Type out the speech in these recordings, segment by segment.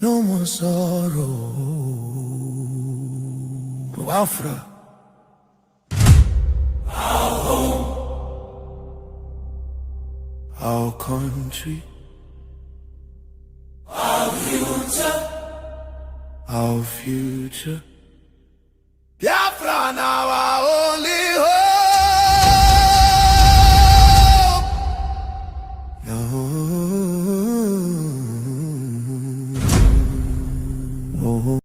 no more sorrow. Biafra, our home, our country, our future, our future. Biafra now our only hope. No. Oh.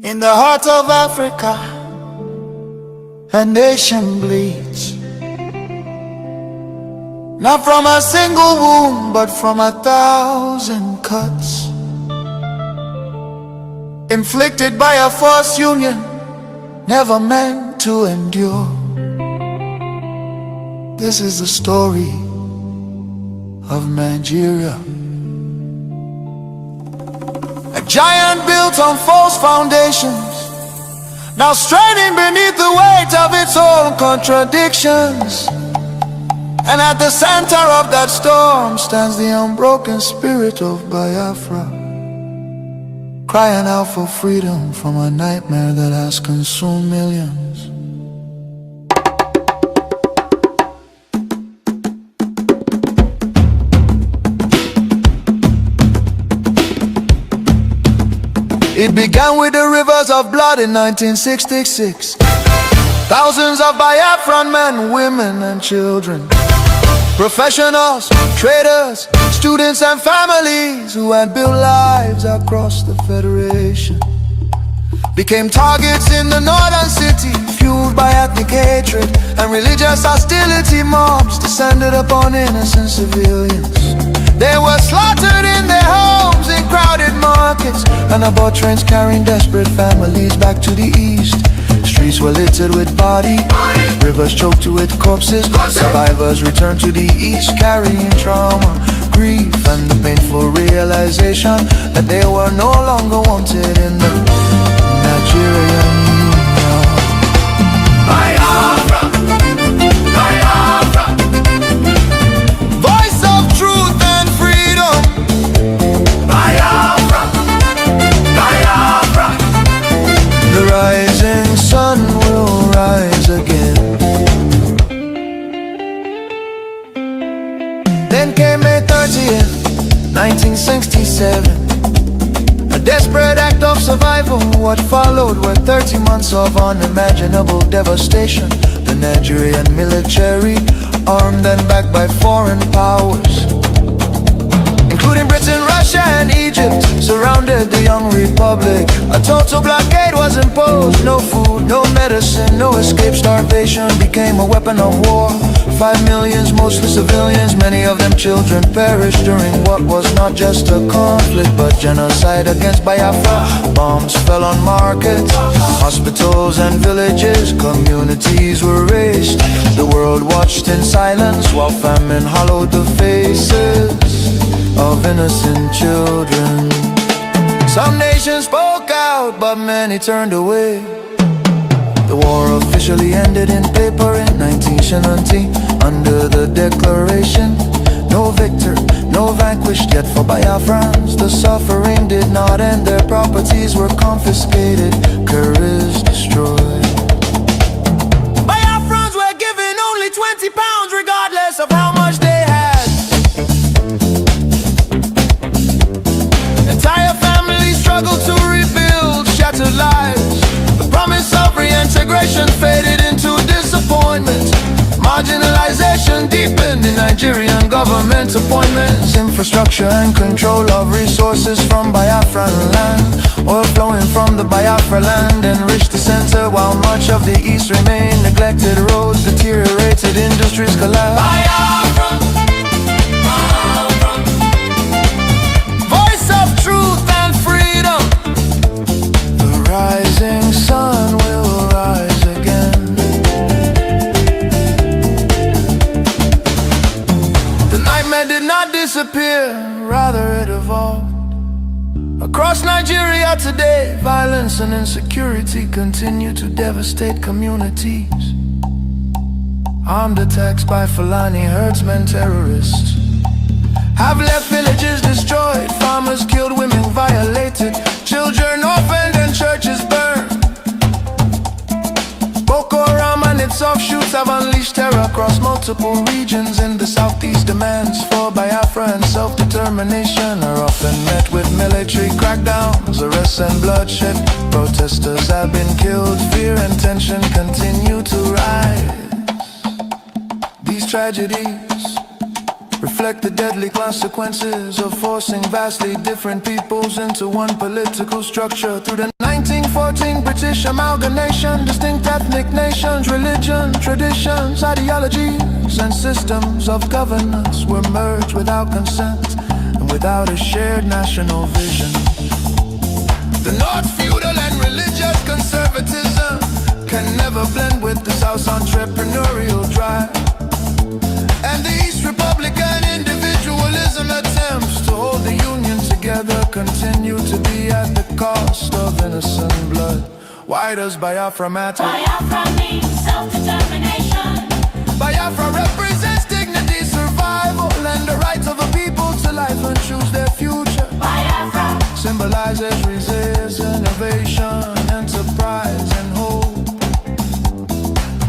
In the heart of Africa, a nation bleeds, not from a single wound, but from 1,000 cuts, inflicted by a false union, never meant to endure. This is the story of Nigeria. A giant built on false foundations, now straining beneath the weight of its own contradictions. And at the center of that storm stands the unbroken spirit of Biafra, crying out for freedom from a nightmare that has consumed millions. It began with the rivers of blood in 1966. Thousands of Biafran men, women and children, professionals, traders, students and families who had built lives across the Federation became targets in the northern city, fueled by ethnic hatred and religious hostility. Mobs descended upon innocent civilians. They were slaughtered in their homes, in crowded markets, and aboard trains carrying desperate families back to the east. Streets were littered with bodies, rivers choked with corpses. Survivors returned to the east carrying trauma, grief, and the painful realization that they were no longer wanted in the Nigerian Union. Biafra, Biafra, voice of truth and freedom. Biafra, Biafra, the rising sun will rise again. Then came May 30th, 1967. A desperate act of survival. What followed were 30 months of unimaginable devastation. The Nigerian military, armed and backed by foreign powers, including Britain, Russia and Egypt, surrounded the young republic. A total blockade was imposed. No food, no medicine, no escape. Starvation became a weapon of war. 5 million, mostly civilians, many of them children, perished during what was not just a conflict but genocide against Biafra. Bombs fell on markets, hospitals and villages. Communities were razed. The world watched in silence while famine hollowed the faces of innocent children. Some nations spoke out, but many turned away. The war officially ended in paper in 1970 under the declaration, no victor, no vanquished. Yet for Biafrans the suffering did not end. Their properties were confiscated, careers destroyed. Biafrans were given only 20 pounds regardless of how much they had. Innovation faded into disappointment. Marginalization deepened in Nigerian government appointments. Infrastructure and control of resources from Biafran land. Oil flowing from the Biafra land enriched the center, while much of the east remained neglected. Roads deteriorated, industries collapsed. Biafra, Biafra. Voice of truth and freedom. The rising sun will rise again. The nightmare did not disappear, rather it evolved. Across Nigeria today, violence and insecurity continue to devastate communities. Armed attacks by Fulani herdsmen, terrorists have left villages destroyed, farmers killed, women violated, children orphaned and churches burned. Boko Haram and its offshoots have unleashed terror across multiple regions in the southeast. Demands for Biafra and self-determination are often met with military crackdowns, arrests and bloodshed. Protesters have been killed, fear and tension continue to rise. These tragedies reflect the deadly consequences of forcing vastly different peoples into one political structure. Through the 1914 British amalgamation, distinct ethnic nations, religion, traditions, ideologies, and systems of governance were merged without consent and without a shared national vision. The North's feudal and religious conservatism can never blend with the South's entrepreneurial drive. And the East Republican individualism attempts to hold the Union together continue to be at the cost of innocent blood. Why does Biafra matter? Biafra means self-determination. Biafra represents dignity, survival, and the right of a people to life and choose their future. Biafra symbolizes resilience, innovation, enterprise, and hope.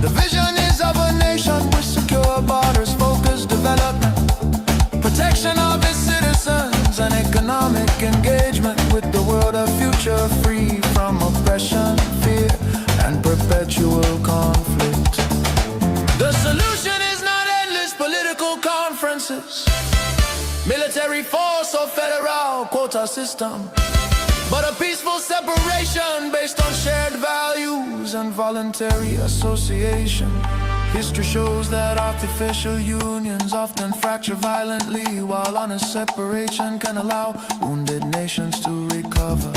The vision is of a nation with secure borders, focused development, protection of its citizens, and economic engagement with the world, a future free from oppression, fear, and perpetual conflict. The solution is not endless political conferences, military force or federal quota system, but a peaceful separation based on shared values and voluntary association. History shows that artificial unions often fracture violently, while honest separation can allow wounded nations to recover.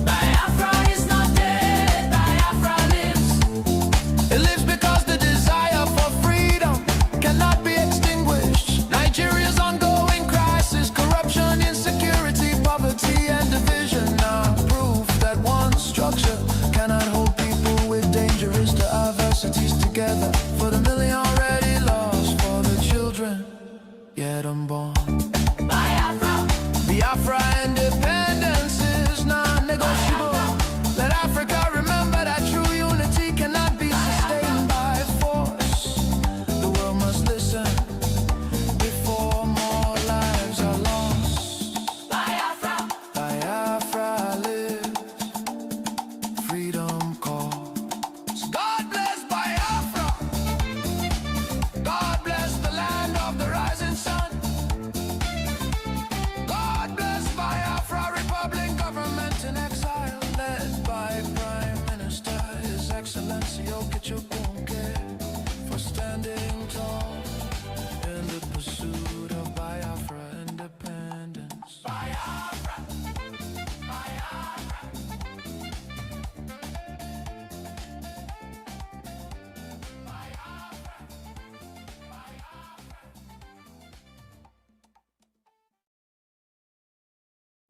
Biafra is not dead, Biafra lives. It lives because the desire for freedom cannot be extinguished. Nigeria's ongoing crisis, corruption, insecurity, poverty, and division are proof that one structure cannot hold people with dangerous diversities together. For the million already lost, for the children yet unborn. Biafra, Biafra independence is non-negotiable. Let Africa remember that true unity cannot be sustained by force. The world must listen before more lives are lost. Biafra, Biafra lives, freedom calls. God bless Biafra. God bless the land of the rising sun. God bless Biafra, Republic government in exile, led by Prime Minister His Excellency Okechukwu, for standing tall in the pursuit of Biafra independence. Biafra, Biafra.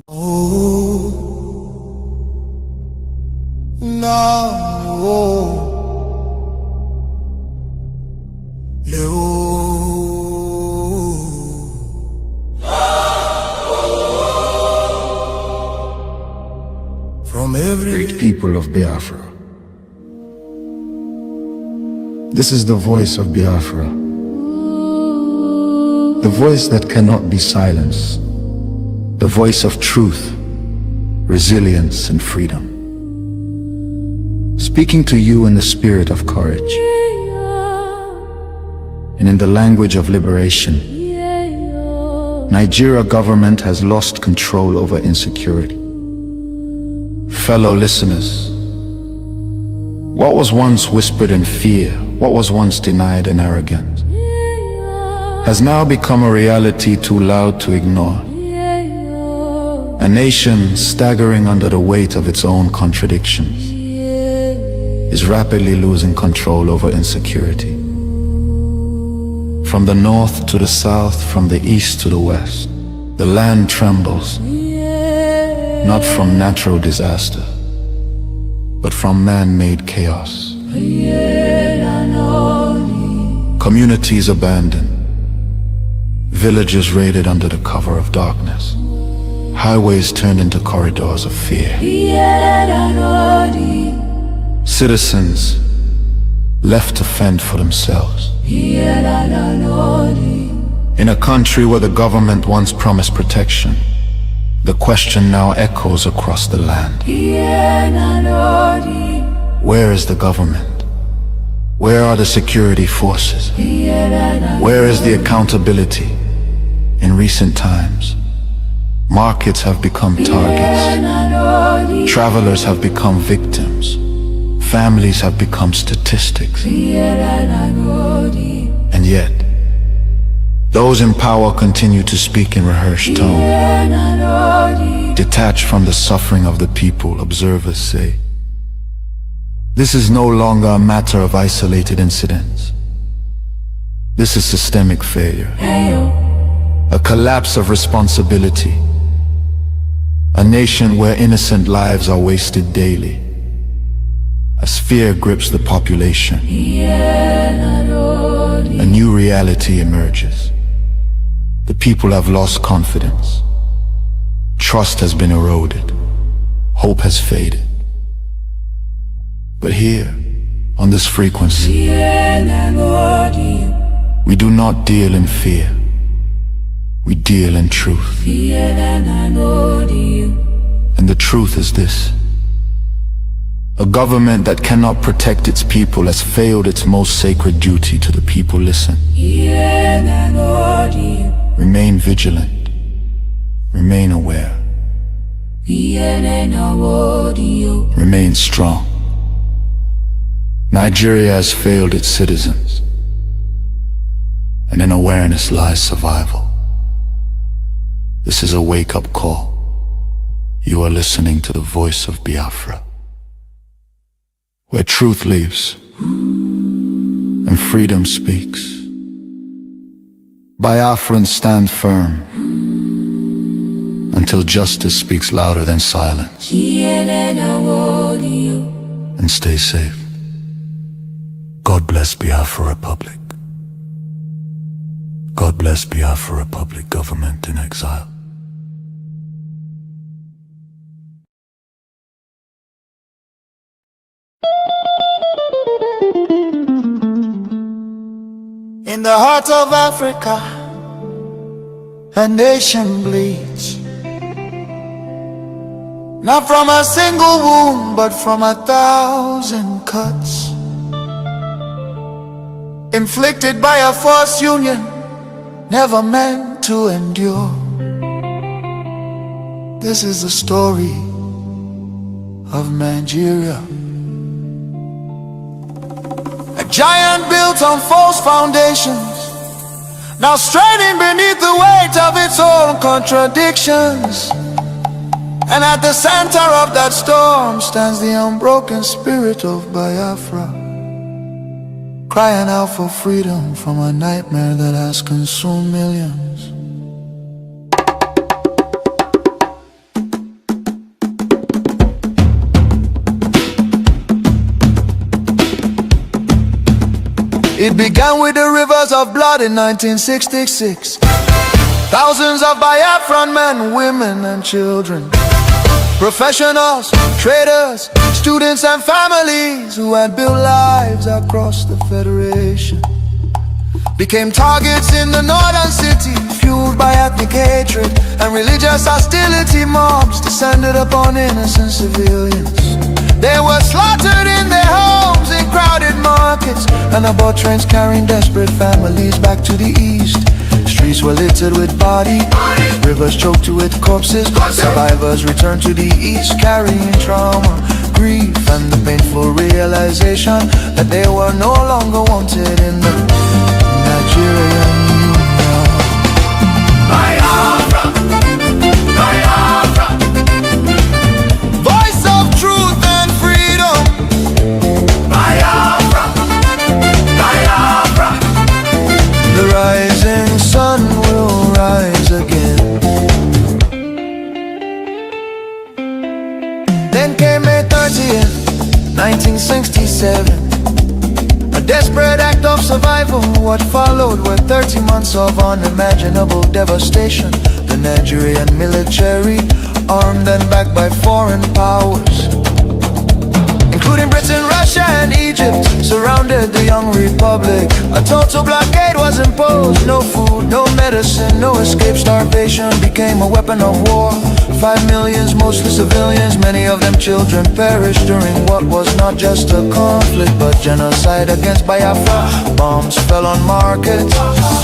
Oh, no, from every Great people of Biafra. This is the voice of Biafra, the voice that cannot be silenced, the voice of truth, resilience, and freedom. speaking to you in the spirit of courage and in the language of liberation. Nigeria government has lost control over insecurity. Fellow listeners, what was once whispered in fear, what was once denied in arrogance, has now become a reality too loud to ignore. A nation staggering under the weight of its own contradictions is rapidly losing control over insecurity. From the north to the south, from the east to the west, the land trembles, not from natural disaster, but from man-made chaos. Communities abandoned, villages raided under the cover of darkness, highways turned into corridors of fear. Citizens left to fend for themselves. In a country where the government once promised protection, the question now echoes across the land. Where is the government? Where are the security forces? Where is the accountability? In recent times, markets have become targets. Travelers have become victims. Families have become statistics. And yet, those in power continue to speak in rehearsed tone. Detached from the suffering of the people, observers say, this is no longer a matter of isolated incidents. This is systemic failure. A collapse of responsibility. A nation where innocent lives are wasted daily. As fear grips the population, a new reality emerges. The people have lost confidence. Trust has been eroded. Hope has faded. But here, on this frequency, we do not deal in fear. We deal in truth. And the truth is this: a government that cannot protect its people has failed its most sacred duty to the people. Listen. Remain vigilant. Remain aware. Remain strong. Nigeria has failed its citizens, and in awareness lies survival. This is a wake-up call. You are listening to the voice of Biafra, where truth lives and freedom speaks. Biafrans stand firm until justice speaks louder than silence. And stay safe. God bless Biafra Republic. God bless Biafra Republic, government in exile. In the heart of Africa, a nation bleeds, not from a single wound, but from 1,000 cuts, inflicted by a forced union, never meant to endure. This is the story of Nigeria. A giant built on false foundations, now straining beneath the weight of its own contradictions. And at the center of that storm stands the unbroken spirit of Biafra, crying out for freedom from a nightmare that has consumed millions. It began with the rivers of blood in 1966. Thousands of Biafran men, women and children, professionals, traders, students and families who had built lives across the Federation, became targets in the northern city, fueled by ethnic hatred and religious hostility. Mobs descended upon innocent civilians, They were slaughtered in their homes, in crowded markets, and aboard trains carrying desperate families back to the east. Streets were littered with bodies, rivers choked with corpses. Survivors returned to the east carrying trauma, grief, and the painful realization that they were no longer wanted in the Nigerian Union. Biafra, Biafra, Voice of truth and freedom. Biafra, Biafra. The rising sun will rise again. Then came May 30th, 1967. A desperate act of survival. What followed were 30 months of unimaginable devastation. The Nigerian military, armed and backed by foreign powers, including Britain, Russia, and Egypt, surrounded the young republic. A total blockade was imposed. No food, no medicine, no escape. Starvation became a weapon of war. 5 million, mostly civilians, many of them children, perished during what was not just a conflict but genocide against Biafra. Bombs fell on markets,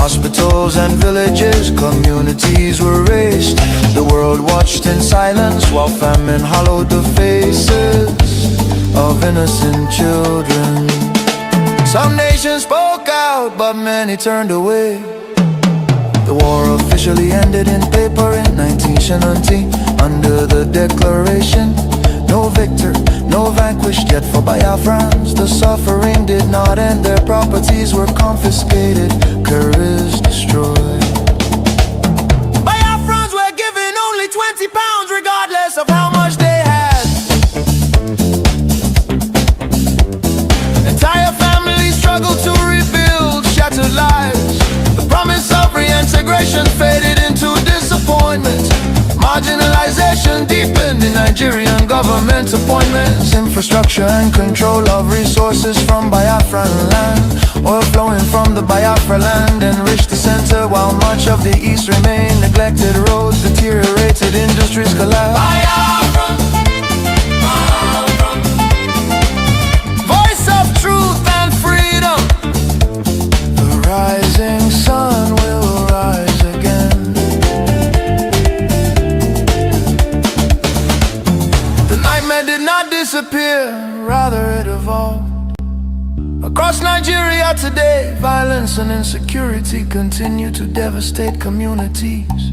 hospitals and villages. Communities were razed. The world watched in silence while famine hollowed the faces of innocent children. Some nations spoke out, but many turned away. The war officially ended in paper in 1970 under the declaration: no victor, no vanquished. Yet for Biafrans, the suffering did not end. Their properties were confiscated, careers destroyed. Biafrans were given only £20 regardless of how much they had. Entire families struggled to rebuild shattered lives. The promise of reintegration faded into disappointment. Marginalization deepened in Nigerian government appointments. Infrastructure and control of resources from Biafran land. Oil flowing from the Biafra land enriched the center, while much of the east remained neglected. Roads deteriorated, industries collapsed. Biafra, Biafra. Voice of truth and freedom. The rising sun will rise again. The nightmare did not disappear, rather it evolved. Across Nigeria today, violence and insecurity continue to devastate communities.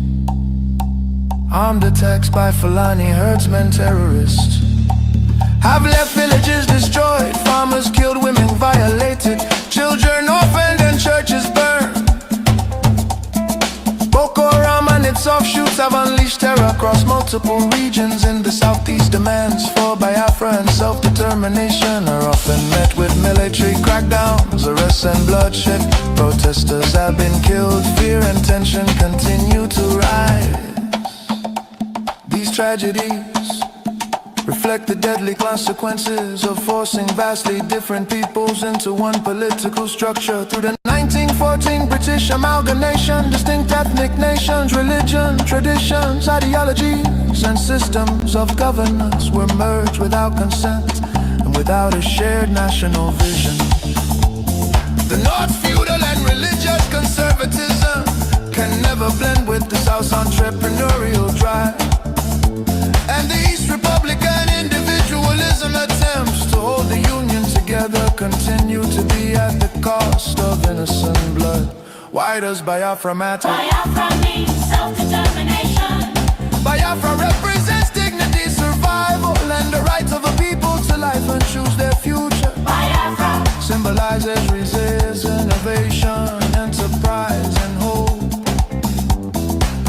Armed attacks by Fulani herdsmen, terrorists, have left villages destroyed, farmers killed, women violated, children orphaned and churches burned. Boko Haram and its offshoots have unleashed terror across multiple regions in the southeast. Demands for Biafra and self-determination are often met with military crackdowns, arrests and bloodshed. Protesters have been killed, fear and tension continue to rise. These tragedies reflect the deadly consequences of forcing vastly different peoples into one political structure. Through the 1914 British amalgamation, distinct ethnic nations, religion, traditions, ideologies, and systems of governance were merged without consent and without a shared national vision. The North's feudal and religious conservatism can never blend with the South's entrepreneurial drive. And the East Republican individualism attempts to hold the Union together continue to be at the cost of innocent blood. Why does Biafra matter? Biafra means self-determination. Biafra represents dignity, survival, and the right of a people to life and choose their future. Biafra, Symbolizes resistance, innovation, enterprise, and hope.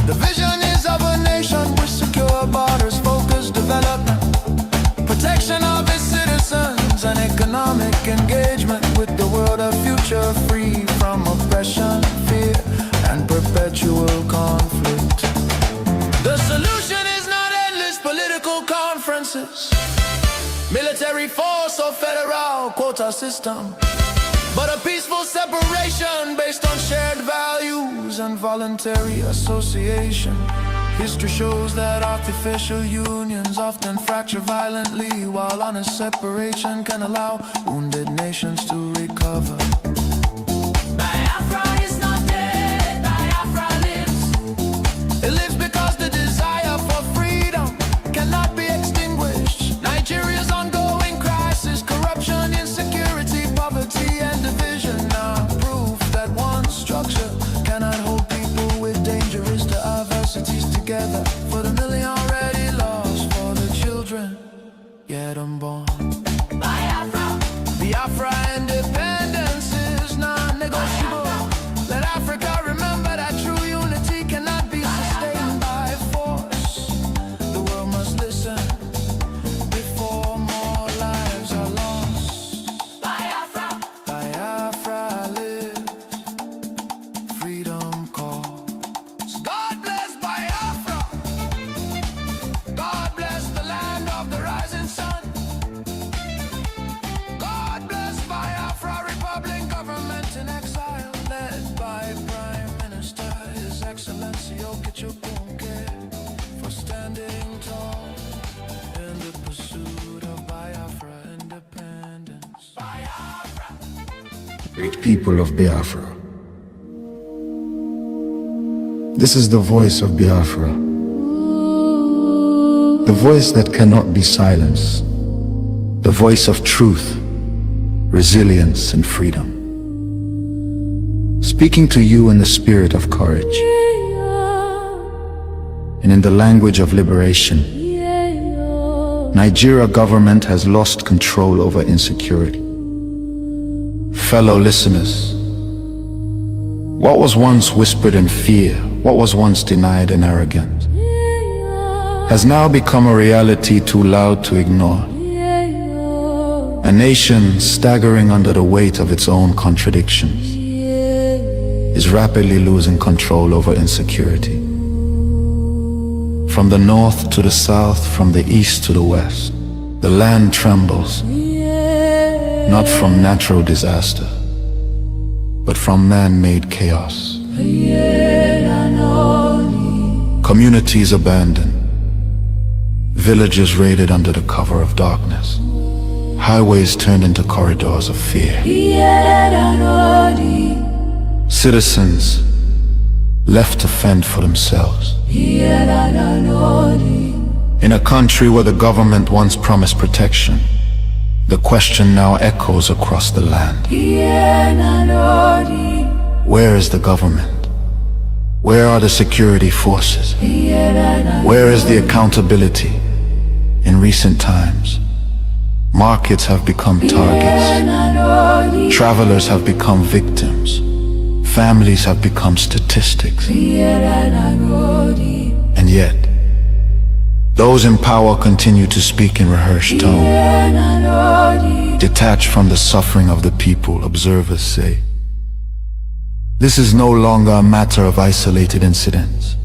The vision is of a nation with secure borders, focused development, protection of its citizens, and economic engagement with the world, a future free from oppression, fear, and perpetual conflict. The solution is not endless political conferences, military force or federal quota system, but a peaceful separation based on shared values and voluntary association. History shows that artificial unions often fracture violently, while honest separation can allow wounded nations to recover. Biafra is not dead, Biafra lives. It lives because the desire for freedom cannot be extinguished. Nigeria's ongoing crisis, corruption, insecurity, poverty, and division are proof that one structure cannot hold people with dangerous diversities together. For the million already lost, for the children yet unborn. Biafra, Biafra independence is non-negotiable. Let Africa remember that true unity cannot be sustained by force. The world must listen before more lives are lost. Biafra, Biafra live, freedom calls. God bless Biafra. God bless the land of the rising sun. God bless Biafra Republic, government in exile, led by Prime Minister His Excellency Okechukwu, for standing tall in the pursuit of Biafra independence. Biafra. Great people of Biafra. This is the voice of Biafra. The voice that cannot be silenced. The voice of truth, resilience, and freedom. Speaking to you in the spirit of courage and in the language of liberation. Nigeria government has lost control over insecurity. Fellow listeners, what was once whispered in fear, what was once denied in arrogance, has now become a reality too loud to ignore. A nation staggering under the weight of its own contradictions is rapidly losing control over insecurity. From the north to the south, from the east to the west, the land trembles, not from natural disaster, but from man-made chaos. Communities abandoned, villages raided under the cover of darkness, highways turned into corridors of fear. Citizens left to fend for themselves. In a country where the government once promised protection, the question now echoes across the land. Where is the government? Where are the security forces? Where is the accountability? In recent times, markets have become targets. Travelers have become victims. Families have become statistics. And yet, those in power continue to speak in rehearsed tone. Detached from the suffering of the people, observers say, this is no longer a matter of isolated incidents.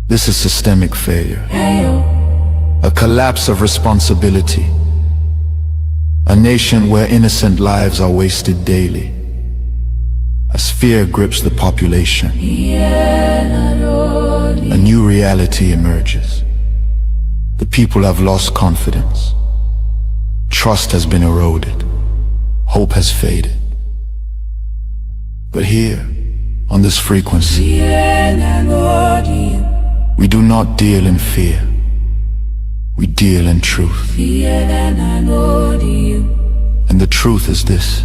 This is systemic failure. A collapse of responsibility. A nation where innocent lives are wasted daily. As fear grips the population, a new reality emerges. The people have lost confidence. Trust has been eroded. Hope has faded. But here, on this frequency, we do not deal in fear. We deal in truth. And the truth is this: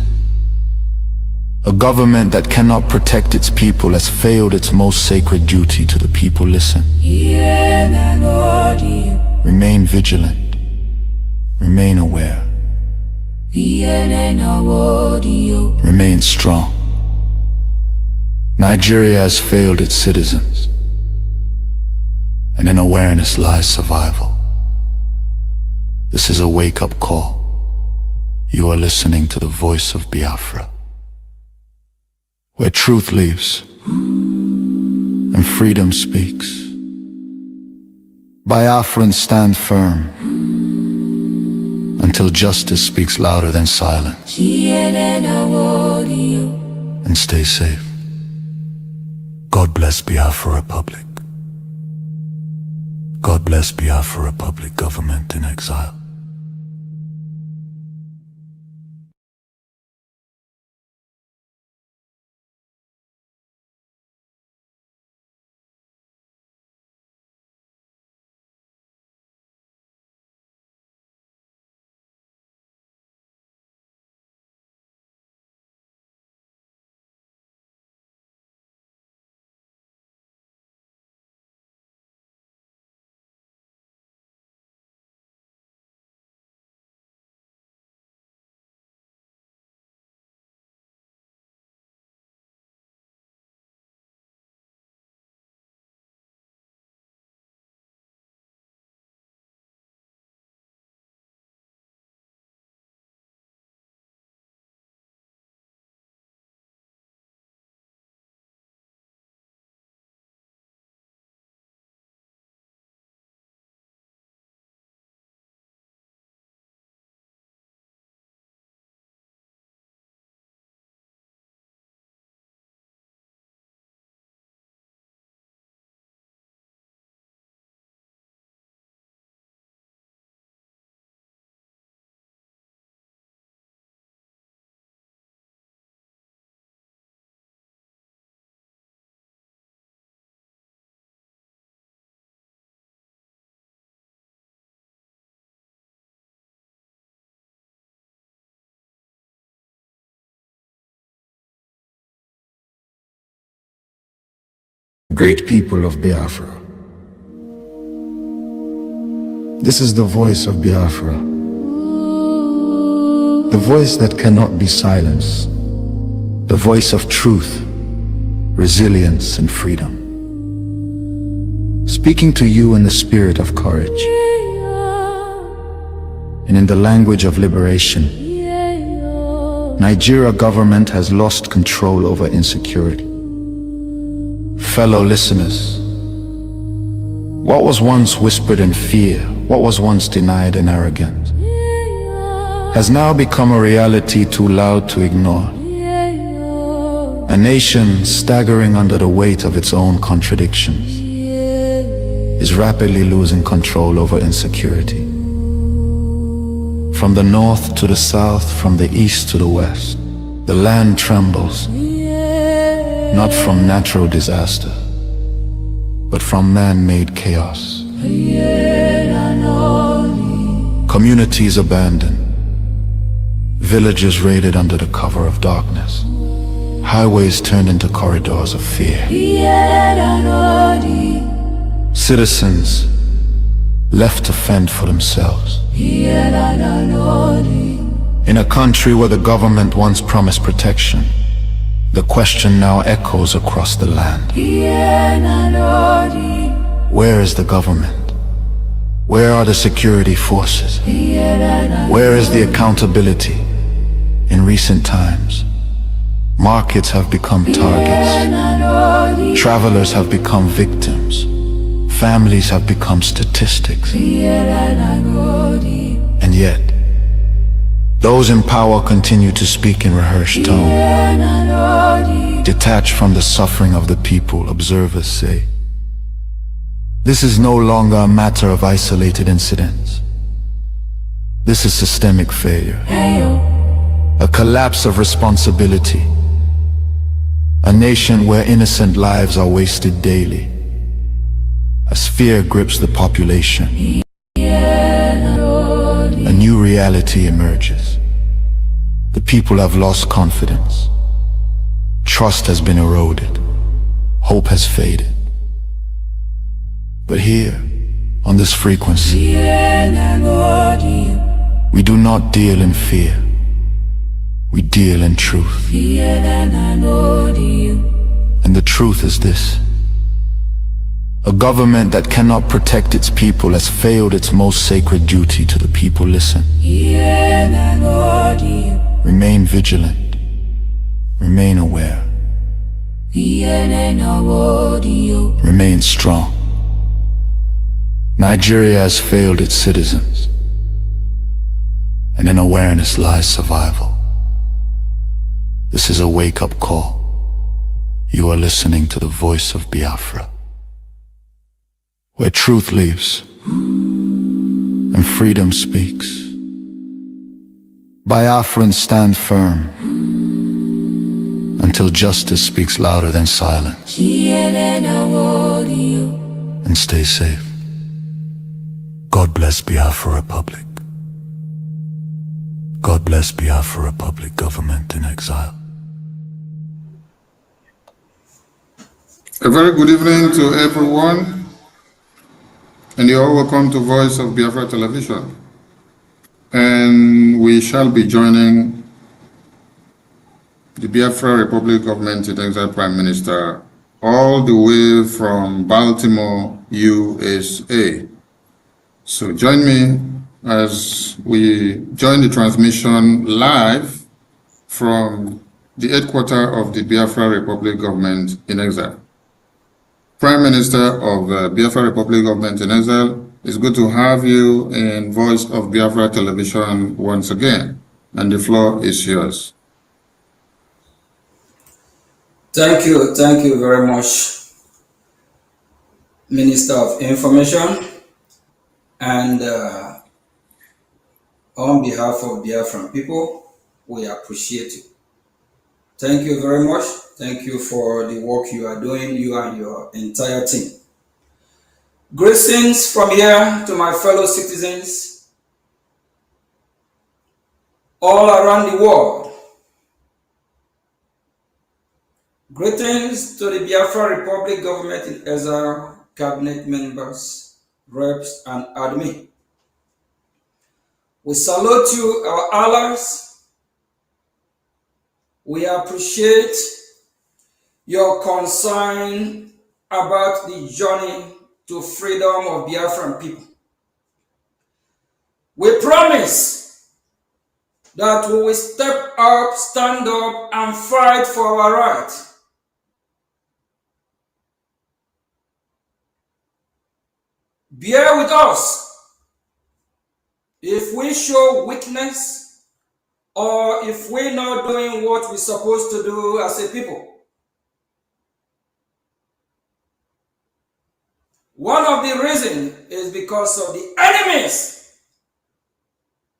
a government that cannot protect its people has failed its most sacred duty to the people. Listen. Remain vigilant. Remain aware. Remain strong. Nigeria has failed its citizens, and in awareness lies survival. This is a wake-up call. You are listening to the voice of Biafra, where truth lives and freedom speaks. Biafrans stand firm until justice speaks louder than silence. And stay safe. God bless Biafra Republic. God bless Biafra Republic government in exile. Great people of Biafra, this is the voice of Biafra, the voice that cannot be silenced, the voice of truth, resilience, and freedom. Speaking to you in the spirit of courage and in the language of liberation, Nigeria government has lost control over insecurity. Fellow listeners, what was once whispered in fear, what was once denied in arrogance, has now become a reality too loud to ignore. A nation staggering under the weight of its own contradictions is rapidly losing control over insecurity. From the north to the south, from the east to the west, the land trembles. Not from natural disaster, but from man-made chaos. Communities abandoned, villages raided under the cover of darkness, highways turned into corridors of fear. Citizens left to fend for themselves. In a country where the government once promised protection, the question now echoes across the land. Where is the government? Where are the security forces? Where is the accountability? In recent times, markets have become targets. Travelers have become victims. Families have become statistics. And yet, those in power continue to speak in rehearsed tone. Detached from the suffering of the people, observers say, this is no longer a matter of isolated incidents. This is systemic failure. A collapse of responsibility. A nation where innocent lives are wasted daily. As fear grips the population, a new reality emerges. The people have lost confidence. Trust has been eroded. Hope has faded. But here, on this frequency, we do not deal in fear. We deal in truth. And the truth is this: a government that cannot protect its people has failed its most sacred duty to the people. Listen. Remain vigilant. Remain aware. Remain strong. Nigeria has failed its citizens, and in awareness lies survival. This is a wake-up call. You are listening to the voice of Biafra. where truth lives and freedom speaks. Biafrans stand firm until justice speaks louder than silence. And stay safe. God bless Biafra Republic. God bless Biafra Republic government in exile. A very good evening to everyone, and you're all welcome to Voice of Biafra Television. And we shall be joining the Biafra Republic Government in Exile Prime Minister all the way from Baltimore, USA. So join me as we join the transmission live from the headquarters of the Biafra Republic Government in Exile. Prime Minister of Biafra Republic Government in Exile, it's good to have you in Voice of Biafra Television once again, and the floor is yours. Thank you very much, Minister of Information, and on behalf of Biafran people, we appreciate you. Thank you very much. Thank you for the work you are doing, you and your entire team. Greetings from here to my fellow citizens all around the world. Greetings to the Biafra Republic Government in Exile, cabinet members, reps, and admin. We salute you, our allies. We appreciate your concern about the journey to freedom of Biafran people. We promise that we will step up, stand up, and fight for our right. Bear with us if we show weakness or if we're not doing what we're supposed to do as a people. One of the reasons is because of the enemies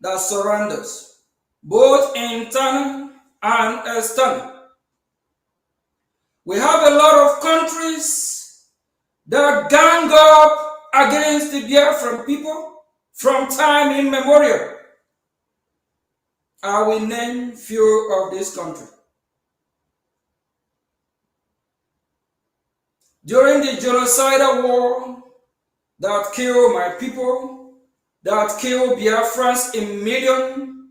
that surround us, both internal and external. We have a lot of countries that gang up against the Biafran people from time immemorial. I will name few of this country. During the genocidal war that killed my people, that killed Biafrans in millions,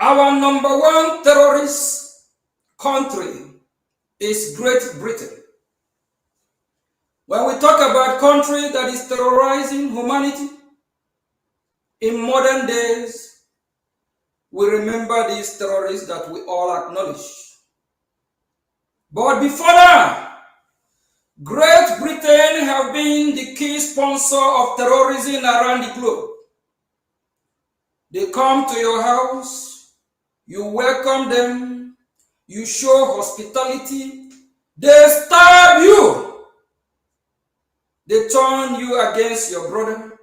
our number one terrorist country is Great Britain. When we talk about country that is terrorizing humanity, in modern days, we remember these terrorists that we all acknowledge. But before that, Great Britain have been the key sponsor of terrorism around the globe. They come to your house, you welcome them, you show hospitality, they stab you. They turn you against your brother.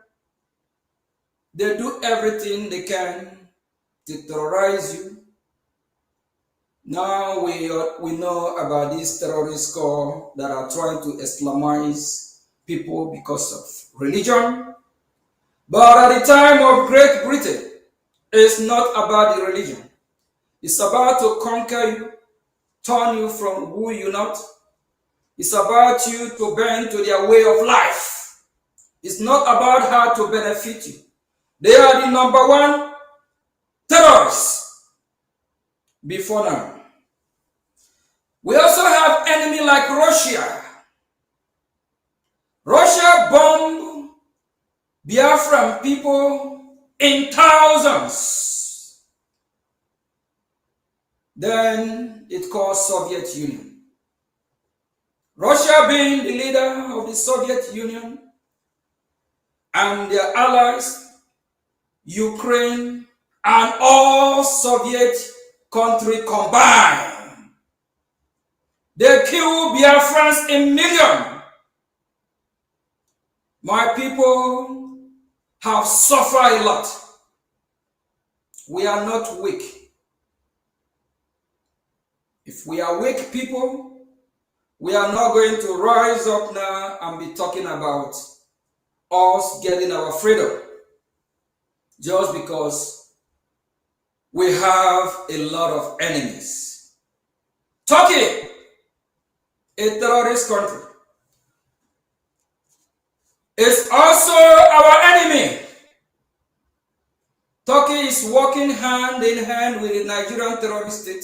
They do everything they can to terrorize you. Now we know about these terrorists that are trying to Islamize people because of religion. But at the time of Great Britain, it's not about the religion. It's about to conquer you, turn you from who you're not. It's about you to bend to their way of life. It's not about how to benefit you. They are the number one terrorists before now. We also have enemy like Russia. Russia bombed Biafran people in thousands. Then it caused Soviet Union. Russia being the leader of the Soviet Union and their allies, Ukraine and all Soviet countries combined, they killed Biafrans in millions. My people have suffered a lot. We are not weak. If we are weak people, we are not going to rise up now and be talking about us getting our freedom just because we have a lot of enemies. Turkey, a terrorist country, is also our enemy. Turkey is working hand in hand with the Nigerian terrorist state.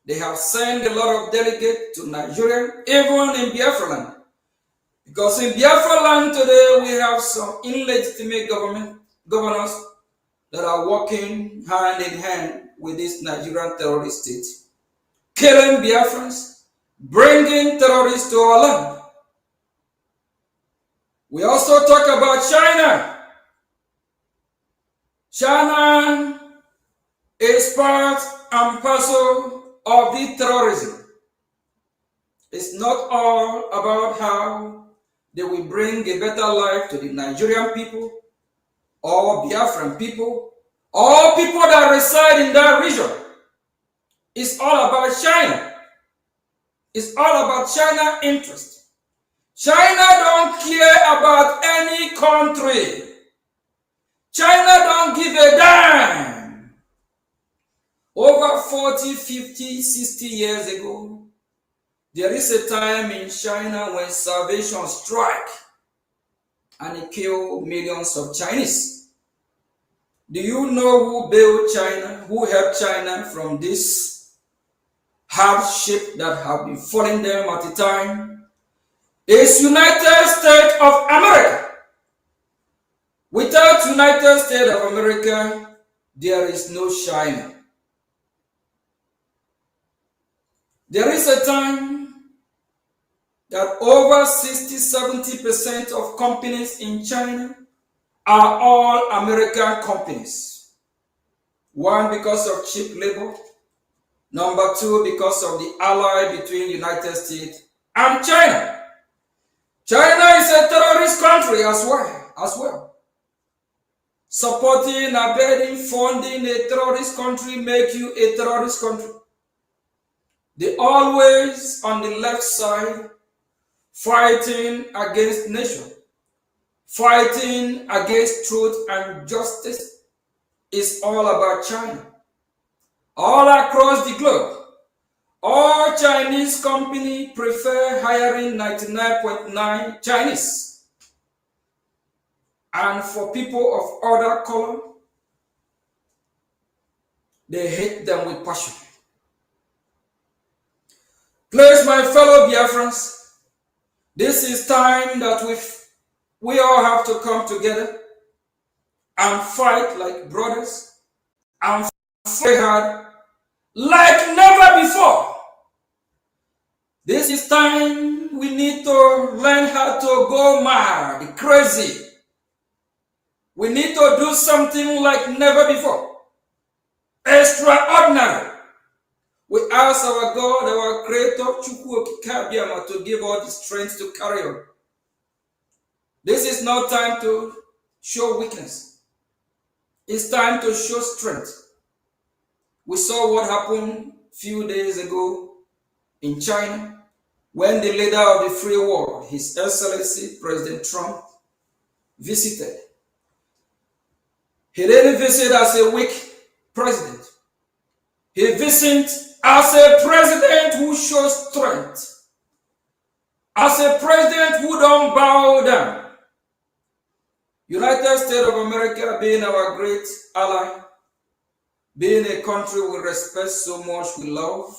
They have sent a lot of delegates to Nigeria, even in Biafra land. Because in Biafra land today, we have some illegitimate governors that are working hand in hand with this Nigerian terrorist state, killing Biafrans, bringing terrorists to our land. We also talk about China. China is part and parcel of the terrorism. It's not all about how they will bring a better life to the Nigerian people or Biafran people or people that reside in that region. It's all about China. It's all about China interest. China don't care about any country. China don't give a damn. Over 40, 50, 60 years ago, there is a time in China when starvation struck and it killed millions of Chinese. Do you know who built China, who helped China from this hardship that have been falling them at the time? It's United States of America. Without United States of America, there is no China. There is a time that over 60-70% of companies in China are all American companies. One, because of cheap labor. Number two, because of the ally between United States and China. China is a terrorist country as well. Supporting, abetting, funding a terrorist country make you a terrorist country. They always on the left side fighting against nation, fighting against truth and justice. Is all about China. All across the globe, all Chinese companies prefer hiring 99.9 Chinese. And for people of other color, they hate them with passion. Please, my fellow Biafrans, this is time that we all have to come together and fight like brothers and fight hard like never before. This is time we need to learn how to go mad, crazy. We need to do something like never before. Extraordinary. We ask our God, our Creator, Chukwu Okike, to give us the strength to carry on. This is not time to show weakness. It's time to show strength. We saw what happened a few days ago in China when the leader of the free world, His Excellency President Trump, visited. He didn't visit as a weak president. He visited as a president who shows strength. As a president who don't bow down. United States of America being our great ally, being a country we respect so much, we love,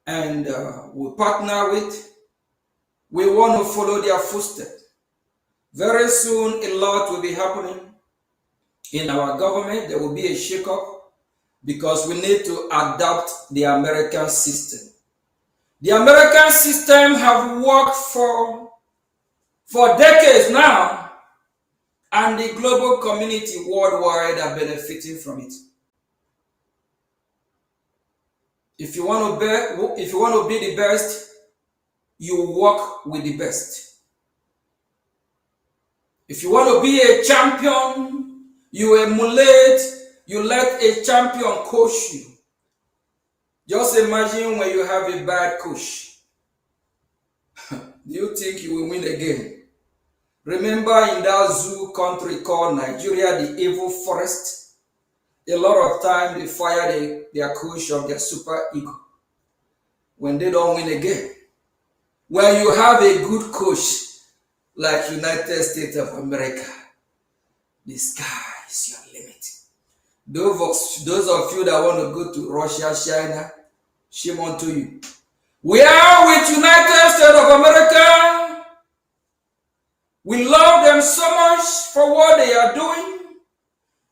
and we partner with, we want to follow their footsteps. Very soon a lot will be happening in our government. There will be a shakeup because we need to adapt the American system. The American system have worked for decades now, and the global community worldwide are benefiting from it. If you want to be the best, you work with the best. If you want to be a champion, you emulate, you let a champion coach you. Just imagine when you have a bad coach. Do you think you will win again? Remember in that zoo country called Nigeria, the evil forest, a lot of time they fire their coach of their super ego when they don't win again. When you have a good coach like United States of America, the sky is your limit. Those of you that want to go to Russia, China, shame on to you. We are with United States of America. We love them so much for what they are doing.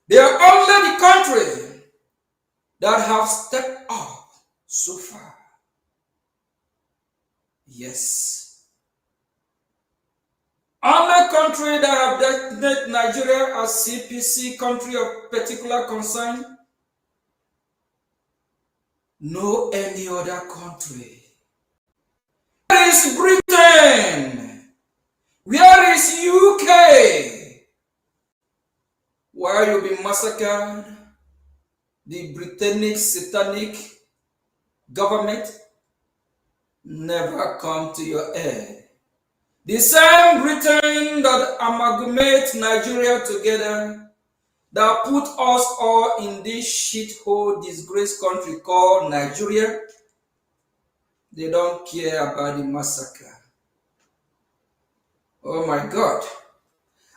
They are only the country that have stepped up so far. Yes. Only country that have designated Nigeria as CPC country of particular concern. No any other country. Where is Britain? Where is UK? Where you be massacred? The Britannic satanic government never come to your aid. The same Britain that amalgamate Nigeria together, that put us all in this shithole, disgraced country called Nigeria, they don't care about the massacre. Oh my God.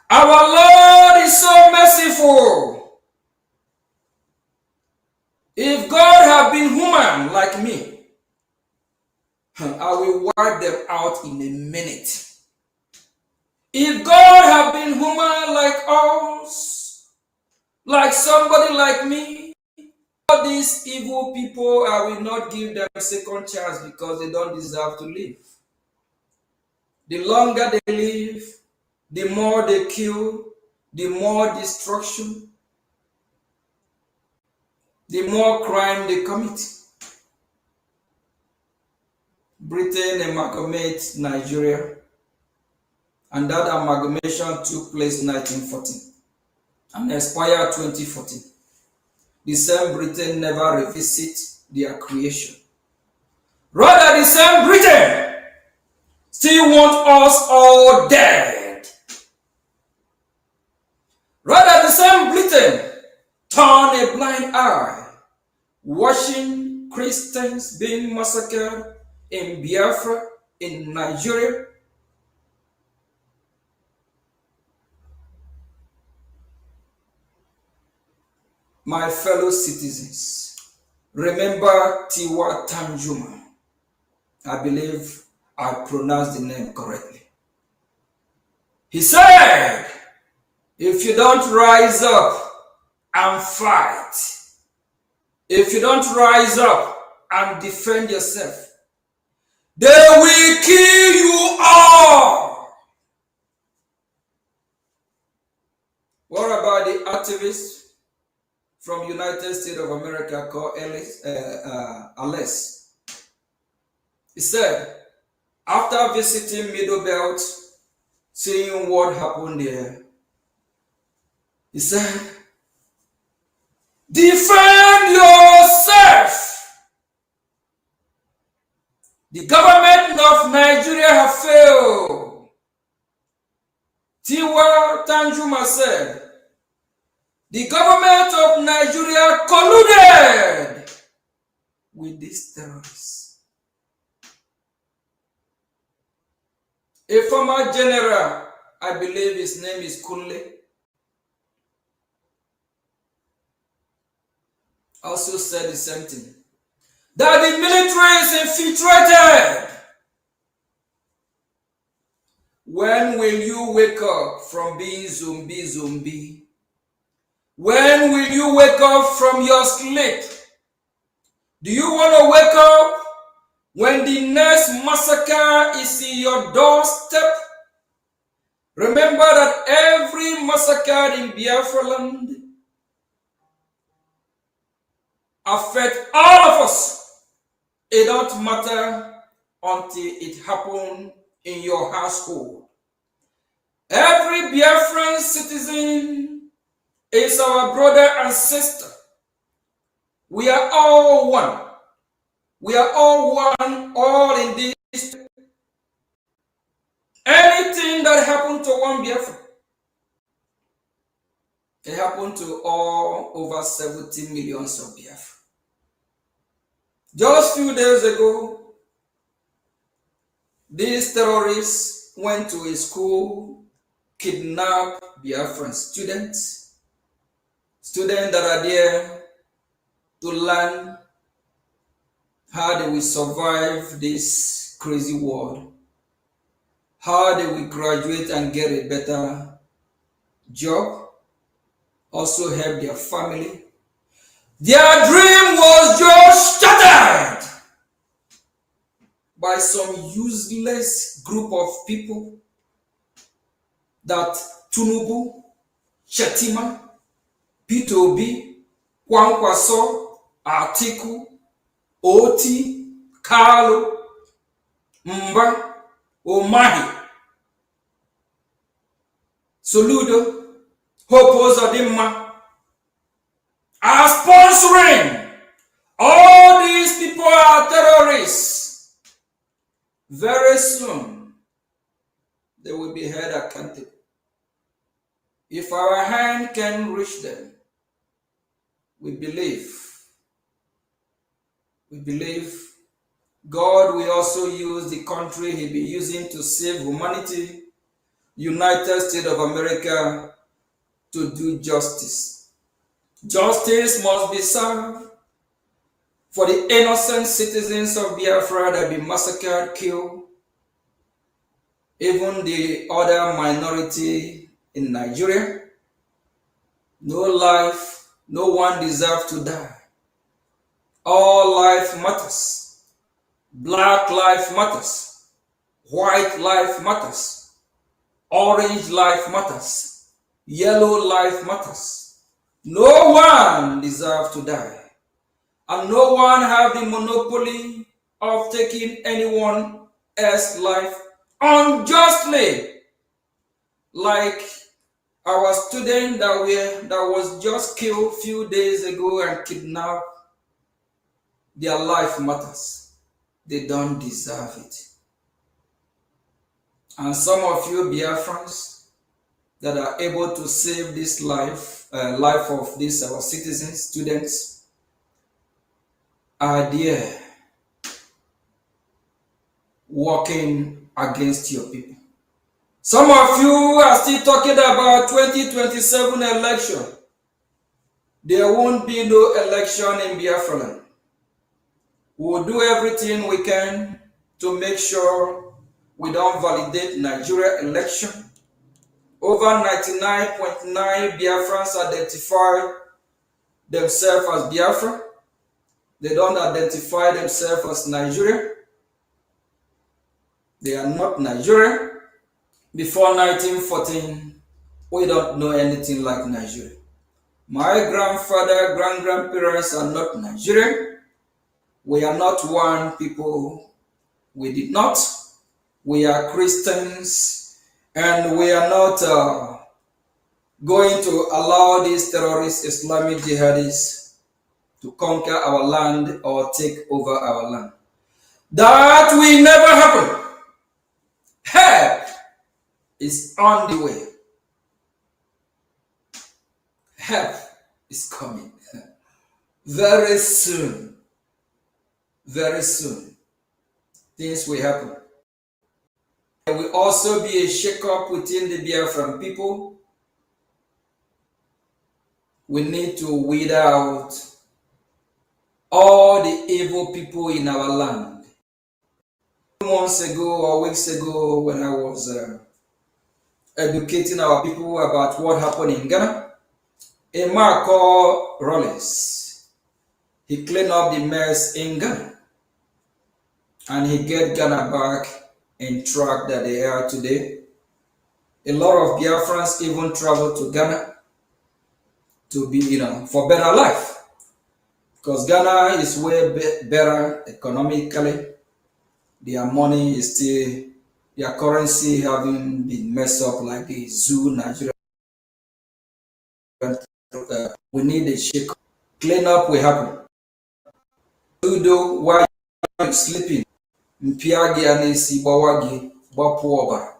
Our Lord is so merciful. If God had been human like me, I will wipe them out in a minute. If God had been human like us, like somebody like me, all these evil people, I will not give them a second chance because they don't deserve to live. The longer they live, the more they kill, the more destruction, the more crime they commit. Britain amalgamates Nigeria, and that amalgamation took place in 1914 and expired 2014. The same Britain never revisit their creation. Rather, the same Britain still want us all dead. Rather, the same Britain turn a blind eye, watching Christians being massacred in Biafra, in Nigeria. My fellow citizens, remember Tiwa Tanjuma. I believe I pronounced the name correctly. He said, if you don't rise up and fight, if you don't rise up and defend yourself, they will kill you all. What about the activists from United States of America called Alice? He said, after visiting Middle Belt, seeing what happened there, he said, defend yourself. The government of Nigeria have failed. Tiwa Tanjuma said, the government of Nigeria colluded with these terrorists. A former general, I believe his name is Kunle, also said the same thing. That the military is infiltrated. When will you wake up from being zombie? When will you wake up from your sleep? Do you want to wake up when the next massacre is in your doorstep? Remember that every massacre in Biafra land affects all of us. It don't matter until it happens in your household. Every Biafran citizen is our brother and sister. We are all one. We are all one, all in this. Anything that happened to one Biafran, it happened to all over 70 millions of Biafra. Just few days ago, these terrorists went to a school, kidnapped Biafran students that are there to learn how they will survive this crazy world, how they will graduate and get a better job, also help their family. Their dream was just shattered by some useless group of people that Tinubu, Shetima, P2B, Kwankwaso, Atiku, Oti, Kalu, Mba, Omahi, Soludo, Hope Ozodimma are sponsoring. All these people are terrorists. Very soon, they will be held accountable. If our hand can reach them, we believe God will also use the country He be using to save humanity, United States of America, to do justice. Justice must be served for the innocent citizens of Biafra that be massacred, killed, even the other minority in Nigeria. No life, no one deserves to die. All life matters. Black life matters. White life matters. Orange life matters. Yellow life matters. No one deserves to die. And no one have the monopoly of taking anyone else's life unjustly. Like our student that was just killed a few days ago and kidnapped. Their life matters. They don't deserve it. And some of you Biafrans that are able to save this life of these our citizens, students, are there working against your people. Some of you are still talking about 2027 election. There won't be no election in Biafra land. We'll do everything we can to make sure we don't validate Nigeria election. Over 99.9 Biafrans identify themselves as Biafra. They don't identify themselves as Nigeria. They are not Nigeria. Before 1914, we don't know anything like Nigeria. My grandfather, grandparents are not Nigerian. We are not one people. We did not. We are Christians, and we are not going to allow these terrorist Islamic jihadists to conquer our land or take over our land. That will never happen. Help is on the way. Help is coming. Very soon. Very soon. Things will happen. There will also be a shake-up within the Biafran people. We need to weed out all the evil people in our land. Months ago or weeks ago, when I was educating our people about what happened in Ghana, a man called Rollins, he cleaned up the mess in Ghana, and he get Ghana back in track that they are today. A lot of Biafrans even travel to Ghana to be, for better life, because Ghana is way better economically. Their money is still, their currency having been messed up like the zoo Nigeria. We need a shake. Clean up will happen. Udo, while you're sleeping, mpiagi anesi bawagi bapuoba.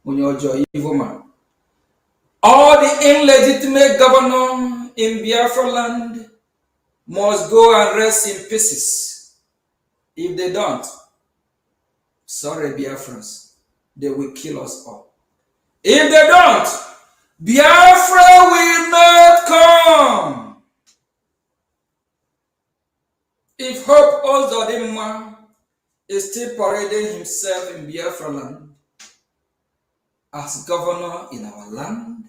Unyojo evil man. All the illegitimate governor in Biafra land must go and rest in pieces. If they don't, sorry Biafrans, they will kill us all. If they don't, Biafra will not come. If Hope Ozodinma is still parading himself in Biafra land as governor in our land,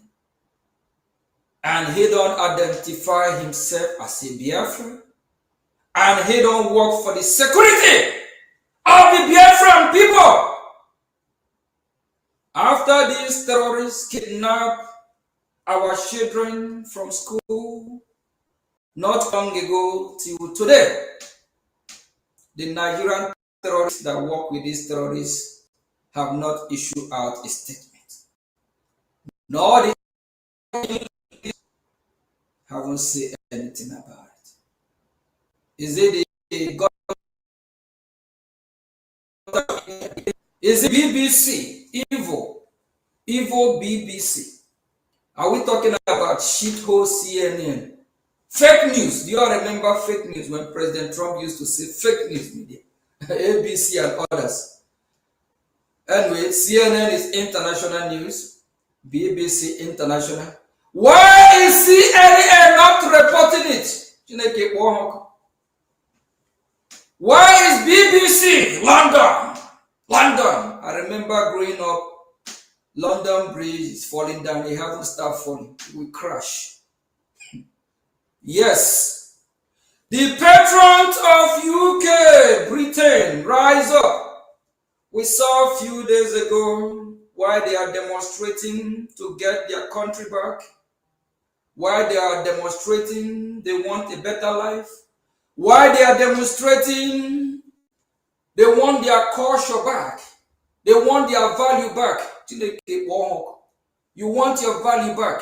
and he don't identify himself as a Biafran, and he don't work for the security of the Biafran people. After these terrorists kidnap our children from school, not long ago till today, the Nigerian terrorists that work with these terrorists have not issued out a statement. Nor the haven't said anything about it. Is it the government? Is it BBC? Evil BBC? Are we talking about shithole CNN? Fake news. Do you all remember fake news when President Trump used to say fake news media? ABC and others. Anyway, CNN is international news. BBC international. Why is CNN not reporting it? Why is BBC London? I remember growing up, London Bridge is falling down. It hasn't started falling. It will crash. Yes. The patrons of UK, Britain, rise up. We saw a few days ago why they are demonstrating to get their country back. Why they are demonstrating they want a better life. Why they are demonstrating they want their culture back. They want their value back. You want your value back.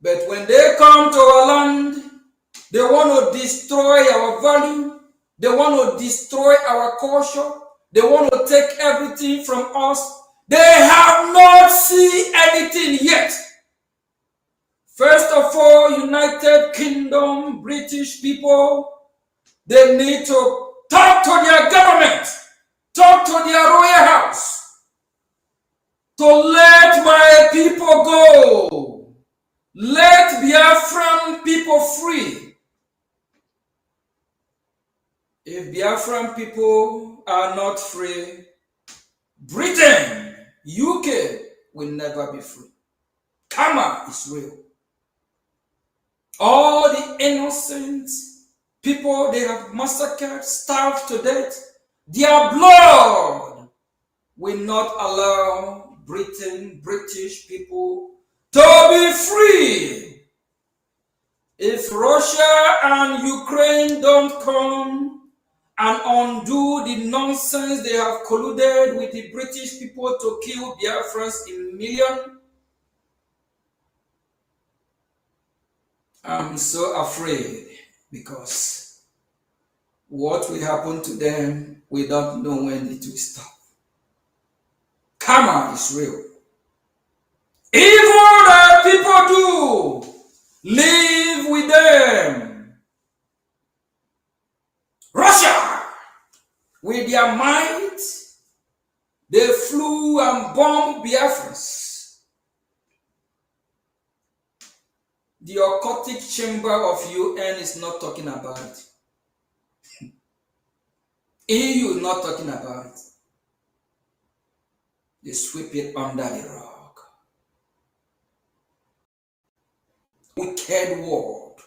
But when they come to our land, they want to destroy our value. They want to destroy our culture. They want to take everything from us. They have not seen anything yet. First of all, United Kingdom, British people, they need to talk to their government, talk to their royal house, to let my people go. Let Biafran people free. If Biafran people are not free, Britain, UK will never be free. Karma is real. All the innocent people they have massacred, starved to death, their blood will not allow British people to be free. If Russia and Ukraine don't come and undo the nonsense they have colluded with the British people to kill Biafrans in millions, I'm so afraid because what will happen to them, we don't know when it will stop. Karma is real. Evil that people do, live with them. Russia, with their might, they flew and bombed Biafrans. The occultic chamber of UN is not talking about it. EU is not talking about it. They sweep it under the rug. Wicked world.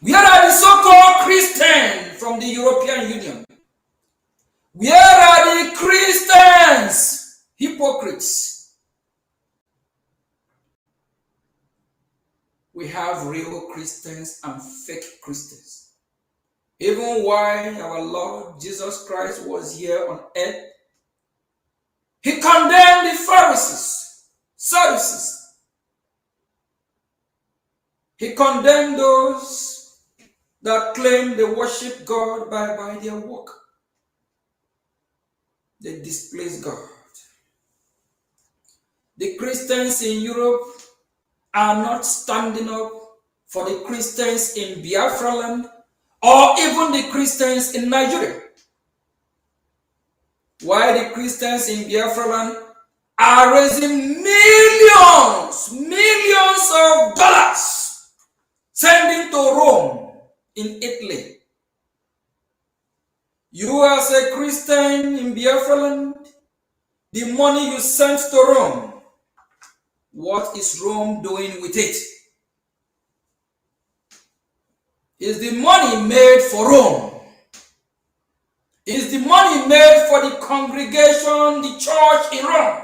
Where are the so-called Christians from the European Union? Where are the Christians? Hypocrites. We have real Christians and fake Christians. Even while our Lord Jesus Christ was here on earth, He condemned the Pharisees, Sadducees. He condemned those that claim they worship God by their work. They displace God. The Christians in Europe are not standing up for the Christians in Biafra land or even the Christians in Nigeria. Why the Christians in Biafra land are raising millions of dollars, sending to Rome in Italy. You as a Christian in Biafra land, the money you sent to Rome, what is Rome doing with it? Is the money made for Rome? Is the money made for the congregation, the church in Rome?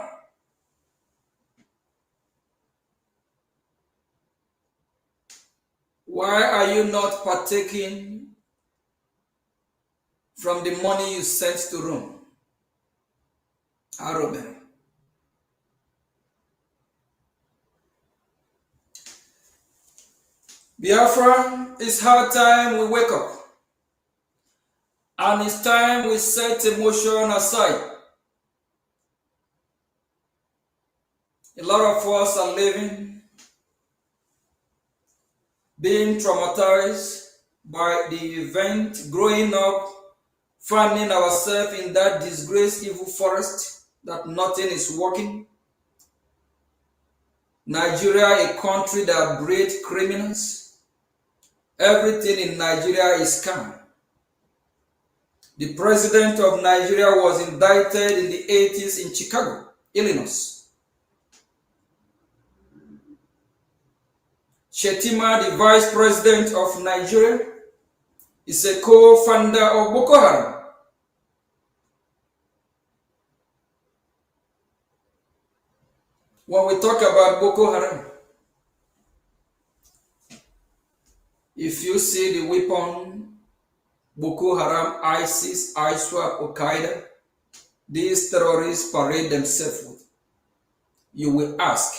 Why are you not partaking from the money you sent to Rome? Arrogant. Biafra, it's hard time we wake up. And it's time we set emotion aside. A lot of us are living, being traumatized by the event, growing up, finding ourselves in that disgraced evil forest that nothing is working. Nigeria, a country that breeds criminals. Everything in Nigeria is scam. The president of Nigeria was indicted in the 80s in Chicago, Illinois. Shetima, the vice president of Nigeria, is a co-founder of Boko Haram. When we talk about Boko Haram, if you see the weapon Boko Haram, ISIS, ISWAP, Al-Qaeda, these terrorists parade themselves with, you will ask,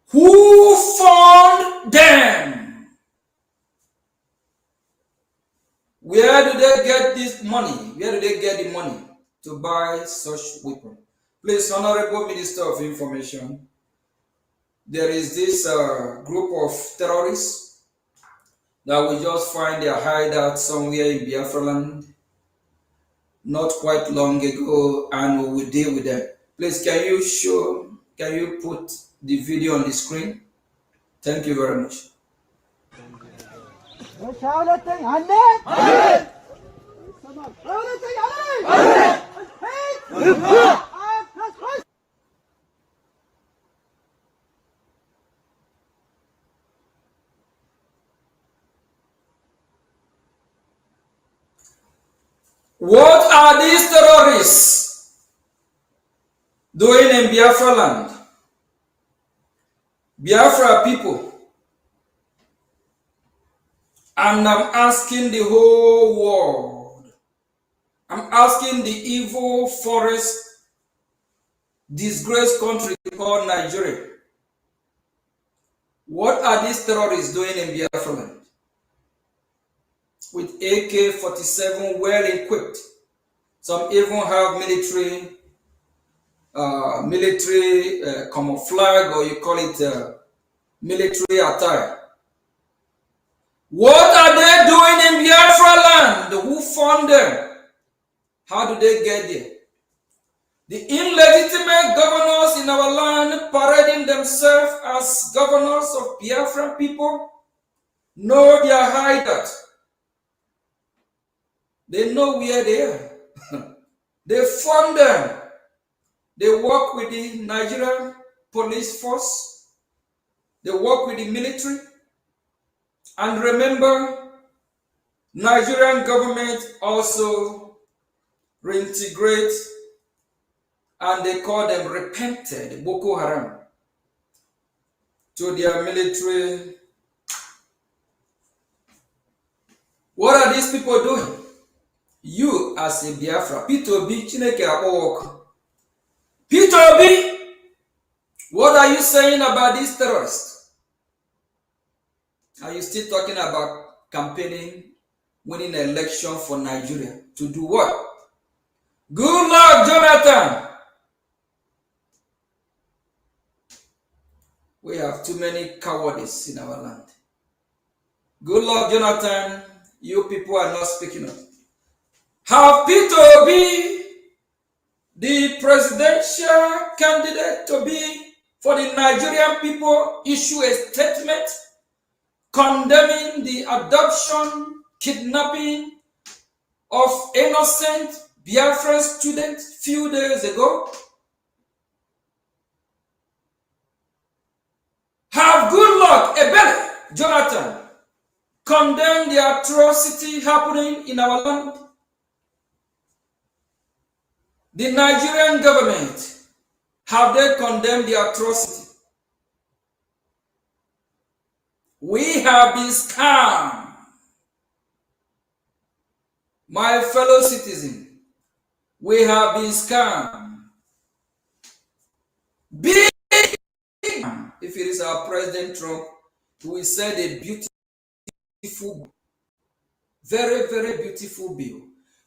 who fund them? Where do they get this money? Where do they get the money to buy such weapons? Please, Honorable Minister of Information, there is this group of terrorists that we just find their hideout somewhere in Biafra land not quite long ago, and we will deal with them. Please, can you put the video on the screen? Thank you very much. What are these terrorists doing in Biafra land? Biafra people, and I'm asking the whole world, I'm asking the evil forest, disgraced country called Nigeria, what are these terrorists doing in Biafra land? With AK-47 well equipped. Some even have military camouflage, or you call it military attire. What are they doing in Biafra land? Who fund them? How do they get there? The illegitimate governors in our land parading themselves as governors of Biafran people know their hideout. They know where they are. They fund them. They work with the Nigerian police force. They work with the military. And remember, Nigerian government also reintegrate, and they call them repented Boko Haram to their military. What are these people doing? You as a Biafra, P2B Chineke Awok, Peter Obi, what are you saying about these terrorists? Are you still talking about campaigning, winning an election for Nigeria? To do what? Good luck, Jonathan. We have too many cowardice in our land. Good luck, Jonathan. You people are not speaking up. Have Peter Obi, the presidential candidate to be for the Nigerian people, issue a statement condemning the adoption, kidnapping of innocent Biafran students few days ago? Have good luck, Ebele, Jonathan, condemn the atrocity happening in our land. The Nigerian government, have they condemned the atrocity? We have been scammed. My fellow citizen, we have been scammed. Big. If it is our President Trump, he will send a beautiful, very, very beautiful bill.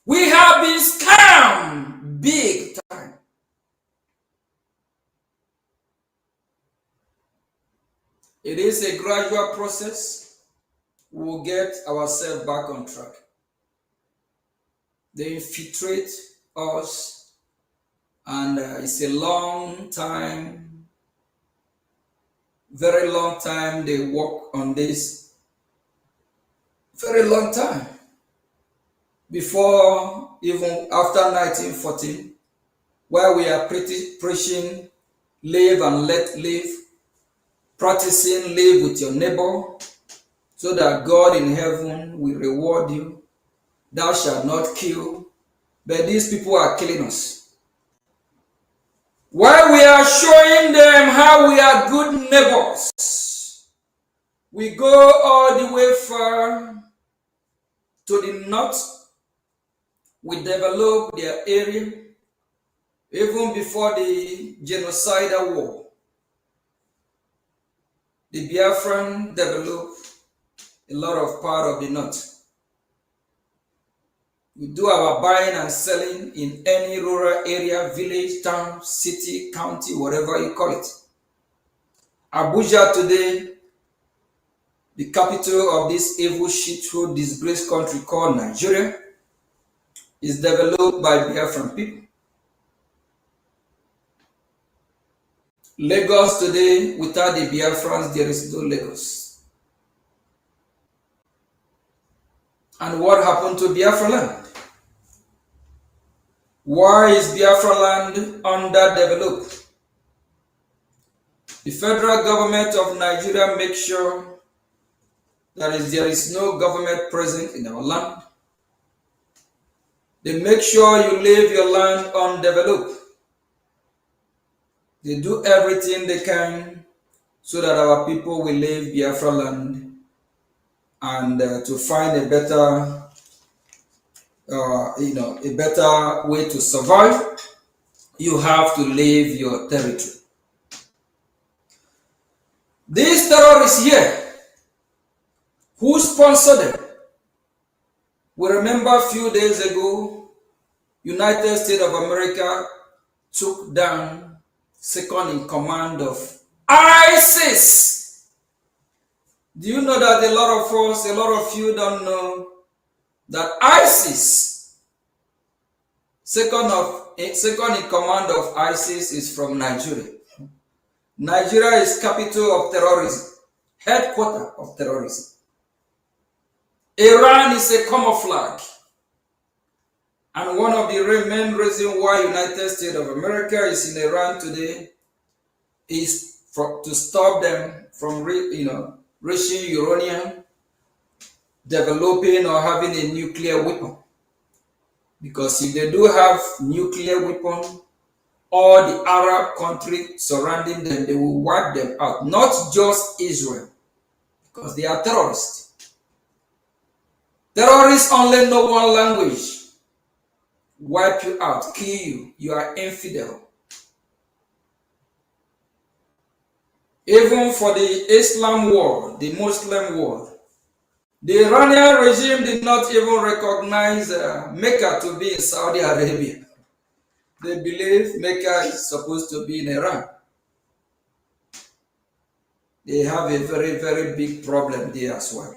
We have been scammed big time. It is a gradual process. We will get ourselves back on track. They infiltrate us, and it's a long time, very long time they work on this. Very long time. Before, even after 1914, where we are preaching live and let live, practicing live with your neighbor, so that God in heaven will reward you. Thou shalt not kill. But these people are killing us. While we are showing them how we are good neighbors, we go all the way far to the north. We develop their area even before the genocidal war. The Biafran developed a lot of part of the north. We do our buying and selling in any rural area, village, town, city, county, whatever you call it. Abuja today, the capital of this evil shithole disgraced country called Nigeria, is developed by Biafran people. Lagos today, without the Biafrans, there is no Lagos. And what happened to Biafra land? Why is Biafra land underdeveloped? The federal government of Nigeria makes sure that there is no government present in our land. They make sure you leave your land undeveloped. They do everything they can so that our people will leave Biafra land and to find a better, a better way to survive. You have to leave your territory. These terrorists here, who sponsored them? We remember a few days ago, United States of America took down second in command of ISIS. Do you know that a lot of you don't know that ISIS, second in command of ISIS is from Nigeria. Nigeria is capital of terrorism, headquarters of terrorism. Iran is a camouflage. And one of the main reasons why United States of America is in Iran today is to stop them from reaching uranium, developing or having a nuclear weapon. Because if they do have nuclear weapon, all the Arab countries surrounding them, they will wipe them out. Not just Israel, because they are terrorists. Terrorists only know one language. Wipe you out, kill you. You are infidel. Even for the Islam world, the Muslim world, the Iranian regime did not even recognize Mecca to be in Saudi Arabia. They believe Mecca is supposed to be in Iran. They have a very, very big problem there as well.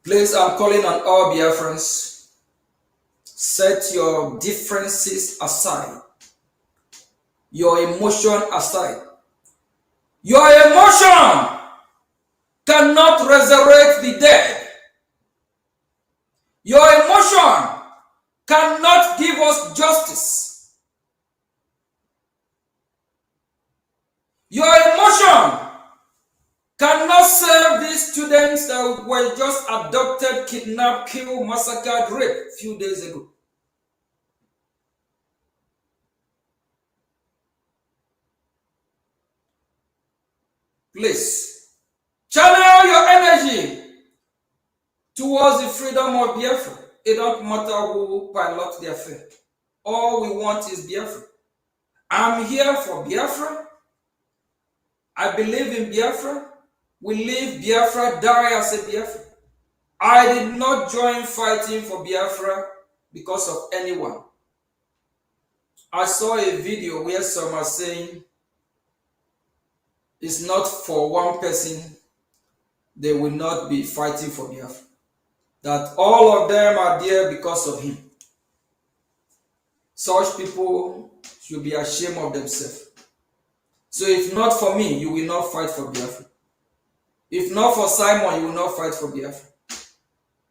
Please, I'm calling on all Biafrans. Set your differences aside, your emotion aside. Your emotion cannot resurrect the dead. Your emotion cannot give us justice. Your emotion cannot save these students that were just abducted, kidnapped, killed, massacred, raped a few days ago. Please, channel your energy towards the freedom of Biafra. It don't matter who pilot the affair. All we want is Biafra. I'm here for Biafra. I believe in Biafra. We live Biafra, die as a Biafra. I did not join fighting for Biafra because of anyone. I saw a video where some are saying it's not for one person, they will not be fighting for Biafra. That all of them are there because of him. Such people should be ashamed of themselves. So if not for me, you will not fight for Biafra. If not for Simon, you will not fight for Biafra.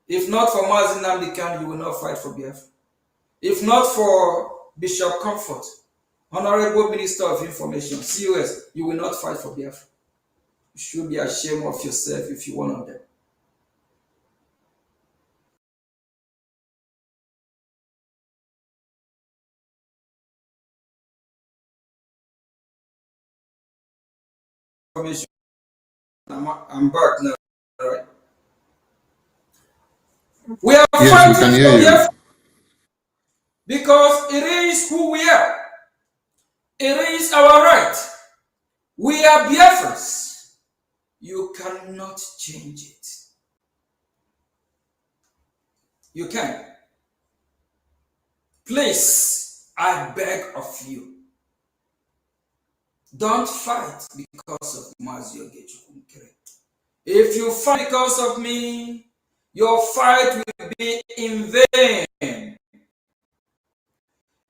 If not for Mazi Nnamdi Kanu, you will not fight for Biafra. If not for Bishop Comfort, Honorable Minister of Information, COS, you will not fight for Biafra. You should be ashamed of yourself if you're one of them. I'm back now, right? We are Yes, we fighting can for hear you. Biafra because it is who we are. It is our right. We are Biafrans. You cannot change it. You can. Please, I beg of you, don't fight because of Mazio Gechukunkere. If you fight because of me, your fight will be in vain.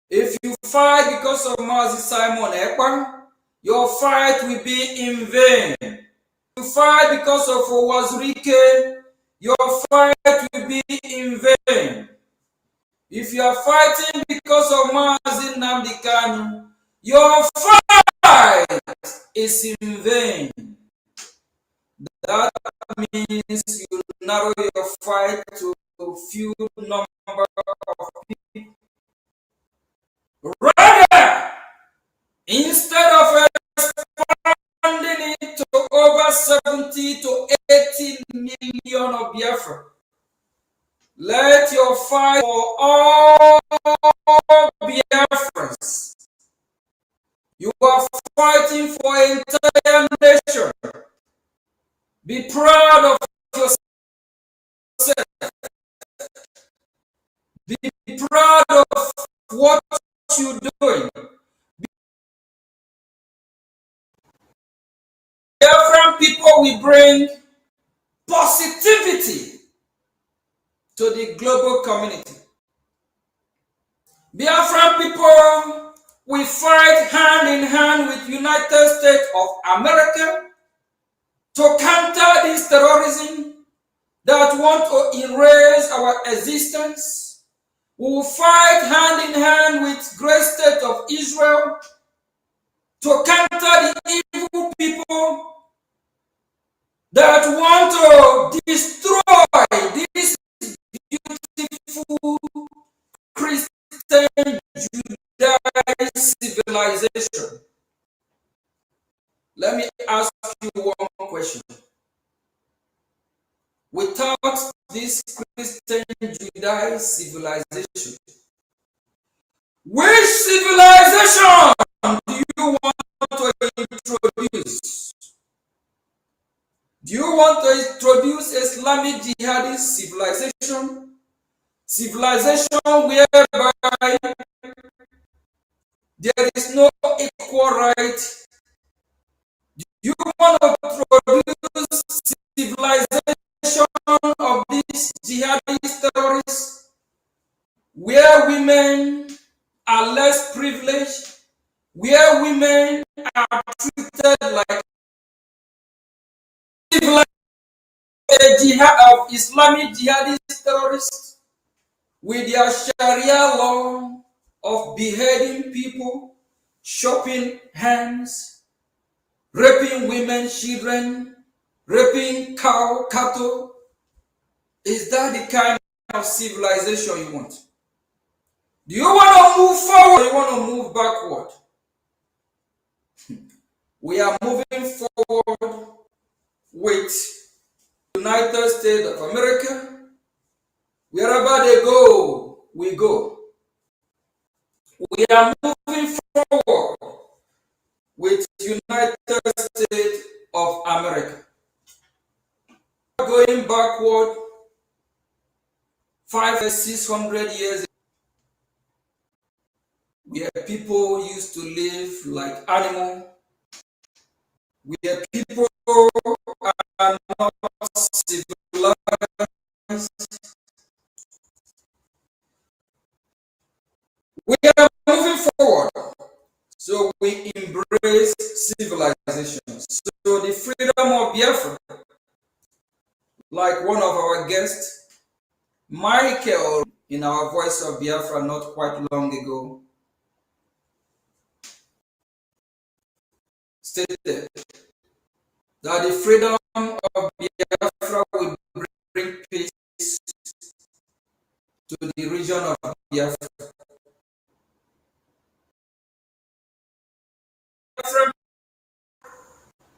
If you fight because of Mazi Simon Ekpan, your fight will be in vain. If you fight because of Owazurike, your fight will be in vain. If you are fighting because of Mazi Nnamdi Kanu, your fight is in vain. That means you narrow your fight to a few number of people. Rather, instead of expanding it to over 70 to 80 million of Biafra, let your fight for all Biafrans. You are fighting for an entire nation. Be proud of yourself. Be proud of what you're doing. Biafran people will bring positivity to the global community. Biafran people will fight hand in hand with United States of America to counter this terrorism that want to erase our existence. We will fight hand in hand with great state of Israel to counter the evil people that want to destroy this beautiful Christian Judaic civilization. Let me ask you one question. Without this Christian Judaic civilization, which civilization do you want to introduce? Do you want to introduce Islamic jihadist civilization? Civilization whereby there is no equal right. You want to produce civilization of these jihadist terrorists where women are less privileged, where women are treated like a jihad of Islamic jihadist terrorists with their Sharia law of beheading people, chopping hands, raping women, children, raping cattle. Is that the kind of civilization you want? Do you want to move forward or you want to move backward? We are moving forward with United States of America. Wherever they go, we go. We are moving forward with United States of America. Going backward 500-600 years, where people used to live like animals, where people are not civilized. We are moving forward, so we embrace civilization. So the freedom of Biafra, like one of our guests, Michael, in our Voice of Biafra not quite long ago, stated that the freedom of Biafra will bring peace to the region of Biafra.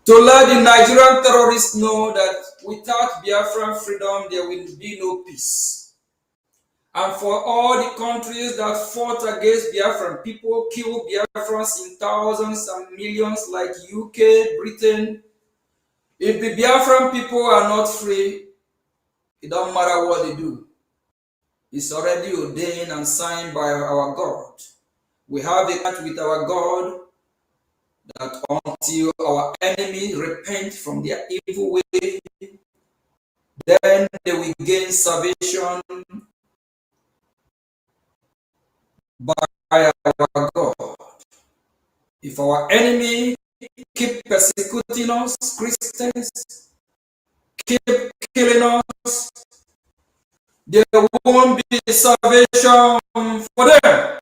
To let the Nigerian terrorists know that without Biafran freedom, there will be no peace. And for all the countries that fought against Biafran, people killed Biafrans in thousands and millions like UK, Britain. If the Biafran people are not free, it don't matter what they do. It's already ordained and signed by our God. We have a contract with our God that until our enemy repent from their evil way, then they will gain salvation by our God. If our enemy keep persecuting us, Christians, keep killing us, there won't be salvation for them.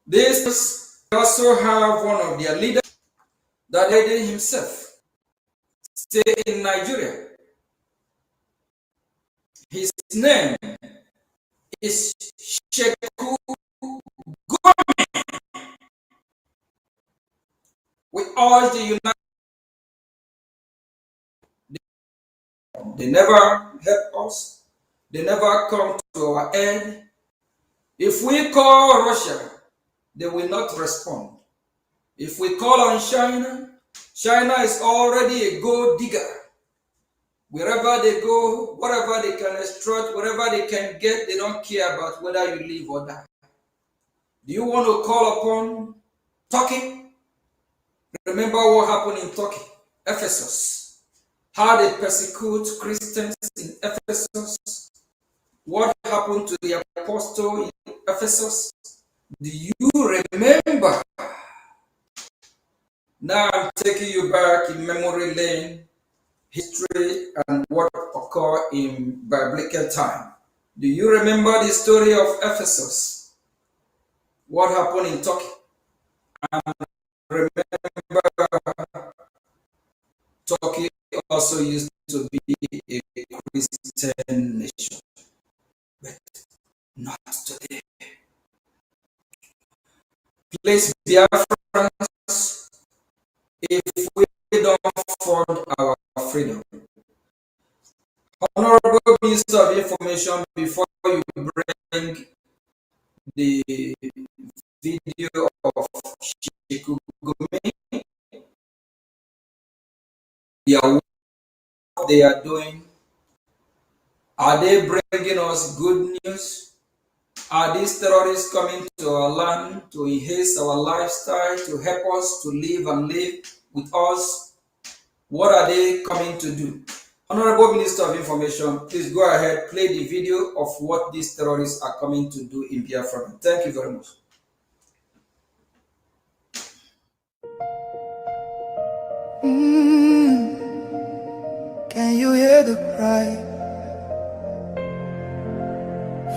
This also have one of their leaders that lady himself stay in Nigeria. His name is Sheku. We urge the United. They never help us. They never come to our aid. If we call Russia, they will not respond. If we call on China, China is already a gold digger. Wherever they go, whatever they can extract, whatever they can get, they don't care about whether you live or die. Do you want to call upon Turkey? Remember what happened in Turkey, Ephesus. How they persecute Christians in Ephesus. What happened to the apostle in Ephesus? Do you remember? Now I'm taking you back in memory lane, history, and what occurred in biblical time. Do you remember the story of Ephesus? What happened in Turkey? And remember, Turkey also used to be a Christian nation, but not today. Please, Biafrans, if we don't fund our freedom. Honorable Minister of Information, before you bring the video of Sheku Gumi, They are what they are doing. Are they bringing us good news? Are these terrorists coming to our land to enhance our lifestyle, to help us to live and live with us? What are they coming to do? Honorable Minister of Information, please go ahead, play the video of what these terrorists are coming to do in Biafra. Thank you very much. Can you hear the cry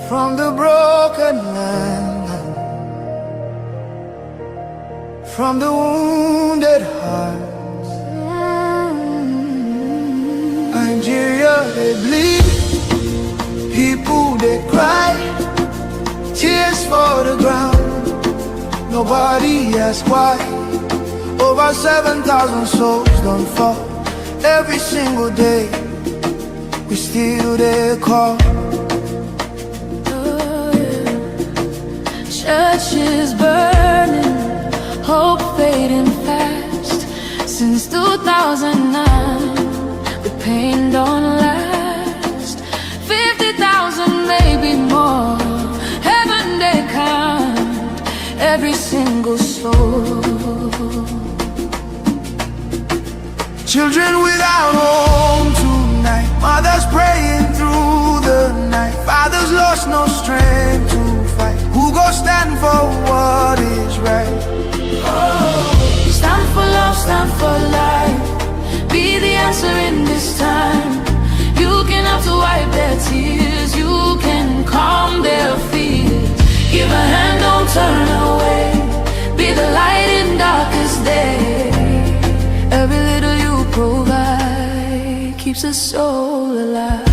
from the broken land, from the wounded hearts? Nigeria, they bleed, people they cry, tears for the ground, nobody asks why. Over 7,000 souls don't fall every single day, we still there call. Churches burning, hope fading fast. Since 2009, the pain don't last. 50,000, maybe more. Heaven they count every single soul. Children without home tonight, mothers praying through the night, fathers lost no strength to fight. Who go stand for what is right? Stand for love, stand for life. Be the answer in this time. You can have to wipe their tears. You can calm their fears. Give a hand, don't turn away. Be the light in darkest day. Every little you provide keeps a soul alive.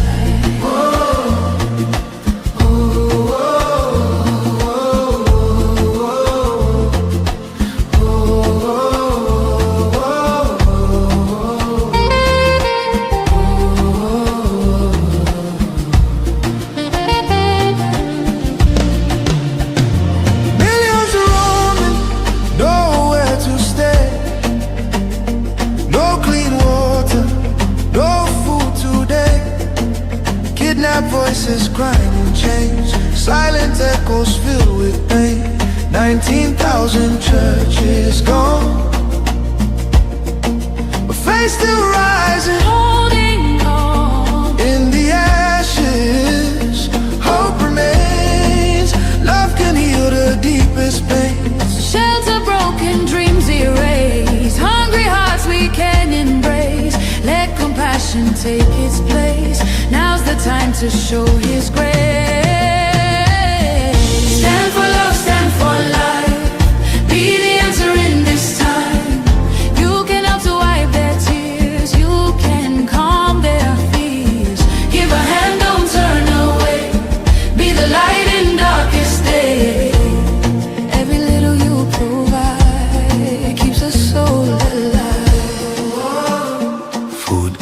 Millions are roaming, nowhere to stay. No clean water, no food today. Kidnapped voices crying in chains, silent echoes filled with pain. 19,000 churches gone, but faith still rising. Holding on. In the ashes, hope remains. Love can heal the deepest pains. Shelter broken, dreams erased. Hungry hearts we can embrace. Let compassion take its place. Now's the time to show His grace. Stand for love, stand for life. Be the answer in this time. You can help to wipe their tears. You can calm their fears. Give a hand, don't turn away. Be the light in darkest day. Every little you provide keeps a soul alive. Food,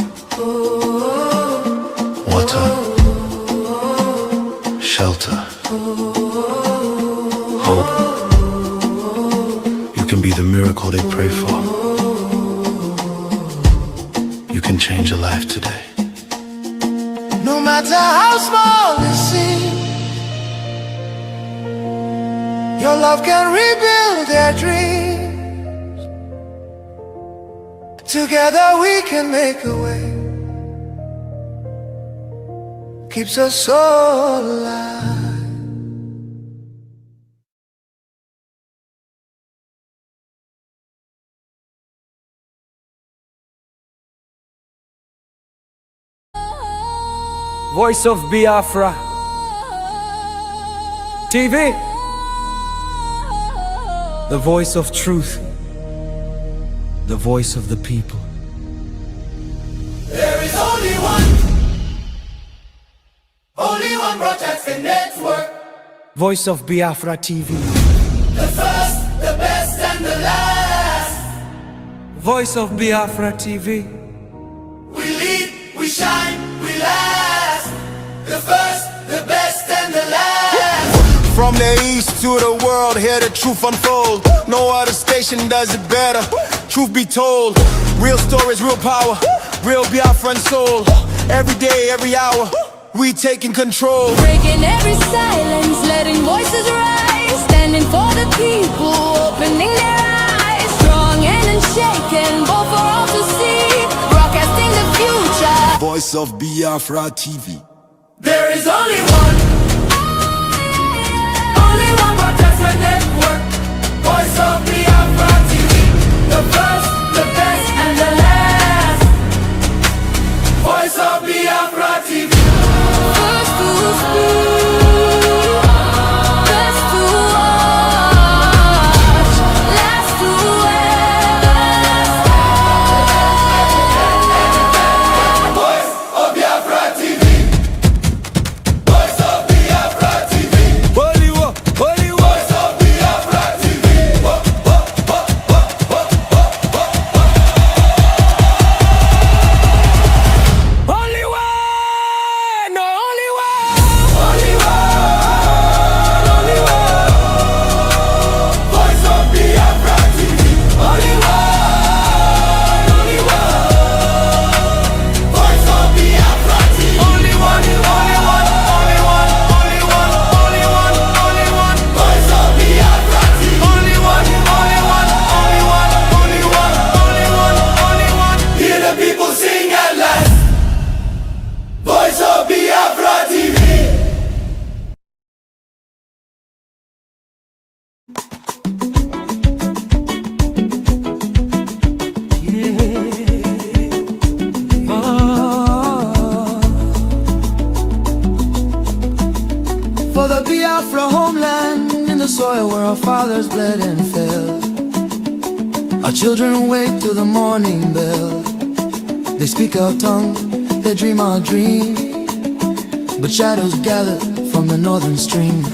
water, shelter, hope. You can be the miracle they pray for. You can change a life today. No matter how small it seems, your love can rebuild their dreams. Together we can make a way. Keeps us all alive. Voice of Biafra TV, the voice of truth, the voice of the people. There is only one broadcasting network. Voice of Biafra TV, The first, the best, and the last. Voice of Biafra TV, We lead, we shine, we last. The first, the best, and the last. From the east to the world, hear the truth unfold. No other station does it better. Truth be told, real stories, real power. Real Biafran soul. Every day, every hour, we taking control. Breaking every silence, letting voices rise. Standing for the people, opening their eyes. Strong and unshaken, both for all to see. Broadcasting the future. Voice of Biafra TV. There is only one broadcaster network. Voice of Biafra TV. The first, the best, and the last. Voice of Biafra TV. First to speak, best to watch, last to everlast. Voice of Biafra TV. Voice of Biafra TV. Holy war, holy war. Voice of Biafra TV. Only one, no, only one. Only one, only one. Voice of Biafra TV. Only one, only one. Voice of Biafra TV. Only one, only one, only one, only one, only one, only one. Voice of Biafra TV. Only one, only one, only one, only one, only one, only one. Hear the people sing at last. Voice of Biafra TV. For the Biafra homeland, in the soil where our fathers bled and fell. Our children wake to the morning bell. They speak our tongue, they dream our dream, but shadows gather from the northern stream.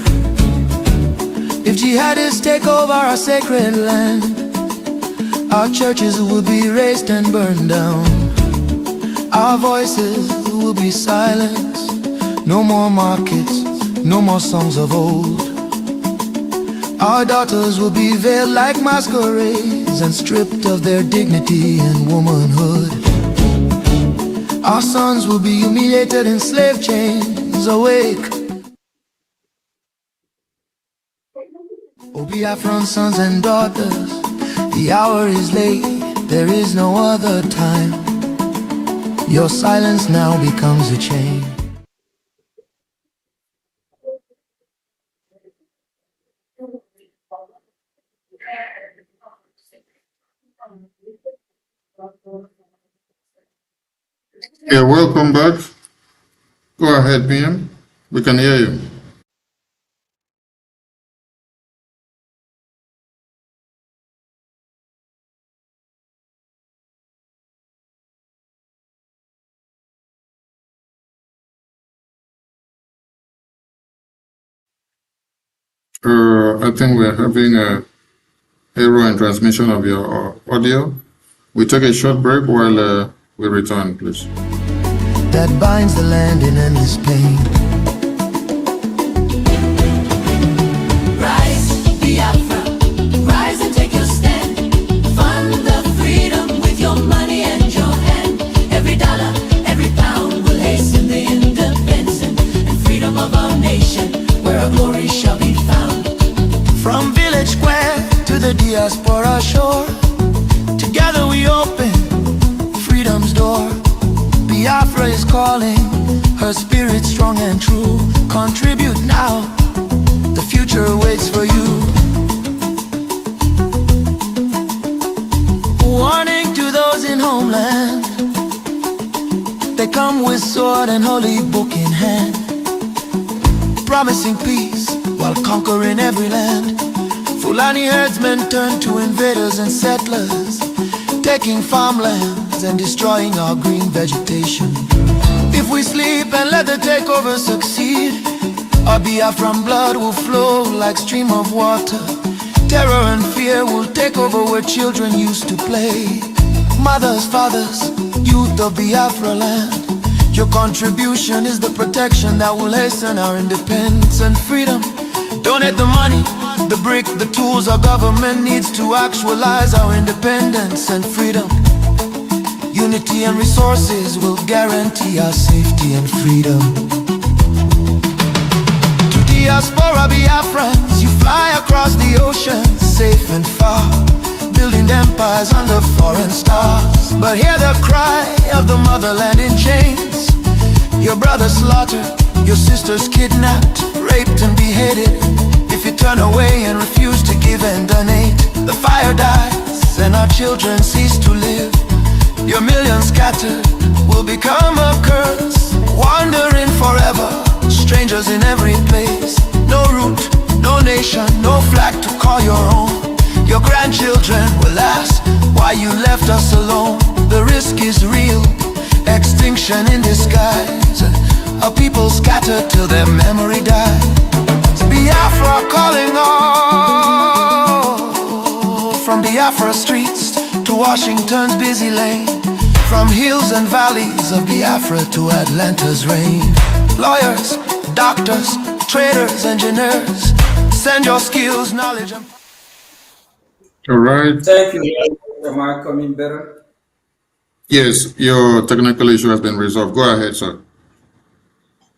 If jihadists take over our sacred land, our churches will be razed and burned down. Our voices will be silenced. No more markets, no more songs of old. Our daughters will be veiled like masquerades and stripped of their dignity and womanhood. Our sons will be humiliated in slave chains. Awake, O Biafran sons and daughters, the hour is late, there is no other time. Your silence now becomes a chain. Yeah, welcome back. Go ahead, PM. We can hear you. I think we're having a error in transmission of your audio. We take a short break while we return, please. That binds the land in endless pain. Rise, Biafra, rise and take your stand. Fund the freedom with your money and your hand. Every dollar, every pound will hasten the independence and freedom of our nation, where our glory shall be found. From village square to the diaspora shore, together we open freedom's door. Biafra is calling, her spirit strong and true. Contribute now, the future waits for you. Warning to those in homeland, they come with sword and holy book in hand, promising peace while conquering every land. Fulani herdsmen turn to invaders and settlers, taking farmlands and destroying our green vegetation. If we sleep and let the takeover succeed, our Biafran blood will flow like stream of water. Terror and fear will take over where children used to play. Mothers, fathers, youth of Biafra land, your contribution is the protection that will hasten our independence and freedom. Donate the money, the brick, the tools our government needs to actualize our independence and freedom. Unity and resources will guarantee our safety and freedom. To diaspora Biafrans, you fly across the ocean, safe and far, building empires under foreign stars. But hear the cry of the motherland in chains. Your brother slaughtered, your sisters kidnapped, raped and beheaded. If you turn away and refuse to give and donate, the fire dies and our children cease to live. Your millions scattered will become a curse, wandering forever, strangers in every place. No root, no nation, no flag to call your own. Your grandchildren will ask why you left us alone. The risk is real, extinction in disguise. A people scattered till their memory died. Biafra calling all, from Biafra streets to Washington's busy lane, from hills and valleys of Biafra to Atlanta's rain. Lawyers, doctors, traders, engineers, send your skills, knowledge and... All right. Thank you. Am I coming better? Yes, your technical issue has been resolved. Go ahead, sir.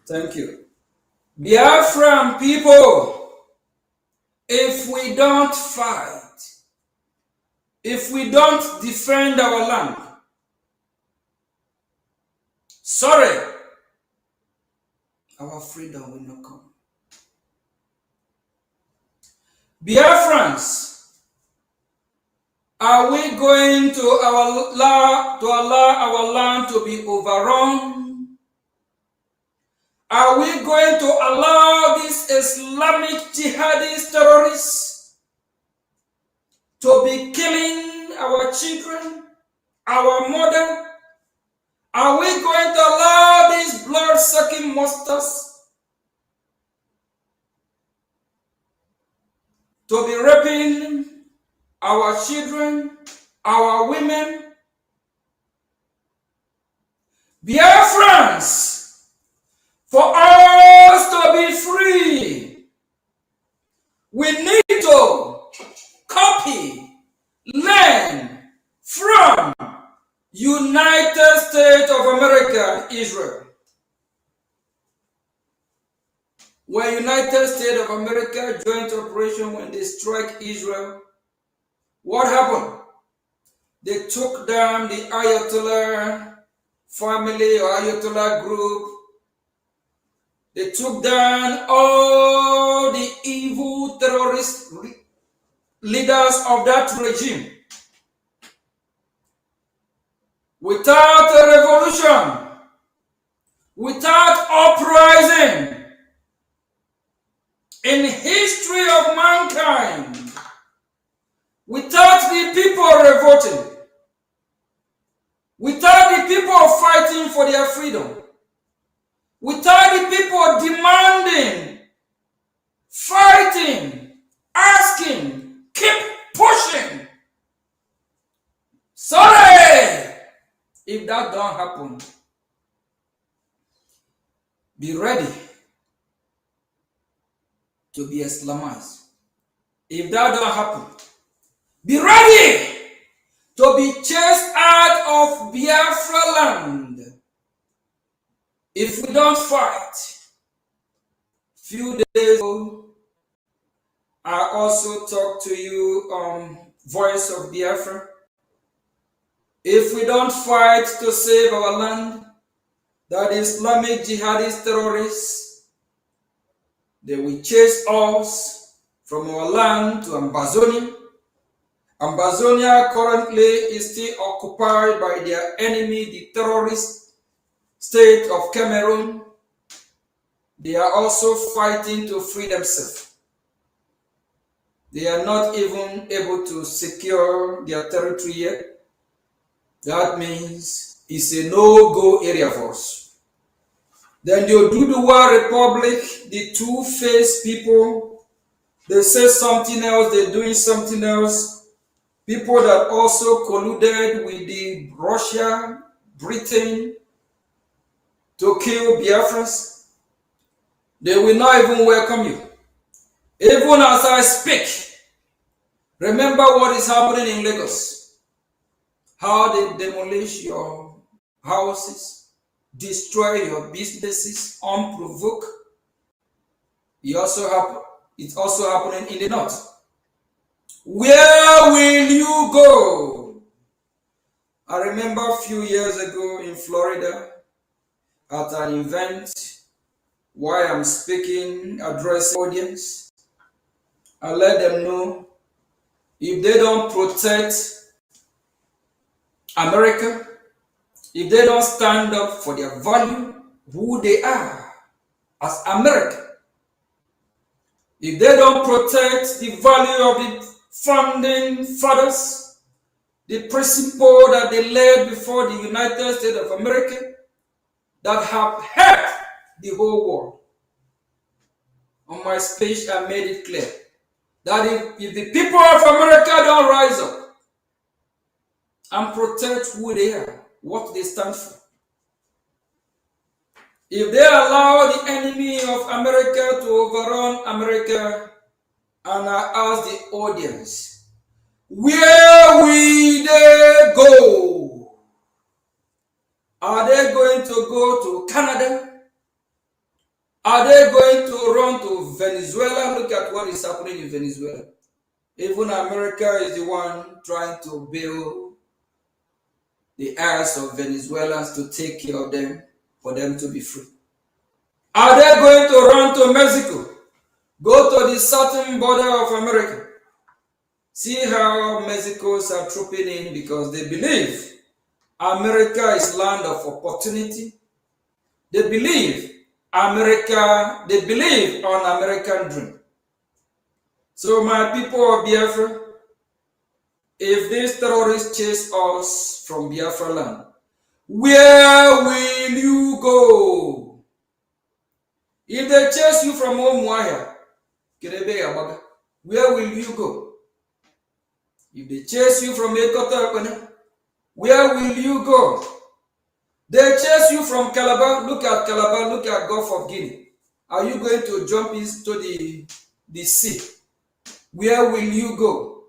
Thank you. Biafran people, if we don't fight, if we don't defend our land, sorry, our freedom will not come. Biafrans, are we going to allow our land to be overrun? Are we going to allow these Islamic jihadist terrorists to be killing our children, our mother? Are we going to allow these blood-sucking monsters to be raping our children, our women? Biafrans, for us to be free, we need to copy, learn from United States of America, Israel. When United States of America joint operation, when they strike Israel, what happened? They took down the Ayatollah family or Ayatollah group. They took down all the evil terrorist leaders of that regime. Without a revolution, without uprising in history of mankind, without the people revolting, without the people fighting for their freedom, without the people demanding, fighting, asking, keep pushing. Sorry! If that don't happen, be ready to be Islamized. If that don't happen, be ready to be chased out of Biafra land. If we don't fight, few days ago, I also talked to you on Voice of Biafra. If we don't fight to save our land, that Islamic jihadist terrorists, they will chase us from our land to Amazonia. Amazonia currently is still occupied by their enemy, the terrorist state of Cameroon. They are also fighting to free themselves. They are not even able to secure their territory yet. That means it's a no-go area for us. Then the Oduduwa Republic, the two-faced people, they say something else, they're doing something else. People that also colluded with the Russia, Britain to kill Biafrans, they will not even welcome you. Even as I speak, remember what is happening in Lagos. how they demolish your houses, destroy your businesses unprovoked. It's also happening in the north. Where will you go? I remember a few years ago in Florida at an event while I'm speaking, addressing audience. I let them know if they don't protect America, if they don't stand up for their value, who they are as American, if they don't protect the value of the founding fathers, the principle that they laid before the United States of America that have helped the whole world. On my speech, I made it clear that if the people of America don't rise up and protect who they are, what they stand for, if they allow the enemy of America to overrun America, and I ask the audience, where will they go? Are they going to go to Canada? Are they going to run to Venezuela? Look at what is happening in Venezuela. Even America is the one trying to build the heirs of Venezuelans to take care of them, for them to be free. Are they going to run to Mexico? Go to the southern border of America. See how Mexicans are trooping in because they believe America is land of opportunity. They believe they believe on American dream. So my people of Biafra, if these terrorists chase us from Biafra land, where will you go? If they chase you from Omuahia, where will you go? If they chase you from Ekota, where will you go? They chase you from Calabar. Look at Calabar, look at Gulf of Guinea. Are you going to jump into the sea? Where will you go?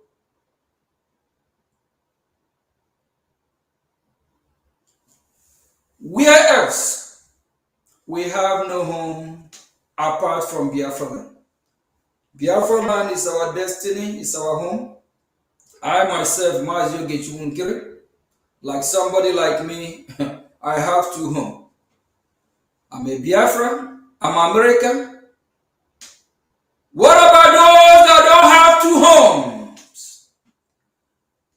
Where else? We have no home apart from Biafra land. Biafra land is our destiny, is our home. I myself, Mazio Gechunkere, like somebody like me, I have two homes. I'm a Biafran, I'm American. What about those that don't have two homes?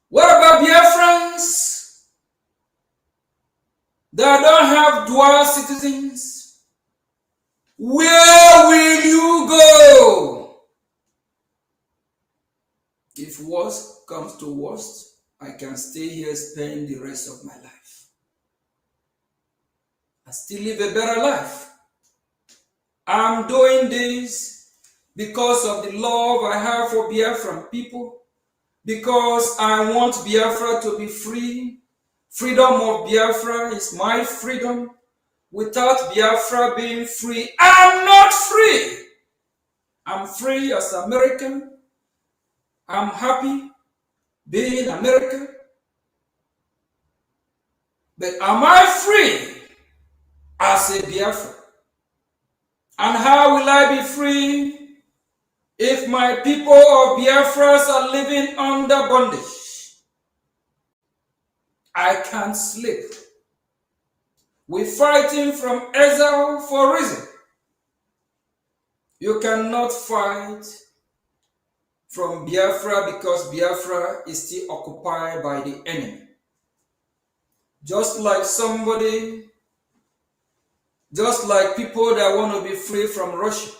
What about Biafrans that don't have dual citizens? Where will you go? If worst comes to worst, I can stay here, spend the rest of my life. I still live a better life. I'm doing this because of the love I have for Biafran people, because I want Biafra to be free. Freedom of Biafra is my freedom. Without Biafra being free, I'm not free. I'm free as American. I'm happy being American. But am I free as a Biafra? And how will I be free if my people of Biafra are living under bondage? I can't sleep. We're fighting from exile for a reason. You cannot fight from Biafra because Biafra is still occupied by the enemy. Just like people that want to be free from Russia.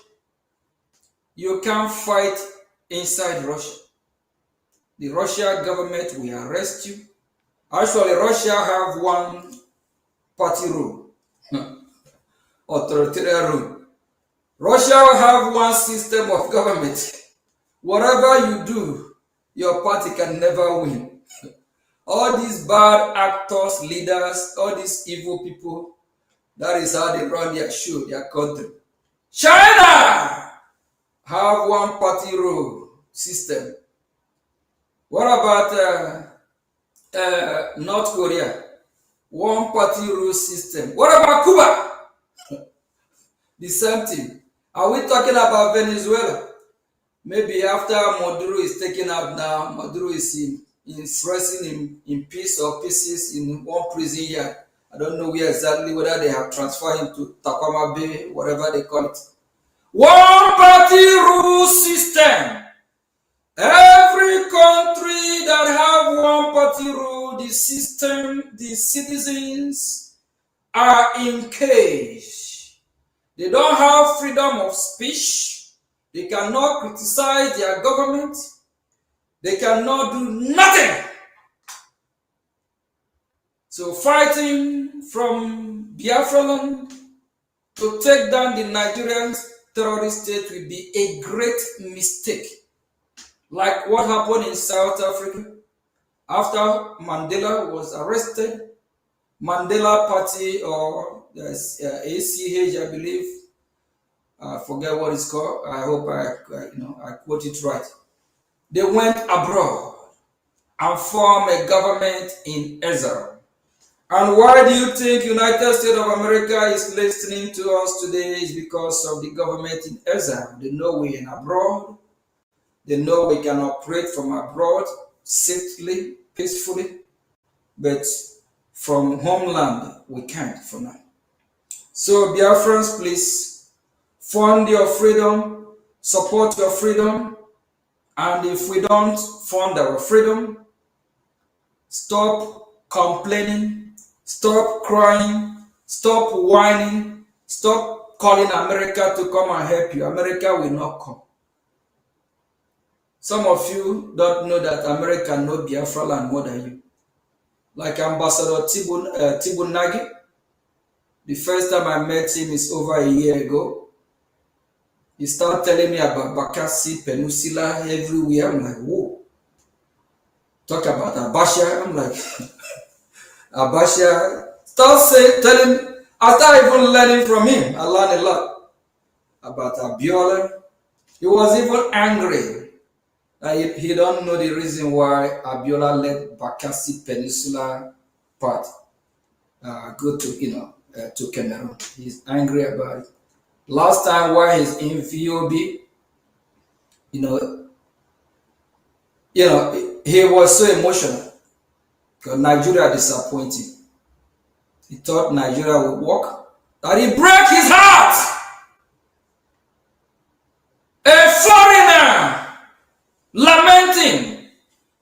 You can't fight inside Russia. The Russian government will arrest you. Actually, Russia have one party rule, authoritarian rule. Russia have one system of government. Whatever you do, your party can never win. All these bad actors, leaders, all these evil people, that is how they run their show, their country. China have one party rule system. What about North Korea, one party rule system. What about Cuba? The same thing. Are we talking about Venezuela? Maybe after Maduro is taken out now, Maduro is resting in peace or pieces in one prison yard. I don't know where exactly, whether they have transferred him to Takoma Bay, whatever they call it. One party rule system. Every country that have one party rule, the system, the citizens are in cage. They don't have freedom of speech. They cannot criticize their government. They cannot do nothing. So fighting from Biafra land to take down the Nigerian terrorist state will be a great mistake. Like what happened in South Africa after Mandela was arrested. Mandela Party, or ACH, I believe. I forget what it's called. I hope I quote it right. They went abroad and formed a government in Israel. And why do you think United States of America is listening to us today? Is because of the government in Israel. They know we're in abroad. They know we can operate from abroad safely, peacefully, but from homeland we can't for now. So Biafrans, please fund your freedom, support your freedom, and if we don't fund our freedom, stop complaining, stop crying, stop whining, stop calling America to come and help you. America will not come. Some of you don't know that America knows Biafra land more than you. Like Ambassador Tibun Nagi, the first time I met him is over a year ago. He started telling me about Bakassi Peninsula everywhere. I'm like, whoa. Talk about Abasha. I'm like, Abasha. Telling, after even learning from him, I learned a lot about Abiola. He was even angry. He don't know the reason why Abiola let Bakassi Peninsula part go to to Cameroon. He's angry about it. Last time while he's in VOB, he was so emotional because Nigeria disappointed him. He thought Nigeria would work, that he broke his heart. A foreigner lamenting,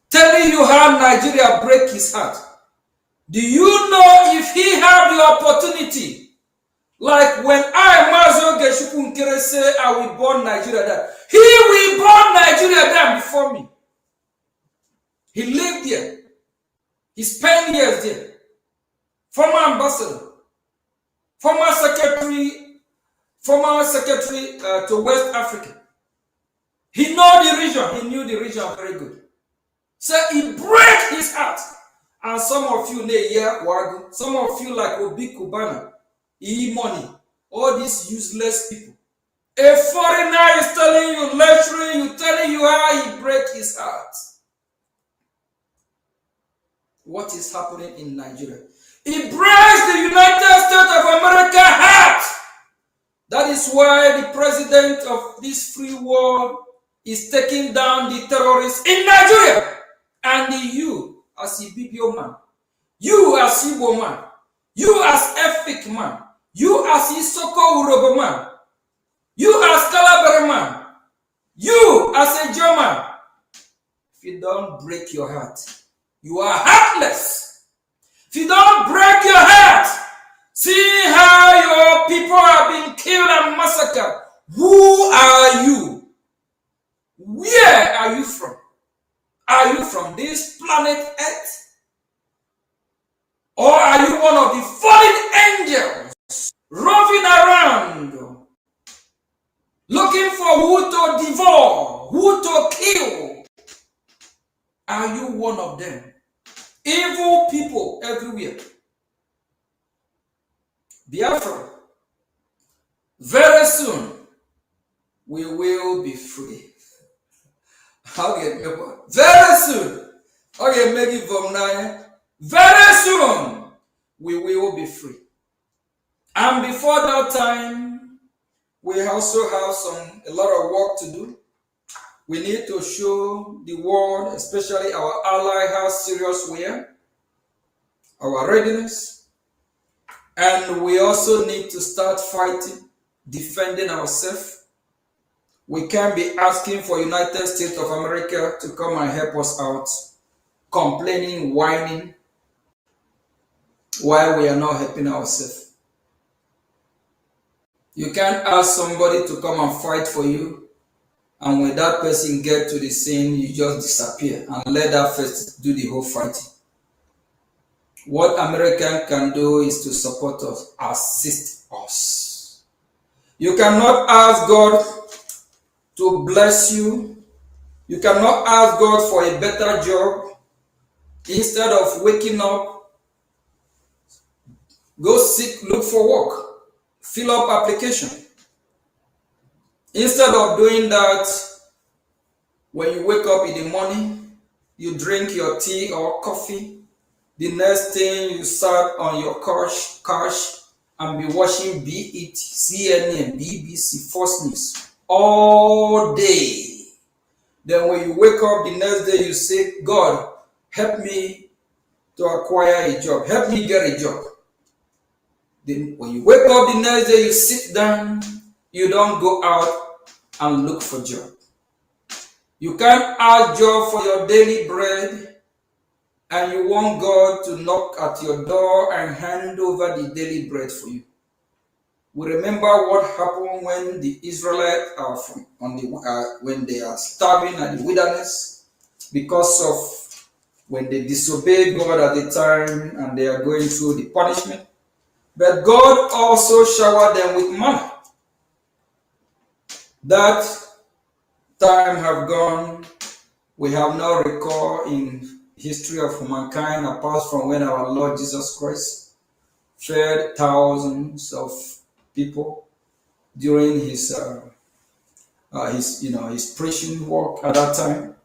telling you how Nigeria break his heart. Do you know if he had the opportunity, like when I, Mazo Geshuku Nkere, say I will burn Nigeria down, he will burn Nigeria down before me. He lived there. He spent years there. Former ambassador, former secretary to West Africa. He know the region. He knew the region very good. So he break his heart. And some of you some of you like Obi Kubana, money, all these useless people. A foreigner is telling you, lecturing you, telling you how he break his heart. What is happening in Nigeria? He breaks the United States of America heart. That is why the president of this free world is taking down the terrorists in Nigeria. And you as a BBO man, you as Igbo man, you as Efik man, you as Isoko Urobo man, you as Calabar man, you as a German, if you don't break your heart, you are heartless. If you don't break your heart, see how your people are being killed and massacred. Who are you? Where are you from? Are you from this planet Earth? Or are you one of the fallen angels roving around looking for who to devour, who to kill? Are you one of them? Evil people everywhere. Biafra, very soon we will be free. Okay, very soon. Okay, make it from now. Very soon, we will be free. And before that time, we also have a lot of work to do. We need to show the world, especially our ally, how serious we are, our readiness. And we also need to start fighting, defending ourselves. We can't be asking for United States of America to come and help us out, complaining, whining, while we are not helping ourselves. You can't ask somebody to come and fight for you, and when that person gets to the scene, you just disappear and let that person do the whole fighting. What America can do is to support us, assist us. You cannot ask God to bless you. You cannot ask God for a better job. Instead of waking up, go look for work, fill up application. Instead of doing that, when you wake up in the morning, you drink your tea or coffee. The next thing you start on your couch and be watching BET, CNN, BBC, Fox News all day. Then when you wake up the next day, you say, God, help me to acquire a job. Help me get a job. Then when you wake up the next day, you sit down. You don't go out and look for job. You can't ask job for your daily bread, and you want God to knock at your door and hand over the daily bread for you. We remember what happened when the Israelites when they are starving at the wilderness because of when they disobeyed God at the time and they are going through the punishment. But God also showered them with manna. That time have gone. We have no record in history of humankind apart from when our Lord Jesus Christ fed thousands of people during his preaching work at that time.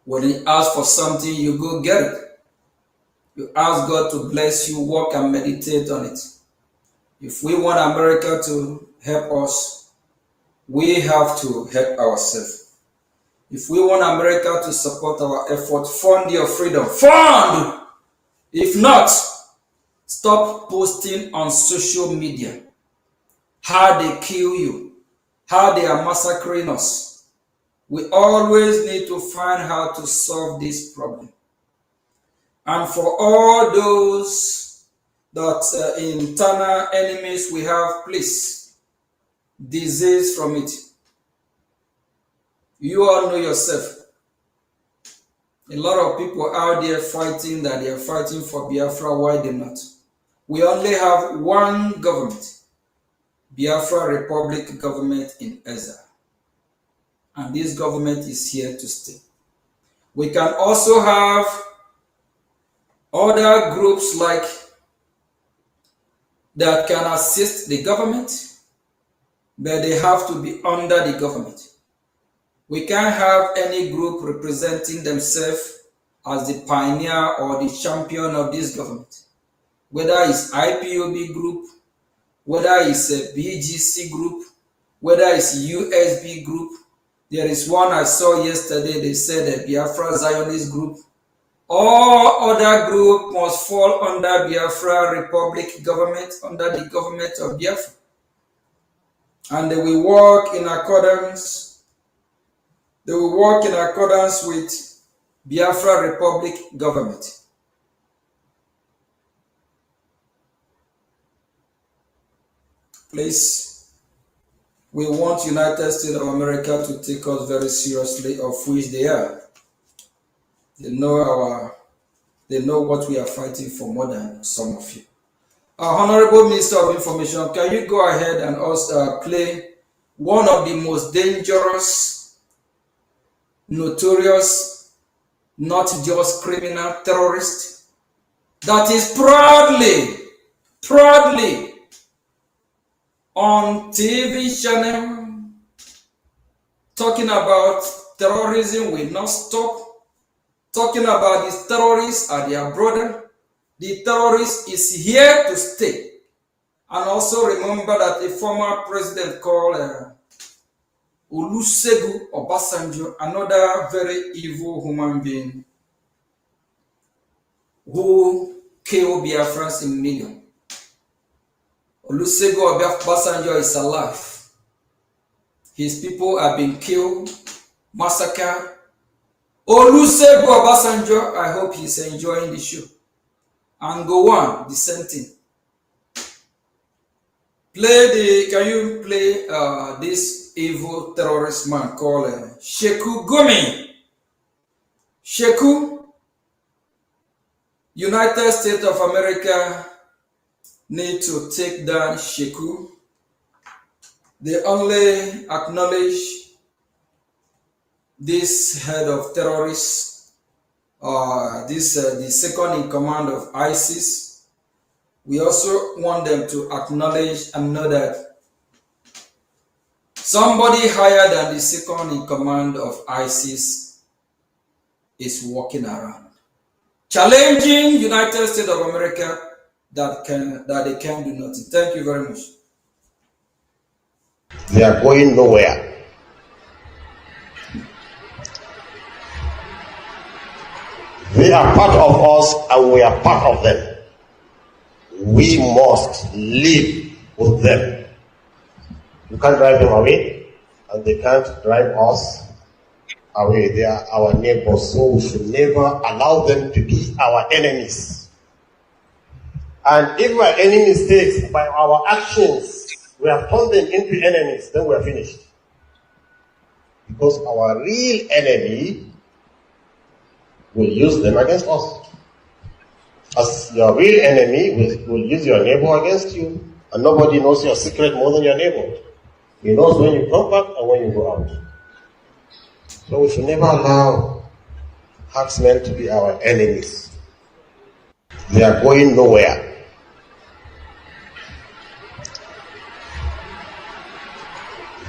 When he asks for something, you go get it. You ask God to bless you, walk and meditate on it. If we want America to help us, we have to help ourselves. If we want America to support our effort, fund your freedom. Fund! If not, stop posting on social media how they kill you, how they are massacring us. We always need to find how to solve this problem. And for all those that internal enemies we have, please, disease from it. You all know yourself. A lot of people out there fighting that they are fighting for Biafra. Why they not? We only have one government, Biafra Republic government in Ezra. And this government is here to stay. We can also have other groups like that can assist the government, but they have to be under the government. We can't have any group representing themselves as the pioneer or the champion of this government. Whether it's IPOB group, whether it's a BGC group, whether it's USB group. There is one I saw yesterday, they said a Biafra Zionist group. All other groups must fall under Biafra Republic government, under the government of Biafra. And they will work in accordance with Biafra Republic government. Please, we want United States of America to take us very seriously, of which they are. They know what we are fighting for more than some of you. Our Honorable Minister of Information, can you go ahead and also play one of the most dangerous, notorious, not just criminal terrorist that is proudly on TV channel talking about terrorism will not stop, talking about these terrorists are their brother. The terrorist is here to stay. And also remember that a former president called Olusegun Obasanjo, another very evil human being who killed Biafrans in millions. Olusegun Obasanjo is alive. His people have been killed, massacred. Olusegun Obasanjo, I hope he's enjoying the show. And go on, the same thing. Can you play this evil terrorist man called Sheku Gumi? Sheku, United States of America need to take down Sheku. They only acknowledge this head of terrorists, the second in command of ISIS. We also want them to acknowledge and know that somebody higher than the second in command of ISIS is walking around, challenging United States of America that they can do nothing. Thank you very much. They are going nowhere. They are part of us and we are part of them. We must live with them. You can't drive them away, and they can't drive us away. They are our neighbors, so we should never allow them to be our enemies. And if by any mistakes, by our actions, we have turned them into enemies, then we are finished. Because our real enemy will use them against us. As your real enemy will use your neighbor against you, and nobody knows your secret more than your neighbor. He knows when you come back and when you go out. So we should never allow herdsmen to be our enemies. They are going nowhere.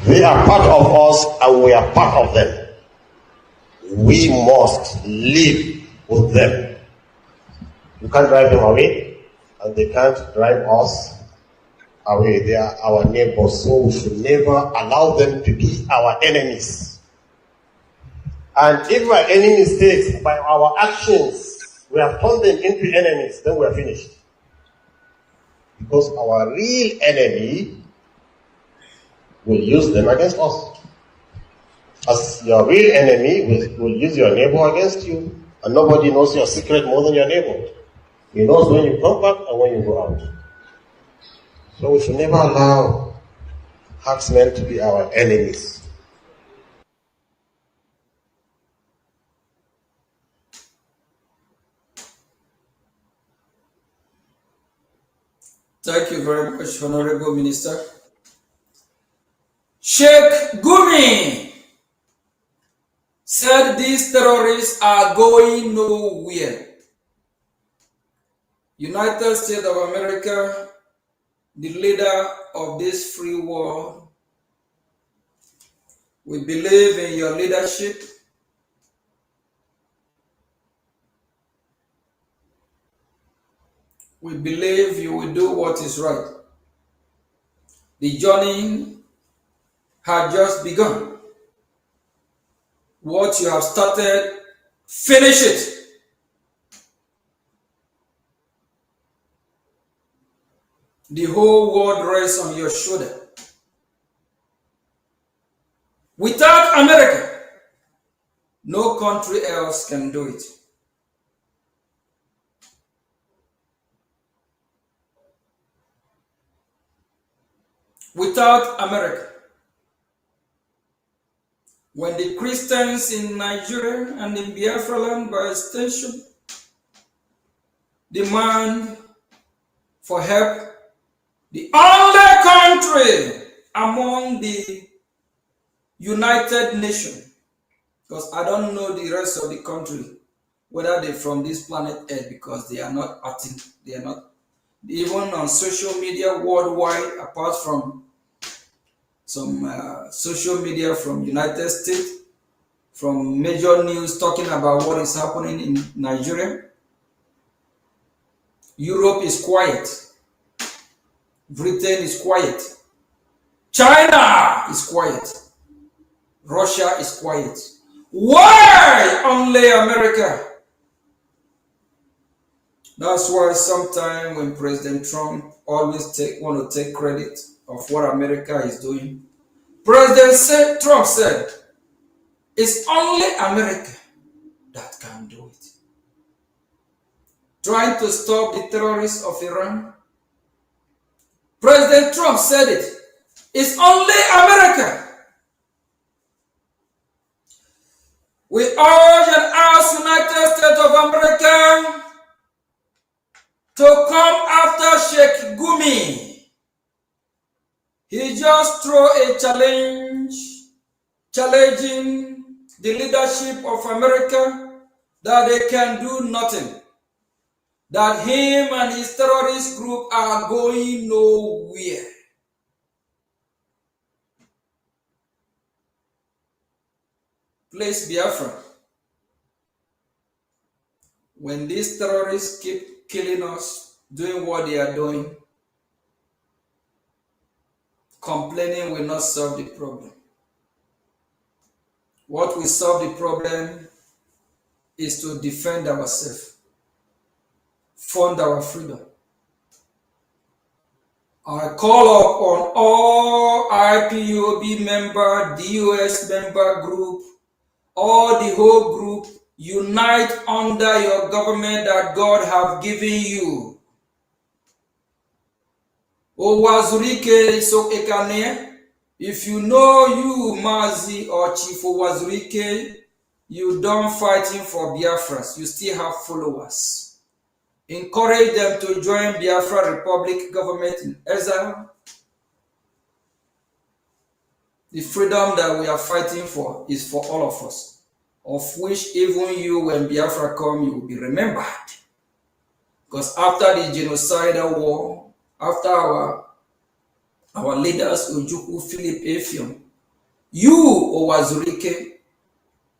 They are part of us and we are part of them. We must live with them. You can't drive them away, and they can't drive us away. They are our neighbors, so we should never allow them to be our enemies. And if by any mistakes, by our actions, we have turned them into enemies, then we are finished. Because our real enemy will use them against us. As your real enemy will use your neighbor against you, and nobody knows your secret more than your neighbor. He knows when you come back and when you go out. So we should never allow herdsmen to be our enemies. Thank you very much, Honorable Minister. Sheikh Gumi said these terrorists are going nowhere. United States of America, the leader of this free world, we believe in your leadership. We believe you will do what is right. The journey had just begun. What you have started, finish it. The whole world rests on your shoulder. Without America, no country else can do it. Without America, when the Christians in Nigeria and in Biafra land by extension demand for help, the only country among the United Nations, because I don't know the rest of the country, whether they're from this planet Earth, because they are not active, they are not even on social media worldwide, apart from some social media from United States, from major news talking about what is happening in Nigeria. Europe is quiet. Britain is quiet. China is quiet. Russia is quiet. Why only America? That's why sometimes when President Trump always want to take credit of what America is doing, Trump said, it's only America that can do it. Trying to stop the terrorists of Iran, President Trump said it. It's only America. We urge and ask United States of America to come after Sheikh Gumi. He just threw a challenging the leadership of America that they can do nothing. That him and his terrorist group are going nowhere. Please, Biafra, when these terrorists keep killing us, doing what they are doing, complaining will not solve the problem. What will solve the problem is to defend ourselves, fund our freedom. I call upon all IPOB member, DOS member group, all the whole group, unite under your government that God have given you. Owazurike so ekane. If you know you, Mazi or Chief Owazurike, you don't fighting for Biafras, you still have followers. Encourage them to join Biafra Republic government in exile. The freedom that we are fighting for is for all of us, of which even you, when Biafra come, you will be remembered. Because after the genocidal war, after our leaders, Ojukwu, Philip Effiong, you, Owazurike,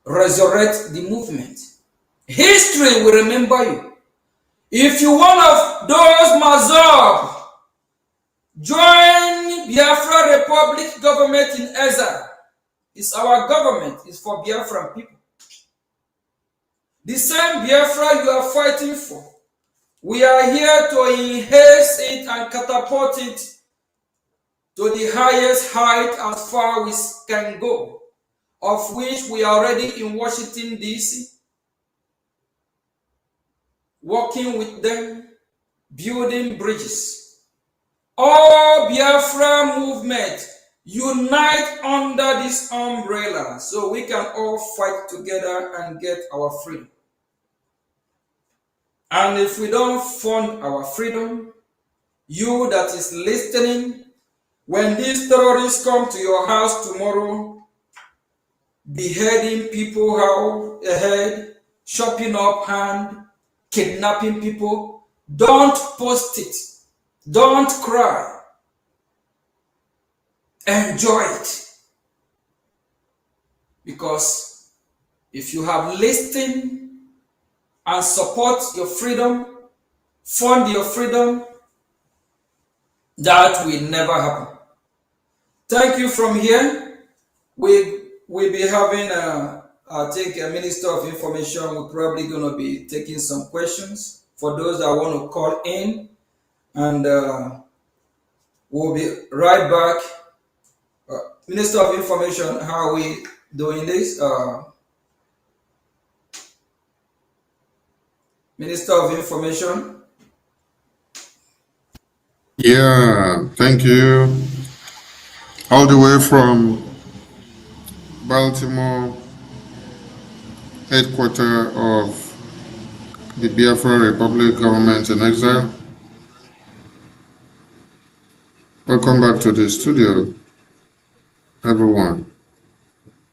resurrect the movement. History will remember you. If you one of those Mazab, join Biafra Republic government in exile. It's our government, it's for Biafran people. The same Biafra you are fighting for, we are here to enhance it and catapult it to the highest height as far as we can go, of which we are already in Washington, D.C., working with them, building bridges. All Biafra movement unite under this umbrella so we can all fight together and get our freedom. And if we don't fund our freedom, you that is listening, when these terrorists come to your house tomorrow, beheading people out ahead, chopping up hand, kidnapping people, don't post it. Don't cry. Enjoy it. Because if you have listened and support your freedom, fund your freedom, that will never happen. Thank you. From here, we'll be having I think a Minister of Information. We're probably going to be taking some questions for those that want to call in, and we'll be right back. Minister of Information, how are we doing this? Minister of Information. Yeah, thank you. All the way from Baltimore, headquarters of the Biafra Republic government in exile. Welcome back to the studio, everyone.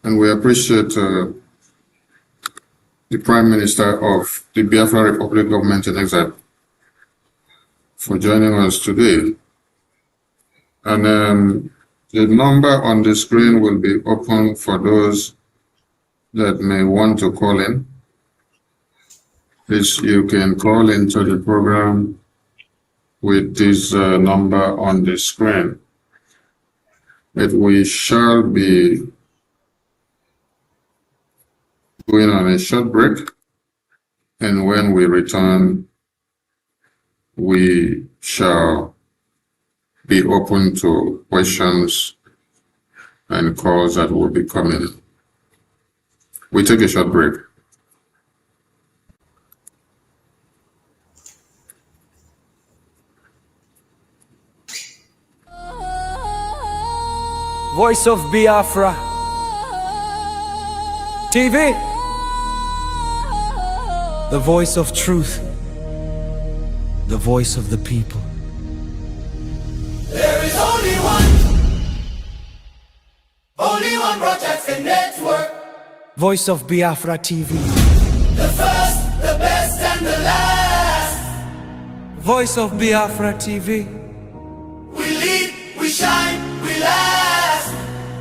And we appreciate the Prime Minister of the Biafra Republic government in exile for joining us today. And the number on the screen will be open for those that may want to call in, please, you can call into the program with this number on the screen. But we shall be going on a short break, and when we return, we shall be open to questions and calls that will be coming. We take a short break. Voice of Biafra TV, the voice of truth, the voice of the people. There is only one broadcasting network. Voice of Biafra TV, The first, the best, and the last. Voice of Biafra TV. We lead, we shine, we last.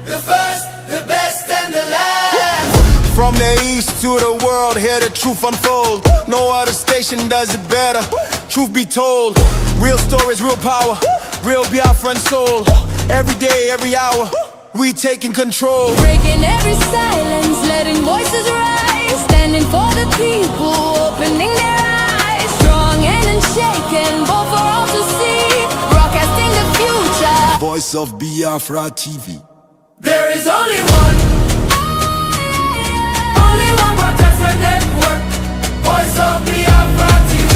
The first, the best, and the last. From the east to the world, hear the truth unfold. No other station does it better. Truth be told, real stories, real power, real Biafran soul. Every day, every hour, we taking control. Breaking every silence, letting voices rise. Standing for the people, opening their eyes. Strong and unshaken, both for all to see. Broadcasting the future. Voice of Biafra TV. There is only one broadcasting network. Voice of Biafra TV.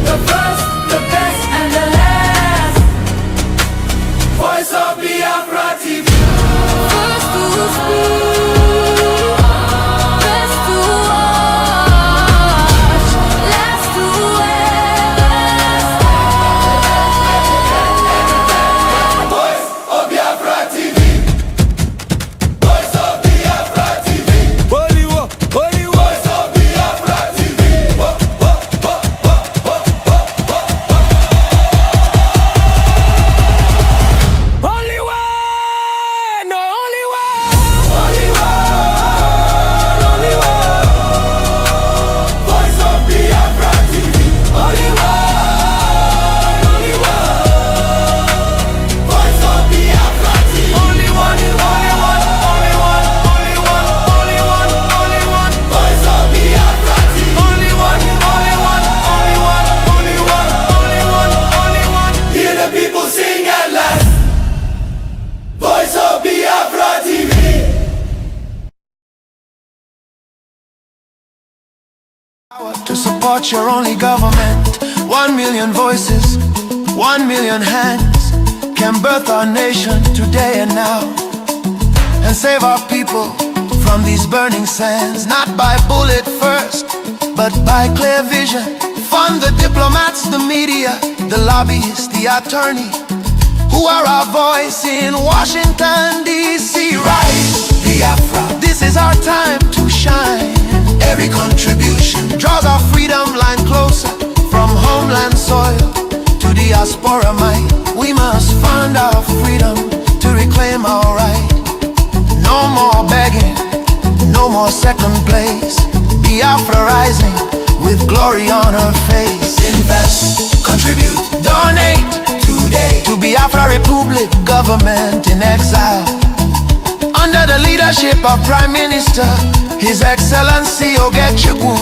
The first, the best, and the last. Voice of Biafra TV. First to speak, best to watch, last to everlast. Voice of Biafra TV. Voice of Biafra TV. Holy war, holy war. Voice of Biafra TV. Only one, no only one. Only one, only one. Voice of Biafra TV. Only one, only one. Voice of Biafra TV. Only one, only one, only one, only one, only one, only one. Voice of Biafra TV. Only one, only one, only one, only one, only one, only one. Hear the people sing at last. Voice of Biafra TV. To support your only government. 1 million voices, 1 million hands can birth our nation today and now, and save our people from these burning sands. Not by bullet first, but by clear vision. Fund the diplomats, the media, the lobbyists, the attorney, who are our voice in Washington, D.C. Rise, Biafra. This is our time to shine. Every contribution draws our freedom line closer. From homeland soil to diaspora might, we must fund our freedom to reclaim our right. No more begging, no more second place. Biafra rising with glory on her face. Invest, contribute, donate today to Biafra Republic, government in exile. Under the leadership of Prime Minister, His Excellency Ogechukwu,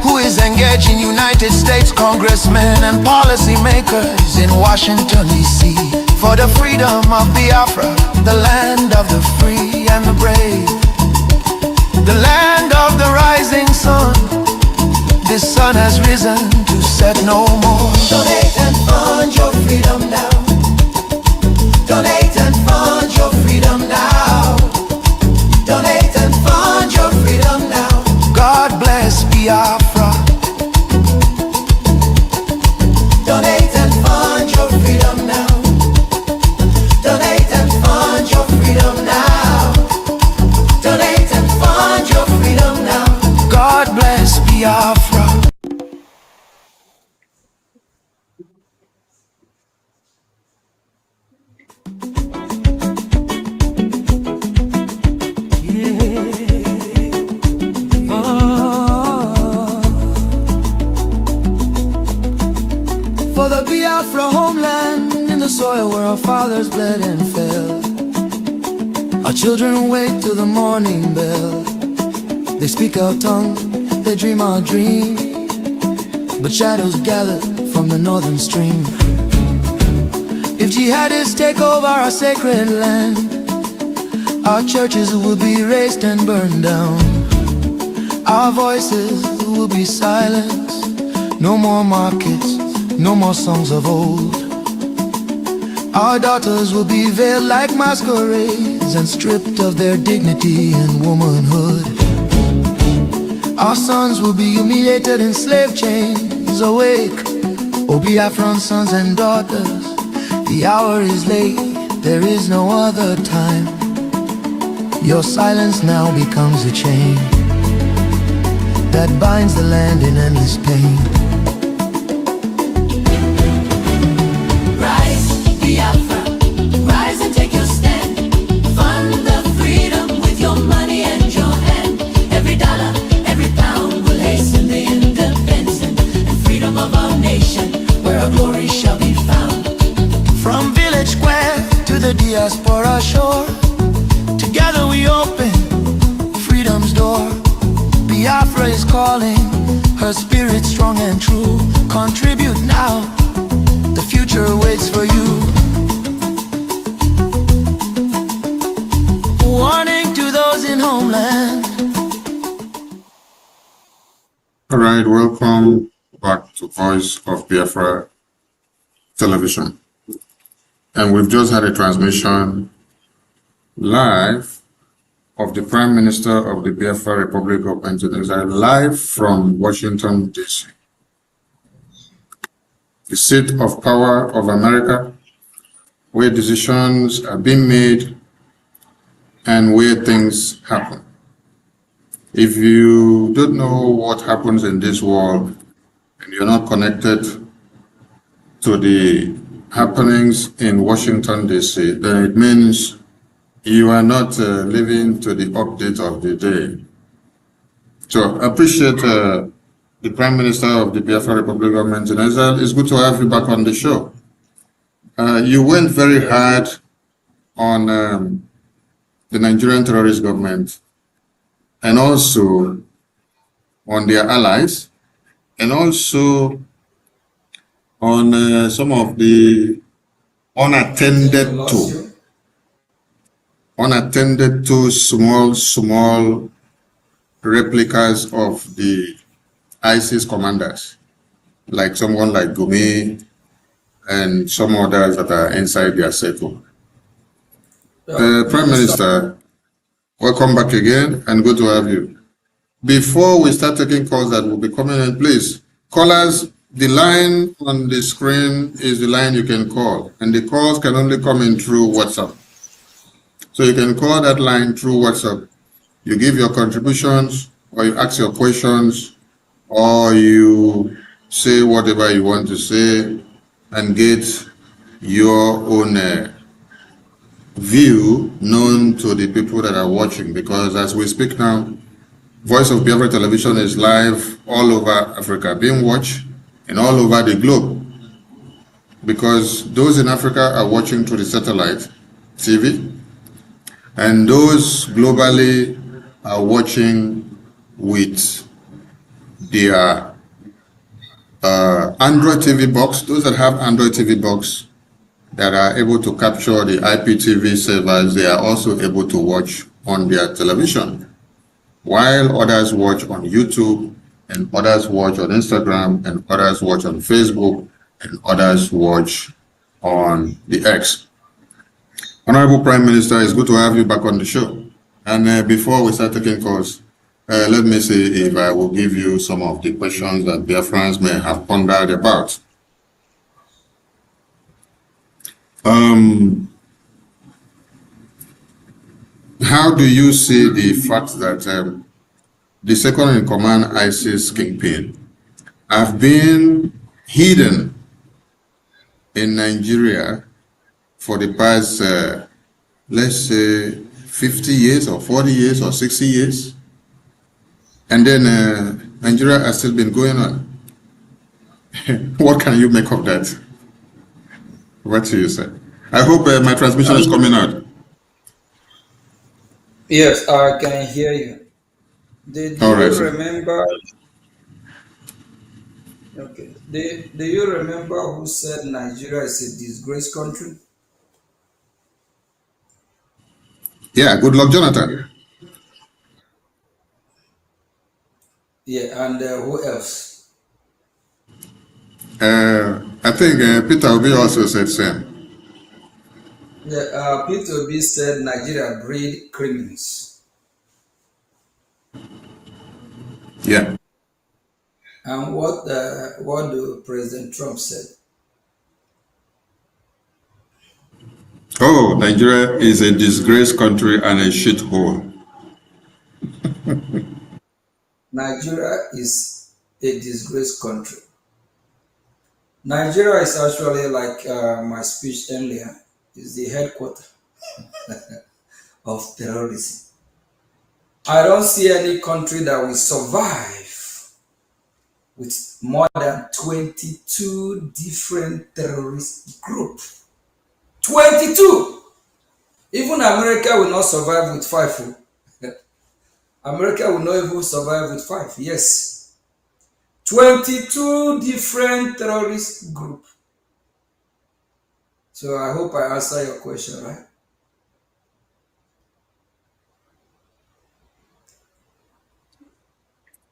who is engaging United States congressmen and policymakers in Washington, D.C. for the freedom of Biafra, the land of the free and the brave, the land of the rising sun. This sun has risen to set no more. Donate and fund your freedom now. Donate and fund your freedom now. Donate and fund your freedom now. God bless Biafra. Donate and fund your freedom now. Donate and fund your freedom now. Donate and fund your freedom now. God bless Biafra. a Biafra homeland in the soil where our fathers bled and fell. Our children wake to the morning bell. They speak our tongue, they dream our dream, but shadows gather from the northern stream. If jihadists take over our sacred land, our churches will be razed and burned down. Our voices will be silenced. No more markets, no more songs of old. Our daughters will be veiled like masquerades and stripped of their dignity and womanhood. Our sons will be humiliated in slave chains. Awake, O Biafran sons and daughters, the hour is late, there is no other time. Your silence now becomes a chain that binds the land in endless pain. Rise, Biafra, rise and take your stand. Fund the freedom with your money and your hand. Every dollar, every pound will hasten the independence and freedom of our nation, where our glory shall be found. From village square to the diaspora shore, together we open freedom's door. Biafra is calling, her spirit strong and true. Contribute now, the future waits for you. Warning to those in homeland. All right, welcome back to Voice of Biafra Television. And we've just had a transmission live of the Prime Minister of the Biafra Republic of Indonesia, live from Washington, D.C., the seat of power of America, where decisions are being made and where things happen. If you don't know what happens in this world and you're not connected to the happenings in Washington, D.C., then it means you are not living to the update of the day. So I appreciate the Prime Minister of the Biafra Republic of Indonesia. It's good to have you back on the show. You went very hard on the Nigerian terrorist government and also on their allies and also on some of the unattended to small replicas of the ISIS commanders, like someone like Gumi and some others that are inside their circle. Prime Minister, welcome back again and good to have you. Before we start taking calls that will be coming in, please, callers, the line on the screen is the line you can call, and the calls can only come in through WhatsApp. So you can call that line through WhatsApp. You give your contributions, or you ask your questions, or you say whatever you want to say and get your own view known to the people that are watching. Because as we speak now, Voice of Biafra Television is live all over Africa, being watched and all over the globe. Because those in Africa are watching through the satellite TV, and those globally are watching with their Android TV box. Those that have Android TV box that are able to capture the IPTV servers, they are also able to watch on their television, while others watch on YouTube, and others watch on Instagram, and others watch on Facebook, and others watch on the X. Honorable Prime Minister, it's good to have you back on the show. And before we start taking calls, let me see if I will give you some of the questions that Biafrans may have pondered about. How do you see the fact that the second in command ISIS kingpin have been hidden in Nigeria for the past, let's say, 50 years or 40 years or 60 years? And then Nigeria has still been going on. What can you make of that? What do you say? I hope my transmission is coming out. Yes, I can hear you. Do All right, you sir. remember? Okay. Do you remember who said Nigeria is a disgraced country? Yeah, good luck, Jonathan. Yeah, and who else? I think Peter Obi also said same. Yeah, Peter Obi said Nigeria breed criminals. Yeah. And what do President Trump said? Oh, Nigeria is a disgraced country and a shithole. Nigeria is a disgraced country. Nigeria is actually like my speech earlier, is the headquarters of terrorism. I don't see any country that will survive with more than 22 different terrorist groups. 22! Even America will not survive with 5. America will not even survive with 5. Yes. 22 different terrorist groups. So I hope I answer your question, right?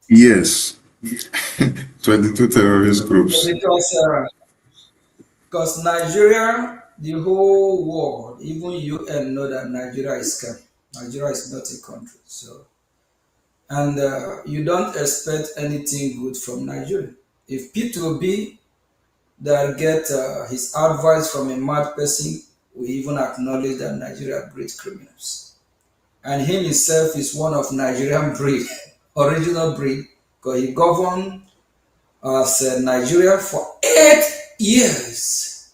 Yes. 22 terrorist groups. Because Nigeria, the whole world, even UN know that Nigeria is scam. Nigeria is not a country. So, and you don't expect anything good from Nigeria. If P2B that get his advice from a mad person, we even acknowledge that Nigeria breeds criminals. And him himself is one of Nigerian breed, original breed, because he governed Nigeria for 8 years.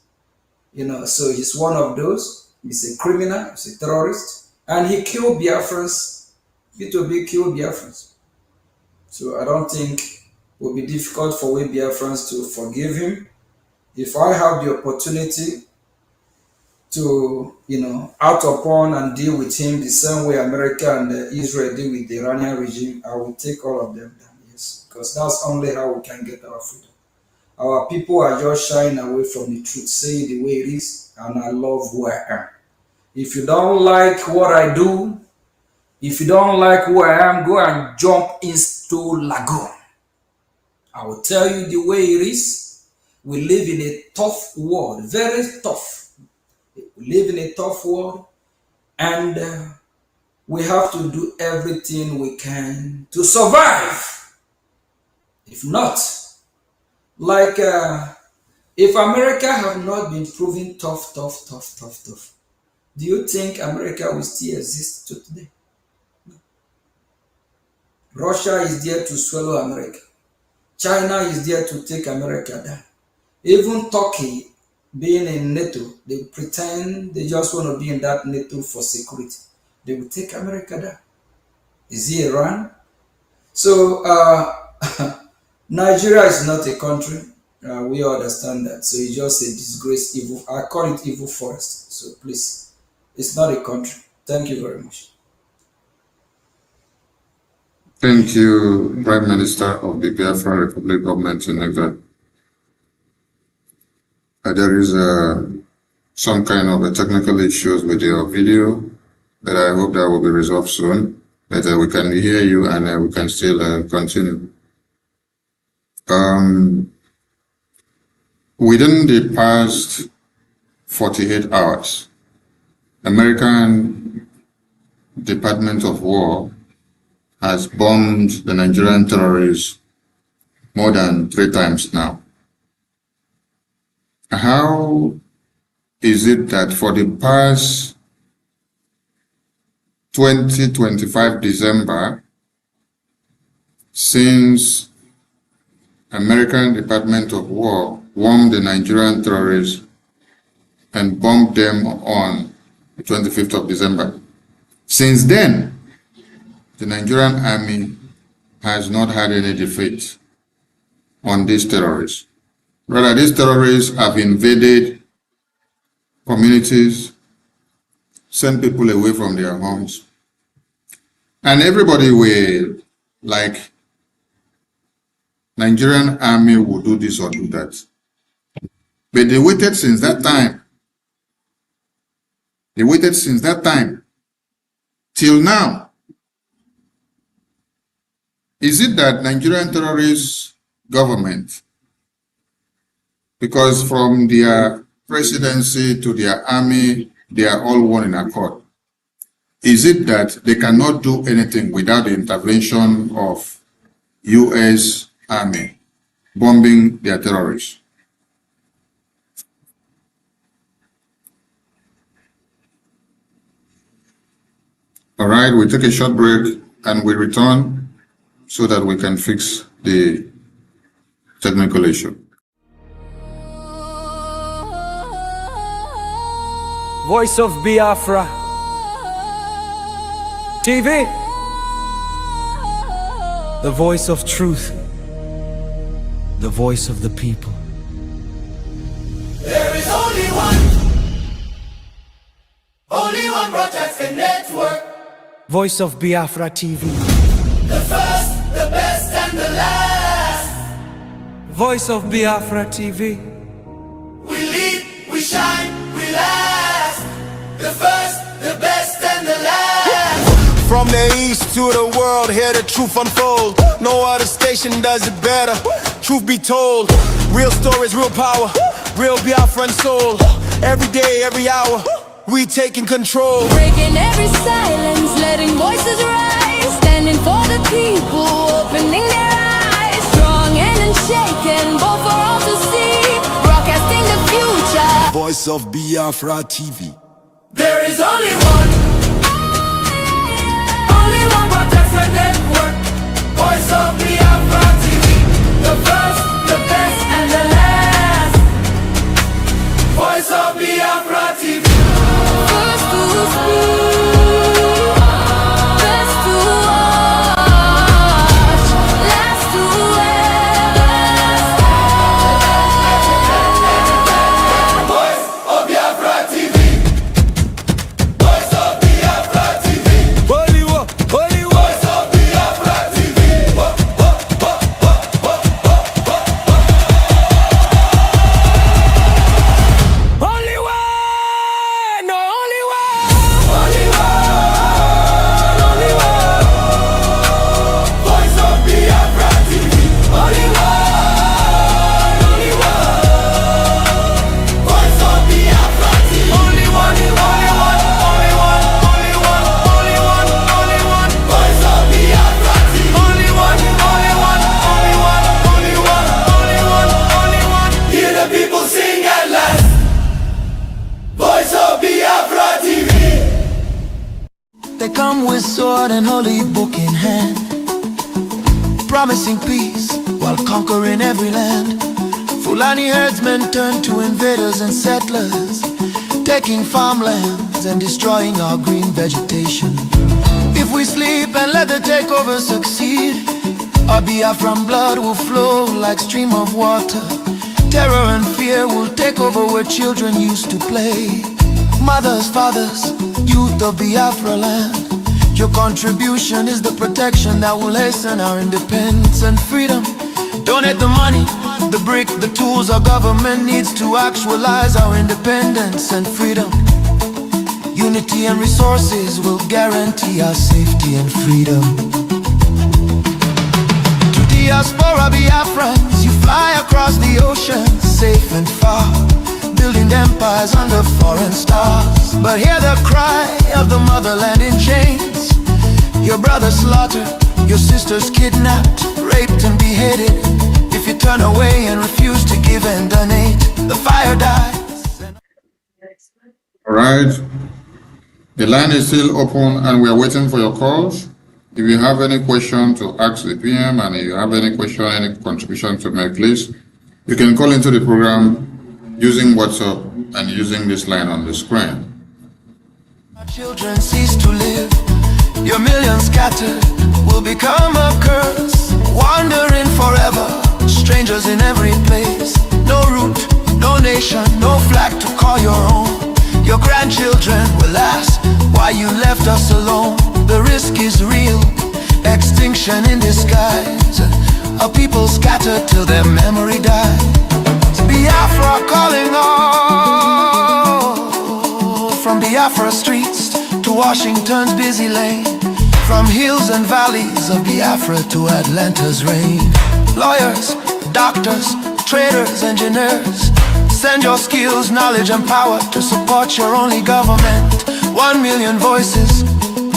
You know, so he's one of those. He's a criminal, he's a terrorist, and he killed Biafrans. P2B killed Biafrans. So I don't think it will be difficult for we Biafrans to forgive him. If I have the opportunity to, out upon and deal with him the same way America and Israel deal with the Iranian regime, I will take all of them down, yes, because that's only how we can get our freedom. Our people are just shying away from the truth, saying the way it is, and I love who I am. If you don't like what I do, if you don't like who I am, go and jump into Lagoon. I will tell you the way it is. We live in a tough world, very tough. We live in a tough world, and we have to do everything we can to survive. If not, like if America have not been proven tough, do you think America will still exist to today? No. Russia is there to swallow America. China is there to take America down. Even Turkey, being in NATO, they pretend they just want to be in that NATO for security. They will take America down. Is it Iran? So Nigeria is not a country. We understand that. So it's just a disgrace, evil. I call it evil forest. So please, it's not a country. Thank you very much. Thank you, Prime Minister of the Biafra Republic Government in Nigeria. There is some kind of a technical issues with your video, but I hope that will be resolved soon, that we can hear you and we can still continue. Within the past 48 hours, American Department of War has bombed the Nigerian terrorists more than 3 times now. How is it that for the past 2025 December, since American Department of War bombed the Nigerian terrorists and bombed them on the 25th of December, since then, the Nigerian army has not had any defeat on these terrorists. Rather, these terrorists have invaded communities, send people away from their homes. And everybody will, like, Nigerian army will do this or do that. But they waited since that time. They waited since that time till now. Is it that Nigerian terrorist government, because from their presidency to their army, they are all one in accord? Is it that they cannot do anything without the intervention of U.S. Army bombing their terrorists? All right, we take a short break and we return so that we can fix the technical issue. Voice of Biafra TV, the voice of truth, the voice of the people. There is only one broadcasting network. Voice of Biafra TV, The first, the best, and the last. voice of Biafra TV. We lead, we shine, we last. The first, the best, and the last. From the east to the world, hear the truth unfold. No other station does it better. Truth be told, real stories, real power, real Biafran soul. Every day, every hour, we taking control. Breaking every silence, letting voices rise. Standing for the people, opening their eyes. Strong and unshaken, both for all to see. Broadcasting the future. Voice of Biafra TV. There is only one broadcasting network. Voice of Biafra TV. The first, the best, and the last. Voice of Biafra TV. First to speak, best to watch, last to Voice of Biafra TV. Voice of Biafra TV. Holy war, holy war. Voice of Biafra TV. Only one, no, only one. Only one, only one. Voice of Biafra TV. Only one, only one. Voice of Biafra TV. Only one, only one, only one, only one, only one, only one. Voice of Biafra TV. Only one, only one, only one, only one, only one, only one. Hear the people sing at last. Voice of Biafra TV. They come with sword and holy book in hand, promising peace while conquering every land. Fulani herdsmen turn to invaders and settlers, taking farmlands and destroying our green vegetation. If we sleep and let the takeover succeed, our Biafran blood will flow like stream of water. Terror and fear will take over where children used to play. Mothers, fathers, youth of Biafra land, your contribution is the protection that will hasten our independence and freedom. Donate the money, the brick, the tools our government needs to actualize our independence and freedom. Unity and resources will guarantee our safety and freedom. To diaspora Biafrans, you fly across the ocean, safe and far, building empires under foreign stars. But hear the cry of the motherland in chains. Your brothers slaughtered, your sisters kidnapped, raped and beheaded. If you turn away and refuse to give and donate, the fire dies. All right. The line is still open and we are waiting for your calls. If you have any question to ask the PM and if you have any question, any contribution to make, please, you can call into the program using WhatsApp and using this line on the screen. Our children cease to live, your millions scattered will become a curse, wandering forever, strangers in every place. No root, no nation, no flag to call your own. Your grandchildren will ask why you left us alone. The risk is real, extinction in disguise. A people scattered till their memory dies. Biafra calling all, from Biafra streets to Washington's busy lane, from hills and valleys of Biafra to Atlanta's rain. Lawyers, doctors, traders, engineers, send your skills, knowledge and power to support your only government. 1 million voices,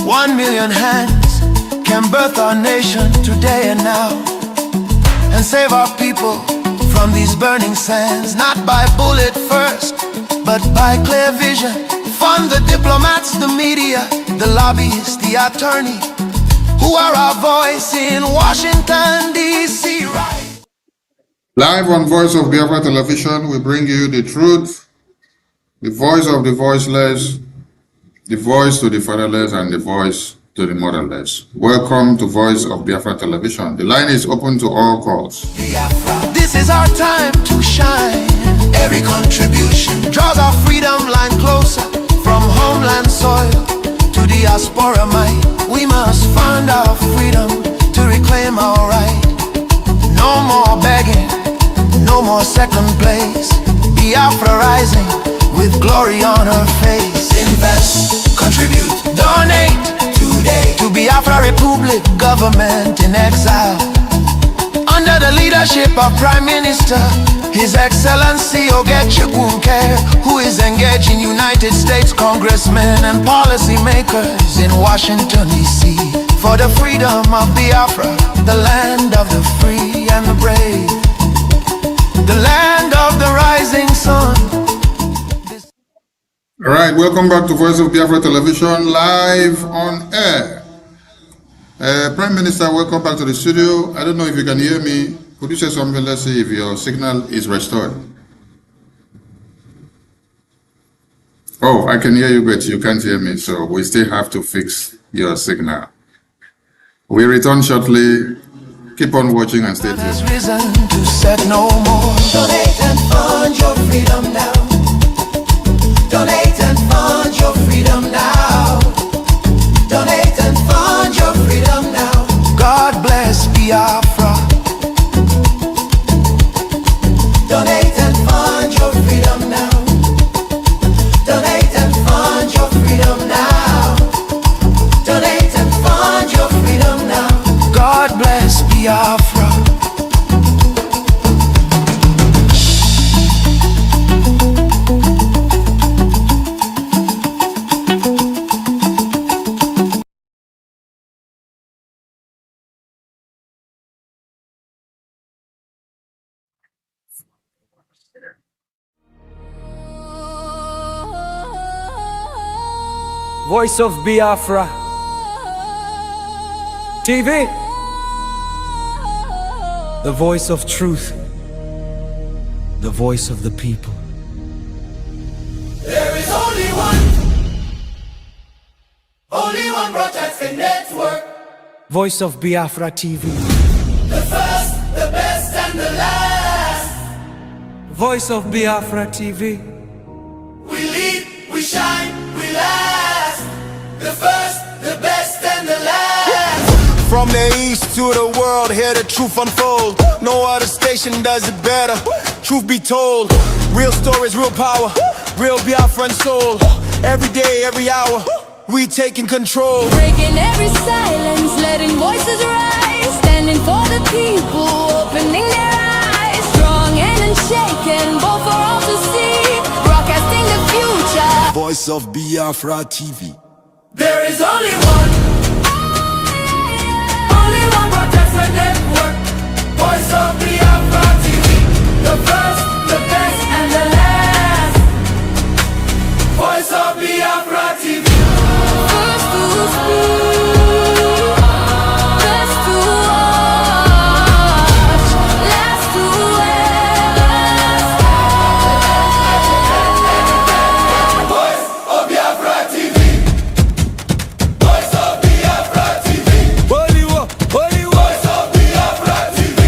1 million hands can birth our nation today and now, and save our people from these burning sands. Not by bullet first, but by clear vision. Fund the diplomats, the media, the lobbyists, the attorney, who are our voice in Washington, D.C. right? Live on Voice of Biafra Television, we bring you the truth, the voice of the voiceless, the voice to the fatherless, and the voice to the motherless. Welcome to Voice of Biafra Television. The line is open to all calls. Biafra. This is our time to shine. Every contribution draws our freedom line closer. From homeland soil to diaspora might, we must find our freedom to reclaim our right. No more begging, no more second place. Biafra rising with glory on her face. Invest, contribute, donate today to Biafra Republic, government in exile, under the leadership of Prime Minister His Excellency Ogechikunke, who is engaging United States congressmen and policymakers in Washington, D.C. for the freedom of Biafra, the land of the free and the brave, the land of the rising sun. All right, welcome back to Voice of Biafra Television, live on air. Prime Minister, welcome back to the studio. I don't know if you can hear me. Could you say something? Let's see if your signal is restored. Oh, I can hear you, but you can't hear me, so we still have to fix your signal. We return shortly. Keep on watching and stay tuned. Has risen to set no more. Donate and fund your freedom now. Donate and fund your freedom now. Donate and fund your freedom now. God bless Biafra. Donate and fund your freedom now. Donate and fund your freedom now. Donate and fund your freedom now. God bless Biafra. Voice of Biafra TV, the voice of truth, the voice of the people. There is only one broadcasting network. Voice of Biafra TV, The first, the best, and the last. Voice of Biafra TV, We lead, we shine, we last. The first, the best, and the last. From the east to the world, hear the truth unfold. No other station does it better. Truth be told, real stories, real power, real Biafran soul. Every day, every hour, we taking control. Breaking every silence, letting voices rise. Standing for the people, opening their eyes. Strong and unshaken, both for all to see. Broadcasting the future. Voice of Biafra TV. There is only one broadcasting network. Voice of Biafra TV. The first, the best, and the last. Voice of Biafra TV. First to speak, best to watch, last to ever. Voice of Biafra TV. Voice of Biafra TV. Holy war, holy war. Voice of Biafra TV.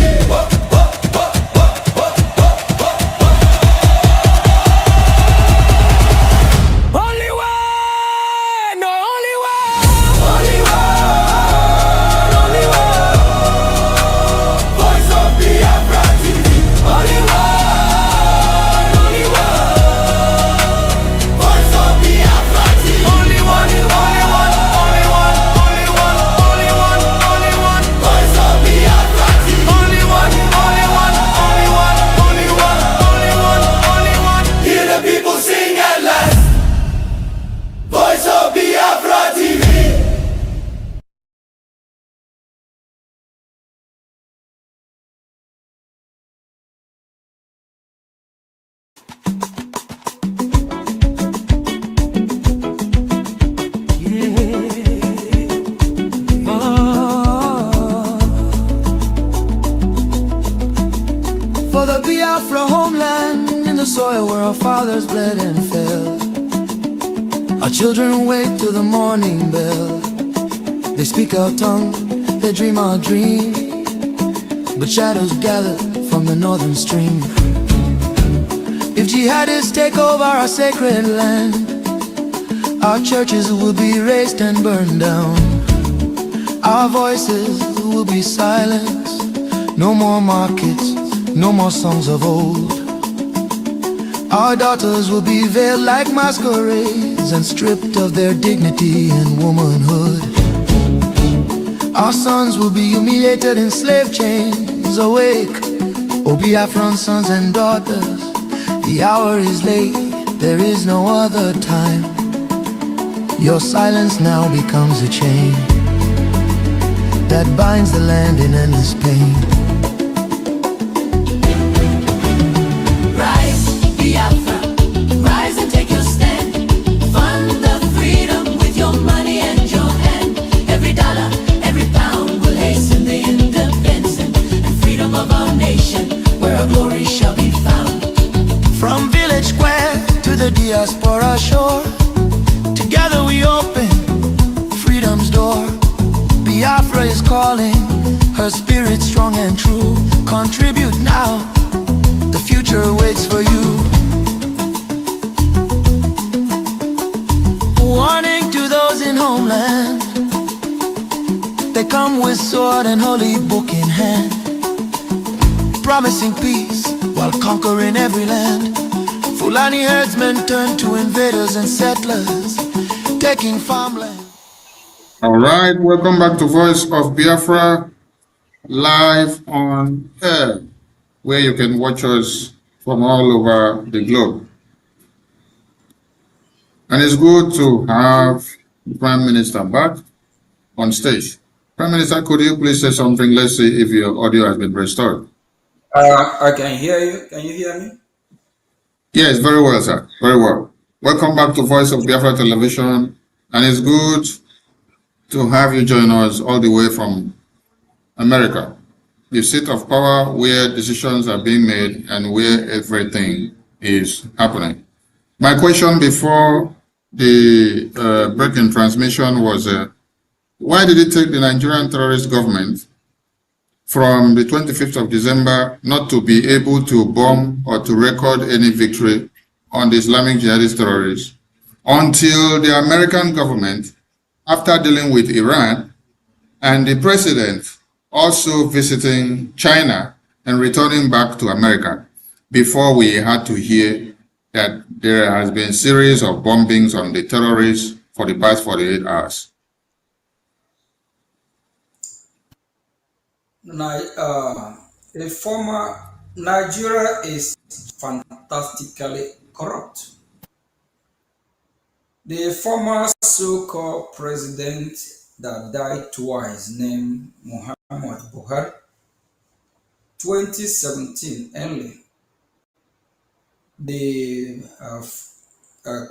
For the Biafra homeland, in the soil where our fathers bled and fell. Our children wake to the morning bell. They speak our tongue, they dream our dream, but shadows gather from the northern stream. If jihadists take over our sacred land, our churches will be razed and burned down. Our voices will be silenced. No more markets, no more songs of old. Our daughters will be veiled like masquerades and stripped of their dignity and womanhood. Our sons will be humiliated in slave chains. Awake, O Biafran sons and daughters, the hour is late, there is no other time. Your silence now becomes a chain that binds the land in endless pain. Rise, Biafra, rise and take your stand. Fund the freedom with your money and your hand. Every dollar, every pound will hasten the independence and freedom of our nation, where our glory shall be found. From village square to the diaspora shore, together we open freedom's door. Biafra is calling, her spirit strong and true. Contribute now, the future waits for you. Warning to those in homeland, they come with sword and holy book in hand, promising peace while conquering every land. Fulani herdsmen turn to invaders and settlers, taking farmland. All right, welcome back to Voice of Biafra, live on air, where you can watch us from all over the globe. And it's good to have the Prime Minister back on stage. Prime Minister, could you please say something? Let's see if your audio has been restored. I can hear you. Can you hear me? Yes, very well, sir. Very well. Welcome back to Voice of Biafra Television. And it's good to have you join us all the way from America, the seat of power where decisions are being made and where everything is happening. My question before the breaking transmission was, why did it take the Nigerian terrorist government from the 25th of December not to be able to bomb or to record any victory on the Islamic jihadist terrorists until the American government, after dealing with Iran, and the president also visiting China and returning back to America, before we had to hear that there has been a series of bombings on the terrorists for the past 48 hours? The former Nigeria is fantastically corrupt. The former so-called president that died twice, named Muhammad Buhari, 2017 only, the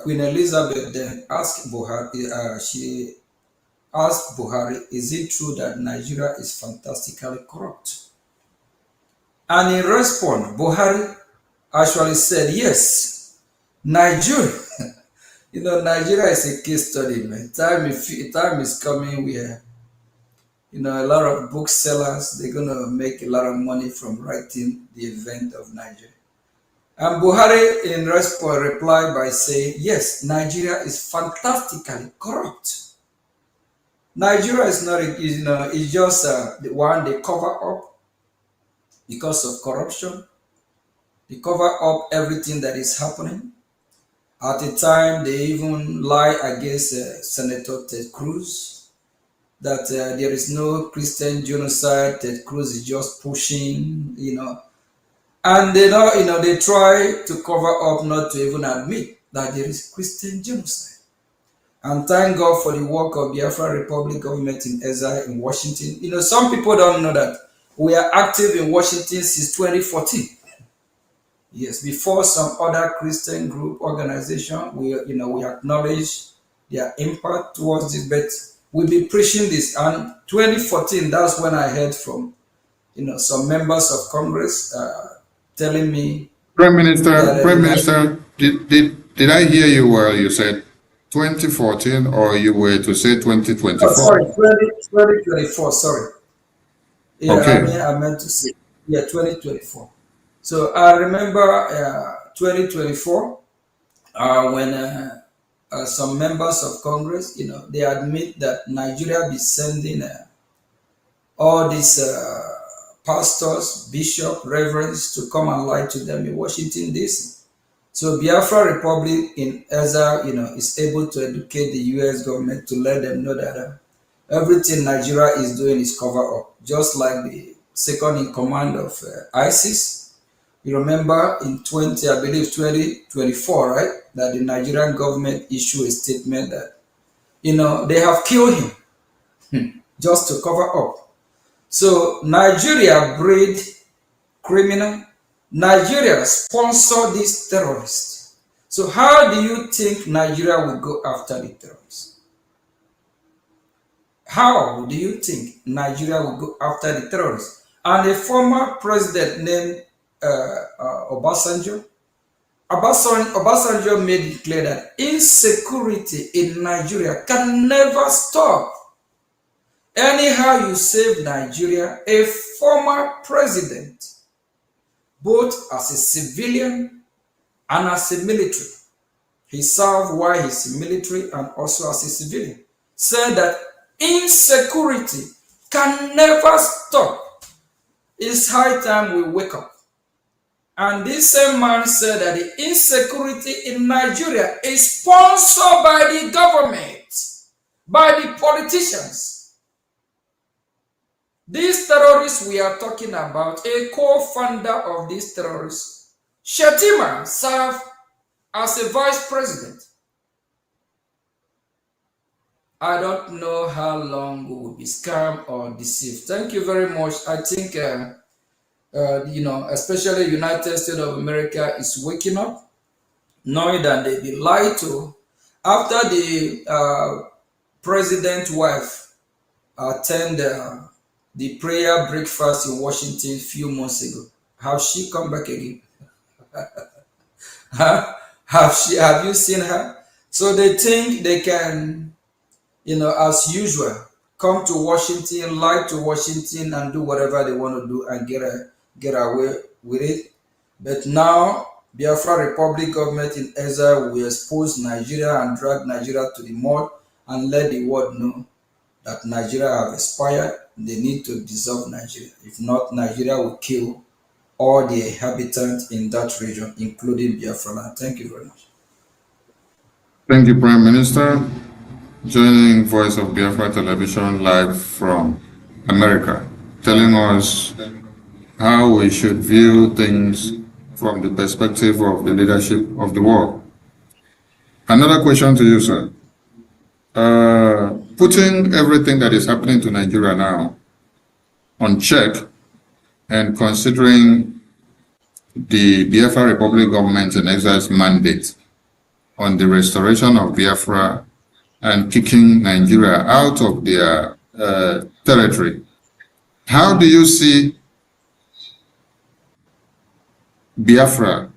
Queen Elizabeth then asked Buhari, she asked Buhari, is it true that Nigeria is fantastically corrupt? And in response, Buhari actually said, yes, Nigeria. Nigeria is a case study, man. Time is coming where, a lot of booksellers, they're going to make a lot of money from writing the event of Nigeria. And Buhari, in response, replied by saying, yes, Nigeria is fantastically corrupt. Nigeria is not, it's just the one they cover up because of corruption. They cover up everything that is happening. At the time, they even lie against Senator Ted Cruz, that there is no Christian genocide. Ted Cruz is just pushing, and they they try to cover up, not to even admit that there is Christian genocide. And thank God for the work of Biafra Republic government in exile in Washington. Some people don't know that we are active in Washington since 2014. Yes, before some other Christian group organization, we acknowledge their impact towards this, but we've been preaching this. And 2014, that's when I heard from, some members of Congress telling me Prime that Minister, did I hear you well? You said 2014, or you were to say oh, sorry, 2024? 2024, sorry. Yeah, Okay. I meant to say, yeah, 2024. So I remember 2024 when some members of Congress, they admit that Nigeria be sending all these pastors, bishops, reverends to come and lie to them in Washington, D.C. So Biafra Republic in Ezra, is able to educate the U.S. government to let them know that everything Nigeria is doing is cover up, just like the second in command of ISIS. You remember in 2024, right, that the Nigerian government issued a statement that they have killed him just to cover up. So Nigeria breed criminal. Nigeria sponsor these terrorists. So how do you think Nigeria will go after the terrorists? How do you think Nigeria will go after the terrorists? And a former president named Obasanjo, Obasanjo made it clear that insecurity in Nigeria can never stop. Anyhow you save Nigeria, a former president, both as a civilian and as a military, he served while he's in military and also as a civilian, said that insecurity can never stop. It's high time we wake up. And this same man said that the insecurity in Nigeria is sponsored by the government, by the politicians. These terrorists we are talking about, a co-founder of these terrorists, Shetima, served as a vice president. I don't know how long we will be scammed or deceived. Thank you very much. I think, especially United States of America is waking up, knowing that they be lied to. After the president's wife attended the prayer breakfast in Washington a few months ago, have she come back again? Have you seen her? So they think they can, as usual, come to Washington, lie to Washington, and do whatever they want to do and get away with it. But now, Biafra Republic government in Ezra will expose Nigeria and drag Nigeria to the mud and let the world know that Nigeria have expired. They need to dissolve Nigeria. If not, Nigeria will kill all the inhabitants in that region, including Biafra land. Thank you very much. Thank you, Prime Minister. Joining Voice of Biafra Television live from America, telling us how we should view things from the perspective of the leadership of the world. Another question to you, sir. Putting everything that is happening to Nigeria now on check and considering the Biafra Republic government in exile's mandate on the restoration of Biafra and kicking Nigeria out of their territory, how do you see Biafra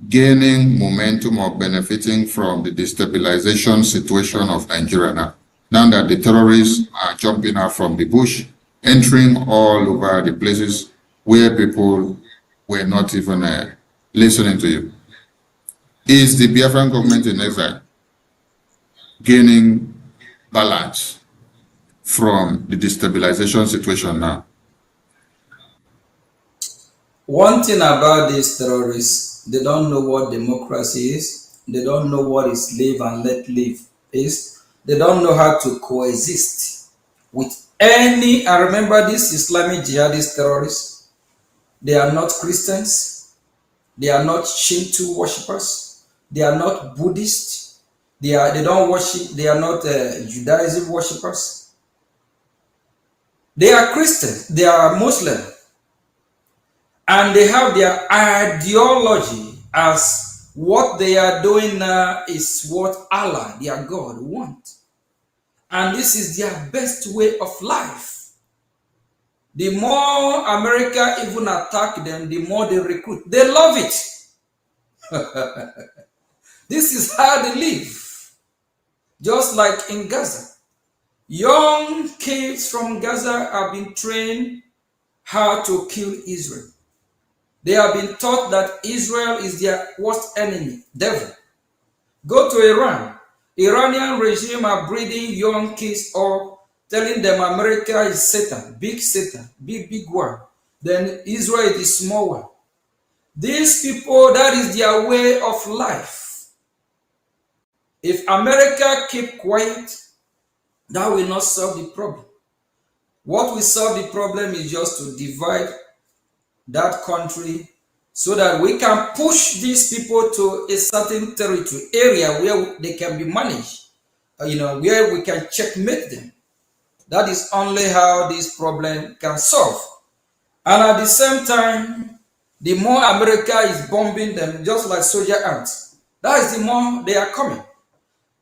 gaining momentum or benefiting from the destabilization situation of Nigeria now that the terrorists are jumping out from the bush, entering all over the places where people were not even listening to you? Is the Biafran government in exile gaining balance from the destabilization situation now? One thing about these terrorists, they don't know what democracy is. They don't know what is live and let live is. They don't know how to coexist with any. I remember these Islamic jihadist terrorists. They are not Christians. They are not Shinto worshippers. They are not Buddhist. They don't worship. They are not Judaism worshippers. They are Christians. They are Muslim. And they have their ideology as what they are doing now is what Allah, their God, wants. And this is their best way of life. The more America even attack them, the more they recruit. They love it. This is how they live. Just like in Gaza. Young kids from Gaza have been trained how to kill Israel. They have been taught that Israel is their worst enemy, devil. Go to Iran. Iranian regime are breeding young kids up, telling them America is Satan, big one. Then Israel is the small one. These people, that is their way of life. If America keep quiet, that will not solve the problem. What will solve the problem is just to divide that country so that we can push these people to a certain territory, area where they can be managed, where we can checkmate them. That is only how this problem can solve. And at the same time, the more America is bombing them, just like soldier ants, that is the more they are coming.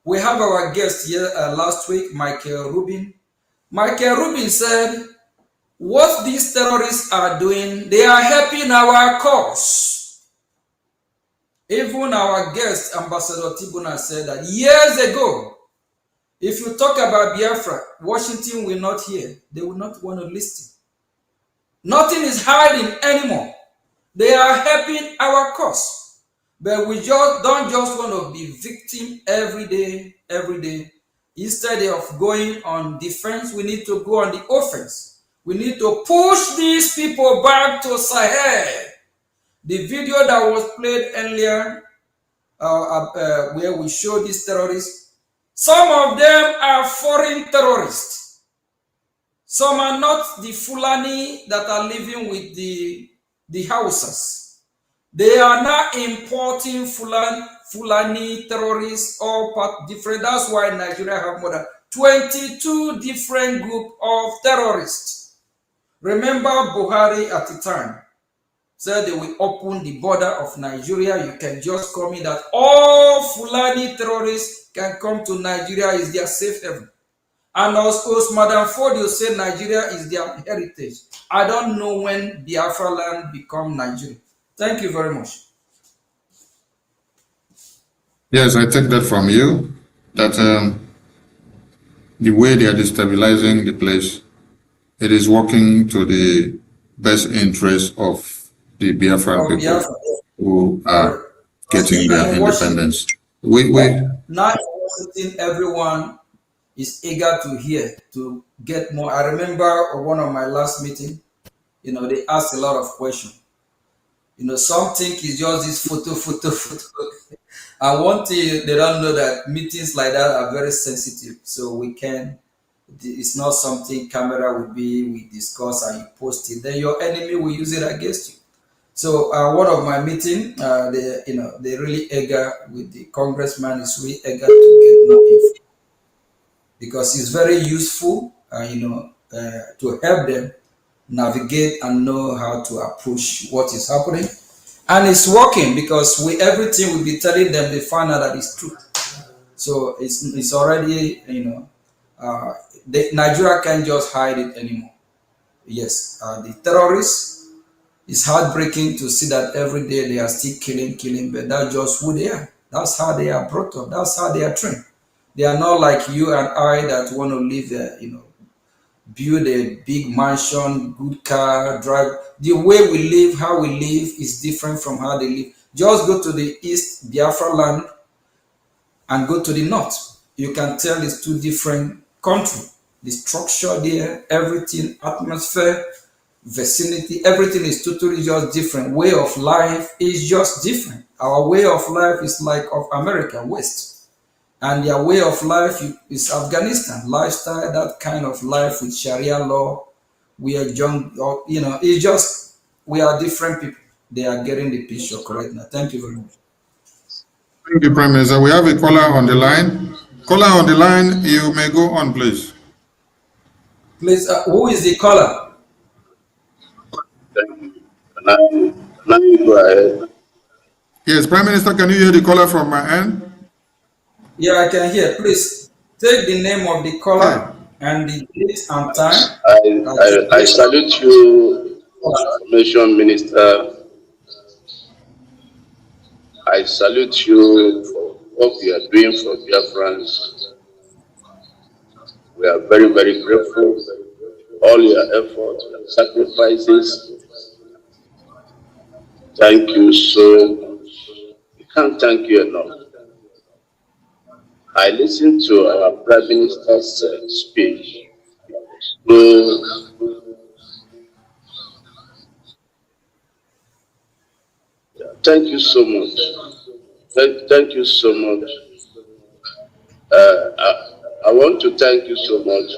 We have our guest here last week, Michael Rubin. Michael Rubin said, what these terrorists are doing, they are helping our cause. Even our guest, Ambassador Tibuna, said that years ago, if you talk about Biafra, Washington will not hear. They will not want to listen. Nothing is hiding anymore. They are helping our cause. But we don't just want to be victim every day. Instead of going on defense, we need to go on the offense. We need to push these people back to Sahel. The video that was played earlier, where we show these terrorists, some of them are foreign terrorists. Some are not the Fulani that are living with the Hausas. They are now importing Fulani terrorists, all part different. That's why Nigeria have more than 22 different groups of terrorists. Remember Buhari at the time said they will open the border of Nigeria. You can just come in that all Fulani terrorists can come to Nigeria, is their safe haven. And also Madam Ford said Nigeria is their heritage. I don't know when Biafra land become Nigeria. Thank you very much. Yes, I take that from you, that the way they are destabilizing the place, it is working to the best interest of the Biafran people who are getting their independence. Now everyone is eager to hear, to get more. I remember one of my last meeting, they asked a lot of questions. Some think it's just this photo. And one thing they don't know, that meetings like that are very sensitive. So it's not something camera will be, we discuss and you post it. Then your enemy will use it against you. So one of my meeting, they're really eager with the congressman, is really eager to get more info. Because it's very useful, to help them navigate and know how to approach what is happening. And it's working, because everything will be telling them, they find out that it's true. So it's already, Nigeria can't just hide it anymore. Yes, the terrorists, it's heartbreaking to see that every day they are still killing, but that's just who they are. That's how they are brought up. That's how they are trained. They are not like you and I that want to live there, build a big mansion, good car, drive. The way we live, how we live is different from how they live. Just go to the East Biafra land and go to the North. You can tell it's two different countries. The structure there, everything, atmosphere, vicinity, everything is totally just different. Way of life is just different. Our way of life is like of America, West. And their way of life is Afghanistan lifestyle, that kind of life with Sharia law. We are young, it's just, we are different people. They are getting the picture correct now. Thank you very much. Thank you, Prime Minister. We have a caller on the line. Caller on the line, you may go on, please. Please, who is the caller? Go ahead. Yes, Prime Minister, can you hear the caller from my end? Yeah, I can hear. Please take the name of the caller. and the date and time that the I celebration salute you, was. Information Minister. I salute you for what you are doing for Biafrans. We are very, very grateful. All your efforts and sacrifices. Thank you so much. We can't thank you enough. I listened to our Prime Minister's speech. So, thank you so much. Thank you so much. I want to thank you so much.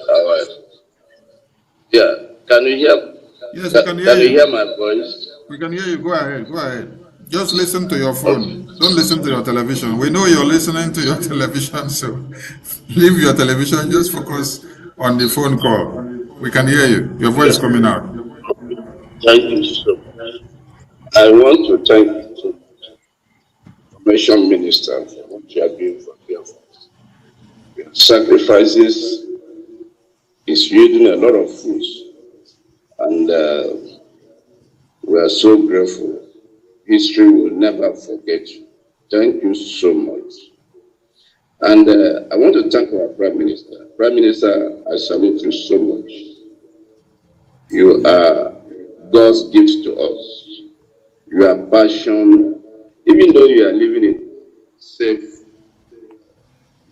Yeah, can you hear? Yes, we can hear Can you hear you. my voice? We can hear you. Go ahead. Go ahead. Just listen to your Okay. phone. Don't listen to your television. We know you're listening to your television, so leave your television. Just focus on the phone call. We can hear you. Your voice is Yeah. coming out. Thank you so much. I want to thank the Information Minister for what you are doing for Biafra. Your sacrifices is yielding a lot of fruits, and we are so grateful. History will never forget you. Thank you so much. And I want to thank our Prime Minister. Prime Minister, I salute you so much. You are God's gift to us. Your passion, even though you are living in safe,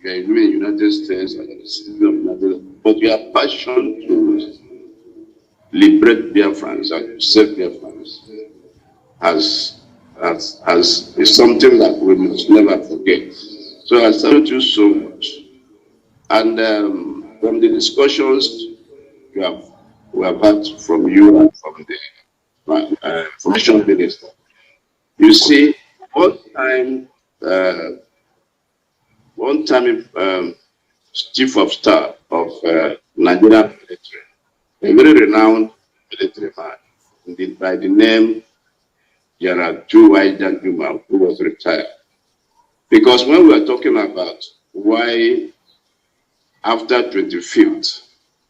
you are in the United States and the citizen of United States, but your passion to liberate Biafrans and to save Biafrans is something that we must never forget. So I salute you so much. And from the discussions we have had from you and from the Information Minister, you see, uh, one time, Chief of Staff of Nigerian military, a very renowned military man, by the name General Washignton, who was retired. Because when we are talking about why after 25th,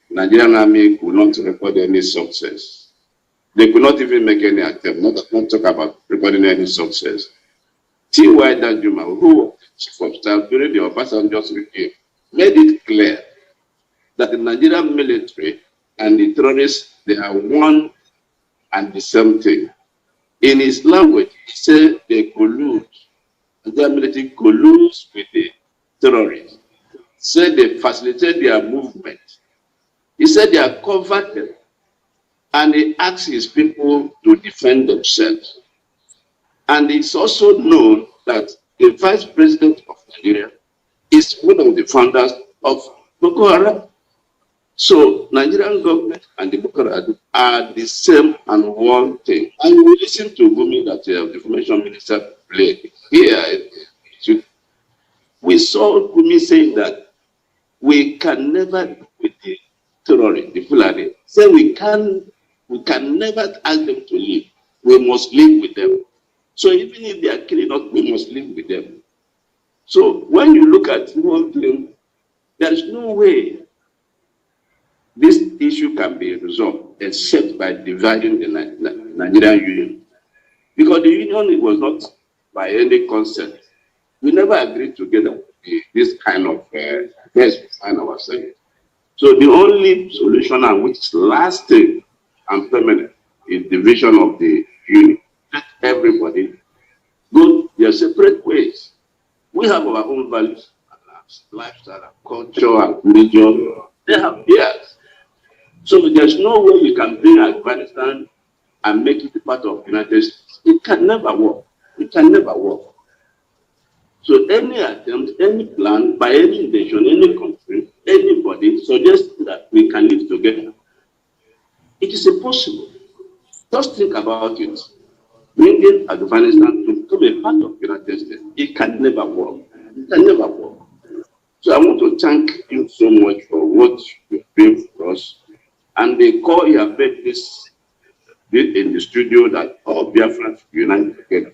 Nigerian Army could not record any success, they could not even make any attempt, not talk about recording any success. T.Y. Danjuma, who was the Chief of Staff during the Obasanjo's regime, made it clear that the Nigerian military and the terrorists, they are one and the same thing. In his language, he said they collude. The military colludes with the terrorists. Said they facilitate their movement. He said they are covered, and he asks his people to defend themselves. And it's also known that the Vice President of Nigeria is one of the founders of Boko Haram. So Nigerian government and the Boko Haram are the same and one thing. And we listen to Gumi that the Information Minister played here. We saw Gumi saying that we can never do with the terrorists, the Fulani. Say we can never ask them to leave. We must live with them. So even if they are killing us, we must live with them. So when you look at the whole thing, there is no way this issue can be resolved except by dividing the Nigerian Union. Because the Union was not by any consent. We never agreed together this kind of affairs we find ourselves. So the only solution, and which is lasting and permanent, is division of the Union. Let everybody go their separate ways. We have our own values, lifestyle, culture, religion. They have theirs. So there's no way you can bring Afghanistan and make it part of the United States. It can never work. It can never work. So any attempt, any plan by any nation, any country, anybody suggesting that we can live together, it is impossible. Just think about it. Bringing Afghanistan to become a part of the United States, it can never work. It can never work. So I want to thank you so much for what you've done for us. And the call you have made this in the studio that all Biafrans unite together.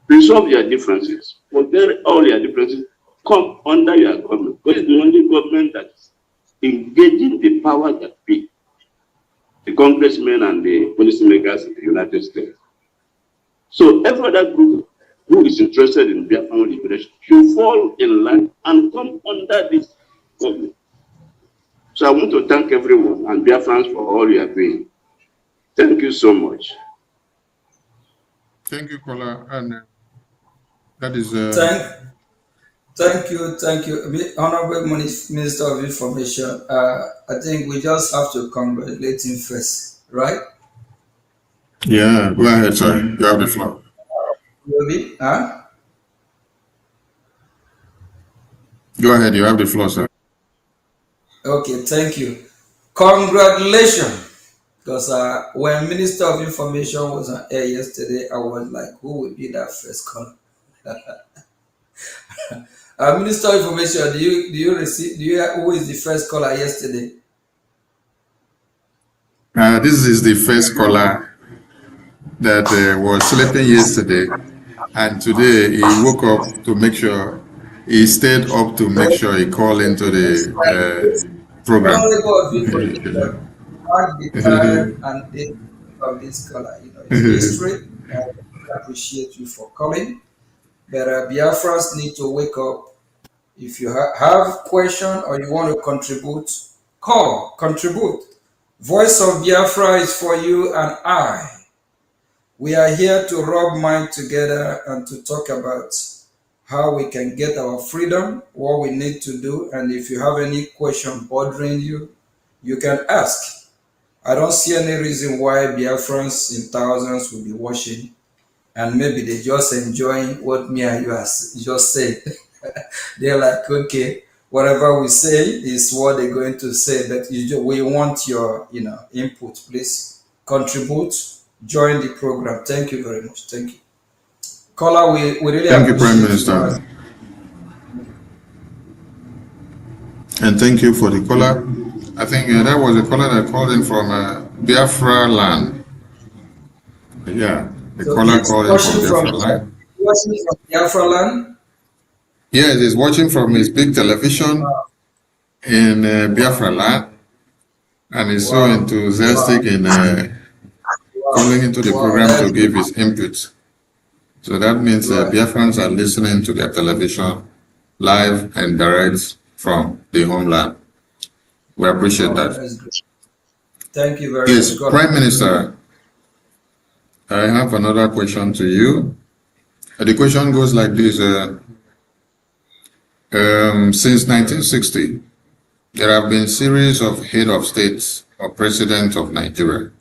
Resolve your differences. Forget all your differences. Come under your government. Because it's the only government that is engaging the power that be, the congressmen and the policymakers in the United States. So every other group who is interested in Biafran liberation should fall in line and come under this government. So I want to thank everyone and Biafrans for all you are doing. Thank you so much. Thank you, Kola. And that is... Thank you, Honorable Minister of Information. I think we just have to congratulate him first, right? Yeah, go ahead, sir. You have the floor. Huh? Go ahead, you have the floor, sir. Okay, thank you. Congratulations. Because when Minister of Information was on air yesterday, I was like, who will be that first caller? Minister of Information, who is the first caller yesterday? This is the first caller that was sleeping yesterday, and today he woke up to make sure, he stayed up to make sure he called into the program. The time and date of this caller, it's history. I appreciate you for calling. But Biafrans need to wake up. If you have question or you want to contribute, call, contribute. Voice of Biafra is for you and I. We are here to rub minds together and to talk about how we can get our freedom, what we need to do, and if you have any question bothering you, you can ask. I don't see any reason why Biafrans in thousands will be watching and maybe they just enjoying what me and you just said. They're like, okay, whatever we say is what they're going to say, but we want your input. Please contribute, join the program. Thank you very much. Thank you. Caller, we really thank you, Prime Minister. And thank you for the caller. I think that was a caller that called in from Biafra land. Yeah, the caller called in from Biafra land. Watching from Biafra land? Yes, he's watching from his big television in Biafra land, and he's so enthusiastic in calling into the program to give his input. So that means Biafrans are listening to their television live and direct from the homeland. We appreciate that. Thank you very much. Yes, Prime Minister, I have another question to you. The question goes like this. Since 1960, there have been series of head of states or presidents of Nigeria.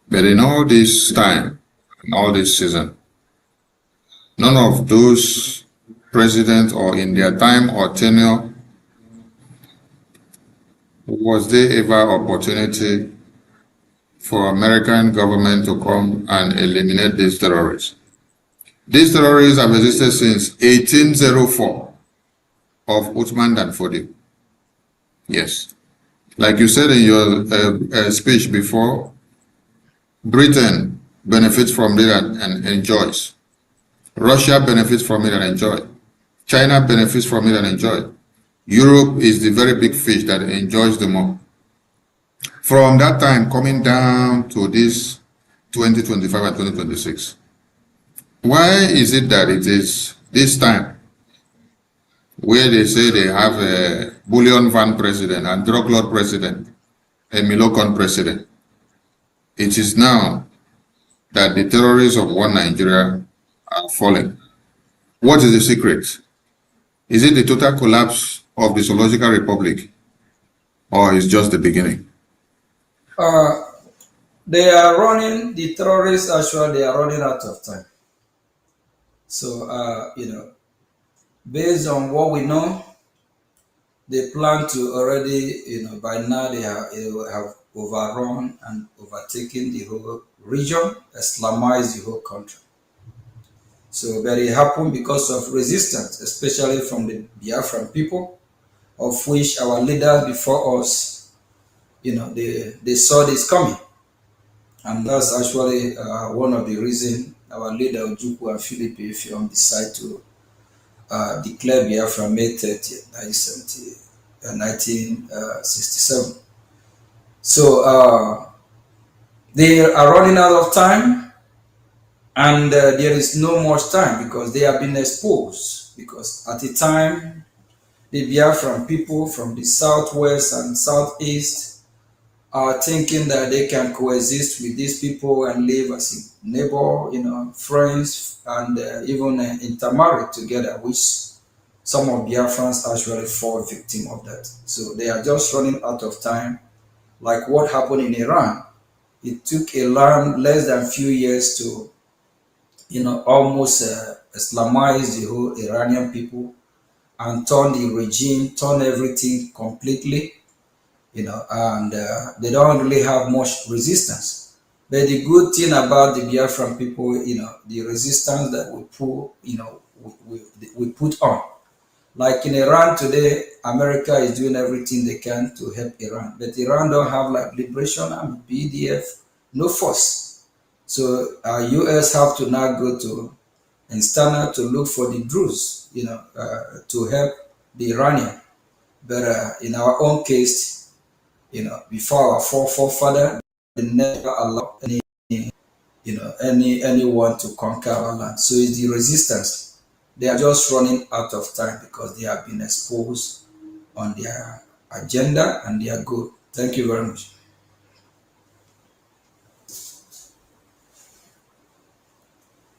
But in all this time, in all this season, none of those presidents or in their time or tenure was there ever opportunity for American government to come and eliminate these terrorists. These terrorists have existed since 1804 of Uthman Dan Fodio. Yes. Like you said in your speech before, Britain benefits from it and enjoys. Russia benefits from it and enjoys. China benefits from it and enjoys. Europe is the very big fish that enjoys the more. From that time coming down to this 2025 and 2026, why is it that it is this time where they say they have a bullion van president and drug lord president, a Milocon president? It is now that the terrorists of one Nigeria are falling. What is the secret? Is it the total collapse of the Zoological Republic, or is just the beginning? They are running, the terrorists actually, they are running out of time. So, based on what we know, they plan to already, by now they have overrun and overtaken the whole region, Islamized the whole country. So, but it happened because of resistance, especially from the Biafran people, of which our leaders before us, they saw this coming. And that's actually one of the reasons our leader, Ojukwu and Philip Effiong, decide to declare Biafra May 30th, 1970, 1967. So they are running out of time, and there is no much time because they have been exposed. Because at the time, the Biafran people from the southwest and southeast are thinking that they can coexist with these people and live as a neighbor, friends, and even intermarry together, which some of Biafrans actually fall victim of that. So they are just running out of time, like what happened in Iran. It took Iran less than few years to, almost Islamize the whole Iranian people and turn the regime, turn everything completely, and they don't really have much resistance. But the good thing about the Biafran people, the resistance that we put, we put on. Like in Iran today, America is doing everything they can to help Iran, but Iran don't have like liberation army, BDF, no force. So US have to now go to Instana to look for the Druze, to help the Iranian. But in our own case, before our forefather, they never allow anyone to conquer our land. So it's the resistance. They are just running out of time because they have been exposed on their agenda and their goal. Thank you very much.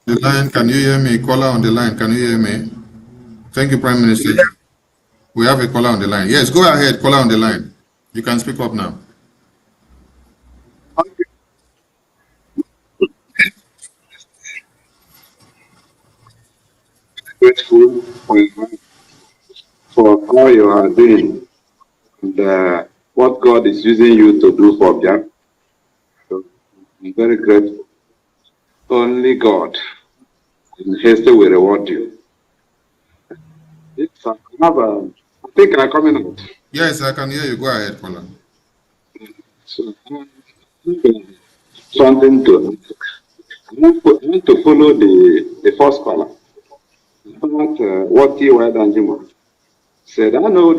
The line, can you hear me? Caller on the line, can you hear me? Thank you, Prime Minister. We have a caller on the line. Yes, go ahead, caller on the line. You can speak up now. Grateful for all you are doing and what God is using you to do for Biafra. So I'm very grateful. Only God in history will reward you. It's, I think I'm coming out. Yes, I can hear you. Go ahead, caller. So, something to I want to follow the first caller about what T.Y. Danjuma said. I know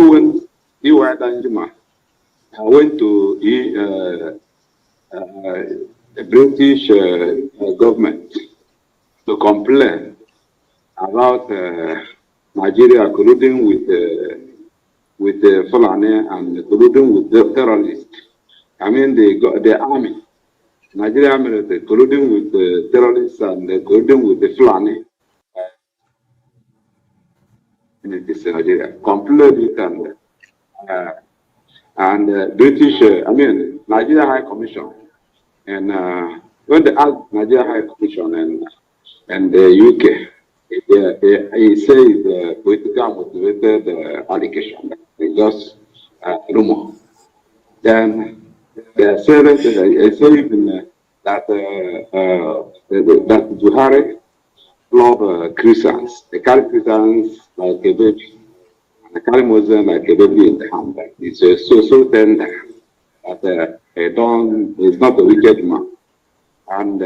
when T.Y. Danjuma went to the British government to complain about Nigeria colluding with the Fulani and colluding with the terrorists. I mean the army, Nigeria military colluding with the terrorists and colluding with the Fulani. In this Nigeria, completely and British, Nigeria High Commission, and when they asked Nigeria High Commission and the UK, he says political motivated allegation. It's just rumor. Then they said even that that Buhari love Christians. They carry Christians like a baby. They carry Muslims like a baby in the hand. It's so tender that he's not a wicked man. And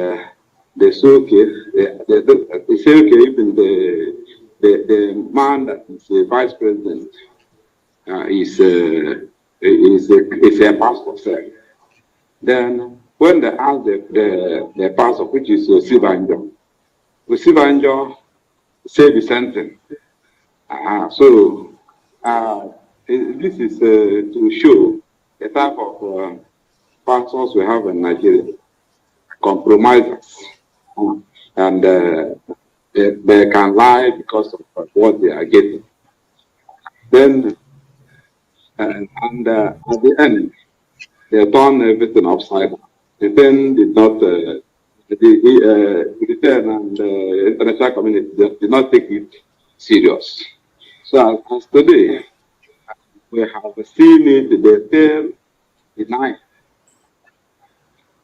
they say, okay, they say, okay, even the man that is the vice president is a pastor, sir. Then when they ask the pastor, which is Sibanjo say the same thing. This is to show the type of pastors we have in Nigeria, compromisers, and they can lie because of what they are getting. Then, at the end, they turn everything upside down. The thing did not, the return and the international community did not take it serious. So as today, we have seen it, they fail denying,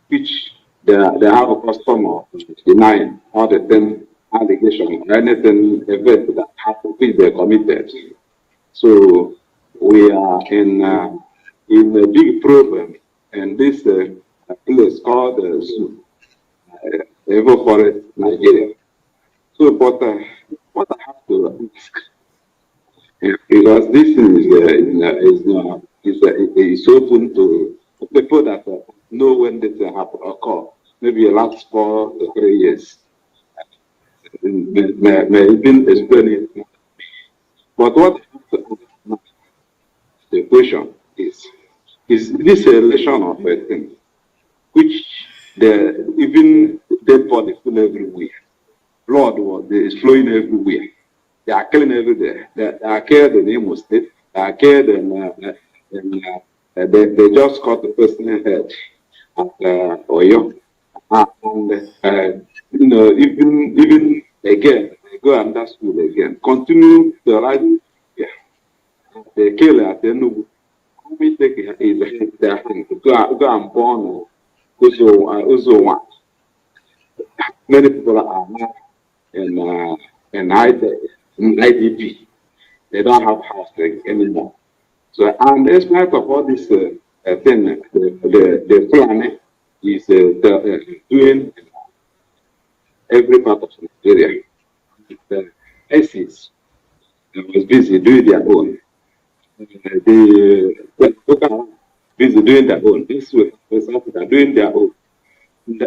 which they have a custom of denying all the 10 allegations or anything event that happened, which they committed. So we are in a big problem, and this place called Zoo, Evo Forest, Nigeria. So, but what I have to ask, Because this is open to people that know when this happen occur. Maybe last 4 to 3 years. May even explain it. But what the question is this a relation of a thing which even dead body full everywhere, blood is flowing everywhere. They are killing everywhere. They are killed in Imo State. They are killed they just cut the person's head at Oyo. And even again, they go under school again. Continue the right. Yeah. They kill at the end. We take their hand to go and born also one. Many people are now in IDP. They don't have housing anymore. So, and in spite of all this thing, the plan is doing every part of Nigeria. The ISIS was busy doing their own. The busy doing their own. This way, West Africa doing their own.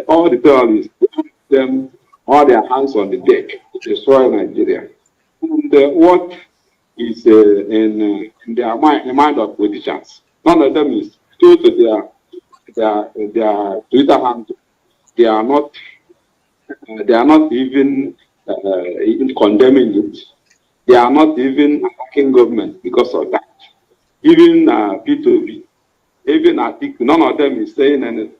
All the terrorists, them all their hands on the deck to destroy Nigeria. And what is in their mind of politicians? None of them is due to their Twitter handle. They are not even condemning it. They are not even attacking government because of that. Even P2B, even Atiku, none of them is saying anything.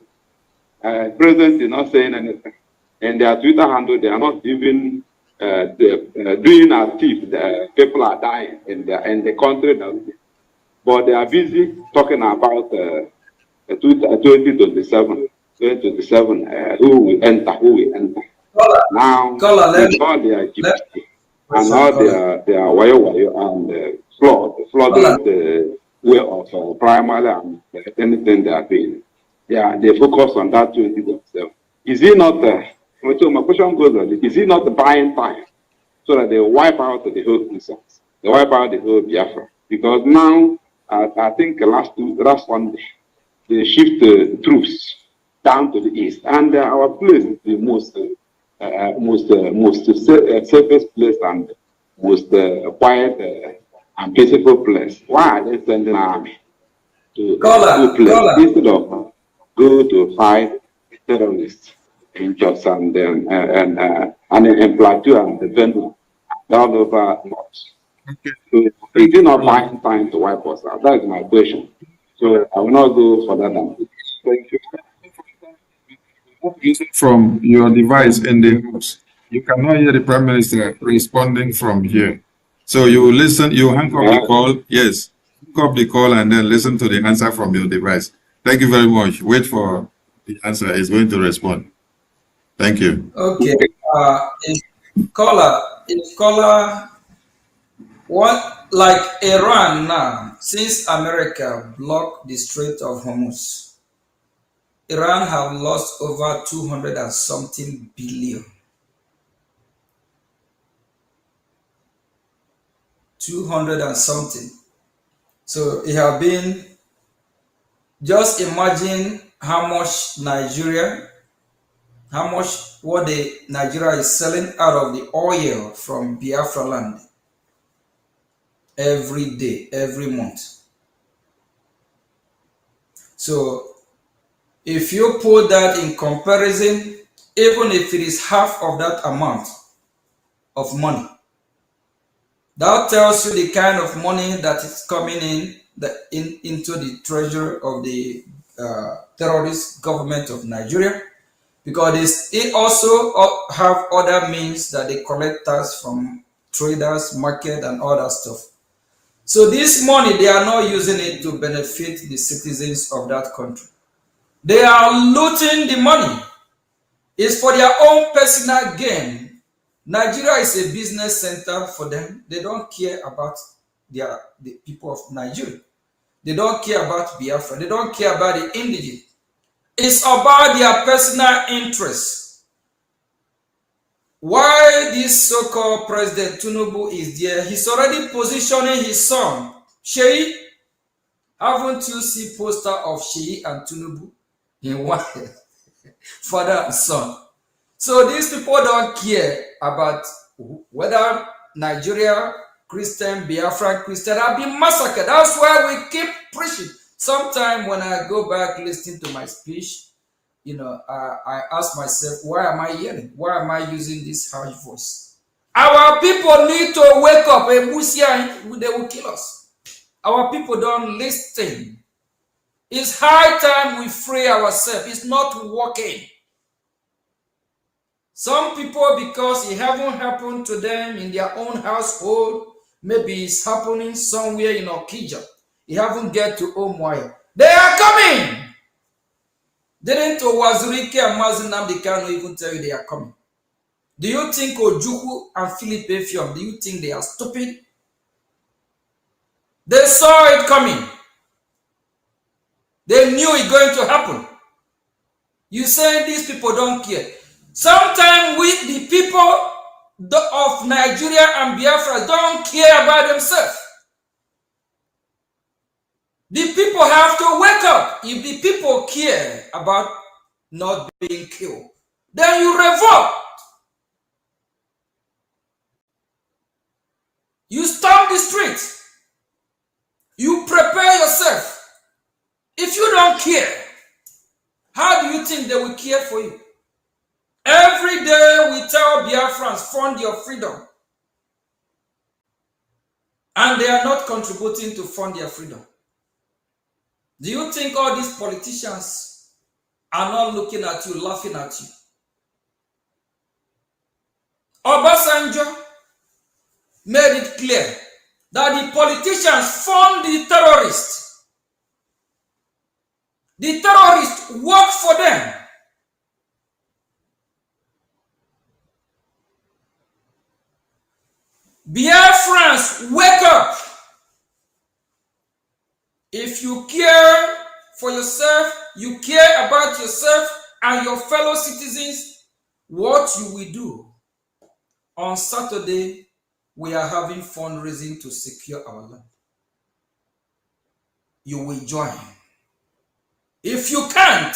President is not saying anything. And their Twitter handle, they are not even doing as if the people are dying in the country. But they are busy talking about 2027, who will enter. Now, with all their activity and all their wayo and flooding the way of primary and anything they are doing. They focus on that 2027. Is it not, so my question goes on, is it not buying time so that they wipe out the whole instance? They wipe out the whole Biafra? Because now, I think last Sunday, they shift the troops down to the east, and our place is the most safest place and most quiet and peaceful place. Why are they sending an army to place instead of go to fight terrorists in Jos and in Plateau and the Benue all over north? Okay. So it is not buying time to wipe us out. That is my question. So I will not go further than this. Thank you. From your device in the house, you cannot hear the Prime Minister responding from here. So you will listen, you hang up the call, yes, hang up the call and then listen to the answer from your device. Thank you very much. Wait for the answer. He's going to respond. Thank you. Okay. Caller, what, like Iran now, since America blocked the Strait of Hormuz, Iran have lost over 200 and something billion. 200 and something. So it have been, just imagine how much Nigeria, what the Nigeria is selling out of the oil from Biafra land every day, every month. So if you put that in comparison, even if it is half of that amount of money, that tells you the kind of money that is coming into the treasury of the terrorist government of Nigeria, because they also have other means that they collect tax from traders, market, and all that stuff. So this money, they are not using it to benefit the citizens of that country. They are looting the money. It's for their own personal gain. Nigeria is a business center for them. They don't care about the people of Nigeria. They don't care about Biafra. They don't care about the indigenous. It's about their personal interests. Why this so-called President Tinubu is there, he's already positioning his son, Sheyi. Haven't you seen poster of Sheyi and Tinubu in one father and son? So these people don't care about whether Nigeria, Christian, Biafran Christian have been massacred. That's why we keep preaching. Sometimes when I go back listening to my speech, I ask myself, why am I yelling? Why am I using this harsh voice? Our people need to wake up. They will kill us. Our people don't listen. It's high time we free ourselves. It's not working. Some people, because it haven't happened to them in their own household, maybe it's happening somewhere in Okija. It haven't get to Omoya. They are coming. Didn't Owazurike and Mazinam Kanu even tell you they are coming? Do you think Ojuku and Philip Efiom, do you think they are stupid? They saw it coming. They knew it going to happen. You say these people don't care. Sometimes we, the people of Nigeria and Biafra, don't care about themselves. The people have to wake up. If the people care about not being killed, then you revolt. You storm the streets. You prepare yourself. If you don't care, how do you think they will care for you? Every day we tell Biafrans, fund your freedom. And they are not contributing to fund their freedom. Do you think all these politicians are not looking at you, laughing at you? Obasanjo made it clear that the politicians fund the terrorists. The terrorists work for them. Biafrans, wake up. If you care for yourself, you care about yourself and your fellow citizens, what you will do. On Saturday, we are having fundraising to secure our land. You will join. If you can't,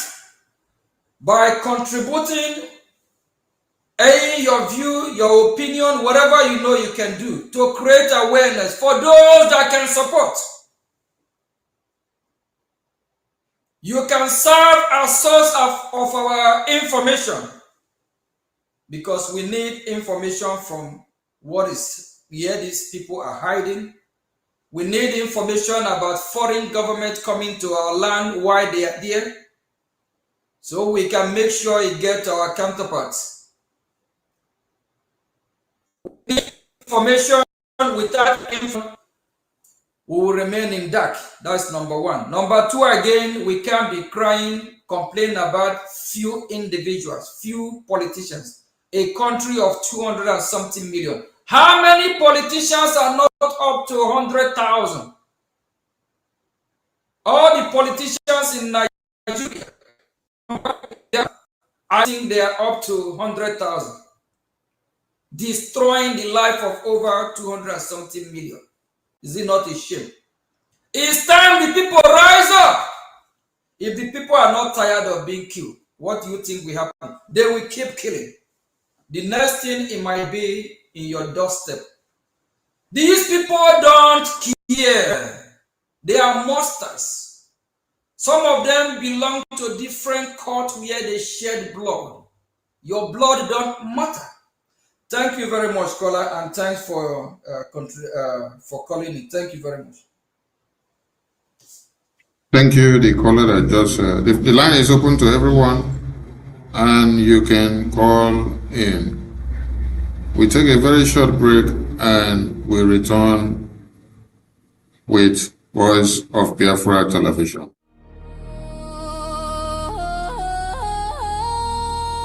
by contributing your view, your opinion, whatever you know you can do to create awareness for those that can support. You can serve as source of our information, because we need information from where these people are hiding. We need information about foreign government coming to our land, why they are there, so we can make sure it gets our counterparts. Information without information, we will remain in dark. That's number one. Number two, again, we can't be crying, complaining about few individuals, few politicians. A country of 200 and something million. How many politicians are not up to 100,000? All the politicians in Nigeria, I think they are up to 100,000. Destroying the life of over 200 and something million. Is it not a shame? It's time the people rise up. If the people are not tired of being killed, what do you think will happen? They will keep killing. The next thing, it might be in your doorstep. These people don't care. They are monsters. Some of them belong to different courts where they shed blood. Your blood don't matter. Thank you very much, caller, and thanks for calling in. Thank you very much. Thank you, the caller that just the line is open to everyone, and you can call in. We take a very short break and we return with Voice of Biafra Television.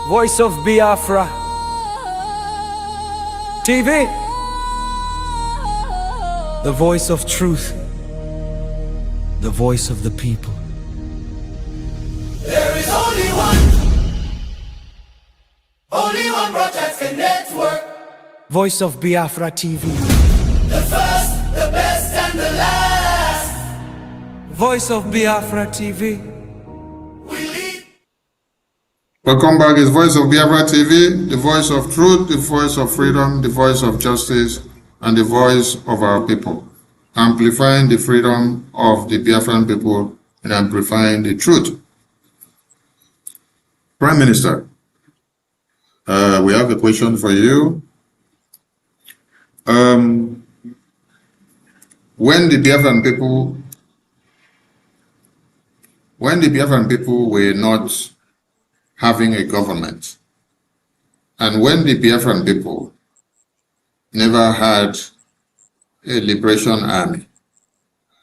Voice of Biafra TV, the voice of truth, the voice of the people. There is only one broadcasting network. Voice of Biafra TV. The first, the best, and the last. Voice of Biafra TV. We lead. Welcome back. It's Voice of Biafra TV, the voice of truth, the voice of freedom, the voice of justice, and the voice of our people. Amplifying the freedom of the Biafran people and amplifying the truth. Prime Minister, we have a question for you. When the Biafran people were not having a government, and when the Biafran people never had a liberation army,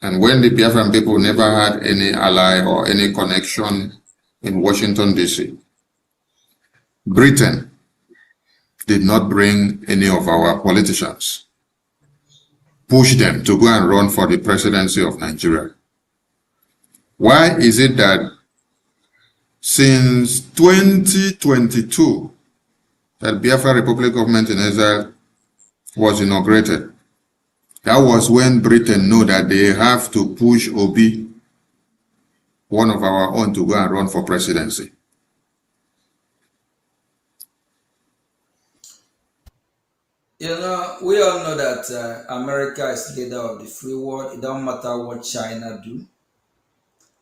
and when the Biafran people never had any ally or any connection in Washington, D.C., Britain did not bring any of our politicians, push them to go and run for the presidency of Nigeria. Why is it that since 2022 that Biafra Republic Government in Exile was inaugurated, that was when Britain knew that they have to push Obi, one of our own, to go and run for presidency? You know, we all know that America is leader of the free world. It don't matter what China do.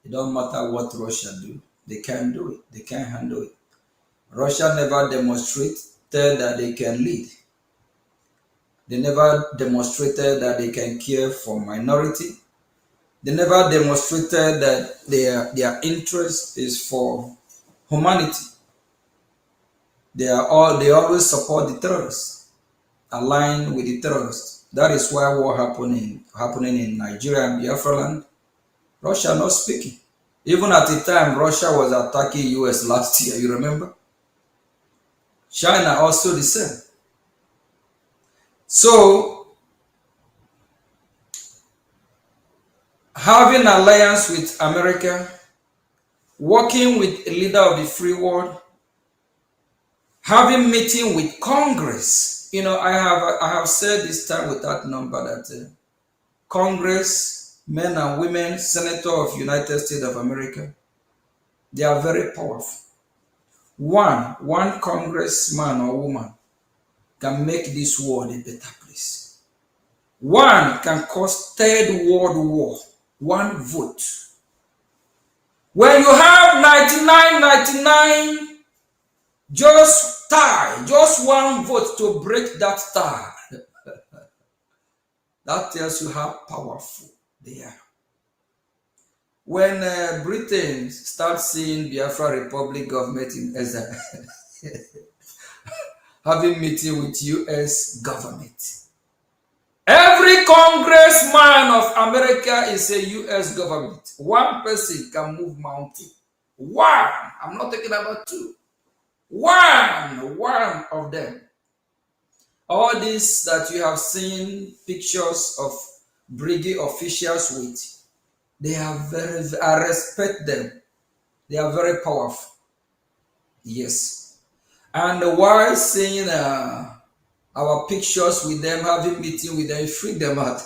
It don't matter what Russia do. They can't do it. They can't handle it. Russia never demonstrated that they can lead. They never demonstrated that they can care for minority. They never demonstrated that their interest is for humanity. They always support the terrorists, align with the terrorists. That is why war happening in Nigeria and Biafra land. Russia not speaking. Even at the time Russia was attacking US last year, you remember? China also the same. So having alliance with America, working with a leader of the free world, having meeting with Congress. You know, I have said this time without number that Congress, men and women, Senator of United States of America, they are very powerful. One congressman or woman can make this world a better place. One can cause third world war. One vote. When you have 99, just tie, just one vote to break that tie. That tells you how powerful they are. When Britain starts seeing Biafra Republic government in Exile, having meeting with US government. Every congressman of America is a US government. One person can move mountain. One. I'm not talking about two. One of them. All this that you have seen pictures of Brgie officials with, they are I respect them. They are very powerful. Yes. And while seeing our pictures with them, having meeting with them, freak them out.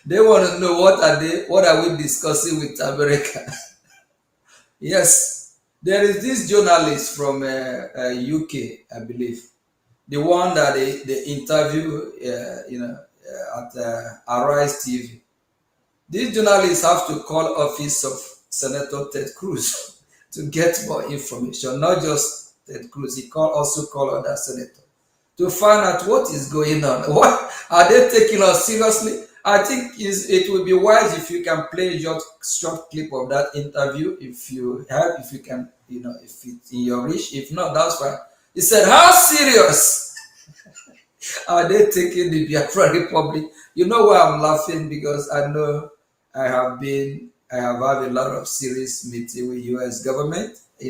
They want to know what are we discussing with America. Yes, there is this journalist from UK, I believe, the one that they interview, at Arise TV. These journalists have to call office of Senator Ted Cruz to get more information, not just Ted Cruz. He also call other senators to find out what is going on. What are they taking us seriously? I think it would be wise if you can play a short clip of that interview, if you can, if it's in your reach. If not, that's fine. He said, "How serious are they taking the Biafra Republic?" You know why I'm laughing? Because I know I have had a lot of serious meeting with US government. I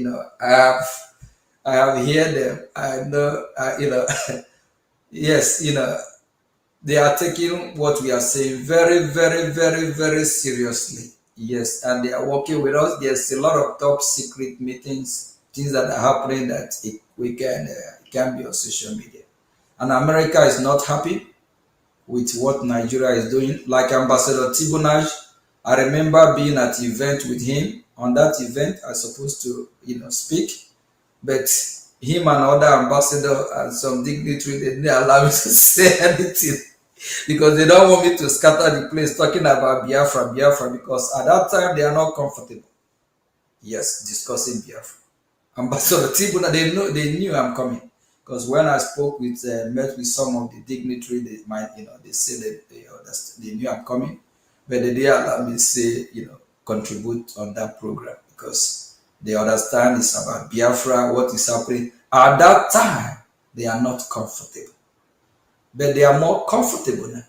have heard them. I know, yes, they are taking what we are saying very, very, very, very seriously. Yes, and they are working with us. There's a lot of top secret meetings, things that are happening that it can be on social media. and America is not happy with what Nigeria is doing. Like Ambassador Tibunaj, I remember being at the event with him. On that event, I was supposed to, speak, but him and other ambassador and some dignitary, they didn't allow me to say anything because they don't want me to scatter the place talking about Biafra, because at that time they are not comfortable. Yes, discussing Biafra. Ambassador Tibuna, they knew I'm coming because when I spoke with, met with some of the dignitary, they said that they knew I'm coming, but they didn't allow me to say, contribute on that program because they understand it's about Biafra, what is happening. At that time, they are not comfortable, but they are more comfortable now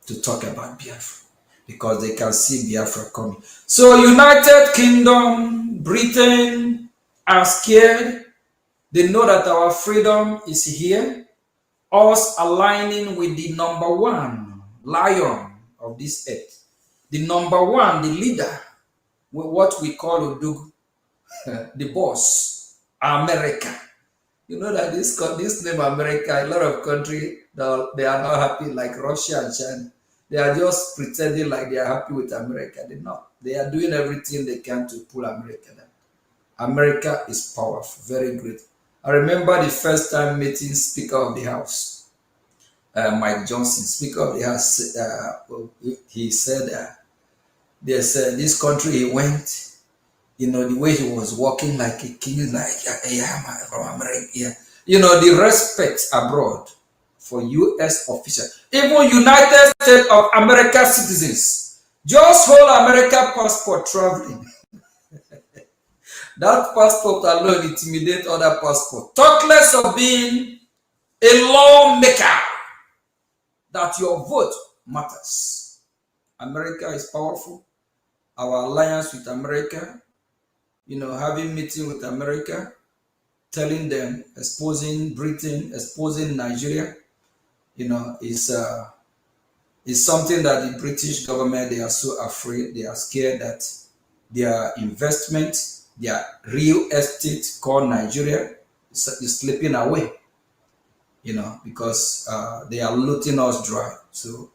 to talk about Biafra because they can see Biafra coming. So United Kingdom, Britain are scared. They know that our freedom is here. Us aligning with the number one lion of this earth. The number one, the leader, with what we call Odugu, the boss, America. You know that this name America, a lot of countries, they are not happy, like Russia and China. They are just pretending like they are happy with America. They're not. They are doing everything they can to pull America down. America is powerful, very great. I remember the first time meeting Speaker of the House, Mike Johnson, Speaker of the House. He said, there's this country he went, the way he was walking like a king, like, yeah, from America, yeah. The respect abroad for U.S. officials, even United States of America citizens, just hold America passport traveling. That passport alone intimidates other passports. Talk less of being a lawmaker, that your vote matters. America is powerful. Our alliance with America, having meeting with America, telling them, exposing Britain, exposing Nigeria, is something that the British government, they are so afraid, they are scared that their investment, their real estate called Nigeria is slipping away, because they are looting us dry. So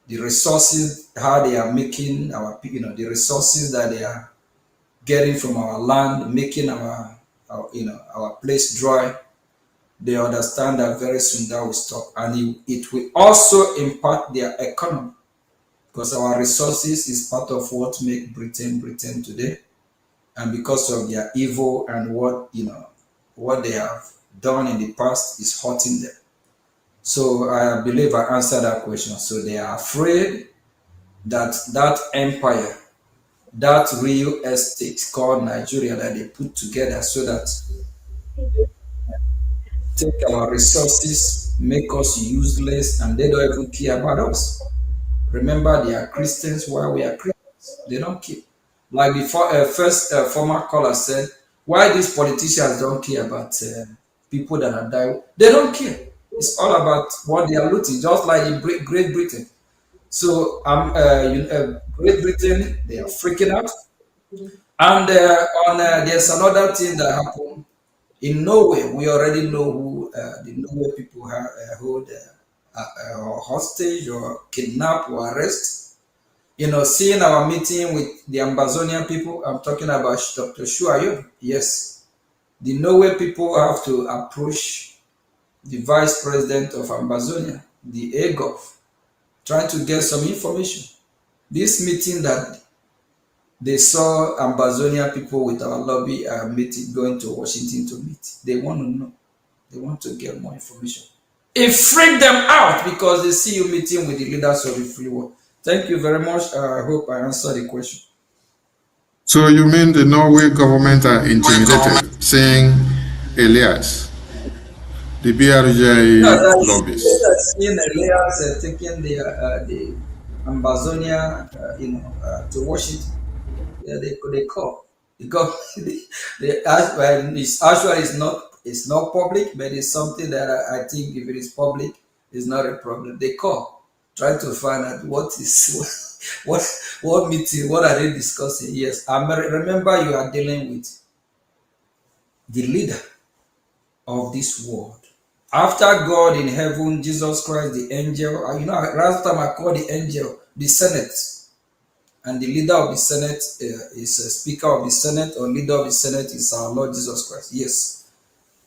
the resources, how they are making our, the resources that they are getting from our land, making our place dry, they understand that very soon that will stop. And it will also impact their economy because our resources is part of what make Britain today. And because of their evil and what they have done in the past is hurting them. So I believe I answered that question. So they are afraid that that empire, that real estate called Nigeria that they put together so that take our resources, make us useless, and they don't even care about us. Remember, they are Christians while we are Christians. They don't care. Like before, first former caller said, why these politicians don't care about people that are dying? They don't care. It's all about what they are looting, just like in Great Britain. So Great Britain, they are freaking out. And there's another thing that happened in Norway. We already know who the Norway people have hold or hostage or kidnap or arrest. Seeing our meeting with the Amazonian people, I'm talking about Dr. Shuayo. Yes, the Norway people have to approach the vice president of Amazonia, the AGOF, trying to get some information. This meeting that they saw Amazonia people with our lobby meeting going to Washington to meet, they want to know. They want to get more information. It freaked them out because they see you meeting with the leaders of the free world. Thank you very much. I hope I answered the question. So you mean the Norway government are intimidated, saying Elias, the BRJ lobbies? Seeing Elias taking the Amazonia, to Washington, yeah, they call because it's not public, but it's something that I think if it is public, it's not a problem. They call. Try to find out what meeting, what are they discussing? Yes, remember you are dealing with the leader of this world. After God in heaven, Jesus Christ, the angel, last time I called the angel, the Senate, and the leader of the Senate is a speaker of the Senate, or leader of the Senate is our Lord Jesus Christ. Yes.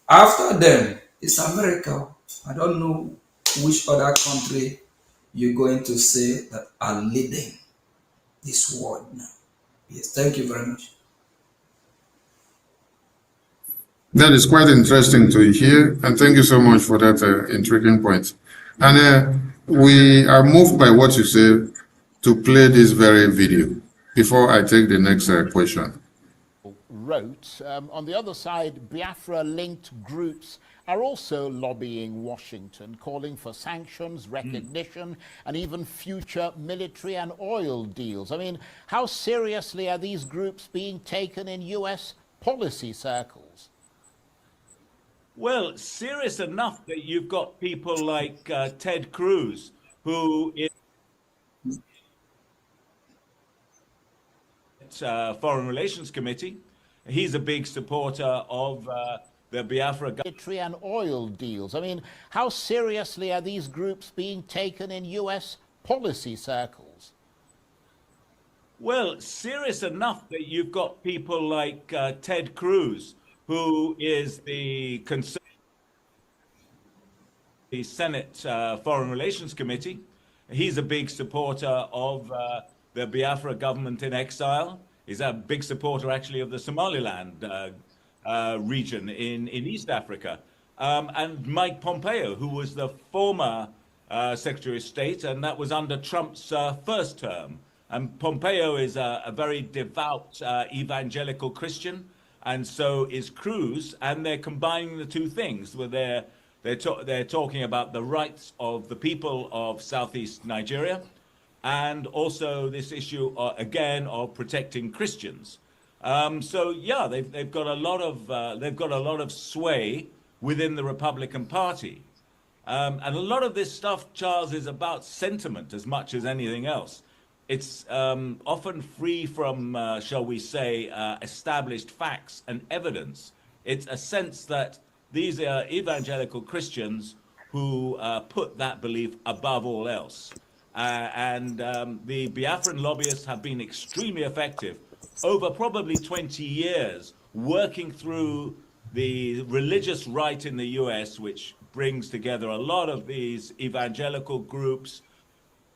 After them, it's America. I don't know which other country you're going to say that are leading this world now. Yes, thank you very much. That is quite interesting to hear, and thank you so much for that intriguing point. And we are moved by what you say to play this very video before I take the next question. Wrote, on the other side, Biafra-linked groups are also lobbying Washington, calling for sanctions, recognition, and even future military and oil deals. I mean, how seriously are these groups being taken in U.S. policy circles? Well, serious enough that you've got people like Ted Cruz, who is Foreign Relations Committee. He's a big supporter of the Biafra military and oil deals. I mean, how seriously are these groups being taken in U.S. policy circles? Well, serious enough that you've got people like Ted Cruz, who is the Senate Foreign Relations Committee. He's a big supporter of the Biafra government in exile. He's a big supporter, actually, of the Somaliland region in East Africa. And Mike Pompeo, who was the former Secretary of State, and that was under Trump's first term. And Pompeo is a very devout evangelical Christian, and so is Cruz, and they're combining the two things. Where they're talking about the rights of the people of Southeast Nigeria, and also this issue again of protecting Christians. So yeah, they've got a lot of sway within the Republican Party, and a lot of this stuff, Charles, is about sentiment as much as anything else. It's often free from, shall we say, established facts and evidence. It's a sense that these are evangelical Christians who put that belief above all else. And the Biafran lobbyists have been extremely effective over probably 20 years, working through the religious right in the US, which brings together a lot of these evangelical groups,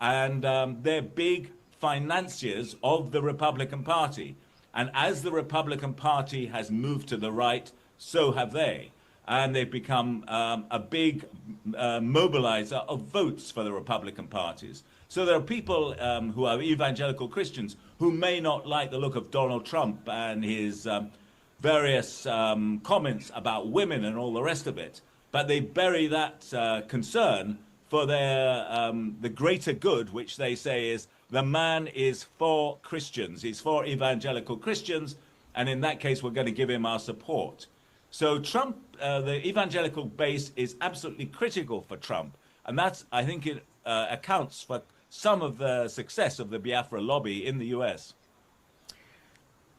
and they're big financiers of the Republican Party. And as the Republican Party has moved to the right, so have they. And they've become a big mobilizer of votes for the Republican parties. So there are people who are evangelical Christians who may not like the look of Donald Trump and his various comments about women and all the rest of it, but they bury that concern for their the greater good, which they say is the man is for Christians. He's for evangelical Christians, and in that case, we're going to give him our support. So Trump, the evangelical base is absolutely critical for Trump, and that's, I think, it accounts for some of the success of the Biafra lobby in the US.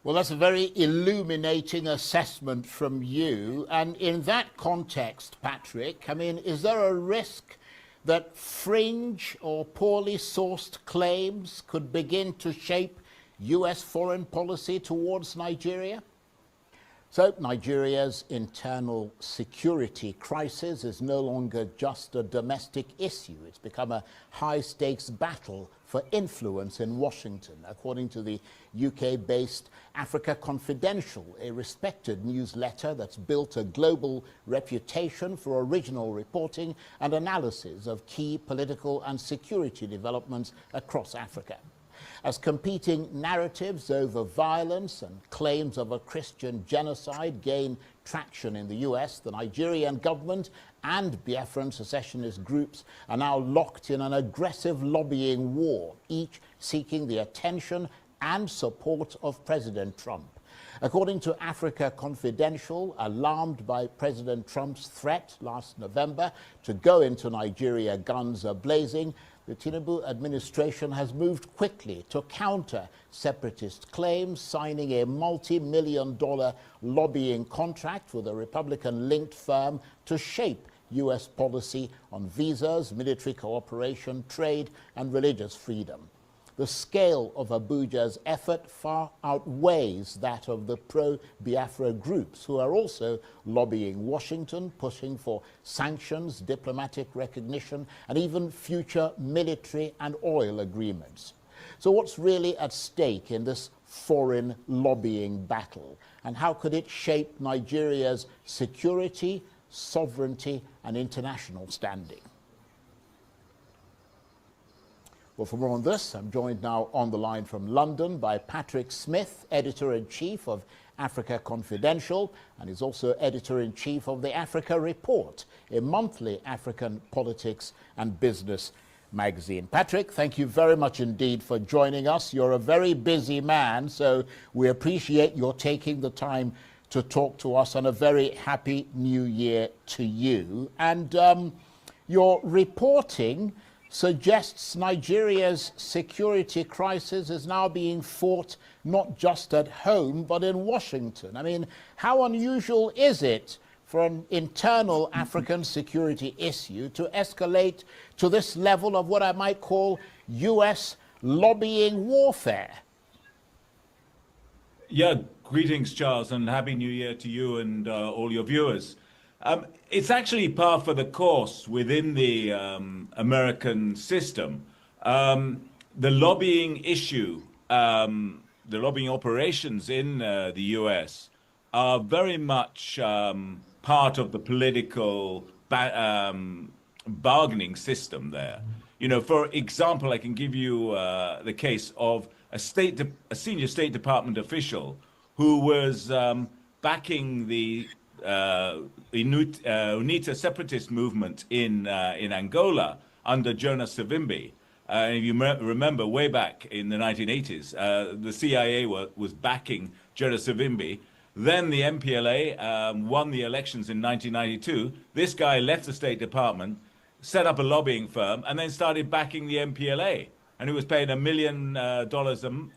Well, that's a very illuminating assessment from you. And in that context, Patrick, I mean, is there a risk that fringe or poorly sourced claims could begin to shape US foreign policy towards Nigeria? So Nigeria's internal security crisis is no longer just a domestic issue. It's become a high-stakes battle for influence in Washington, according to the UK-based Africa Confidential, a respected newsletter that's built a global reputation for original reporting and analysis of key political and security developments across Africa. As competing narratives over violence and claims of a Christian genocide gain traction in the US, the Nigerian government and Biafran secessionist groups are now locked in an aggressive lobbying war, each seeking the attention and support of President Trump. According to Africa Confidential, alarmed by President Trump's threat last November to go into Nigeria guns a-blazing, the Tinubu administration has moved quickly to counter separatist claims, signing a multi-million-dollar lobbying contract with a Republican-linked firm to shape US policy on visas, military cooperation, trade, and religious freedom. The scale of Abuja's effort far outweighs that of the pro-Biafra groups, who are also lobbying Washington, pushing for sanctions, diplomatic recognition, and even future military and oil agreements. So what's really at stake in this foreign lobbying battle, and how could it shape Nigeria's security, sovereignty, and international standing? Well, for more on this, I'm joined now on the line from London by Patrick Smith, Editor-in-Chief of Africa Confidential, and is also Editor-in-Chief of the Africa Report, a monthly African politics and business magazine. Patrick, thank you very much indeed for joining us. You're a very busy man, so we appreciate your taking the time to talk to us, and a very happy new year to you. And your reporting suggests Nigeria's security crisis is now being fought not just at home, but in Washington. I mean, how unusual is it for an internal African security issue to escalate to this level of what I might call US lobbying warfare? Yeah, greetings, Charles, and Happy New Year to you and all your viewers. It's actually par for the course within the American system. The lobbying issue, the lobbying operations in the US are very much part of the political bargaining system there. You know, for example, I can give you the case of a senior State Department official who was backing the UNITA separatist movement in Angola under Jonas Savimbi. If you remember, way back in the 1980s, the CIA was backing Jonas Savimbi. Then the MPLA won the elections in 1992. This guy left the State Department, set up a lobbying firm, and then started backing the MPLA. And he was paid $1 million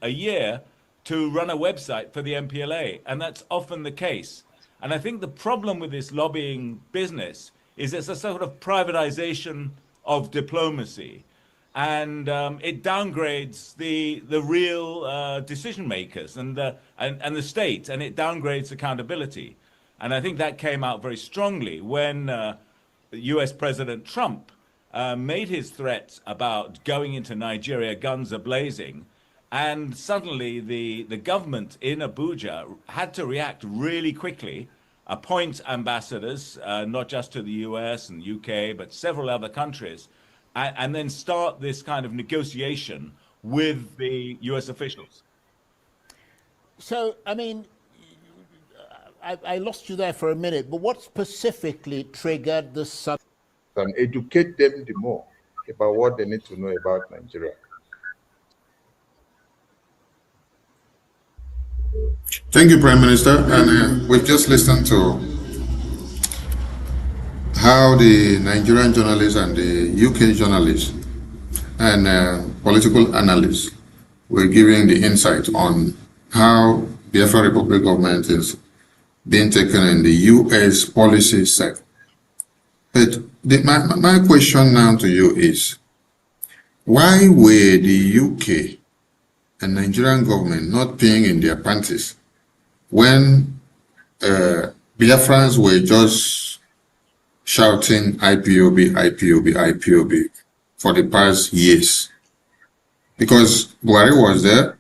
a year to run a website for the MPLA. And that's often the case. And I think the problem with this lobbying business is it's a sort of privatization of diplomacy. And it downgrades the real decision makers and the state, and it downgrades accountability. And I think that came out very strongly when US President Trump made his threats about going into Nigeria guns a-blazing. And suddenly the government in Abuja had to react really quickly, appoint ambassadors, not just to the US and UK, but several other countries, and then start this kind of negotiation with the US officials. So, I mean, I lost you there for a minute, but what specifically triggered the sudden... And educate them the more about what they need to know about Nigeria. Thank you, Prime Minister. And we've just listened to how the Nigerian journalists and the UK journalists and political analysts were giving the insight on how the Biafra Republic government is being taken in the US policy set. But my question now to you is, why were the UK and Nigerian government not paying in their panties when Biafrans were just shouting IPOB, IPOB, IPOB for the past years? Because Buhari was there,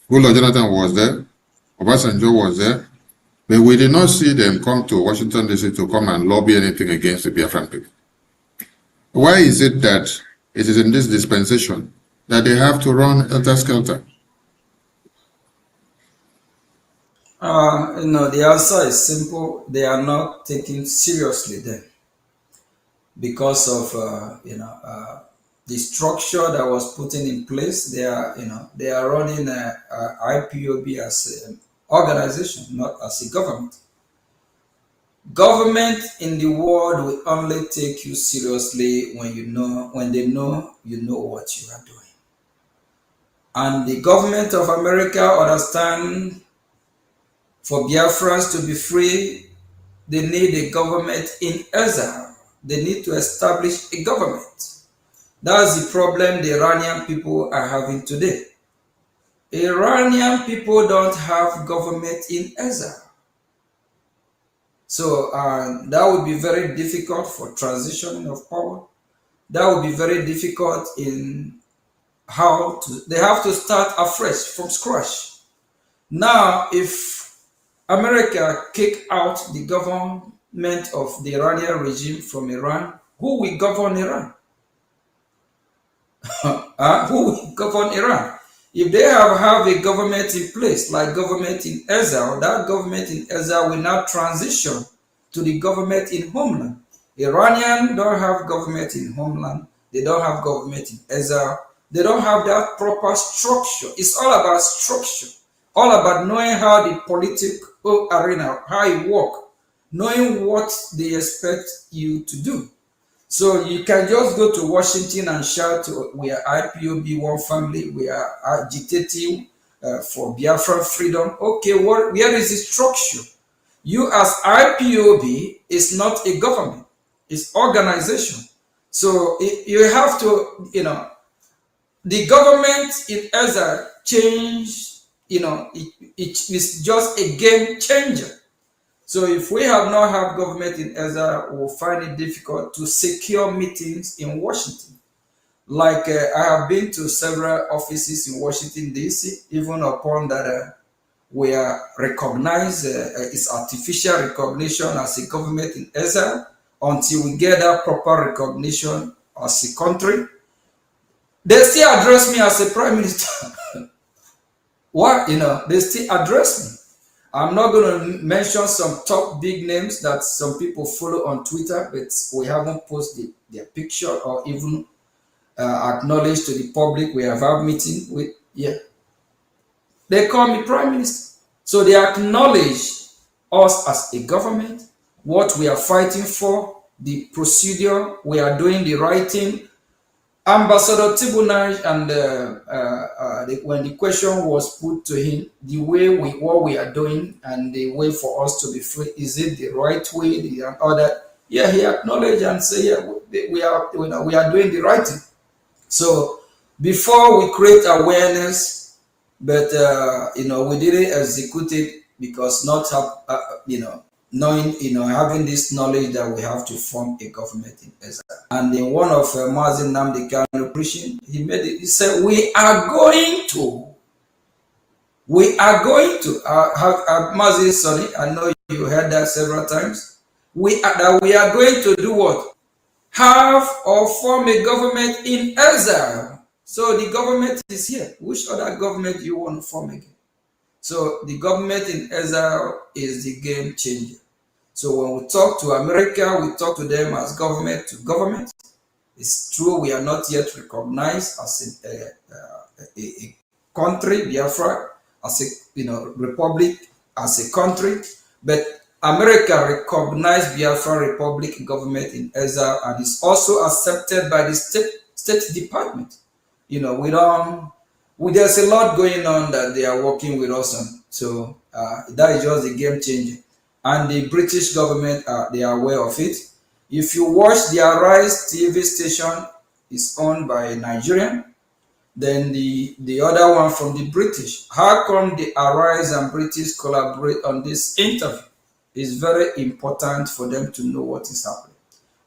Goodluck Jonathan was there, Obasanjo was there, but we did not see them come to Washington DC to come and lobby anything against the Biafran people. Why is it that it is in this dispensation that they have to run helter-skelter? No, the answer is simple. They are not taken seriously then, because of the structure that was put in place. They are running IPOB as an organization, not as a government. Government in the world will only take you seriously when they know you know what you are doing. And the government of America understand, for Biafrans to be free, they need a government in exile they need to establish a government. That's the problem the Iranian people are having today. Iranian people don't have government in exile. So that would be very difficult for transitioning of power. That would be very difficult in how to, they have to start afresh from scratch. Now, if America kick out the government of the Iranian regime from Iran, who will govern Iran? Who will govern Iran? If they have a government in place, like government in exile, that government in exile will now transition to the government in homeland. Iranian don't have government in homeland. They don't have government in exile. They don't have that proper structure. It's all about structure. All about knowing how the political arena, how it works, knowing what they expect you to do. So you can just go to Washington and shout, we are IPOB, one family, we are agitating for Biafran freedom. Okay, where is the structure? You as IPOB is not a government, it's organization. So you have to, the government in exile change, it is just a game changer. So if we have not have government in exile, we'll find it difficult to secure meetings in Washington. Like I have been to several offices in Washington, D.C., even upon that we are recognized, it's artificial recognition as a government in exile, until we get that proper recognition as a country. They still address me as a prime minister. Why? They still address me. I'm not going to mention some top big names that some people follow on Twitter, but we haven't posted their picture or even acknowledged to the public we have had meeting with. Yeah. They call me prime minister. So they acknowledge us as a government, what we are fighting for, the procedure, we are doing the right thing. Ambassador Tibunaj, and when the question was put to him, the way what we are doing and the way for us to be free, is it the right way and all that? Yeah, he acknowledged and said, yeah, we are doing the right thing. So before we create awareness, but we didn't execute it because not knowing, having this knowledge that we have to form a government in exile. And in one of Mazi Nnamdi Kanu preaching, he made it. He said, "We are going to." Mazi, sorry, I know you heard that several times. We are going to do what? Have or form a government in exile. So the government is here. Which other government you want to form again? So the government in exile is the game changer. So when we talk to America, we talk to them as government to government. It's true we are not yet recognized as a country, Biafra, as a republic, as a country, but America recognized Biafra Republic government in exile and is also accepted by the State Department. There's a lot going on that they are working with us on. So that is just a game changer. And the British government, they are aware of it. If you watch the Arise TV station, is owned by a Nigerian. Then the other one from the British. How come the Arise and British collaborate on this interview? It's very important for them to know what is happening.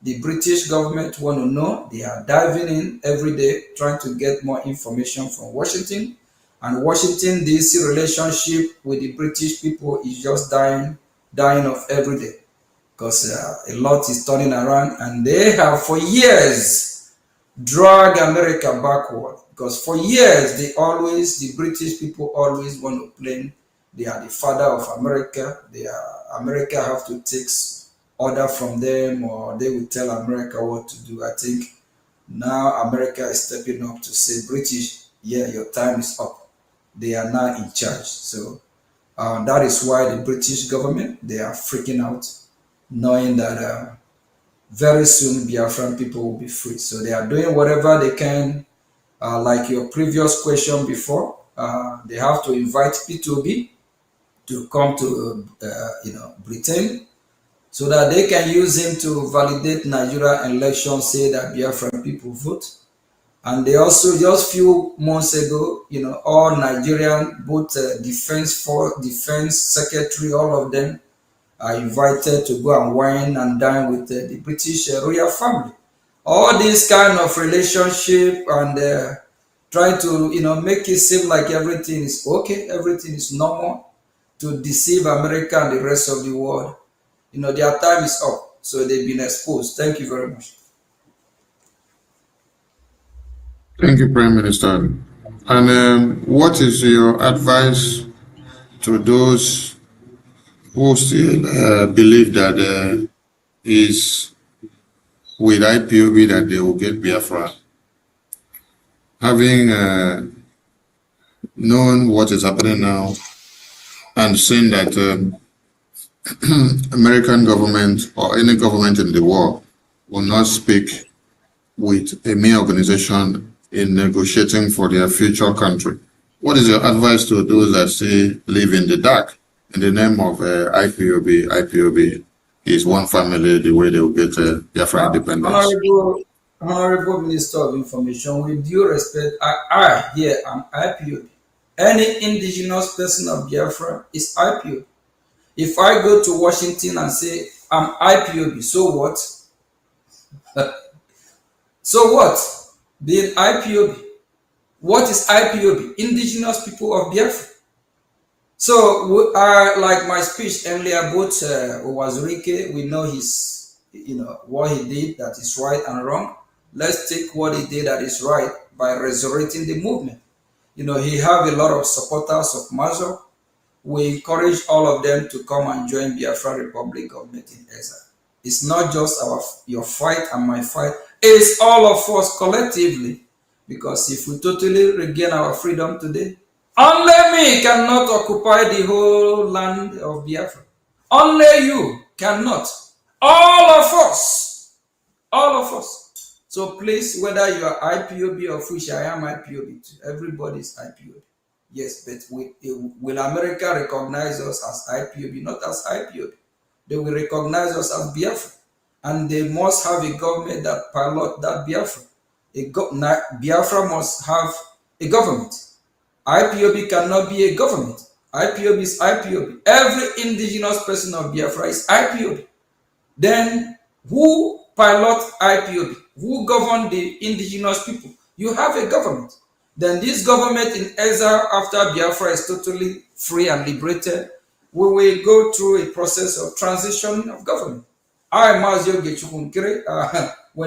The British government want to know. They are diving in every day, trying to get more information from Washington. And Washington, D.C. relationship with the British people is just dying off every day, because a lot is turning around, and they have for years dragged America backward, because for years the British people always want to claim they are the father of America. America have to take order from them, or they will tell America what to do. I think now America is stepping up to say, British, yeah, your time is up. They are now in charge. So that is why the British government, they are freaking out, knowing that very soon Biafran people will be free. So they are doing whatever they can. Like your previous question before, they have to invite P2B to come to Britain, so that they can use him to validate Nigeria elections, say that Biafran people vote. And they also, just few months ago, all Nigerian, both defense secretary, all of them are invited to go and wine and dine with the British royal family. All this kind of relationship and try to, make it seem like everything is okay, everything is normal, to deceive America and the rest of the world. Their time is up, so they've been exposed. Thank you very much. Thank you, Prime Minister. And what is your advice to those who still believe that is with IPOB that they will get Biafra? Having known what is happening now and seeing that American government or any government in the world will not speak with a mere organization in negotiating for their future country. What is your advice to those that still live in the dark in the name of IPOB? IPOB is one family, the way they will get Biafra independence. Honorable Minister of Information, with due respect, I here am IPOB. Any indigenous person of Biafra is IPOB. If I go to Washington and say I'm IPOB, so what? So what? Being IPOB. What is IPOB? Indigenous people of Biafra. So, like my speech earlier about Owazurike, we know his, what he did that is right and wrong. Let's take what he did that is right by resurrecting the movement. He have a lot of supporters of Mazo. We encourage all of them to come and join Biafra Republic government in Ezra. It's not just your fight and my fight. It's all of us collectively. Because if we totally regain our freedom today, only me cannot occupy the whole land of Biafra. Only you cannot. All of us. All of us. So please, whether you are IPOB, of which I am IPOB too, everybody is IPOB. Yes, but will America recognize us as IPOB, not as IPOB? They will recognize us as Biafra. And they must have a government that pilot that Biafra. Biafra must have a government. IPOB cannot be a government. IPOB is IPOB. Every indigenous person of Biafra is IPOB. Then who pilot IPOB? Who govern the indigenous people? You have a government. Then this government in Ezra, after Biafra is totally free and liberated, we will go through a process of transition of government. When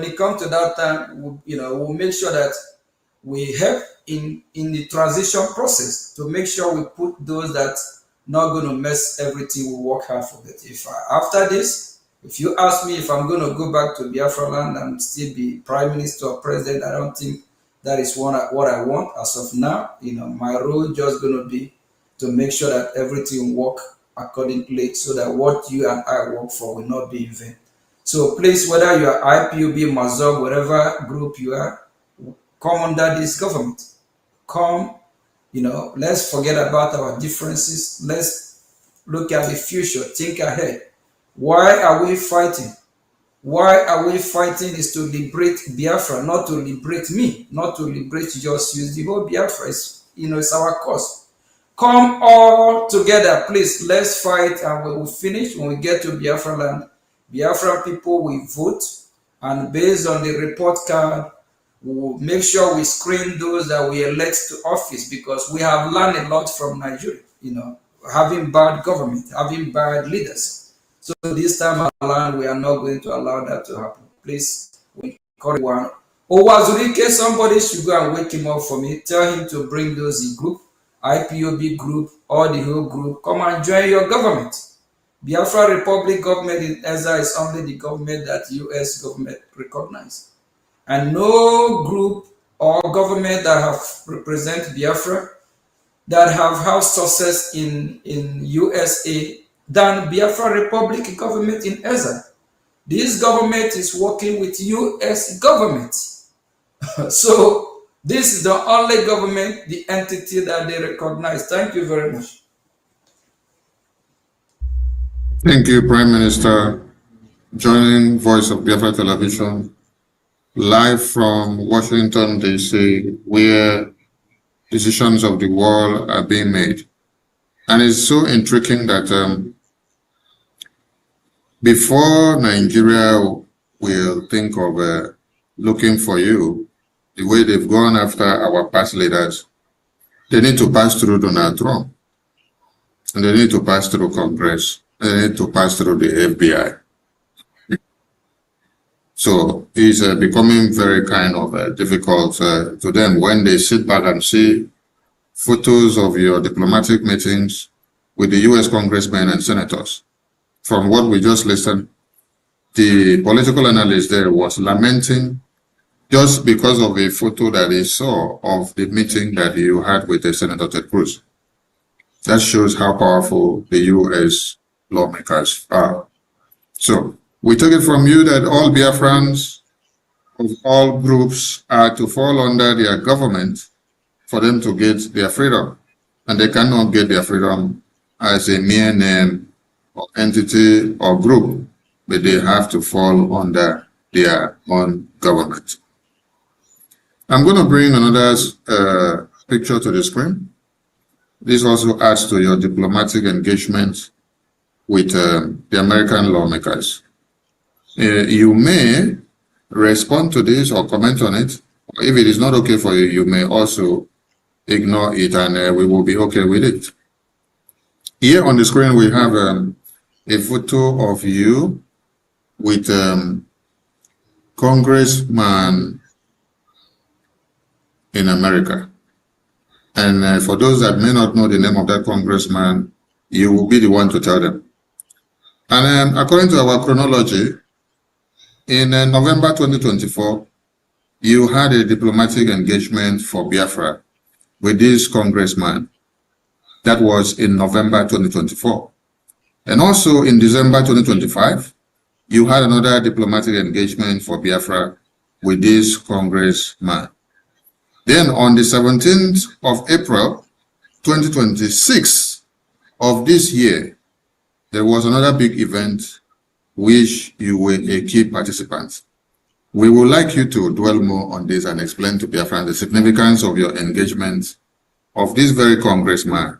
it comes to that time, we'll make sure that we help in the transition process to make sure we put those that not going to mess everything, we work hard for it. After this, if you ask me if I'm going to go back to Biafra land and still be prime minister or president, I don't think that is what I want as of now. My role just going to be to make sure that everything work accordingly so that what you and I work for will not be in vain. So please, whether you are IPOB, Mazog, whatever group you are, come under this government. Come, let's forget about our differences. Let's look at the future, think ahead. Why are we fighting? Why are we fighting is to liberate Biafra, not to liberate me, not to liberate just use the whole Biafra. It's our cause. Come all together, please. Let's fight, and we will finish when we get to Biafra land. Biafra people will vote, and based on the report card, we will make sure we screen those that we elect to office, because we have learned a lot from Nigeria, having bad government, having bad leaders. So this time around, we are not going to allow that to happen. Please, we encourage one. Owazurike, somebody should go and wake him up for me. Tell him to bring those in group, IPOB group, or the whole group. Come and join your government. Biafra Republic government in Ezra is only the government that US government recognize. And no group or government that have represent Biafra that have success in USA than Biafra Republic government in Ezra. This government is working with US government. So this is the only government, the entity that they recognize. Thank you very much. Thank you, Prime Minister. joining Voice of Biafra Television live from Washington, D.C., where decisions of the world are being made. And it's so intriguing that before Nigeria will think of looking for you, the way they've gone after our past leaders, they need to pass through Donald Trump. And they need to pass through Congress. And they need to pass through the FBI. So it's becoming very kind of difficult to them when they sit back and see photos of your diplomatic meetings with the U.S. congressmen and senators. From what we just listened, the political analyst there was lamenting just because of a photo that he saw of the meeting that you had with the Senator Ted Cruz. That shows how powerful the U.S. lawmakers are. So we took it from you that all Biafrans of all groups are to fall under their government for them to get their freedom. And they cannot get their freedom as a mere name or entity or group, but they have to fall under their own government. I'm going to bring another picture to the screen. This also adds to your diplomatic engagement with the American lawmakers. You may respond to this or comment on it. If it is not okay for you, you may also ignore it and we will be okay with it. Here on the screen, we have a photo of you with Congressman in America. And for those that may not know the name of that congressman, you will be the one to tell them. And according to our chronology, in November 2024, you had a diplomatic engagement for Biafra with this congressman. That was in November 2024. And also in December 2025, you had another diplomatic engagement for Biafra with this congressman. Then on the 17th of April 2026 of this year, there was another big event which you were a key participant. We would like you to dwell more on this and explain to Biafran the significance of your engagement of this very congressman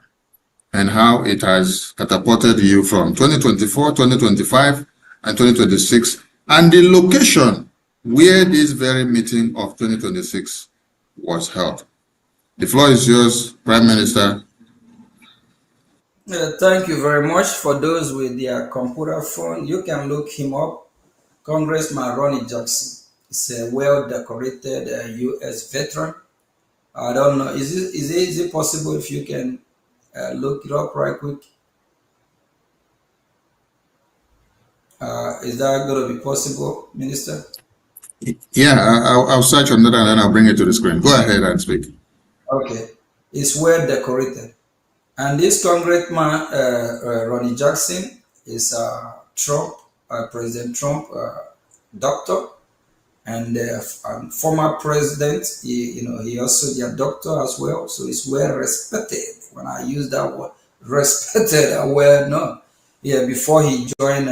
and how it has catapulted you from 2024, 2025, and 2026, and the location where this very meeting of 2026 was held. The floor is yours, Prime Minister. Thank you very much. For those with their computer phone, you can look him up. Congressman Ronnie Jackson is a well-decorated U.S. veteran. I don't know, is it possible if you can look it up right quick? Is that going to be possible, Minister? Yeah, I'll search on that and then I'll bring it to the screen. Go ahead and speak. Okay. It's well decorated. And this congressman, Ronnie Jackson, is President Trump doctor, and former president. He also their doctor as well. So he's well respected. When I use that word, respected and well known. Yeah, before he joined,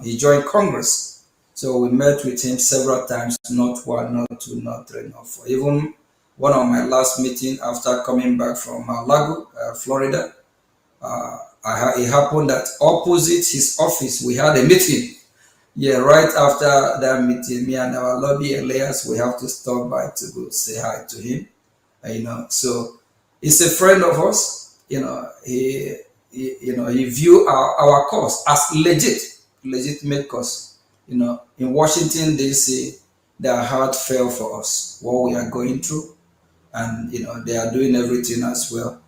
he joined Congress. So we met with him several times, not one, not two, not three, not four. Even one of my last meeting after coming back from Lago, Florida, it happened that opposite his office, we had a meeting. Yeah, right after that meeting, me and our lobby Elias, we have to stop by to go say hi to him. So he's a friend of us. He view our cause as legitimate cause. In Washington, D.C., their heart fell for us, what we are going through. And, they are doing everything as well.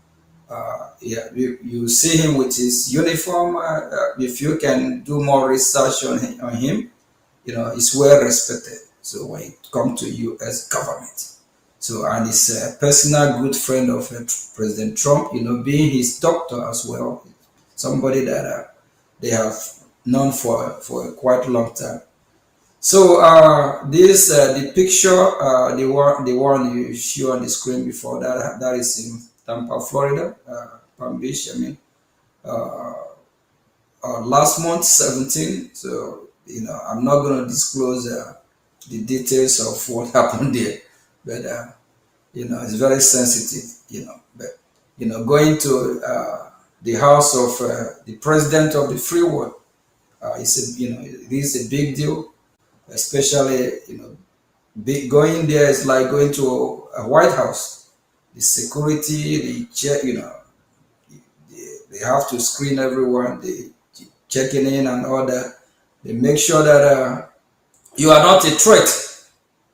You see him with his uniform. If you can do more research on him, he's well respected. So when it comes to U.S. government. So, and he's a personal good friend of President Trump, being his doctor as well. Somebody that they have known for a quite long time. So the picture, the one you show on the screen before that is in Tampa, Florida, Palm Beach. last month, 17. So, I'm not going to disclose the details of what happened there, but it's very sensitive. But going to the house of the president of the free world, this is a big deal, especially going there is like going to a White House. The security, the check, they have to screen everyone. They checking in and all that. They make sure that you are not a threat,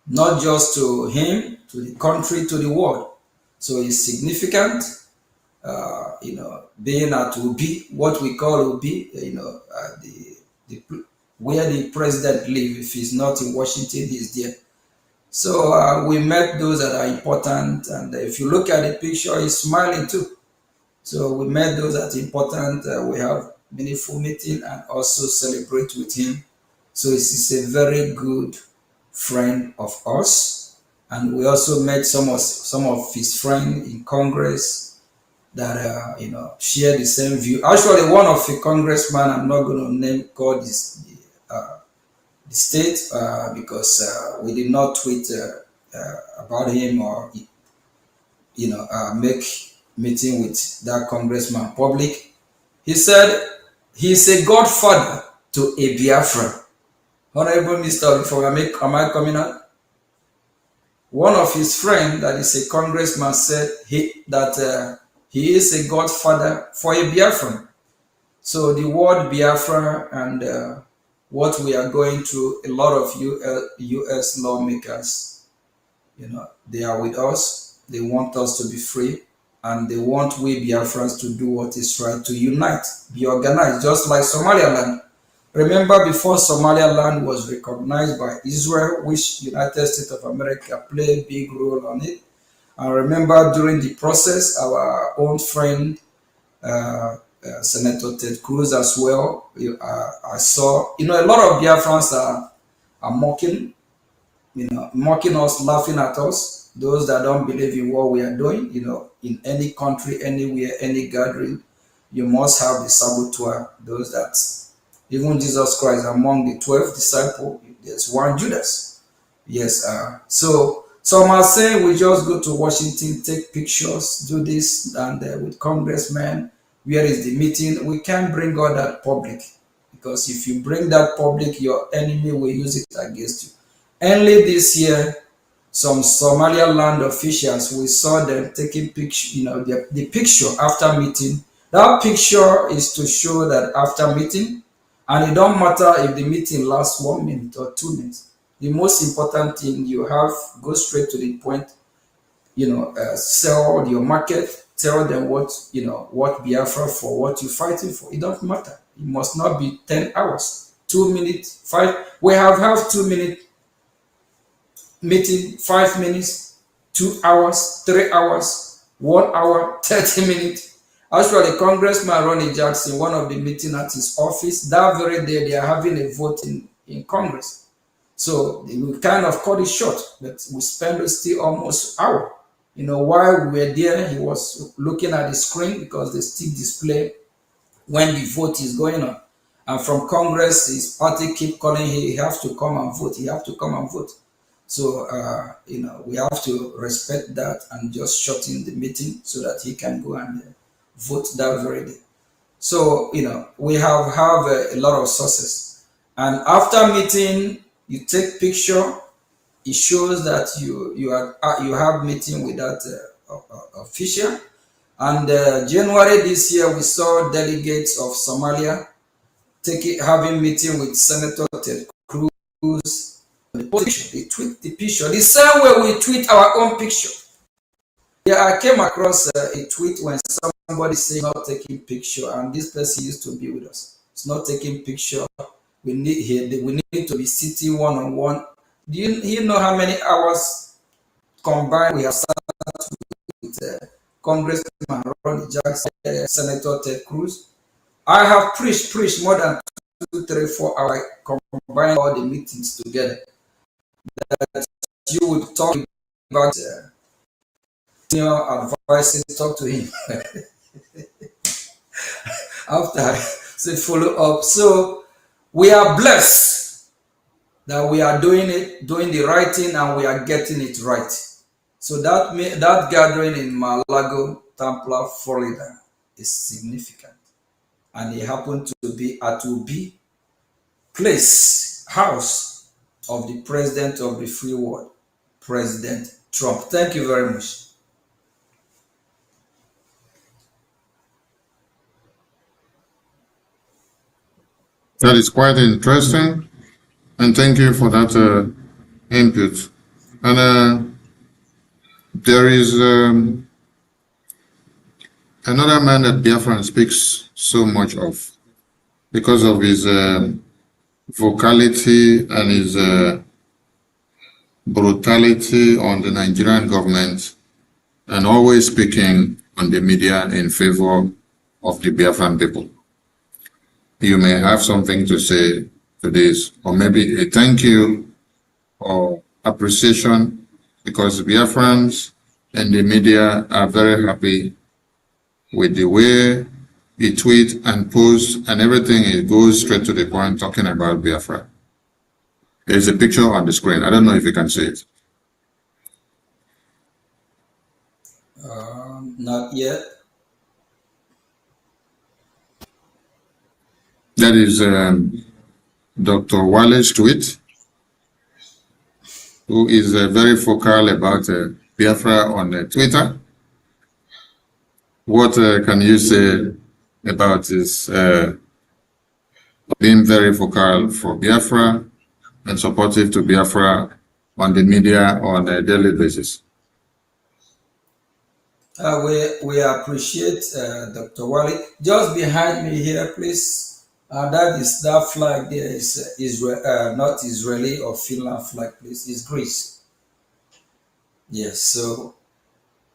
not just to him, to the country, to the world. So it's significant. Being at Obi, what we call Obi, where the president lives. If he's not in Washington, he's there. So we met those that are important, and if you look at the picture, he's smiling too. So we met those that are important. We have meaningful meeting and also celebrate with him. So he's a very good friend of ours, and we also met some of his friends in Congress that share the same view. Actually, one of the congressman, I'm not going to name, call this the state because we did not tweet about him or make meeting with that congressman public. He said he's a godfather to a Biafra. Honorable Mr. Before am I coming out? One of his friends that is a congressman said he is a godfather for a Biafran. So the word Biafra and what we are going through, a lot of U.S. lawmakers, they are with us. They want us to be free, and they want we Biafrans to do what is right, to unite, be organized, just like Somaliland. Remember, before Somaliland was recognized by Israel, which United States of America played a big role on it. And remember, during the process, our own friend, Senator Ted Cruz as well, I saw, a lot of Biafrans are mocking, mocking us, laughing at us. Those that don't believe in what we are doing, in any country, anywhere, any gathering, you must have the saboteur. Those that, even Jesus Christ, among the 12 disciples, there's one Judas. Yes. So some are saying we just go to Washington, take pictures, do this, and with congressmen. Where is the meeting? We can't bring all that public, because if you bring that public, your enemy will use it against you. Only this year, some Somaliland officials, we saw them taking picture, the picture after meeting. That picture is to show that after meeting, and it don't matter if the meeting lasts 1 minute or 2 minutes. The most important thing you have, go straight to the point, sell your market, tell them what Biafra for, what you're fighting for. It don't matter. It must not be 10 hours, 2 minutes, 5. We have 2 minute meeting, 5 minutes, 2 hours, 3 hours, 1 hour, 30 minutes. Actually, Congressman Ronnie Jackson, one of the meetings at his office, that very day they are having a vote in Congress. So we kind of cut it short, but we spent still almost an hour. While we were there, he was looking at the screen because they still display when the vote is going on. And from Congress, his party keep calling him, he has to come and vote, he has to come and vote. So, we have to respect that and just shorten the meeting so that he can go and vote that very day. So, we have a lot of sources. And after meeting, you take picture. It shows that you have meeting with that official. And January this year, we saw delegates of Somalia having meeting with Senator Ted Cruz. They tweet the picture the same way we tweet our own picture. Yeah, I came across a tweet when somebody saying not taking picture, and this person used to be with us. It's not taking picture. We need to be sitting one-on-one. Do you know how many hours combined we have sat with Congressman Ronnie Jackson, Senator Ted Cruz? I have preached more than 2, 3, 4 hours combined all the meetings together. That you would talk about senior advisors, talk to him. After say follow up. So we are blessed that we are doing the right thing, and we are getting it right. So that gathering in Mar-a-Lago, Tampa, Florida, is significant, and it happened to be at Ubi place, house of the president of the free world, President Trump. Thank you very much. That is quite interesting, and thank you for that input. And there is another man that Biafran speaks so much of because of his vocality and his brutality on the Nigerian government, and always speaking on the media in favor of the Biafran people. You may have something to say to this, or maybe a thank you or appreciation, because Biafrans and the media are very happy with the way he tweet and post and everything. It goes straight to the point, talking about Biafra. There's a picture on the screen. I don't know if you can see it. Not yet. That is Dr. Wale's tweet, who is very vocal about Biafra on Twitter. What can you say about this being very vocal for Biafra and supportive to Biafra on the media on a daily basis? We appreciate Dr. Wale. Just behind me here, please. That flag there is Israel, not Israeli or Finland flag, please. It's Greece. Yes, so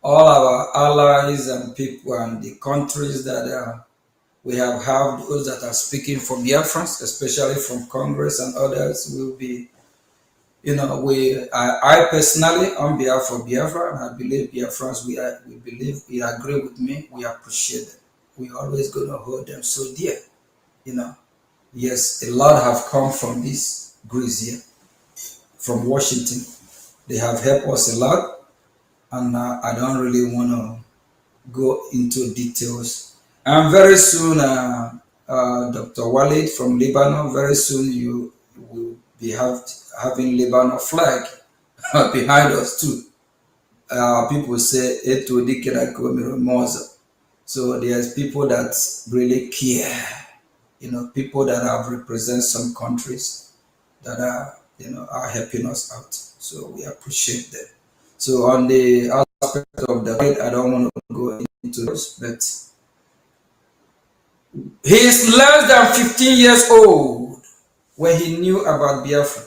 all our allies and people and the countries that we have those that are speaking for Biafrans, especially from Congress and others, will be, I personally, on behalf of Biafra, and I believe Biafrans, we agree with me, we appreciate them. We're always going to hold them so dear. Yes, a lot have come from this Greece here, from Washington. They have helped us a lot, and I don't really want to go into details. And very soon, Dr. Walid from Lebanon, very soon you will be having Lebanon flag behind us too. People say, Eto Dikera Komiro Moza. So there's people that really care. People that have represent some countries that are helping us out. So we appreciate them. So on the aspect of the fight, I don't want to go into this, but he is less than 15 years old when he knew about Biafra.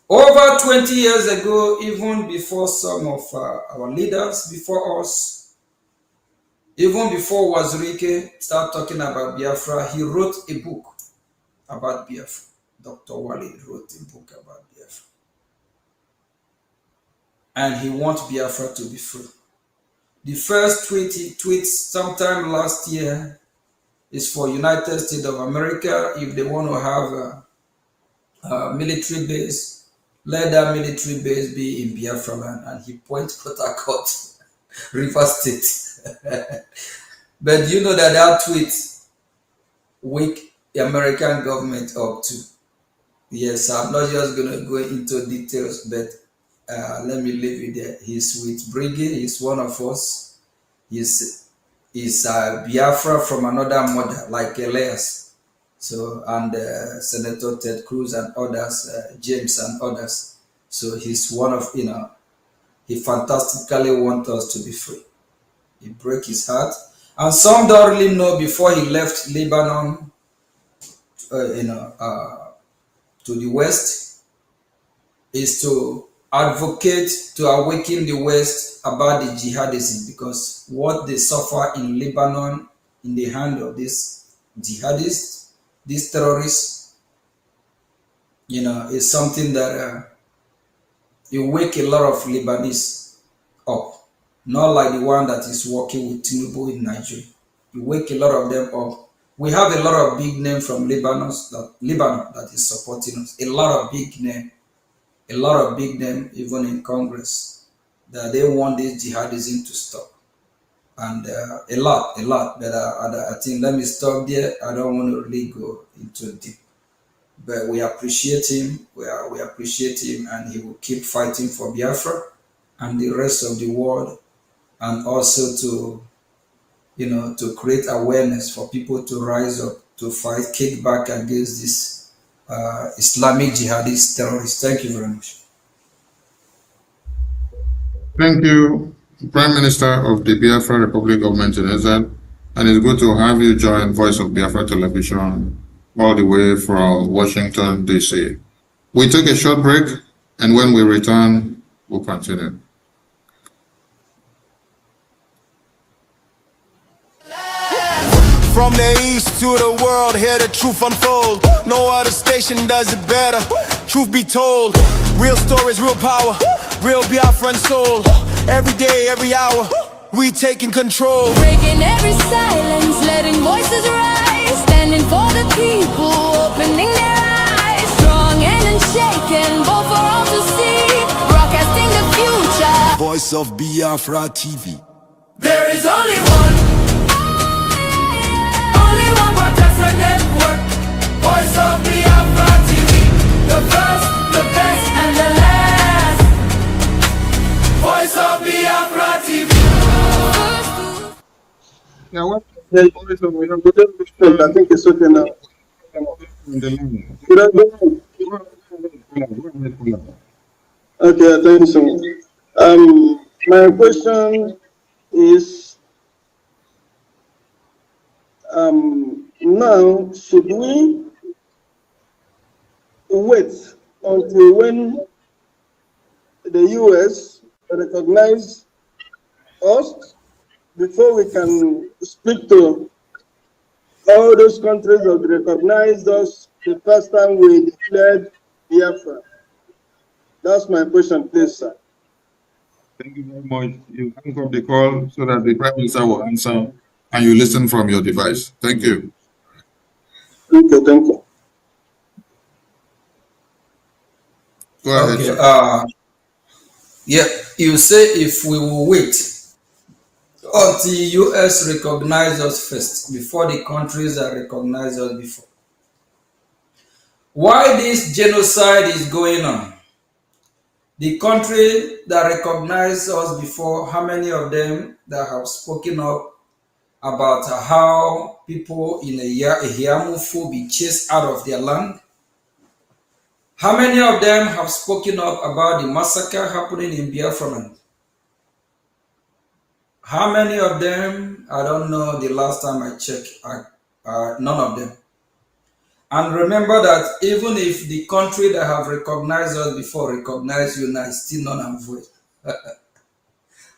Over 20 years ago, even before some of our leaders before us, even before Wazirike started talking about Biafra, he wrote a book about Biafra. Dr. Wale wrote a book about Biafra. And he wants Biafra to be free. The first tweet he tweets sometime last year is for United States of America. If they want to have a military base, let that military base be in Biafra land. And he points Port Harcourt, River State. But you know that tweet wake the American government up to. Yes, I'm not just going to go into details, but let me leave it there. He's with Brgie. He's one of us. He's Biafra from another mother, like Elias. So, and Senator Ted Cruz and others, James and others. So he's one of, he fantastically wants us to be free. He broke his heart. And some don't really know before he left Lebanon, to the West, is to advocate, to awaken the West about the jihadism, because what they suffer in Lebanon in the hand of these jihadists, these terrorists, is something that it wake a lot of Lebanese up. Not like the one that is working with Tinubu in Nigeria. You wake a lot of them up We have a lot of big names from Lebanon that is supporting us. A lot of big name, even in Congress, that they want this jihadism to stop, and a lot. But I think let me stop there. I don't want to really go into deep, but we appreciate him. We appreciate him, and he will keep fighting for Biafra and the rest of the world, and also to create awareness for people to rise up to fight, kick back against this Islamic jihadist terrorists. Thank you very much. Thank you, Prime Minister of the Biafra Republic Government in Exile, and it's good to have you join Voice of Biafra Television all the way from Washington, D.C. We take a short break, and when we return, we'll continue. From the east to the world, hear the truth unfold. No other station does it better. Truth be told, real stories, real power, real Biafran soul. Every day, every hour, we taking control. Breaking every silence, letting voices rise. Standing for the people, opening their eyes. Strong and unshaken, both for all to see. Broadcasting the future. Voice of Biafra TV. There is only one Biafra network. Voice of Biafra TV. The first, the best, and the last. Voice of Biafra TV. Yeah, what? I think it's okay now. Okay, thank you so much. My question is, now should we wait until when the US recognize us before we can speak to all those countries that recognized us the first time we declared Biafra? That's my question, please, sir. Thank you very much. You hang up the call so that the Prime Minister will answer and you listen from your device. Thank you. Okay, thank you. Go ahead. Okay. Yeah, you say if we will wait until US recognize us first before the countries that recognize us before. Why this genocide is going on? The country that recognized us before, how many of them that have spoken up about how people in a Yamufu be chased out of their land? How many of them have spoken up about the massacre happening in Biafra land? How many of them? I don't know, the last time I checked, none of them. And remember that even if the country that have recognized us before recognize you now, it's still not and void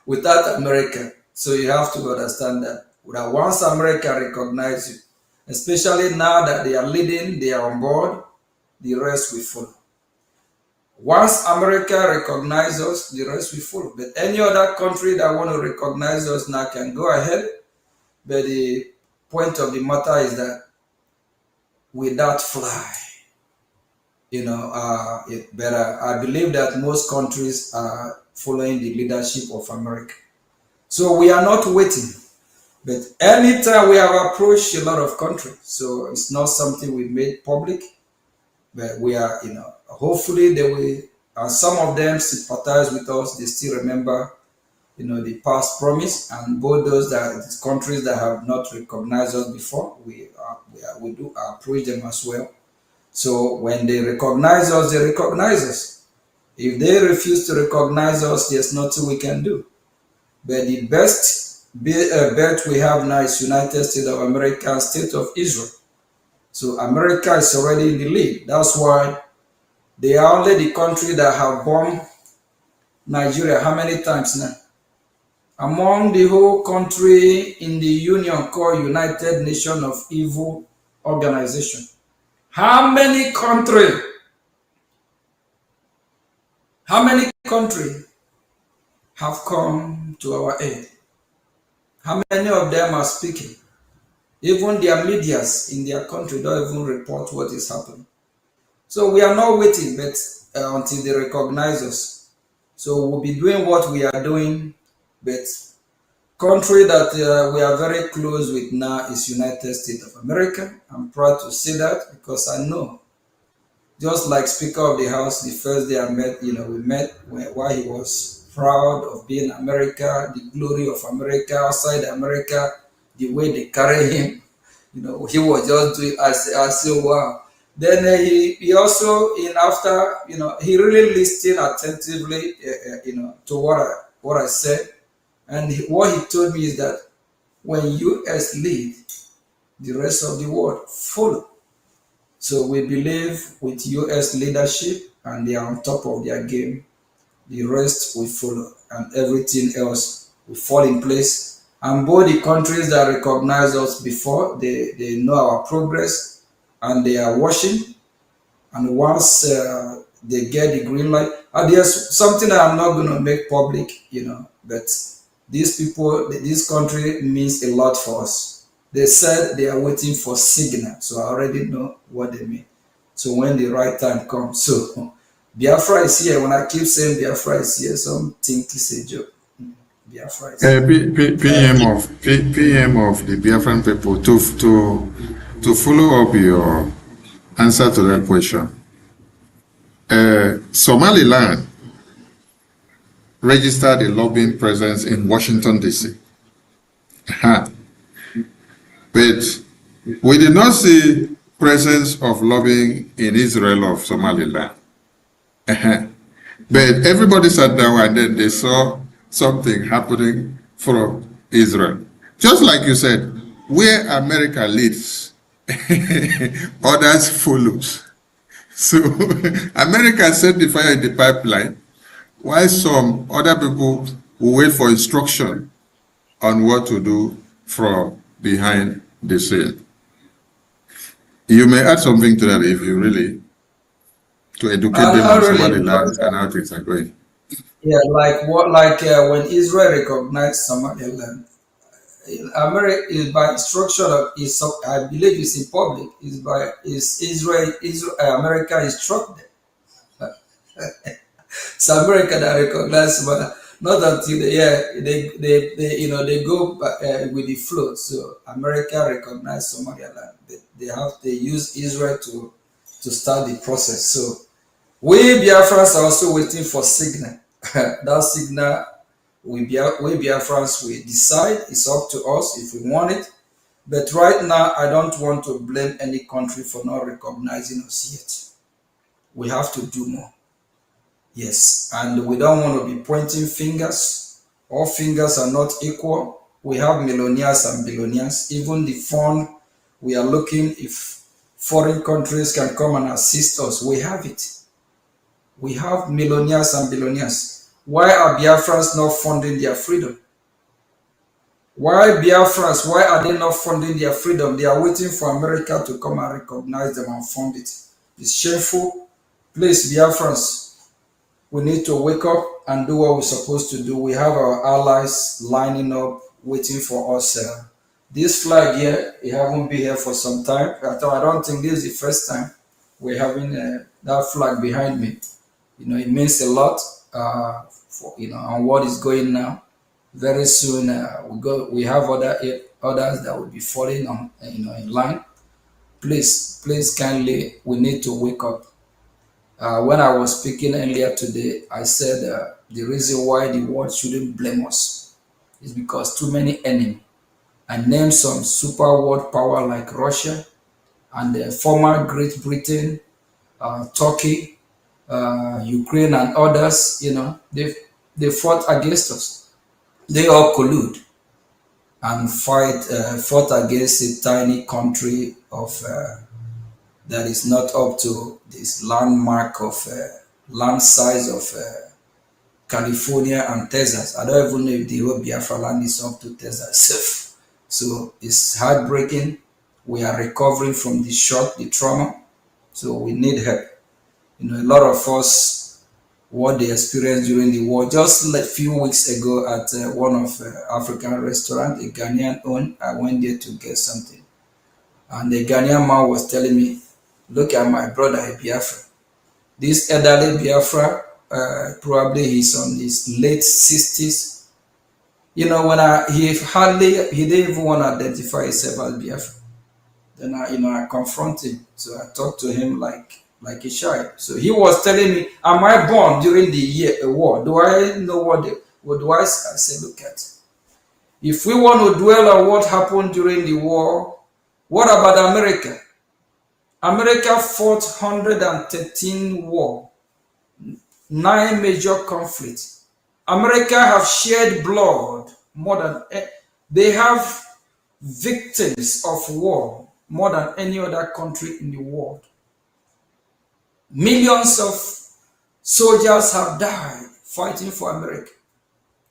without America. So you have to understand that once America recognize you, especially now that they are leading, they are on board, the rest will follow. Once America recognizes us, the rest will follow. But any other country that want to recognize us now can go ahead. But the point of the matter is that without fly, but I believe that most countries are following the leadership of America. So we are not waiting. But anytime we have approached a lot of countries, so it's not something we made public, but we are, hopefully they will, and some of them sympathize with us. They still remember, the past promise, and both those countries that have not recognized us before, we do approach them as well. So when they recognize us, they recognize us. If they refuse to recognize us, there's nothing we can do. But the best bet we have now is United States of America and State of Israel. So America is already in the lead. That's why they are only the country that have bombed Nigeria how many times now? Among the whole country in the union called United Nations of Evil Organization. How many countries have come to our aid? How many of them are speaking? Even their medias in their country don't even report what is happening. So we are not waiting, but until they recognize us. So we'll be doing what we are doing, but country that we are very close with now is United States of America. I'm proud to say that because I know, just like Speaker of the House, the first day I met, we met while he was proud of being America, the glory of America, outside America, the way they carry him, he was just doing, I say, wow. Then he also, after, he really listened attentively, to what I said. And what he told me is that when US lead, the rest of the world follow. So we believe with US leadership and they are on top of their game, the rest will follow and everything else will fall in place. And both the countries that recognized us before, they know our progress and they are watching. And once they get the green light, and there's something that I'm not going to make public, but these people, this country means a lot for us. They said they are waiting for signal, so I already know what they mean. So when the right time comes, so Biafra is here. When I keep saying Biafra is here, some think it's a joke. Biafra is here. PM of the Biafran people to follow up your answer to that question. Somaliland registered a lobbying presence in Washington, D.C. But we did not see presence of lobbying in Israel of Somaliland. But everybody sat down and then they saw something happening from Israel. Just like you said, where America leads, others follows. So America set the fire in the pipeline, while some other people will wait for instruction on what to do from behind the scene. You may add something to that if you really, to educate them on Somaliland and how things are going. Yeah, when Israel recognized Somaliland, America is by instruction of I believe it's in public. America instructed them. So America that recognized Somaliland, not until they go with the flow. So America recognized Somaliland. They use Israel to start the process. So we Biafrans are also waiting for signal. That signal, we Biafrans will decide. It's up to us if we want it. But right now, I don't want to blame any country for not recognizing us yet. We have to do more. Yes, and we don't want to be pointing fingers. All fingers are not equal. We have millionaires and billionaires. Even the fund, we are looking if foreign countries can come and assist us. We have it. We have millionaires and billionaires. Why are Biafrans not funding their freedom? Why are they not funding their freedom? They are waiting for America to come and recognize them and fund it. It's shameful. Please, Biafrans, we need to wake up and do what we're supposed to do. We have our allies lining up, waiting for us. This flag here, it haven't been here for some time. I don't think this is the first time we're having that flag behind me. It means a lot on what is going now. Very soon we have others that will be falling on in line. Please kindly, we need to wake up. When I was speaking earlier today, I said the reason why the world shouldn't blame us is because too many enemies. I named some super world power like Russia and the former Great Britain, Turkey, Ukraine and others. They fought against us. They all collude and fought against a tiny country of that is not up to this landmark of land size of California and Texas. I don't even know if the whole Biafra land is up to Texas. So it's heartbreaking. We are recovering from the shock, the trauma. So we need help. A lot of us, what they experienced during the war, just a few weeks ago at one of African restaurant, a Ghanaian owned, I went there to get something. And the Ghanaian man was telling me, look at my brother Biafra. This elderly Biafra, probably he's on his late 60s. You know, when he didn't even want to identify himself as Biafra. Then I confront him. So I talked to him like a child. So he was telling me, am I born during the war? Do I know what do I said, look at. If we want to dwell on what happened during the war, what about America? America fought 113 war, 9 major conflicts. America have shed blood more than they have victims of war more than any other country in the world. Millions of soldiers have died fighting for America,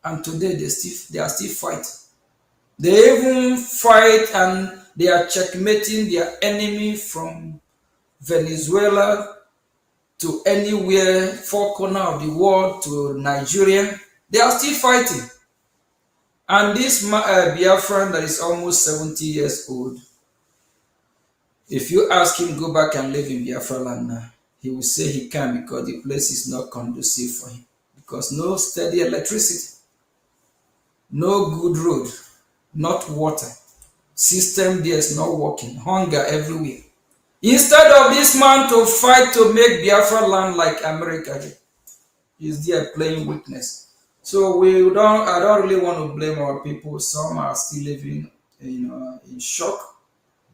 and today they are still fighting. They even fight and they are checkmating their enemy from Venezuela to anywhere, 4 corners of the world, to Nigeria. They are still fighting. And this Biafran that is almost 70 years old, if you ask him go back and live in Biafra land now, he will say he can't because the place is not conducive for him. Because no steady electricity, no good road, not water. System there is not working. Hunger everywhere. Instead of this man to fight to make Biafra land like America, he's there playing witness. So I don't really want to blame our people. Some are still living in shock,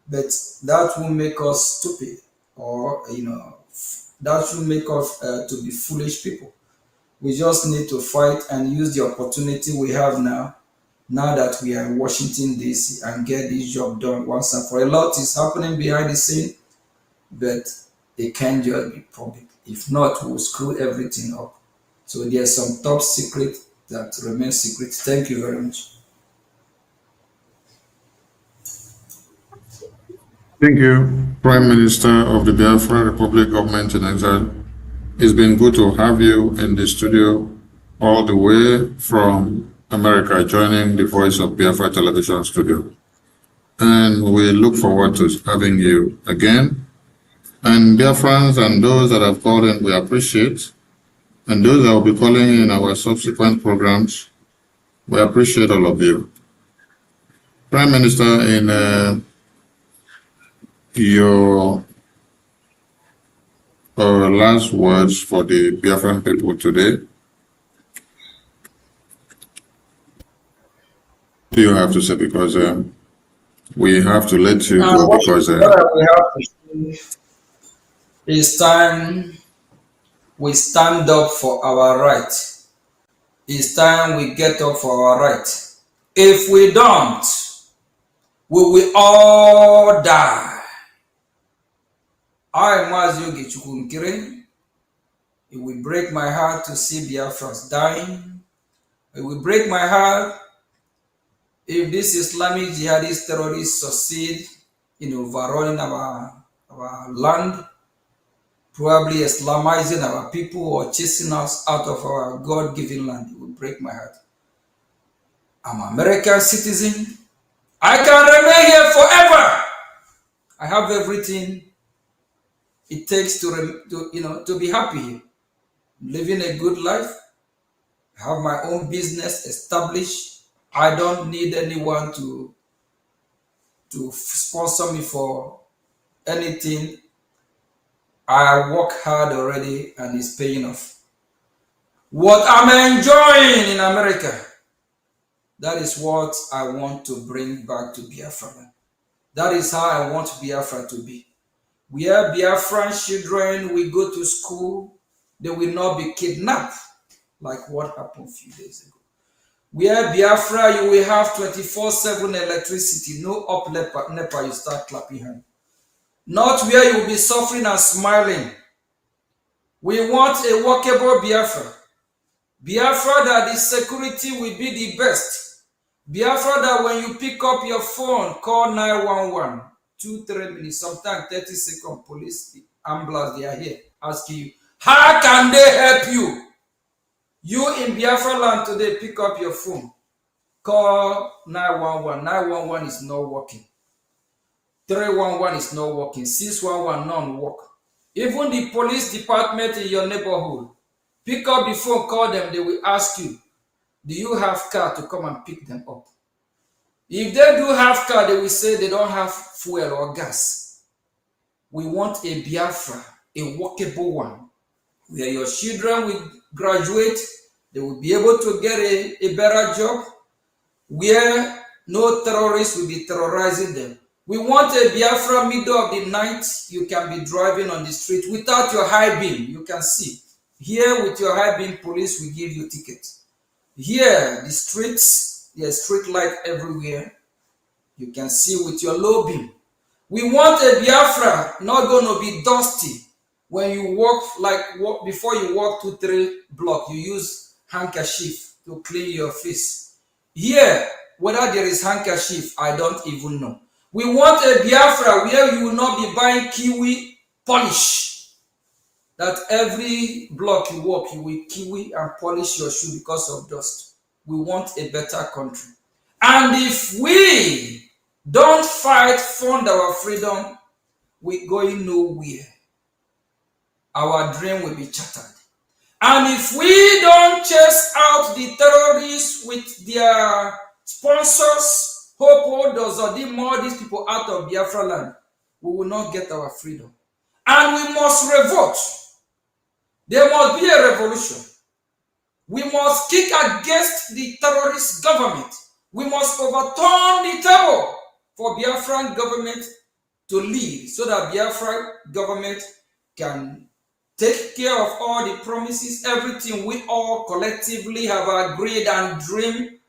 but that will make us stupid, or that will make us to be foolish people. We just need to fight and use the opportunity we have now that we are in Washington DC, and get this job done once and for all. A lot is happening behind the scene, but it can't just be public. If not, we'll screw everything up. So there's some top secret that remains secret. Thank you very much. Thank you, Prime Minister of the Biafra Republic Government in Exile. It's been good to have you in the studio all the way from America, joining the Voice of Biafra television studio. And we look forward to having you again. And Biafrans and those that have called in, we appreciate. And those that will be calling in our subsequent programs, we appreciate all of you. Prime Minister, in your last words for the Biafran people today, what do you have to say? Because we have to let you go because... What we have to say is time we stand up for our right. It's time we get up for our right. If we don't, we will all die. I, Maziogi Chukunkiri, it will break my heart to see Biafrans dying. It will break my heart if this Islamic jihadist terrorists succeed in overrunning our land, probably Islamizing our people or chasing us out of our God-given land. It will break my heart. I'm an American citizen. I can remain here forever. I have everything it takes to be happy here. Living a good life. I have my own business established. I don't need anyone to sponsor me for anything. I work hard already and it's paying off. What I'm enjoying in America, that is what I want to bring back to Biafra. That is how I want Biafra to be. Where Biafran children will go to school, they will not be kidnapped like what happened a few days ago. Where Biafra, you will have 24/7 electricity, no up NEPA, you start clapping hands. Not where you will be suffering and smiling. We want a workable Biafra. Biafra that the security will be the best. Biafra that when you pick up your phone, call 911, 2-3 minutes, sometimes 30 seconds, police, ambulance, they are here asking you, how can they help you? You in Biafra land today, pick up your phone, call 911. 911 is not working. 311 is not working, 611 none work. Even the police department in your neighborhood, pick up the phone, call them, they will ask you, do you have car to come and pick them up? If they do have car, they will say they don't have fuel or gas. We want a Biafra, a workable one, where your children will graduate, they will be able to get a better job, where no terrorists will be terrorizing them. We want a Biafra middle of the night, you can be driving on the street without your high beam, you can see. Here with your high beam, police will give you tickets. Here, the streets, there's street light everywhere. You can see with your low beam. We want a Biafra, not going to be dusty. When you walk, before you walk 2-3 blocks, you use handkerchief to clean your face. Here, whether there is handkerchief, I don't even know. We want a Biafra where you will not be buying kiwi polish. That every block you walk, you will kiwi and polish your shoe because of dust. We want a better country. And if we don't fight, fund our freedom, we're going nowhere. Our dream will be shattered. And if we don't chase out the terrorists with their sponsors, hope holders, or demur these people out of Biafra land, we will not get our freedom. And we must revolt. There must be a revolution. We must kick against the terrorist government. We must overturn the table for Biafran government to lead so that Biafra government can take care of all the promises, everything we all collectively have agreed and dream.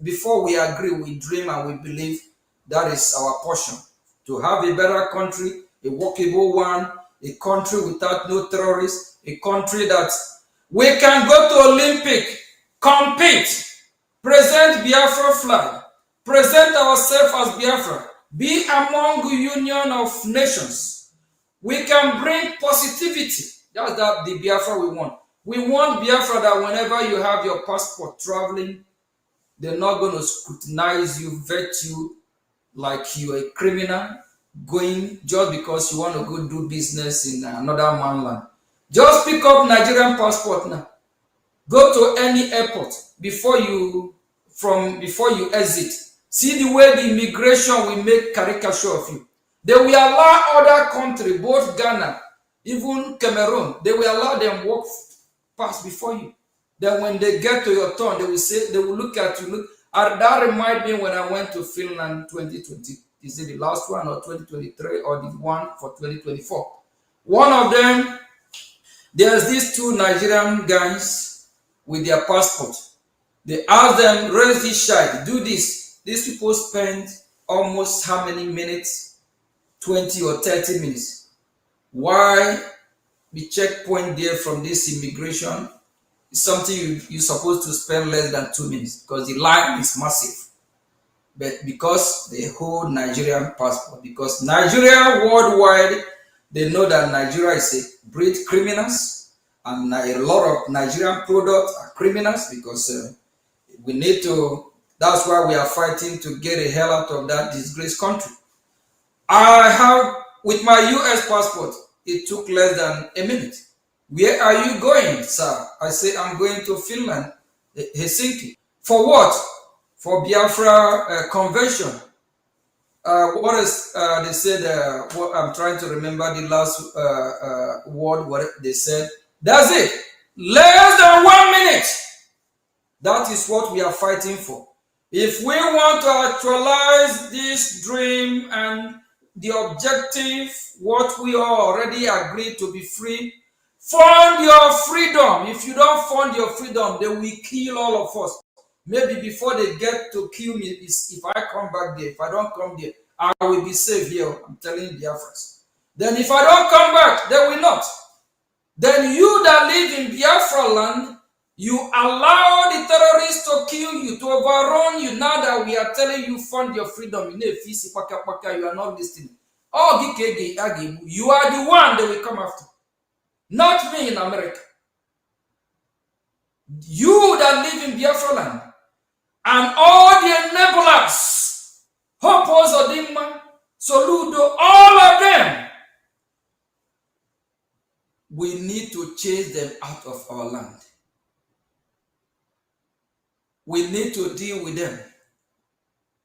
Before we agree, we dream and we believe that is our portion. To have a better country, a workable one, a country without no terrorists, a country that we can go to Olympic, compete, present Biafra flag, present ourselves as Biafra, be among the union of nations. We can bring positivity. That's the Biafra we want. We want Biafra that whenever you have your passport traveling, they're not going to scrutinize you, vet you like you're a criminal going just because you want to go do business in another man's land. Just pick up Nigerian passport now. Go to any airport before you exit. See the way the immigration will make caricature of you. They will allow other countries, both Ghana, even Cameroon, they will allow them walk past before you. Then when they get to your turn, they will say, they will look at you. That reminds me when I went to Finland 2020. Is it the last one or 2023 or the one for 2024? One of them, there's these two Nigerian guys with their passport. They ask them, raise this child, do this. These people spend almost how many minutes? 20 or 30 minutes. Why the checkpoint there from this immigration is something you're supposed to spend less than 2 minutes because the line is massive. But because they hold Nigerian passport, because Nigeria worldwide, they know that Nigeria is a breed criminals, and a lot of Nigerian products are criminals because we need to, that's why we are fighting to get the hell out of that disgraced country. I have, with my US passport, it took less than a minute. Where are you going, sir? I say, I'm going to Finland, Helsinki. For what? For Biafra convention. What is, they said, what I'm trying to remember the last word, what they said. That's it. Less than 1 minute. That is what we are fighting for. If we want to actualize this dream and the objective, what we already agreed to be free, fund your freedom. If you don't fund your freedom, they will kill all of us. Maybe before they get to kill me, if I come back there, if I don't come there, I will be safe here. I'm telling the Biafrans. Then if I don't come back, they will not. Then you that live in Biafra land, you allow the terrorists to kill you, to overrun you. Now that we are telling you, fund your freedom, you are not listening. Oh, you are the one they will come after. Not me in America. You that live in Biafra land, and all the enablers, Hopos Odimma, Soludo, all of them. We need to chase them out of our land. We need to deal with them.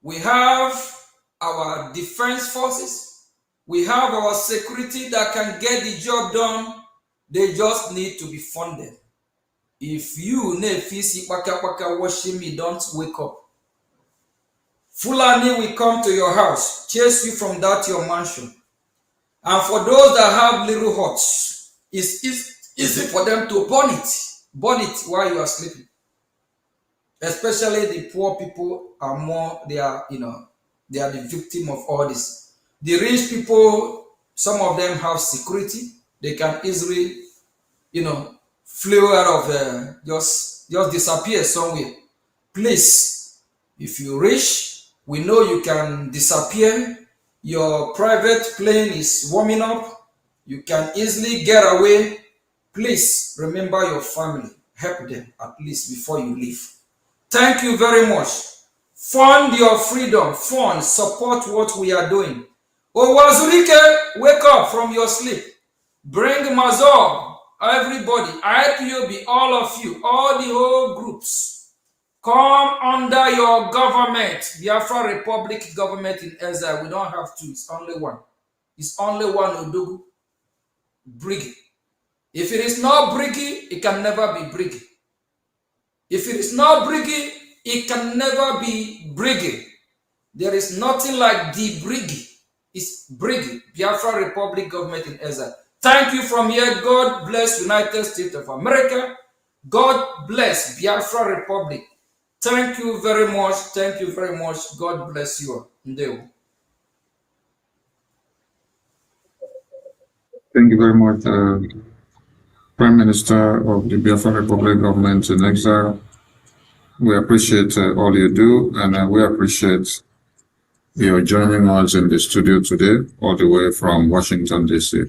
We have our defense forces. We have our security that can get the job done. They just need to be funded. If you nefisi waka washing me, don't wake up. Fulani will come to your house, chase you from that your mansion. And for those that have little huts, it's easy for them to burn it while you are sleeping. Especially the poor people are more, they are the victim of all this. The rich people, some of them have security. They can easily, flee out of just disappear somewhere. Please, if you're rich, we know you can disappear. Your private plane is warming up. You can easily get away. Please remember your family. Help them at least before you leave. Thank you very much. Fund your freedom. Fund, support what we are doing. Owazurike, wake up from your sleep. Bring Mazor, everybody, IPOB, all of you, all the whole groups. Come under your government. Biafra Republic government in exile. We don't have two, it's only one. It's only one Odogu. Brgie. If it is not Brgie, it can never be Brgie. If it is not Brgie, it can never be Brgie. There is nothing like the Brgie. It's Brgie, Biafra Republic government in exile. Thank you from here. God bless United States of America. God bless Biafra Republic. Thank you very much. Thank you very much. God bless you. Ndeu. Thank you very much, Prime Minister of the Biafra Republic government in exile. We appreciate all you do, and we appreciate your joining us in the studio today, all the way from Washington, D.C.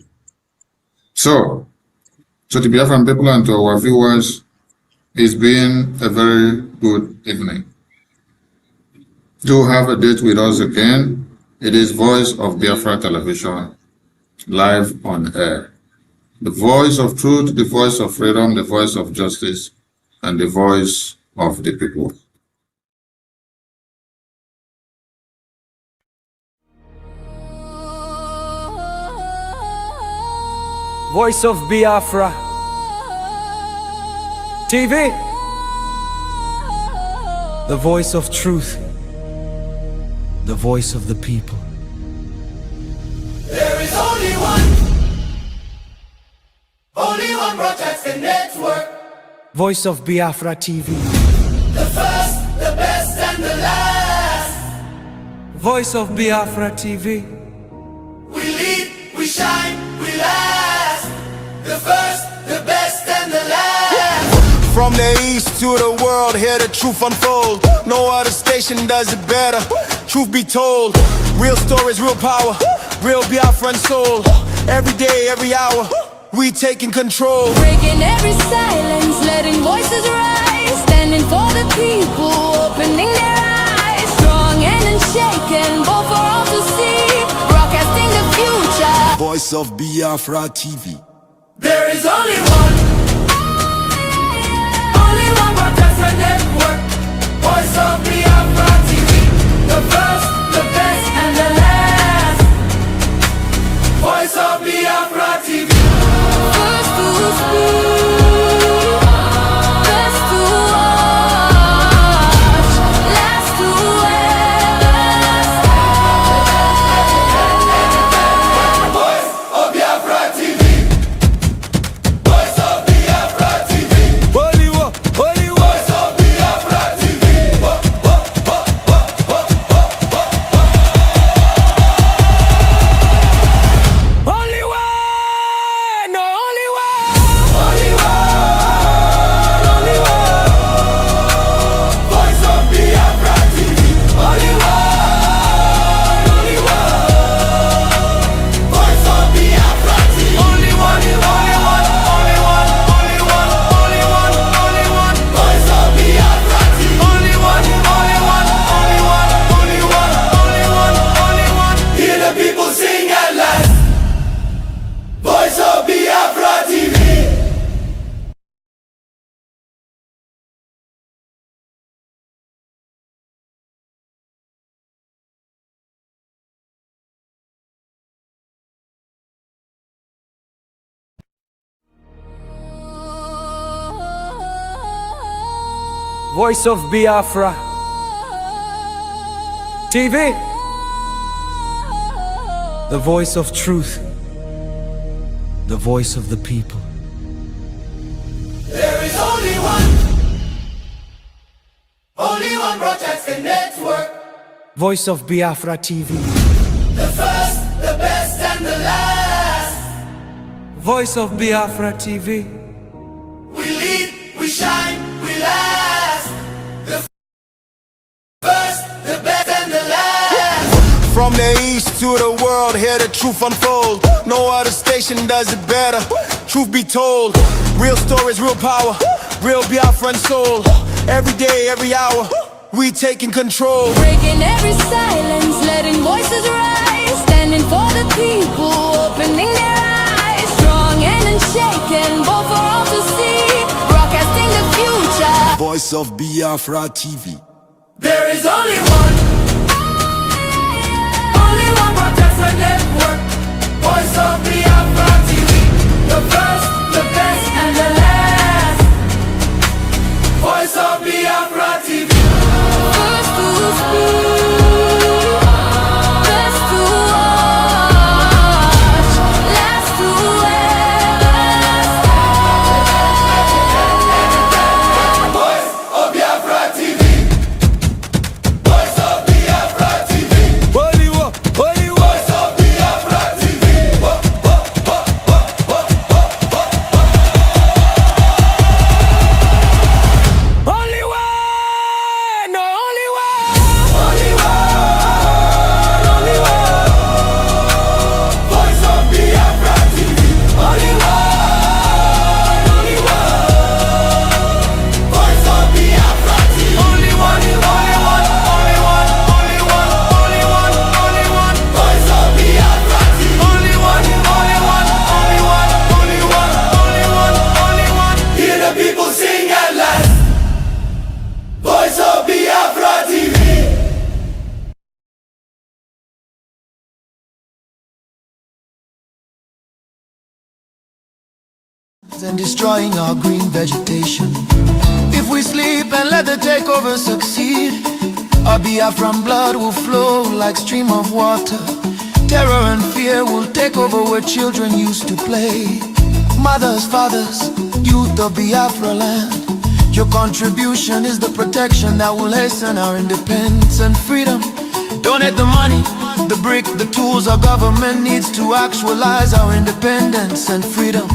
So, to the Biafran people and to our viewers, it's been a very good evening. Do have a date with us again. It is Voice of Biafra Television, live on air. The voice of truth, the voice of freedom, the voice of justice, and the voice of the people. Voice of Biafra TV, the voice of truth, the voice of the people. There is only one broadcasting network. Voice of Biafra TV, The first, the best, and the last. Voice of Biafra TV. We lead, we shine, we last. The first, the best, and the last. From the east to the world, hear the truth unfold. No other station does it better. Truth be told, real stories, real power, real Biafran soul. Every day, every hour, we taking control. Breaking every silence, letting voices rise. Standing for the people, opening their eyes. Strong and unshaken, both for all to see. Broadcasting the future. Voice of Biafra TV. There is only one broadcasting network. Voice of Biafra TV. The first, the best, and the last. Voice of Biafra TV. First to speak, best to watch, last to Voice of Biafra TV. Voice of Biafra. Voice of Biafra TV, the voice of truth, the voice of the people. There is only one broadcasting network. Voice of Biafra TV, The first, the best, and the last. Voice of Biafra TV. We lead, we shine, we last. The first, the best, and the last. From the east to the world, hear the truth unfold. No other station does it better. Truth be told, real stories, real power, real Biafran soul. Every day, every hour, we taking control. Breaking every silence, letting voices rise. Standing for the people, opening their eyes. Strong and unshaken, both for all to see. Broadcasting the future. Voice of Biafra TV. There is only one broadcasting network. Voice of Biafra TV. The first, the best, and the last. Voice of Biafra TV. First to speak, best to watch, last to Voice of Biafra TV. Voice of Biafra TV. Holy war, holy war. Voice of Biafra TV. Only one, no, only one. Only one. Voice of Biafra TV. Only one. Voice of Biafra TV. Only one. Voice of Biafra TV. Only one. Hear the people sing at last. Voice of Biafra TV. And destroying our green vegetation. If we sleep and let the takeover succeed, our Biafran blood will flow like stream of water. Terror and fear will take over where children used to play. Mothers, fathers, youth of Biafra land, your contribution is the protection that will hasten our independence and freedom. Donate the money, the brick, the tools our government needs to actualize our independence and freedom.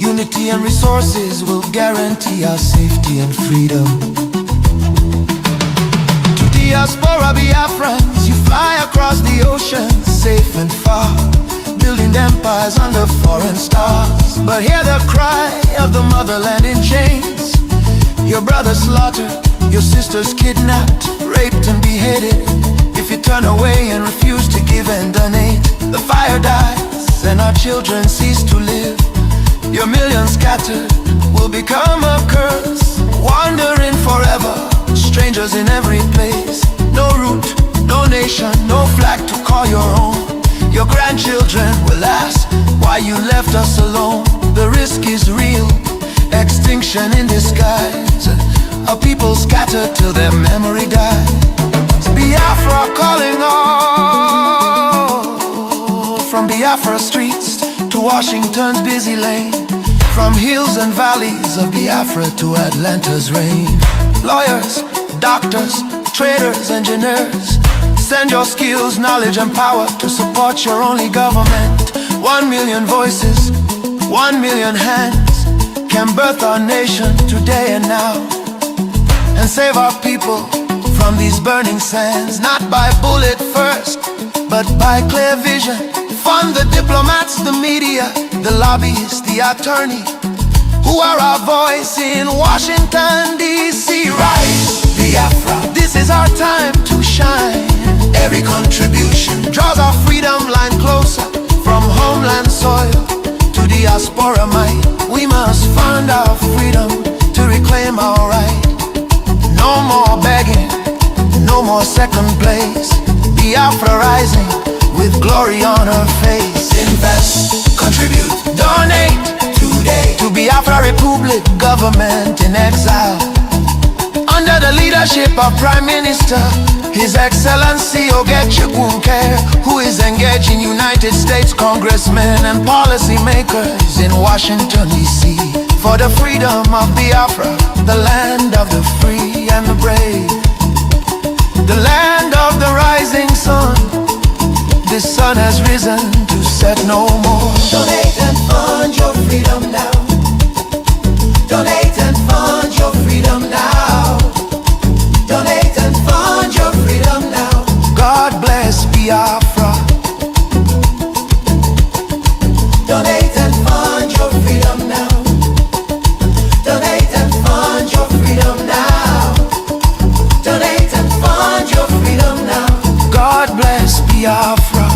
Unity and resources will guarantee our safety and freedom. To diaspora Biafrans, you fly across the ocean, safe and far, building empires under foreign stars. But hear the cry of the motherland in chains. Your brother slaughtered, your sisters kidnapped, raped and beheaded. If you turn away and refuse to give and donate, the fire dies and our children cease to live. Your millions scattered will become a curse, wandering forever, strangers in every place. No root, no nation, no flag to call your own. Your grandchildren will ask why you left us alone. The risk is real, extinction in disguise. Our people scattered till their memory dies. Biafra calling all, from Biafra streets to Washington's busy lane, from hills and valleys of Biafra to Atlanta's rain. Lawyers, doctors, traders, engineers, send your skills, knowledge and power to support your only government. 1 million voices, 1 million hands can birth our nation today and now, and save our people from these burning sands. Not by bullet first, but by clear vision. Fund the diplomats, the media, the lobbyists, the attorney, who are our voice in Washington, D.C. Rise, Biafra, this is our time to shine. Every contribution draws our freedom line closer, from homeland soil to diaspora might. We must find our freedom to reclaim our right. No more begging, no more second place. Biafra rising with glory on her face. Invest, contribute, donate today to Biafra Republic, government in exile. Under the leadership of Prime Minister His Excellency Ogechegunke, who is engaging United States congressmen and policymakers in Washington, D.C. for the freedom of Biafra, the land of the free and the brave, the land of the rising sun. The sun has risen to set no more. Donate and fund your freedom now. Donate and fund your freedom now. Donate and fund your freedom now. God bless Biafra. Donate and fund your freedom now. Donate and fund your freedom now. Donate and fund your freedom now. God bless Biafra.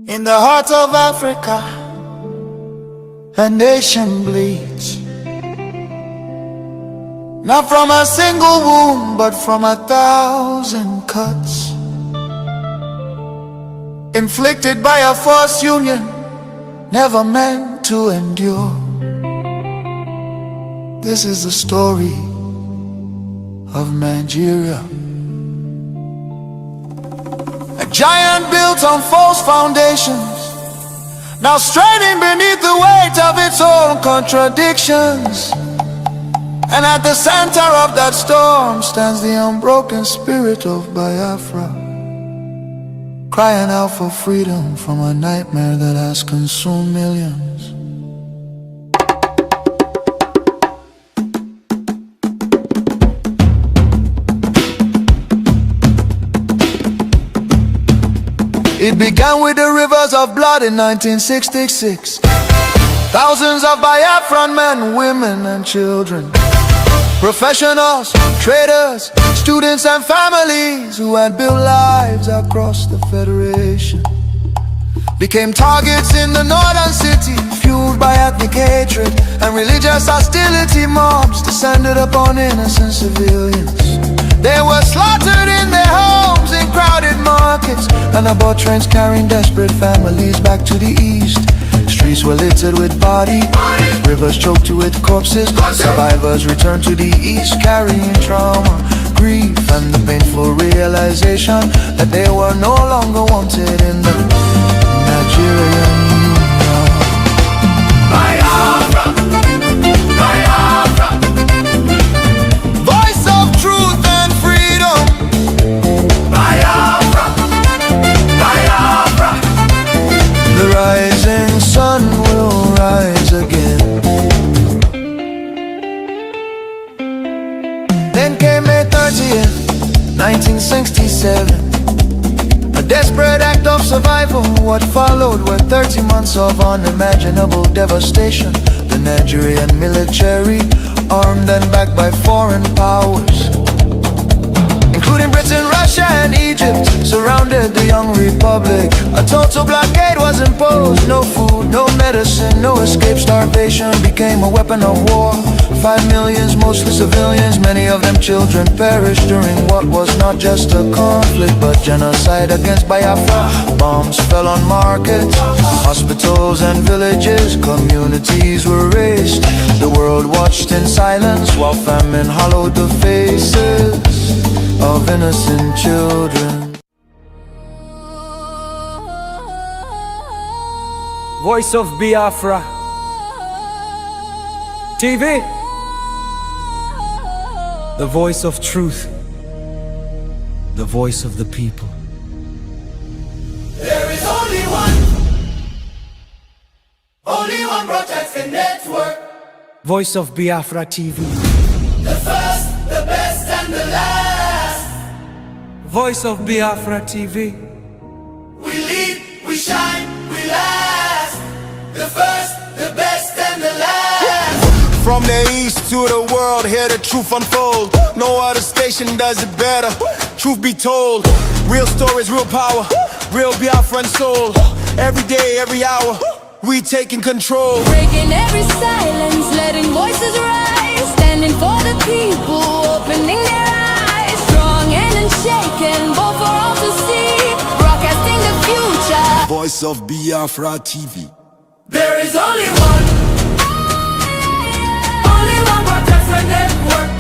In the heart of Africa, a nation bleeds, not from a single wound, but from 1,000 cuts, inflicted by a forced union, never meant to endure. This is the story of Nigeria. A giant built on false foundations, now straining beneath the weight of its own contradictions. And at the center of that storm stands the unbroken spirit of Biafra, crying out for freedom from a nightmare that has consumed millions. It began with the rivers of blood in 1966. Thousands of Biafran men, women and children, professionals, traders, students and families who had built lives across the Federation became targets in the northern city, fueled by ethnic hatred and religious hostility. Mobs descended upon innocent civilians. They were slaughtered in their homes, in crowded markets, and aboard trains carrying desperate families back to the east. Streets were littered with bodies, rivers choked with corpses. Survivors returned to the east carrying trauma, grief, and the painful realization that they were no longer wanted in the Nigerian Union. Biafra, Biafra, voice of truth and freedom. Biafra, Biafra, the rising sun will rise again. Then came May 30th, 1967. A desperate act of survival. What followed were 30 months of unimaginable devastation. The Nigerian military, armed and backed by foreign powers, including Britain, Russia and Egypt, surrounded the young republic. A total blockade was imposed. No food, no medicine, medicine, no escape. Starvation became a weapon of war. 5 millions, mostly civilians, many of them children, perished during what was not just a conflict but genocide against Biafra. Bombs fell on markets, hospitals and villages. Communities were razed. The world watched in silence while famine hollowed the faces of innocent children. Voice of Biafra TV, the voice of truth, the voice of the people. There is only one broadcasting network. Voice of Biafra TV, The first, the best, and the last. Voice of Biafra TV, We lead, we shine, we last. The first, the best, and the last. From the east to the world, hear the truth unfold. No other station does it better. Truth be told, real stories, real power, real Biafran soul. Every day, every hour, we taking control. Breaking every silence, letting voices rise. Standing for the people, opening their eyes. Strong and unshaken, both for all to see. Broadcasting the future. Voice of Biafra TV. There is only one broadcasting network.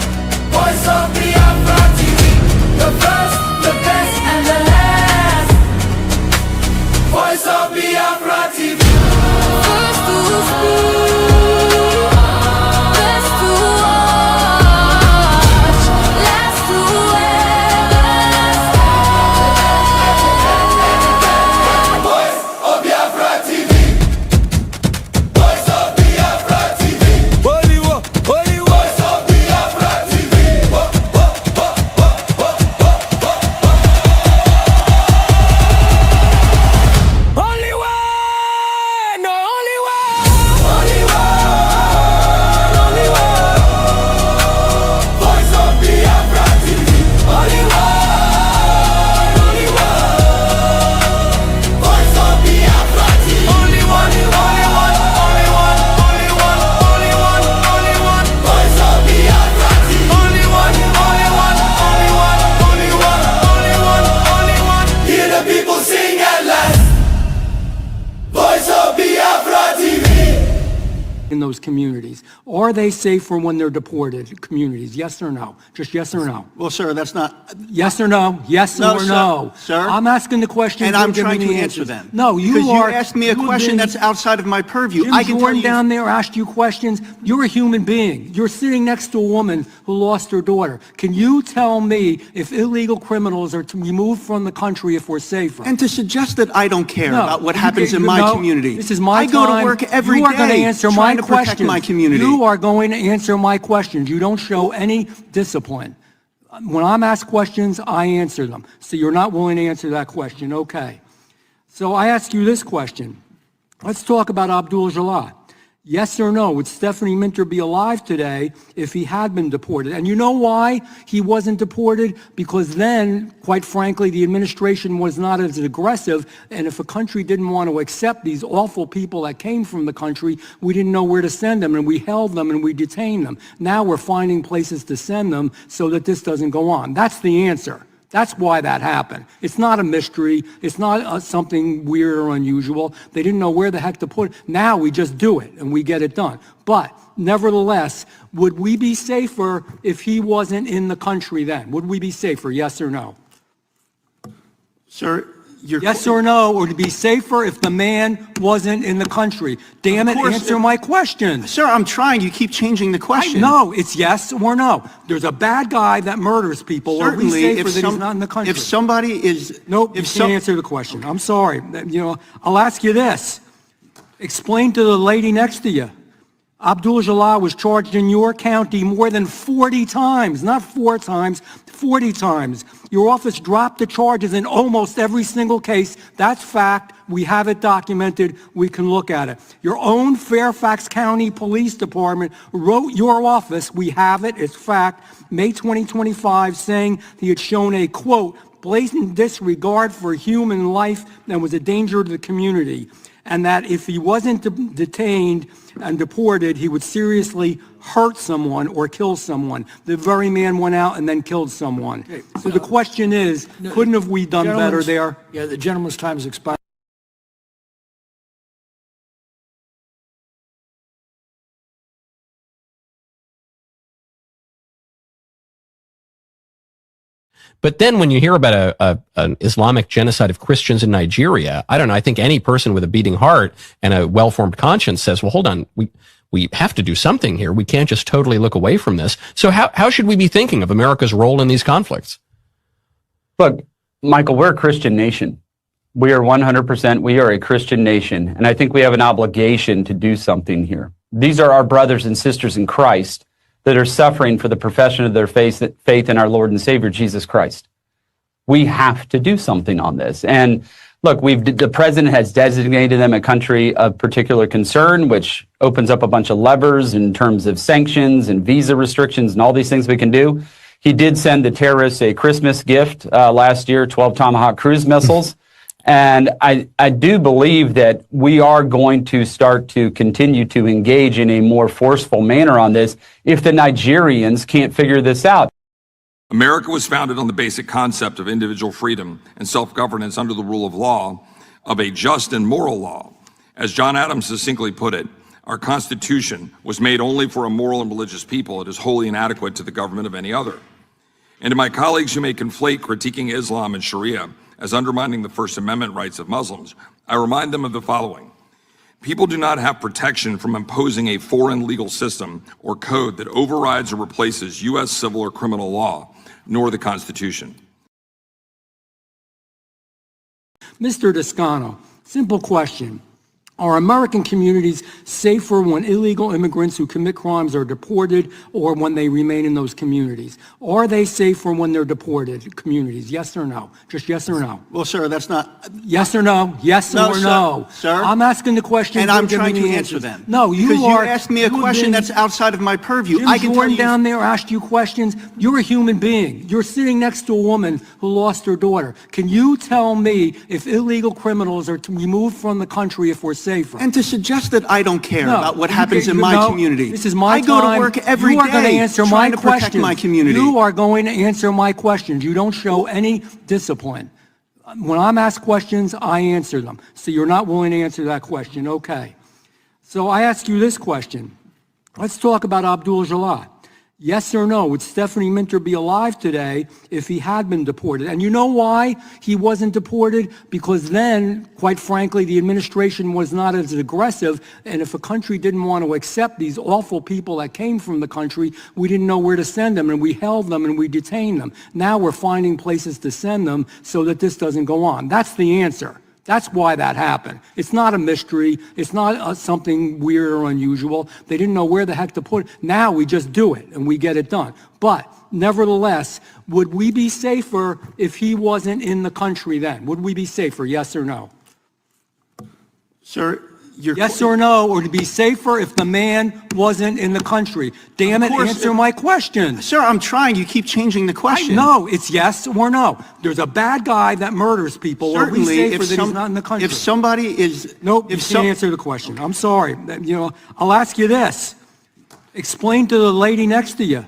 Voice of Biafra TV. The first, the best, and the last. Voice of Biafra TV. First to speak, best to watch, last to Voice of Biafra TV. Voice of Biafra TV. Voice of Biafra TV. only one, no only one. Only one, only one. Voice of Biafra TV. Only one, only one. Voice of Biafra TV. Only one, only one, only one, only one, only one, only one. Voice of Biafra TV. Only one, only one, only one, only one, only one, only one. Hear the people sing at last. Voice of Biafra TV. In those communities? Are they safer when they're deported communities? Yes or no? Just yes or no? Well, sir, that's not... Yes or no? Yes No, or sir. no? Sir? I'm asking the question. And you're I'm giving trying me to the answer answers. them. No, you Because are... you asked me a you've question been- that's outside of my purview. Jim I can tell Jordan you... down there asked you questions. You're a human being. You're sitting next to a woman who lost her daughter. Can you tell me if illegal criminals are to be removed from the country if we're safer? And to suggest that I don't care No, about what you happens in my no, community. This is my I go time. to work every You are going to day answer my trying to protect questions. my community. You are going to answer my questions. You don't show any discipline. When I'm asked questions, I answer them. So you're not willing to answer that question. Okay. So I ask you this question. Let's talk about Abdul Jalal. Yes or no, would Stephanie Minter be alive today if he had been deported? And you know why he wasn't deported? Because then, quite frankly, the administration was not as aggressive, and if a country didn't want to accept these awful people that came from the country, we didn't know where to send them, and we held them and we detained them. Now we're finding places to send them so that this doesn't go on. That's the answer. That's why that happened. It's not a mystery. It's not something weird or unusual. They didn't know where the heck to put it. Now we just do it and we get it done. But nevertheless, would we be safer if he wasn't in the country then? Would we be safer, yes or no? Sir, yes or no, or to be safer if the man wasn't in the country? Damn it, answer my question. Sir, I'm trying. You keep changing the question. No, it's yes or no. There's a bad guy that murders people. Certainly, are we safer if that he's not in the country? If somebody is... Nope, you can't answer the question. I'm sorry. I'll ask you this. Explain to the lady next to you. Abdul Jalal was charged in your county more than 40 times, not 4 times, 40 times. Your office dropped the charges in almost every single case. That's fact. We have it documented. We can look at it. Your own Fairfax County Police Department wrote your office, we have it, it's fact, May 2025, saying he had shown a, quote, blatant disregard for human life and was a danger to the community. and that if he wasn't detained and deported, he would seriously hurt someone or kill someone. The very man went out and then killed someone. Okay, so the question is, couldn't have we done better there? Yeah, the gentleman's time has expired. But then when you hear about an Islamic genocide of Christians in Nigeria, I don't know, I think any person with a beating heart and a well-formed conscience says, well, hold on, we have to do something here. We can't just totally look away from this. So how should we be thinking of America's role in these conflicts? Look, Michael, we're a Christian nation. We are 100%, we are a Christian nation. And I think we have an obligation to do something here. These are our brothers and sisters in Christ that are suffering for the profession of their faith in our Lord and Savior, Jesus Christ. We have to do something on this. And look, the president has designated them a country of particular concern, which opens up a bunch of levers in terms of sanctions and visa restrictions and all these things we can do. He did send the terrorists a Christmas gift last year, 12 Tomahawk cruise missiles. And I do believe that we are going to start to continue to engage in a more forceful manner on this if the Nigerians can't figure this out. America was founded on the basic concept of individual freedom and self-governance under the rule of law, of a just and moral law. As John Adams succinctly put it, our Constitution was made only for a moral and religious people. It is wholly inadequate to the government of any other. And to my colleagues who may conflate critiquing Islam and Sharia as undermining the First Amendment rights of Muslims, I remind them of the following. People do not have protection from imposing a foreign legal system or code that overrides or replaces U.S. civil or criminal law, nor the Constitution. Mr. Toscano, simple question. Are American communities safer when illegal immigrants who commit crimes are deported or when they remain in those communities? Are they safer when they're deported communities? Yes or no? Just yes or no? Well, sir, that's not... Yes or no? Yes or no? Sir? I'm asking the question. And I'm trying to answer them. No, because you asked me a question that's outside of my purview. Jim I can tell Jordan you... down there asked you questions. You're a human being. You're sitting next to a woman who lost her daughter. Can you tell me if illegal criminals are removed from the country if we're safer? And to suggest that I don't care about what happens in my community. This is my I go to work every day trying to protect my community. You are going to answer my questions. You don't show any discipline. When I'm asked questions, I answer them. So you're not willing to answer that question. Okay. So I ask you this question. Let's talk about Abdul Jalal. Yes or no, would Stephanie Minter be alive today if he had been deported? And you know why he wasn't deported? Because then, quite frankly, the administration was not as aggressive, and if a country didn't want to accept these awful people that came from the country, we didn't know where to send them, and we held them and we detained them. Now we're finding places to send them so that this doesn't go on. That's the answer. That's why that happened. It's not a mystery. It's not something weird or unusual. They didn't know where the heck to put it. Now we just do it and we get it done. But nevertheless, would we be safer if he wasn't in the country then? Would we be safer, yes or no? Sir, yes or no, or to be safer if the man wasn't in the country? Damn it, answer my question. Sir, I'm trying. You keep changing the question. No, it's yes or no. There's a bad guy that murders people. Are we safer that he's not in the country? If somebody is... Nope, you can't answer the question. I'm sorry. You know, I'll ask you this. Explain to the lady next to you.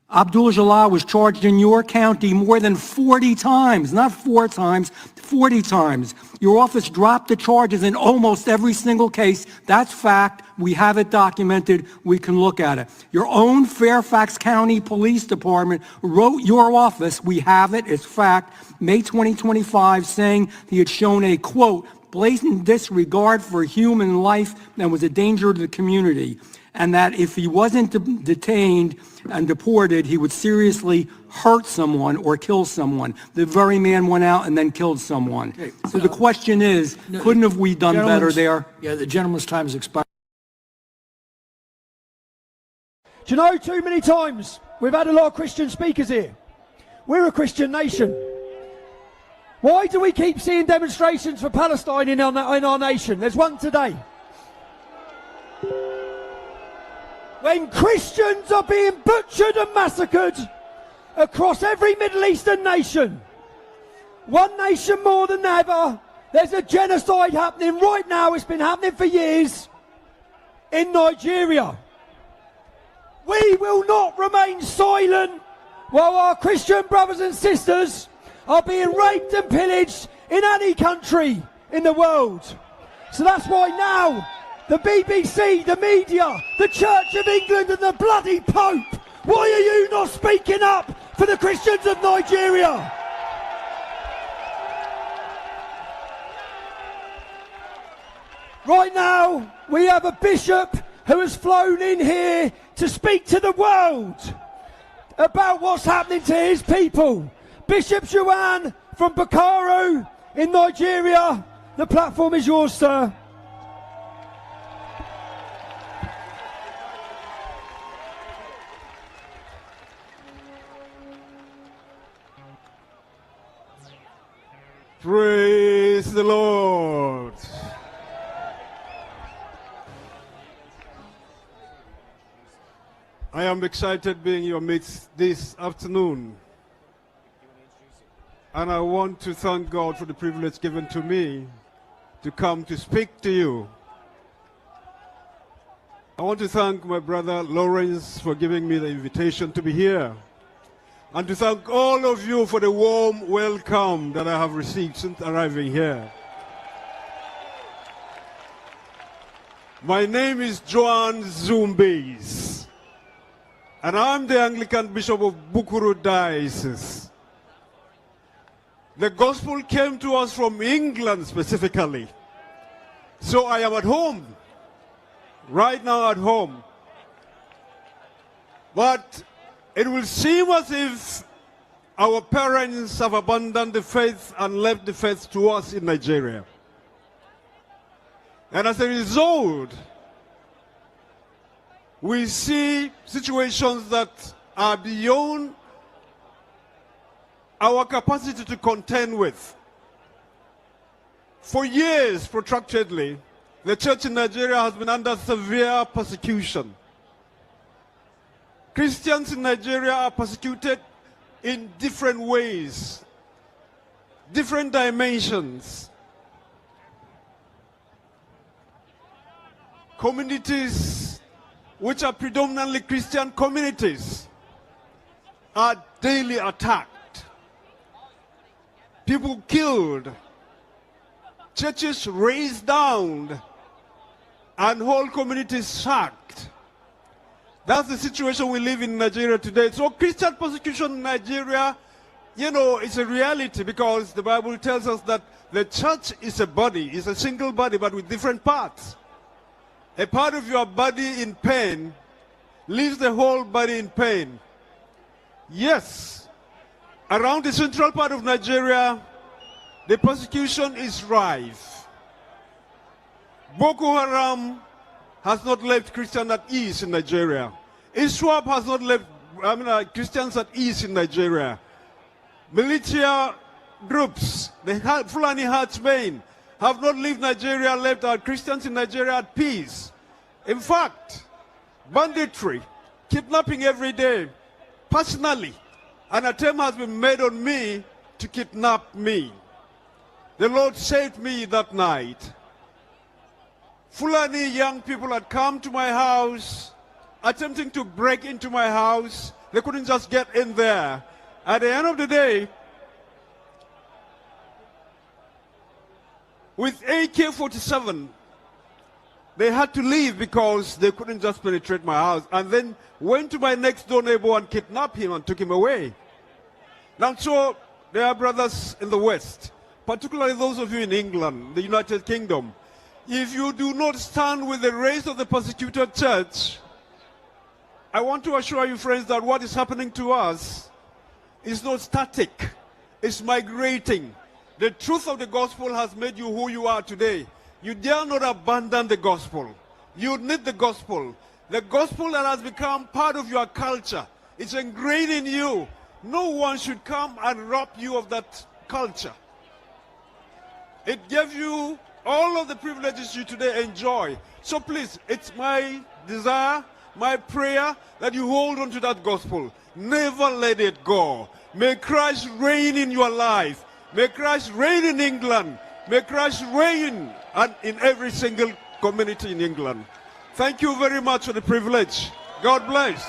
Abdul Jalal was charged in your county more than 40 times, not 4 times, 40 times. Your office dropped the charges in almost every single case. That's fact. We have it documented. We can look at it. Your own Fairfax County Police Department wrote your office, we have it, it's fact, May 2025, saying he had shown a, quote, blatant disregard for human life and was a danger to the community, and that if he wasn't detained and deported, he would seriously hurt someone or kill someone. The very man went out and then killed someone. Okay, so the question is, couldn't have we done better there? Yeah, the gentleman's time has expired. Do you know, too many times we've had a lot of Christian speakers here. We're a Christian nation. Why do we keep seeing demonstrations for Palestine in our nation? There's one today. When Christians are being butchered and massacred across every Middle Eastern nation, one nation more than ever There's a genocide happening right now. It's been happening for years in Nigeria. We will not remain silent while our Christian brothers and sisters are being raped and pillaged in any country in the world. So that's why now the BBC, the media, the Church of England and the bloody Pope, why are you not speaking up for the Christians of Nigeria? Right now, we have a bishop who has flown in here to speak to the world about what's happening to his people. Bishop Juan from Bokaro in Nigeria. The platform is yours, sir. Praise the Lord. I am excited being in your midst this afternoon. And I want to thank God for the privilege given to me to come to speak to you. I want to thank my brother Lawrence for giving me the invitation to be here. And to thank all of you for the warm welcome that I have received since arriving here. My name is Joan Zumbes, and I'm the Anglican Bishop of Bukuru Diocese. The gospel came to us from England specifically. So I am at home, right now at home. But it will seem as if our parents have abandoned the faith and left the faith to us in Nigeria. And as a result, we see situations that are beyond our capacity to contend with. For years, protractedly, the church in Nigeria has been under severe persecution. Christians in Nigeria are persecuted in different ways, different dimensions. Communities which are predominantly Christian communities are daily attacked. People killed, churches razed down, and whole communities sacked. That's the situation we live in Nigeria today. So Christian persecution in Nigeria, you know, it's a reality because the Bible tells us that the church is a body, it's a single body but with different parts. A part of your body in pain leaves the whole body in pain. Yes, around the central part of Nigeria, the persecution is rife. Boko Haram has not left Christians at ease in Nigeria. ISWAP has not left Christians at ease in Nigeria. Militia groups, the Fulani Herdsmen, have not left Nigeria, left our Christians in Nigeria at peace. In fact, banditry, kidnapping every day, personally, an attempt has been made on me to kidnap me. The Lord saved me that night. Fulani young people had come to my house, attempting to break into my house. They couldn't just get in there. At the end of the day, with AK-47, they had to leave because they couldn't just penetrate my house, and then went to my next door neighbor and kidnapped him and took him away. Now, so there are brothers in the West, particularly those of you in England, the United Kingdom. If you do not stand with the race of the persecuted church, I want to assure you, friends, that what is happening to us is not static, it's migrating. The truth of the gospel has made you who you are today. You dare not abandon the gospel. You need the gospel. The gospel that has become part of your culture. It's ingrained in you. No one should come and rob you of that culture. It gave you all of the privileges you today enjoy. So please, it's my desire, my prayer that you hold on to that gospel. Never let it go. May Christ reign in your life. May Christ reign in England. May Christ reign and in every single community in England. Thank you very much for the privilege. God bless.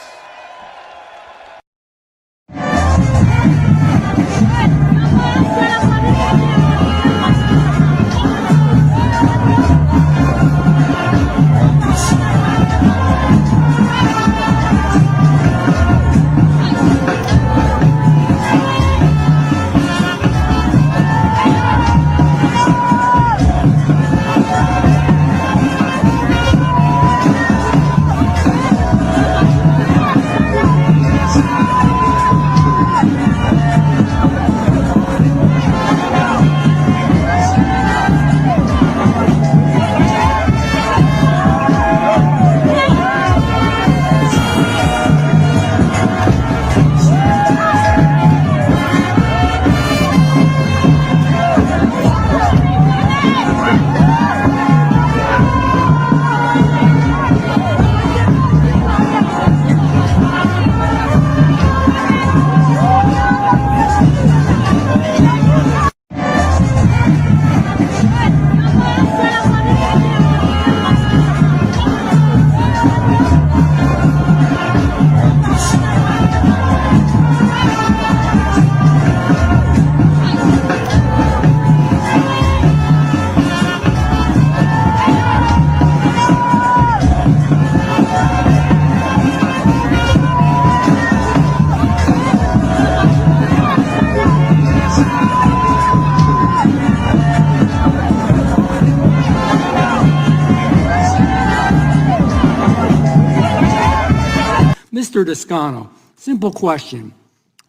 Mr. Toscano, simple question.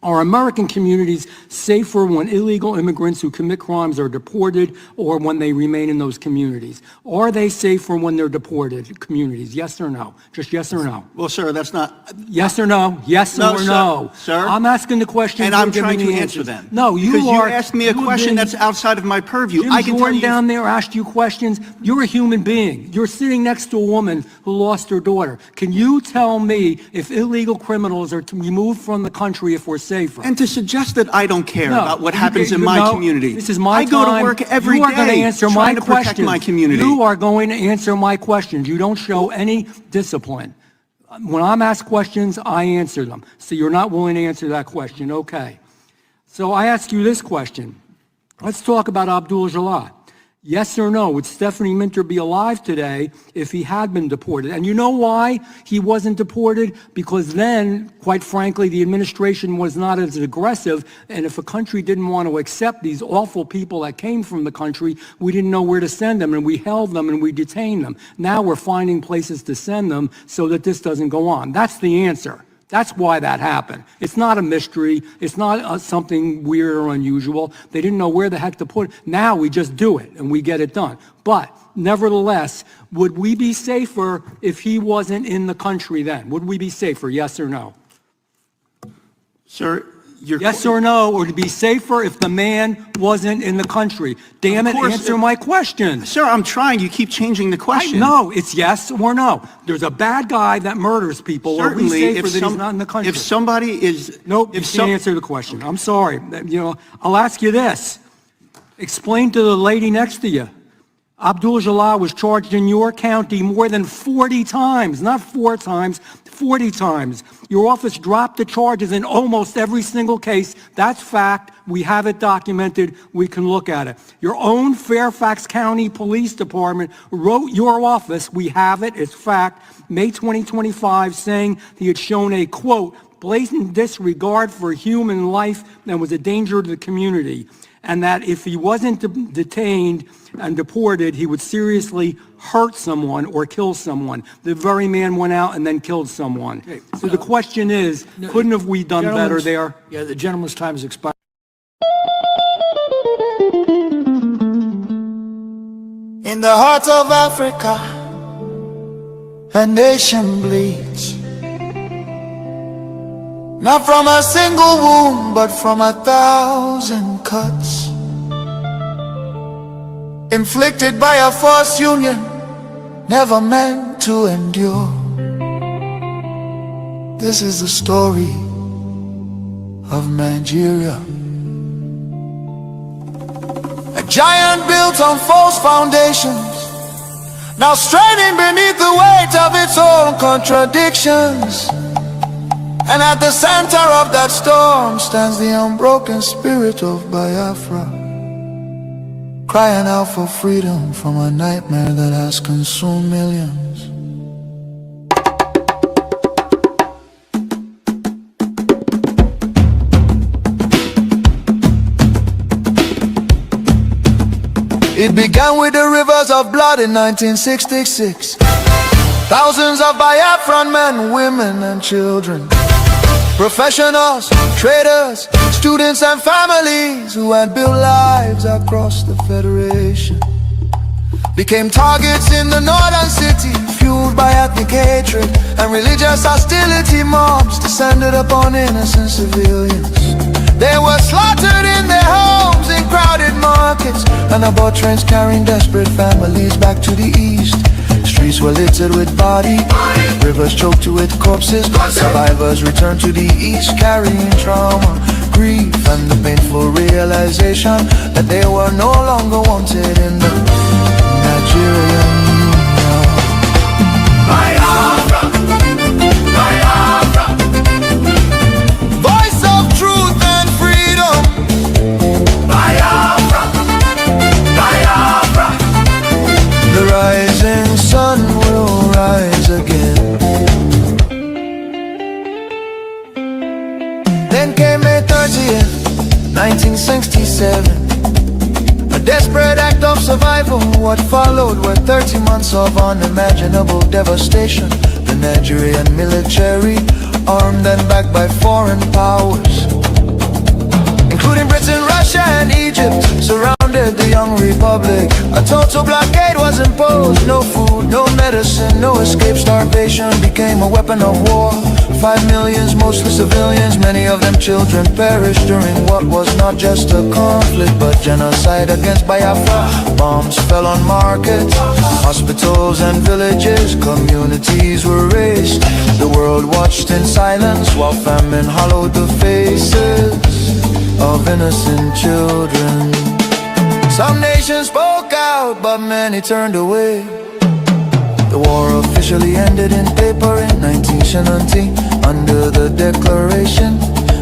Are American communities safer when illegal immigrants who commit crimes are deported or when they remain in those communities? Are they safer when they're deported communities? Yes or no? Just yes or no? Well, sir, that's not... Yes or no? Yes No, or no? sir. I'm asking the question. And I'm trying to answer them. No, you because are... you asked me a question that's outside of my purview. Jim I can tell Jordan you... down there asked you questions. You're a human being. You're sitting next to a woman who lost her daughter. Can you tell me if illegal criminals are to be removed from the country if we're safer? And to suggest that I don't care No, about what you happens can't- in my no, community. This is my I go time. to work every You are going to day answer trying my to protect questions. my community. You are going to answer my questions. You don't show any discipline. When I'm asked questions, I answer them. So you're not willing to answer that question. Okay. So I ask you this question. Let's talk about Abdul Jalal. Yes or no, would Stephanie Minter be alive today if he had been deported? And you know why he wasn't deported? Because then, quite frankly, the administration was not as aggressive, and if a country didn't want to accept these awful people that came from the country, we didn't know where to send them, and we held them and we detained them. Now we're finding places to send them so that this doesn't go on. That's the answer. That's why that happened. It's not a mystery. It's not something weird or unusual. They didn't know where the heck to put it. Now we just do it and we get it done. But nevertheless, would we be safer if he wasn't in the country then? Would we be safer, yes or no? Sir, yes or no, or to be safer if the man wasn't in the country? Damn it, answer my question. Sir, I'm trying. You keep changing the question. No, it's yes or no. There's a bad guy that murders people. Certainly, are we safer if that he's not in the country? If somebody is... Nope, you can't answer the question. I'm sorry. You know, I'll ask you this. Explain to the lady next to you. Abdul Jalal was charged in your county more than 40 times, not 4 times, 40 times. Your office dropped the charges in almost every single case. That's fact. We have it documented. We can look at it. Your own Fairfax County Police Department wrote your office, we have it, it's fact, May 2025, saying he had shown a, quote, blatant disregard for human life and was a danger to the community, and that if he wasn't detained and deported, he would seriously hurt someone or kill someone. The very man went out and then killed someone. Okay, so the question is, couldn't have we done better there? Yeah, the gentleman's time has expired. In the heart of Africa, a nation bleeds. Not from a single wound, but from 1,000 cuts. Inflicted by a false union, never meant to endure. This is the story of Nigeria. A giant built on false foundations, now straining beneath the weight of its own contradictions. And at the center of that storm stands the unbroken spirit of Biafra, crying out for freedom from a nightmare that has consumed millions. It began with the rivers of blood in 1966. Thousands of Biafran men, women and children, professionals, traders, students and families who had built lives across the Federation became targets in the northern city, fueled by ethnic hatred and religious hostility. Mobs descended upon innocent civilians. They were slaughtered in their homes, in crowded markets, and aboard trains carrying desperate families back to the east. Streets were littered with bodies, rivers choked with corpses. Survivors returned to the east carrying trauma, grief, and the painful realization that they were no longer wanted in the Nigerian Union. Biafra, Biafra, voice of truth and freedom. Biafra, Biafra, the rising sun will rise again. Then came May 30th, 1967. A desperate act of survival. What followed were 30 months of unimaginable devastation. The Nigerian military, armed and backed by foreign powers, including Britain, Russia and Egypt, surrounded the young republic. A total blockade was imposed. No food, no medicine, no escape. Starvation became a weapon of war. 5 million, mostly civilians, many of them children, perished during what was not just a conflict but genocide against Biafra. Bombs fell on markets, hospitals and villages. Communities were razed. The world watched in silence while famine hollowed the faces of innocent children. Some nations spoke out, but many turned away. The war officially ended in paper in 1970 under the declaration,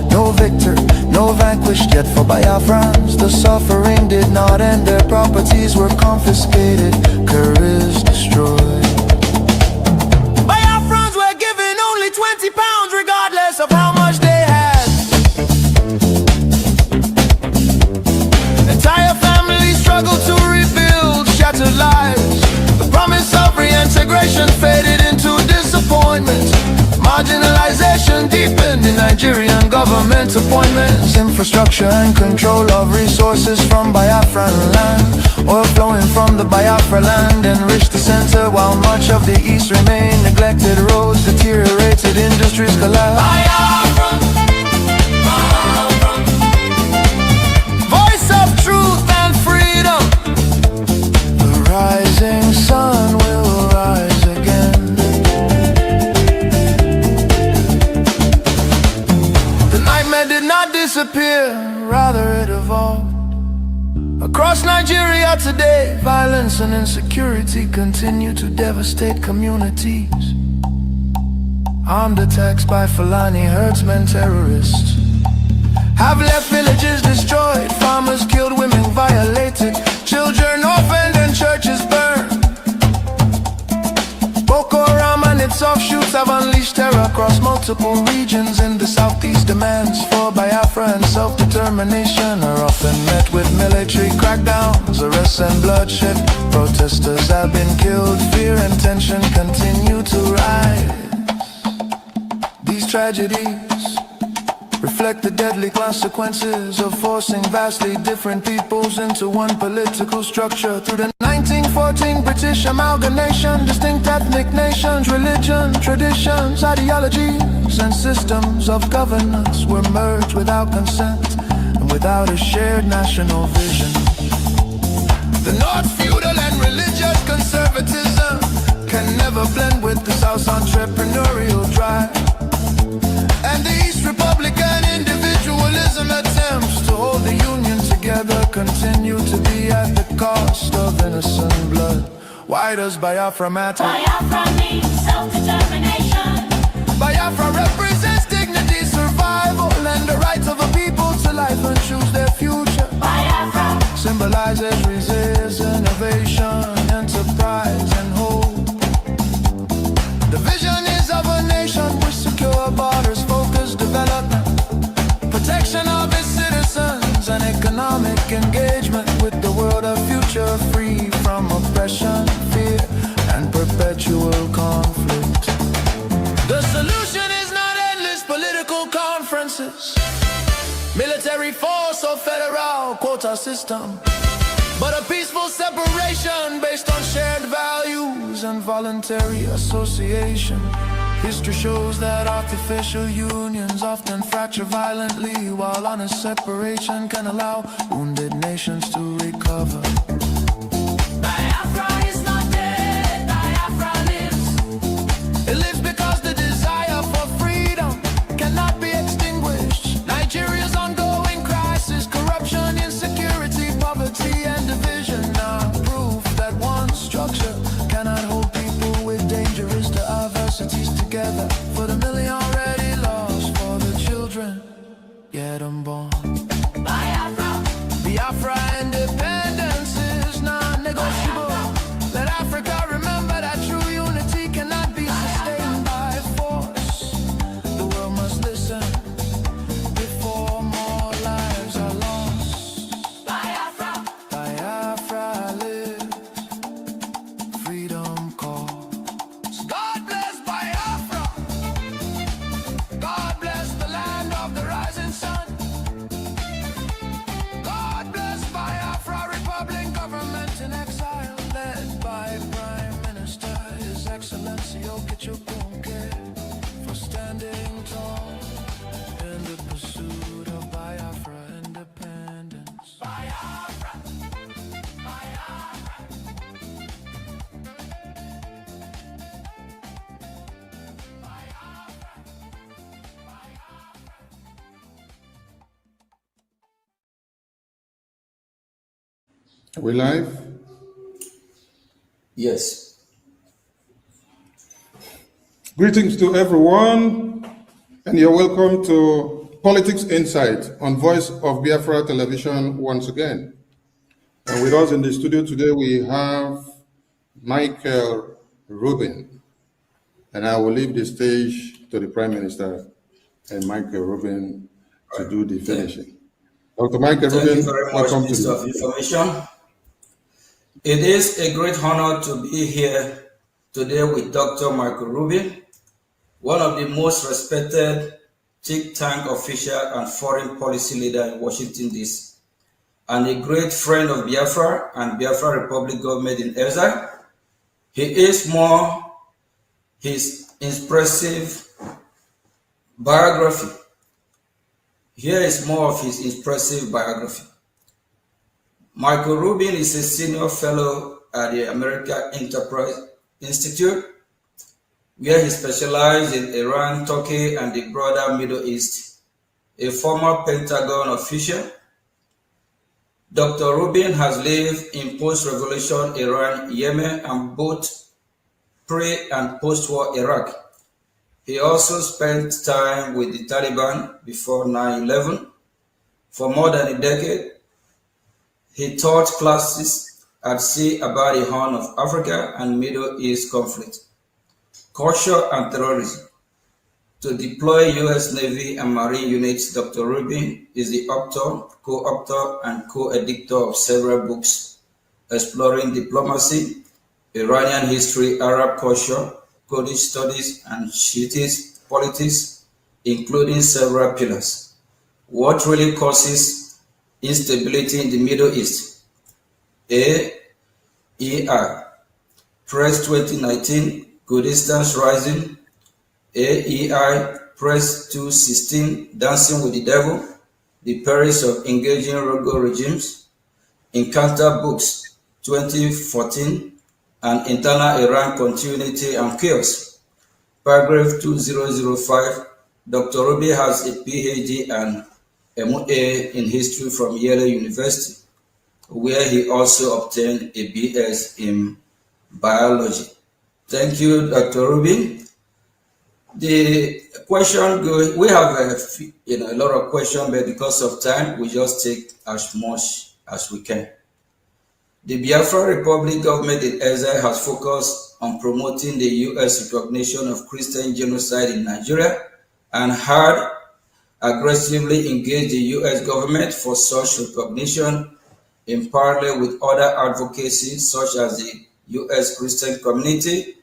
no victor, no vanquished. Yet for Biafrans, the suffering did not end. Their properties were confiscated, careers destroyed. Biafrans were given only 20 pounds regardless of how much they had. Entire families struggled to rebuild shattered lives. The promise of reintegration faded into disappointment. Marginalization deepened in Nigerian government appointments. Infrastructure and control of resources from Biafran land. Oil flowing from the Biafra land enriched the center, while much of the east remained neglected. Roads deteriorated, industries collapsed. Biafra, Biafra, voice of truth and freedom. The rising sun will rise again. The nightmare did not disappear, rather it evolved. Across Nigeria today, violence and insecurity continue to devastate communities. Armed attacks by Fulani herdsmen terrorists have left villages destroyed, farmers killed, women violated, children orphaned and churches burned. Boko Haram and its offshoots have unleashed terror across multiple regions in the southeast. Demands for Biafra and self-determination are often met with military crackdowns, arrests and bloodshed. Protesters have been killed, fear and tension continue to rise. These tragedies reflect the deadly consequences of forcing vastly different peoples into one political structure. Through the 1914 British amalgamation, distinct ethnic nations, religion, traditions, ideologies, and systems of governance were merged without consent and without a shared national vision. The North feudal and religious conservatism can never blend with the South's entrepreneurial drive. And the East Republican individualism attempts to hold the Union together continue to be at cost of innocent blood. Why does Biafra matter? Biafra means self-determination. Biafra represents dignity, survival, and the rights of a people to life and choose their future. Biafra symbolizes resistance, innovation, enterprise, and hope. The vision is of a nation with secure borders, focused development, protection of its citizens, and economic engagement with the world of future, free from oppression, fear, and perpetual conflict. The solution is not endless political conferences, military force or federal quota system, but a peaceful separation based on shared values and voluntary association. History shows that artificial unions often fracture violently, while honest separation can allow wounded nations to recover. Biafra is not dead, Biafra lives. It lives because the desire for freedom cannot be extinguished. Nigeria's ongoing crisis, corruption, insecurity, poverty, and division are proof that one structure cannot hold people with dangerous diversities together. For the million already lost, for the children yet unborn. Biafra, Biafra independence is non-negotiable. Let Africa remember that true unity cannot be sustained by force. The world must listen before more lives are lost. Biafra, Biafra lives, freedom calls. God bless Biafra. God bless the land of the rising sun. God bless Biafra Republic, government in exile, led by Prime Minister His Excellency Okechukwu, for standing tall in the pursuit of Biafra independence. Biafra, Biafra. Are we live? Yes. Greetings to everyone, and you're welcome to Politics Insight on Voice of Biafra Television once again. And with us in the studio today, we have Michael Rubin. And I will leave the stage to the Prime Minister and Michael Rubin to do the finishing. Dr. Michael Thank Rubin, you very much, welcome to Minister of you. Information. It is a great honor to be here today with Dr. Michael Rubin, one of the most respected think tank official and foreign policy leader in Washington, D.C., and a great friend of Biafra and Biafra Republic government in exile. He is more his impressive biography. Here is more of his impressive biography. Michael Rubin is a senior fellow at the American Enterprise Institute, where he specialized in Iran, Turkey, and the broader Middle East. A former Pentagon official, Dr. Rubin has lived in post-revolution Iran, Yemen, and both pre- and post-war Iraq. He also spent time with the Taliban before 9/11. For more than a decade, he taught classes at sea about the Horn of Africa and Middle East conflict, culture, and terrorism. To deploy U.S. Navy and Marine units, Dr. Rubin is the author, co-author, and co-editor of several books exploring diplomacy, Iranian history, Arab culture, Kurdish studies, and Shiite politics, including several pillars. What really causes instability in the Middle East? AEI, Press 2019, Kurdistan's Rising. AEI, Press 216, Dancing with the Devil, The Perils of Engaging Rogue Regimes. Encounter Books, 2014, and Internal Iran Continuity and Chaos. Paragraph 2005, Dr. Rubin has a PhD and MA in history from Yale University. where he also obtained a BS in biology. Thank you, Dr. Rubin. The question we have a lot of questions, but because of time, we just take as much as we can. The Biafra Republic government in exile has focused on promoting the U.S. recognition of Christian genocide in Nigeria and had aggressively engaged the U.S. government for such recognition in parallel with other advocacy such as the U.S. Christian community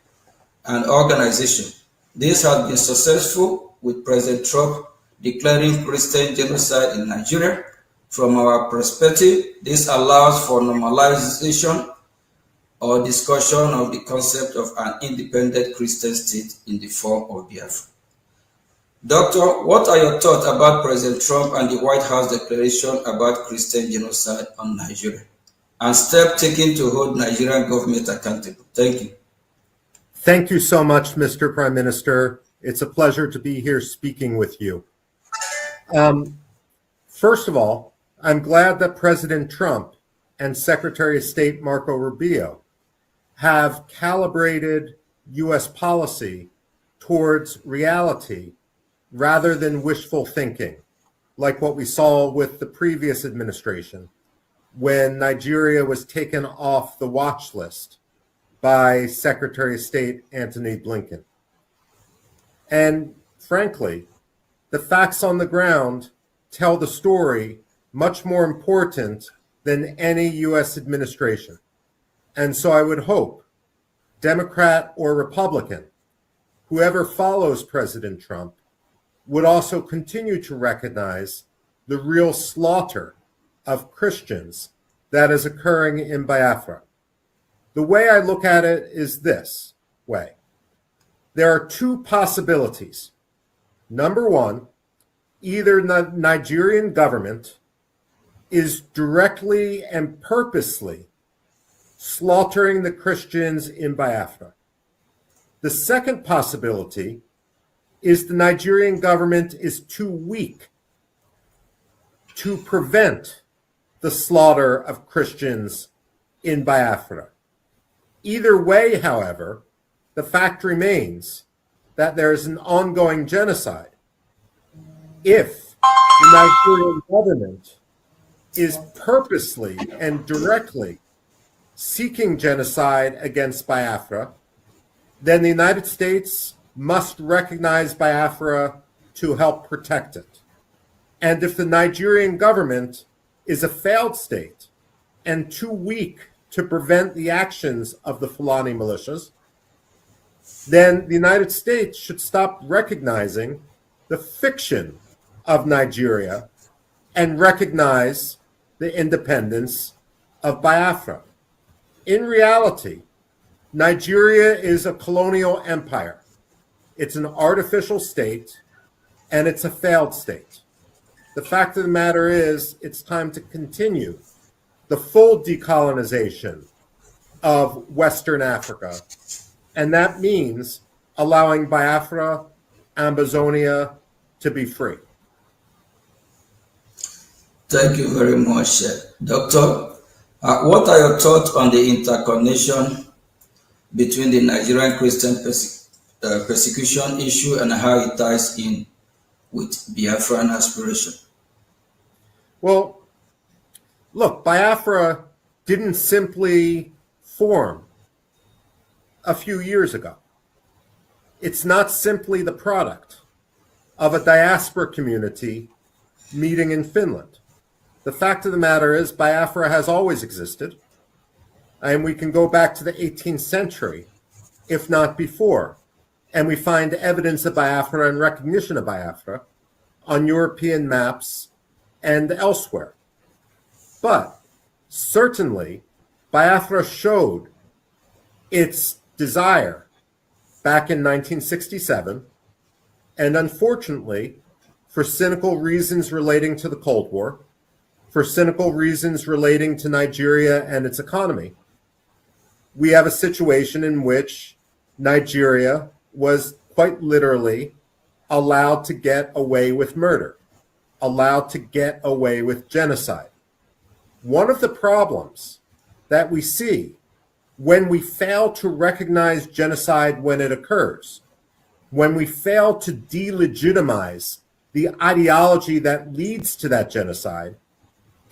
and organization. This has been successful with President Trump declaring Christian genocide in Nigeria. From our perspective, this allows for normalization or discussion of the concept of an independent Christian state in the form of Biafra. Doctor, what are your thoughts about President Trump and the White House declaration about Christian genocide on Nigeria and steps taken to hold Nigerian government accountable? Thank you. Thank you so much, Mr. Prime Minister. It's a pleasure to be here speaking with you. First of all, I'm glad that President Trump and Secretary of State Marco Rubio have calibrated U.S. policy towards reality rather than wishful thinking, like what we saw with the previous administration when Nigeria was taken off the watch list by Secretary of State Antony Blinken. And frankly, the facts on the ground tell the story much more important than any U.S. administration. And so I would hope, Democrat or Republican, whoever follows President Trump, would also continue to recognize the real slaughter of Christians that is occurring in Biafra. The way I look at it is this way. There are two possibilities. Number one, either the Nigerian government is directly and purposely slaughtering the Christians in Biafra. The second possibility is the Nigerian government is too weak to prevent the slaughter of Christians in Biafra. Either way, however, the fact remains that there is an ongoing genocide. If the Nigerian government is purposely and directly seeking genocide against Biafra, then the United States must recognize Biafra to help protect it. And if the Nigerian government is a failed state and too weak to prevent the actions of the Fulani militias, then the United States should stop recognizing the fiction of Nigeria and recognize the independence of Biafra. In reality, Nigeria is a colonial empire. It's an artificial state, and it's a failed state. The fact of the matter is, it's time to continue the full decolonization of Western Africa, and that means allowing Biafra, Ambazonia to be free. Thank you very much, Doctor. What are your thoughts on the interconnection between the Nigerian Christian persecution issue and how it ties in with Biafran aspiration? Well, look, Biafra didn't simply form a few years ago. It's not simply the product of a diaspora community meeting in Finland. The fact of the matter is Biafra has always existed, and we can go back to the 18th century, if not before, and we find evidence of Biafra and recognition of Biafra on European maps and elsewhere. But certainly, Biafra showed its desire back in 1967, and unfortunately, for cynical reasons relating to the Cold War, for cynical reasons relating to Nigeria and its economy, we have a situation in which Nigeria was quite literally allowed to get away with murder, allowed to get away with genocide. One of the problems that we see when we fail to recognize genocide when it occurs, when we fail to delegitimize the ideology that leads to that genocide,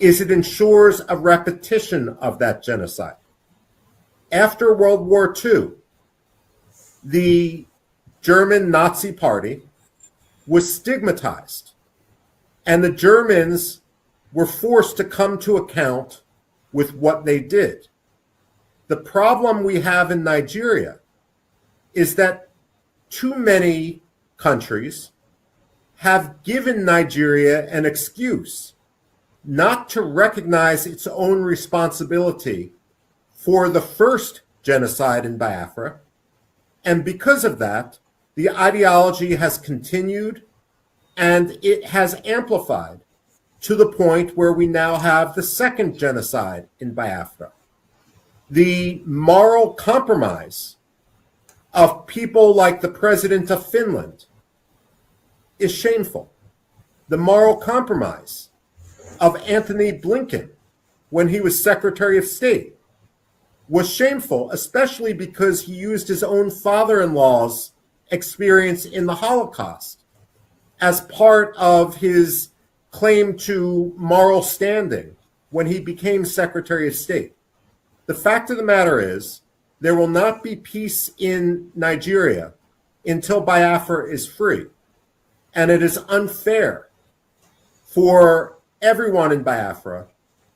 is it ensures a repetition of that genocide. After World War II, the German Nazi Party was stigmatized, and the Germans were forced to come to account with what they did. The problem we have in Nigeria is that too many countries have given Nigeria an excuse not to recognize its own responsibility for the first genocide in Biafra. And because of that, the ideology has continued and it has amplified to the point where we now have the second genocide in Biafra. The moral compromise of people like the president of Finland is shameful. The moral compromise of Anthony Blinken when he was Secretary of State was shameful, especially because he used his own father-in-law's experience in the Holocaust as part of his claim to moral standing when he became Secretary of State. The fact of the matter is, there will not be peace in Nigeria until Biafra is free. And it is unfair for everyone in Biafra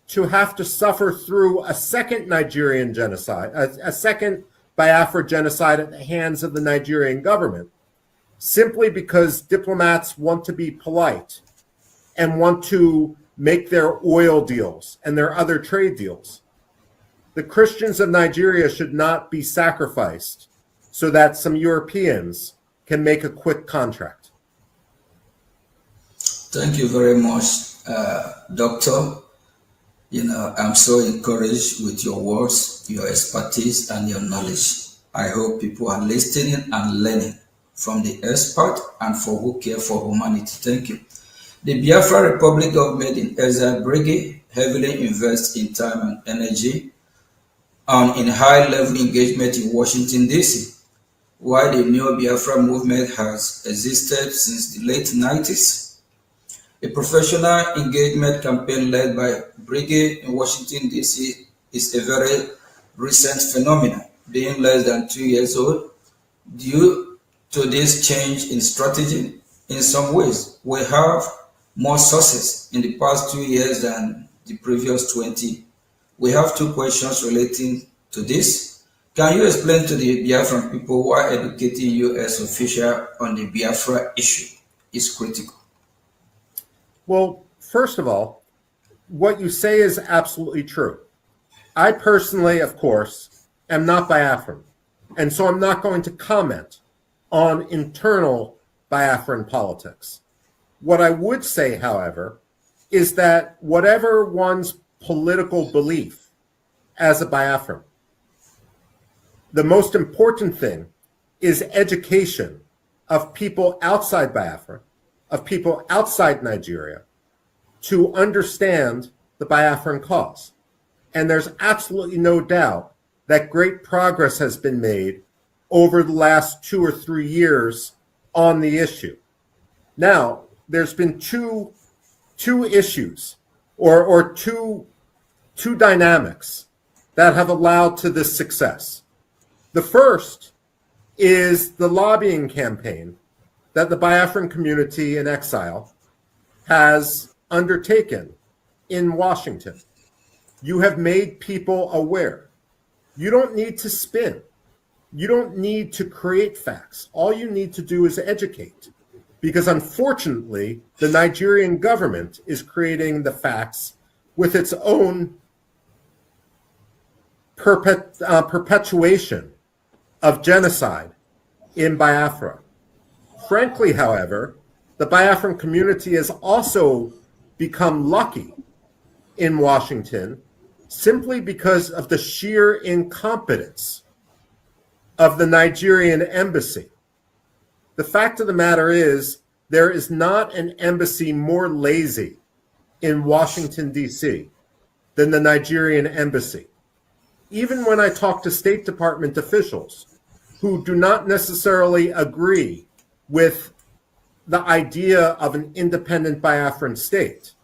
to have to suffer through a second Nigerian genocide, a second Biafra genocide at the hands of the Nigerian government, simply because diplomats want to be polite and want to make their oil deals and their other trade deals. The Christians of Nigeria should not be sacrificed so that some Europeans can make a quick contract. Thank you very much, Doctor. I'm so encouraged with your words, your expertise, and your knowledge. I hope people are listening and learning from the expert and for who care for humanity. Thank you. The Biafra Republic government in exile, Brgie, heavily invests in time and energy and in high-level engagement in Washington, D.C. While the new Biafra movement has existed since the late 90s, a professional engagement campaign led by Brgie in Washington, D.C. is a very recent phenomenon, being less than 2 years old. Due to this change in strategy, in some ways, we have more sources in the past 2 years than the previous 20. We have two questions relating to this. Can you explain to the Biafran people why educating U.S. officials on the Biafra issue is critical? Well, first of all, what you say is absolutely true. I personally, of course, am not Biafran, and so I'm not going to comment on internal Biafran politics. What I would say, however, is that whatever one's political belief as a Biafran, the most important thing is education of people outside Biafra, of people outside Nigeria, to understand the Biafran cause. And there's absolutely no doubt that great progress has been made over the last 2 or 3 years on the issue. Now, there's been two issues or two dynamics that have allowed to this success. The first is the lobbying campaign that the Biafran community in exile has undertaken in Washington. You have made people aware. You don't need to spin. You don't need to create facts. All you need to do is educate. Because unfortunately, the Nigerian government is creating the facts with its own perpetuation of genocide in Biafra. Frankly, however, the Biafran community has also become lucky in Washington simply because of the sheer incompetence of the Nigerian embassy. The fact of the matter is, there is not an embassy more lazy in Washington, D.C. than the Nigerian embassy. Even when I talk to State Department officials who do not necessarily agree with the idea of an independent Biafran state,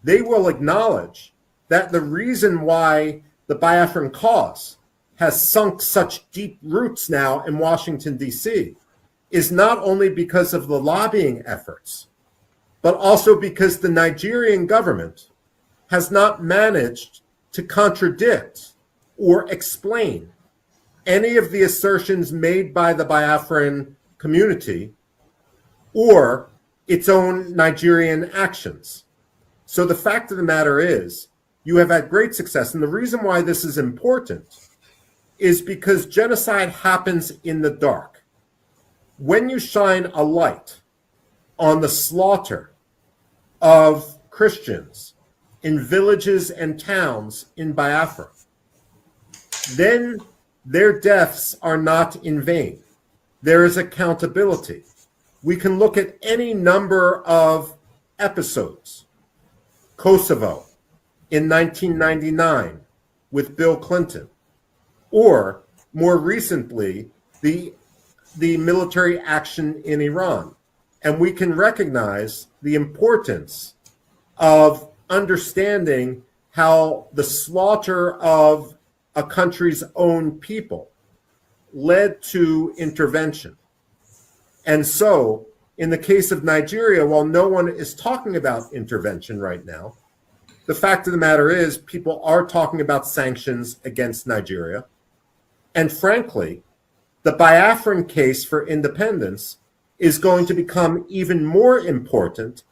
they will acknowledge that the reason why the Biafran cause has sunk such deep roots now in Washington, D.C., is not only because of the lobbying efforts, but also because the Nigerian government has not managed to contradict or explain any of the assertions made by the Biafran community or its own Nigerian actions. So the fact of the matter is, you have had great success. And the reason why this is important is because genocide happens in the dark. When you shine a light on the slaughter of Christians in villages and towns in Biafra, then their deaths are not in vain. There is accountability. We can look at any number of episodes. Kosovo in 1999 with Bill Clinton, or more recently, the military action in Iran. And we can recognize the importance of understanding how the slaughter of a country's own people led to intervention. And so, in the case of Nigeria, while no one is talking about intervention right now, the fact of the matter is people are talking about sanctions against Nigeria. And frankly, the Biafran case for independence is going to become even more important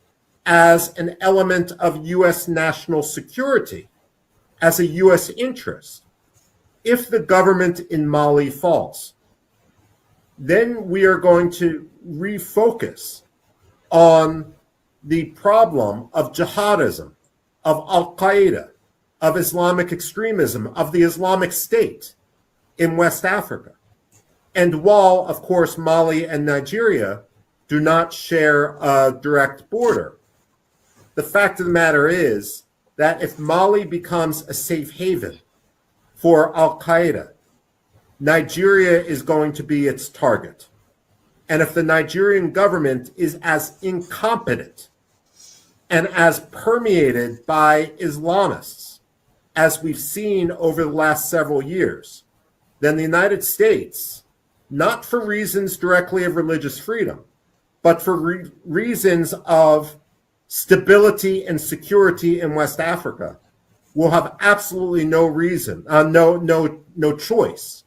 as an element of U.S. national security, as a U.S. interest. If the government in Mali falls, then we are going to refocus on the problem of jihadism, of Al-Qaeda, of Islamic extremism, of the Islamic State in West Africa. And while, of course, Mali and Nigeria do not share a direct border, the fact of the matter is that if Mali becomes a safe haven for Al-Qaeda, Nigeria is going to be its target. And if the Nigerian government is as incompetent and as permeated by Islamists as we've seen over the last several years, then the United States, not for reasons directly of religious freedom, but for reasons of stability and security in West Africa, will have absolutely no reason, no choice,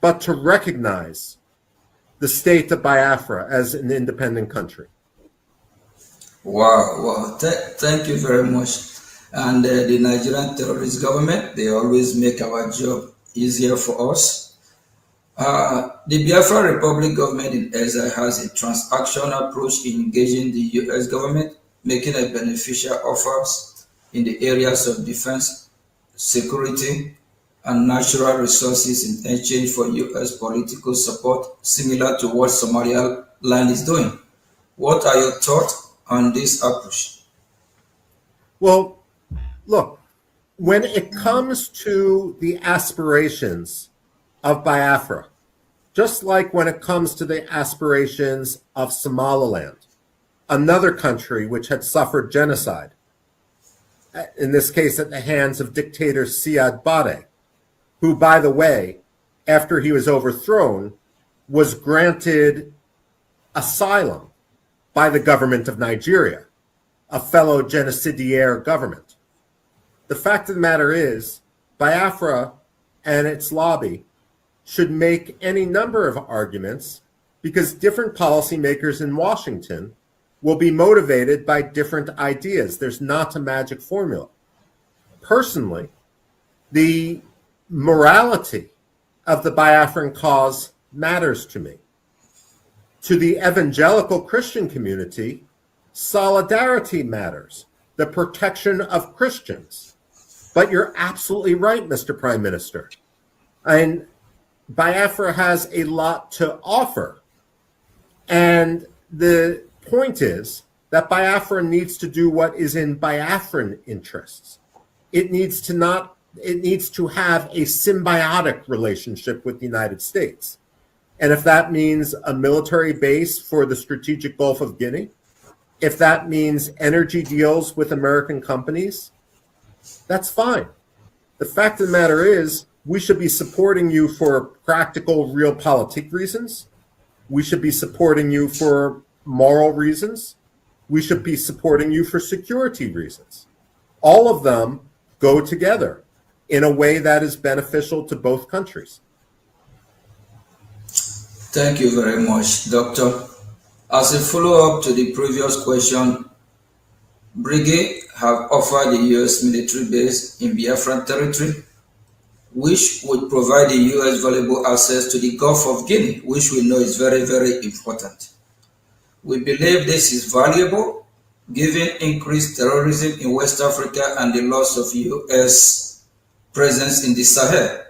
but to recognize the state of Biafra as an independent country. Wow. Thank you very much. And the Nigerian terrorist government, they always make our job easier for us. The Biafra Republic government in exile has a transactional approach in engaging the U.S. government, making a beneficial offers in the areas of defense, security, and natural resources in exchange for U.S. political support, similar to what Somaliland is doing. What are your thoughts on this approach? Well, look, when it comes to the aspirations of Biafra, just like when it comes to the aspirations of Somaliland, another country which had suffered genocide, in this case at the hands of dictator Siad Barre, who, by the way, after he was overthrown, was granted asylum by the government of Nigeria, a fellow genocidaire government. The fact of the matter is, Biafra and its lobby should make any number of arguments because different policymakers in Washington will be motivated by different ideas. There's not a magic formula. Personally, the morality of the Biafran cause matters to me. To the evangelical Christian community, solidarity matters, the protection of Christians. But you're absolutely right, Mr. Prime Minister. And Biafra has a lot to offer. And the point is that Biafra needs to do what is in Biafran interests. it needs to have a symbiotic relationship with the United States. And if that means a military base for the strategic Gulf of Guinea, if that means energy deals with American companies, that's fine. The fact of the matter is, we should be supporting you for practical, realpolitik reasons. We should be supporting you for moral reasons. We should be supporting you for security reasons. All of them go together in a way that is beneficial to both countries. Thank you very much, Doctor. As a follow-up to the previous question, Brgie have offered the U.S. military base in Biafran territory, which would provide the U.S. valuable access to the Gulf of Guinea, which we know is very, very important. We believe this is valuable, given increased terrorism in West Africa and the loss of U.S. presence in the Sahel.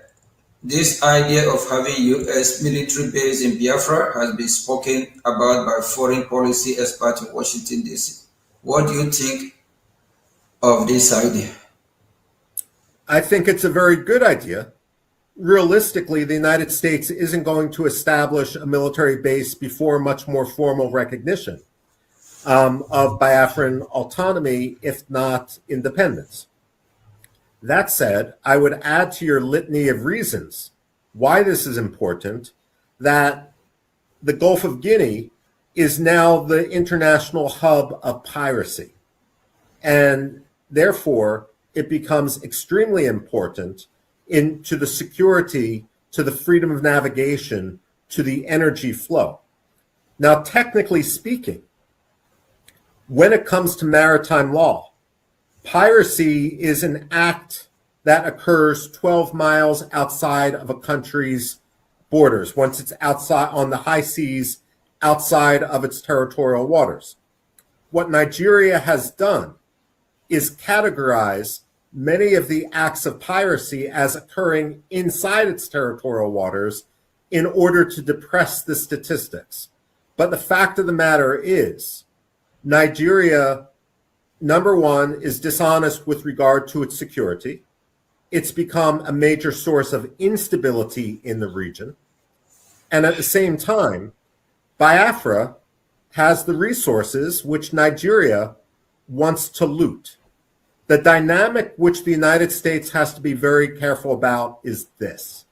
This idea of having U.S. military base in Biafra has been spoken about by foreign policy experts in Washington, D.C. What do you think of this idea? I think it's a very good idea. Realistically, the United States isn't going to establish a military base before much more formal recognition of Biafran autonomy, if not independence. That said, I would add to your litany of reasons why this is important that the Gulf of Guinea is now the international hub of piracy. And therefore, it becomes extremely important to the security, to the freedom of navigation, to the energy flow. Now, technically speaking, when it comes to maritime law, piracy is an act that occurs 12 miles outside of a country's borders, once it's outside on the high seas, outside of its territorial waters. What Nigeria has done is categorize many of the acts of piracy as occurring inside its territorial waters in order to depress the statistics. But the fact of the matter is, Nigeria, number one, is dishonest with regard to its security. It's become a major source of instability in the region. And at the same time, Biafra has the resources which Nigeria wants to loot. The dynamic which the United States has to be very careful about is this.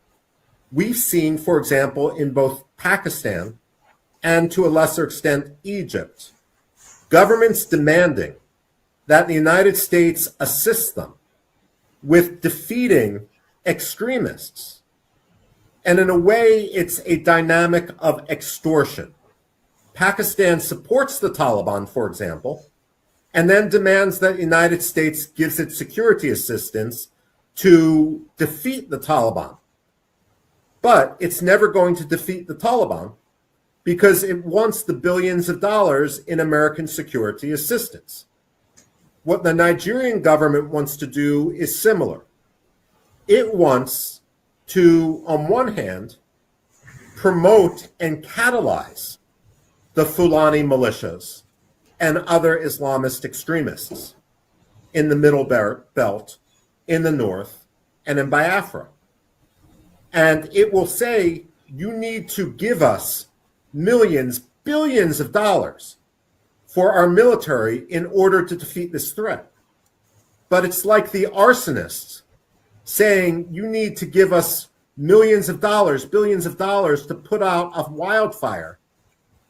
We've seen, for example, in both Pakistan and to a lesser extent Egypt, governments demanding that the United States assist them with defeating extremists. And in a way, it's a dynamic of extortion. Pakistan supports the Taliban, for example, and then demands that the United States gives it security assistance to defeat the Taliban. But it's never going to defeat the Taliban because it wants the billions of dollars in American security assistance. What the Nigerian government wants to do is similar. It wants to, on one hand, promote and catalyze the Fulani militias and other Islamist extremists in the Middle Belt, in the North, and in Biafra. And it will say, you need to give us millions, billions of dollars for our military in order to defeat this threat. But it's like the arsonists saying, you need to give us millions of dollars, billions of dollars to put out a wildfire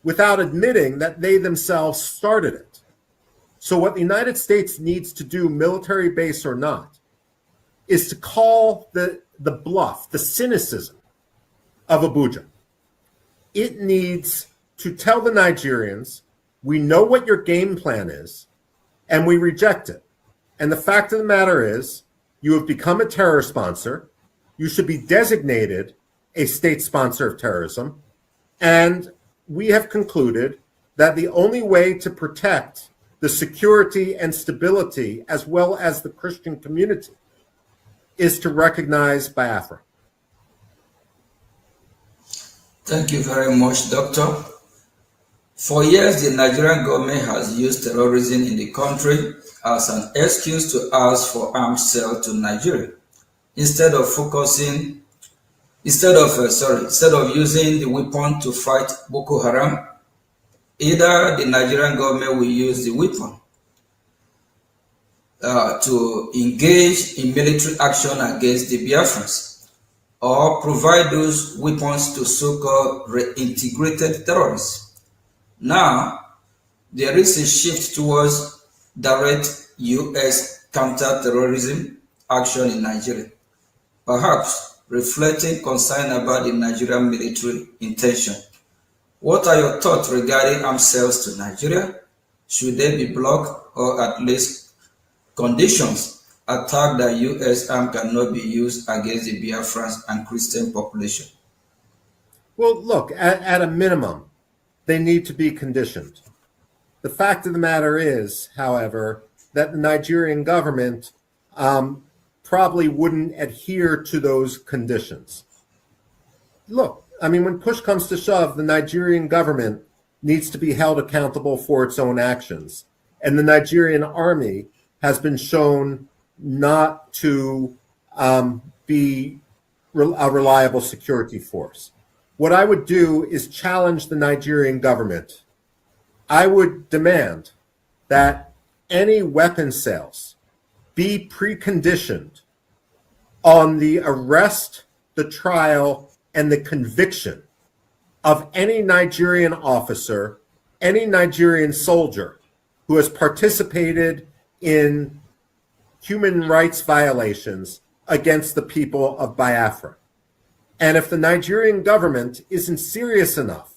without admitting that they themselves started it. So what the United States needs to do, military base or not, is to call the bluff, the cynicism of Abuja. It needs to tell the Nigerians, we know what your game plan is, and we reject it. And the fact of the matter is, you have become a terror sponsor. You should be designated a state sponsor of terrorism. And we have concluded that the only way to protect the security and stability, as well as the Christian community, is to recognize Biafra. Thank you very much, Doctor. For years, the Nigerian government has used terrorism in the country as an excuse to ask for arms sale to Nigeria, instead of using the weapon to fight Boko Haram. Either the Nigerian government will use the weapon to engage in military action against the Biafrans, or provide those weapons to so-called reintegrated terrorists. Now, there is a shift towards direct U.S. counter-terrorism action in Nigeria, perhaps reflecting concern about the Nigerian military intention. What are your thoughts regarding arms sales to Nigeria? Should they be blocked, or at least conditions attack that U.S. arms cannot be used against the Biafrans and Christian population? Well, look, at a minimum, they need to be conditioned. The fact of the matter is, however, that the Nigerian government probably wouldn't adhere to those conditions. Look, I mean, when push comes to shove, the Nigerian government needs to be held accountable for its own actions. And the Nigerian army has been shown not to be a reliable security force. What I would do is challenge the Nigerian government. I would demand that any weapon sales be preconditioned on the arrest, the trial, and the conviction of any Nigerian officer, any Nigerian soldier who has participated in human rights violations against the people of Biafra. And if the Nigerian government isn't serious enough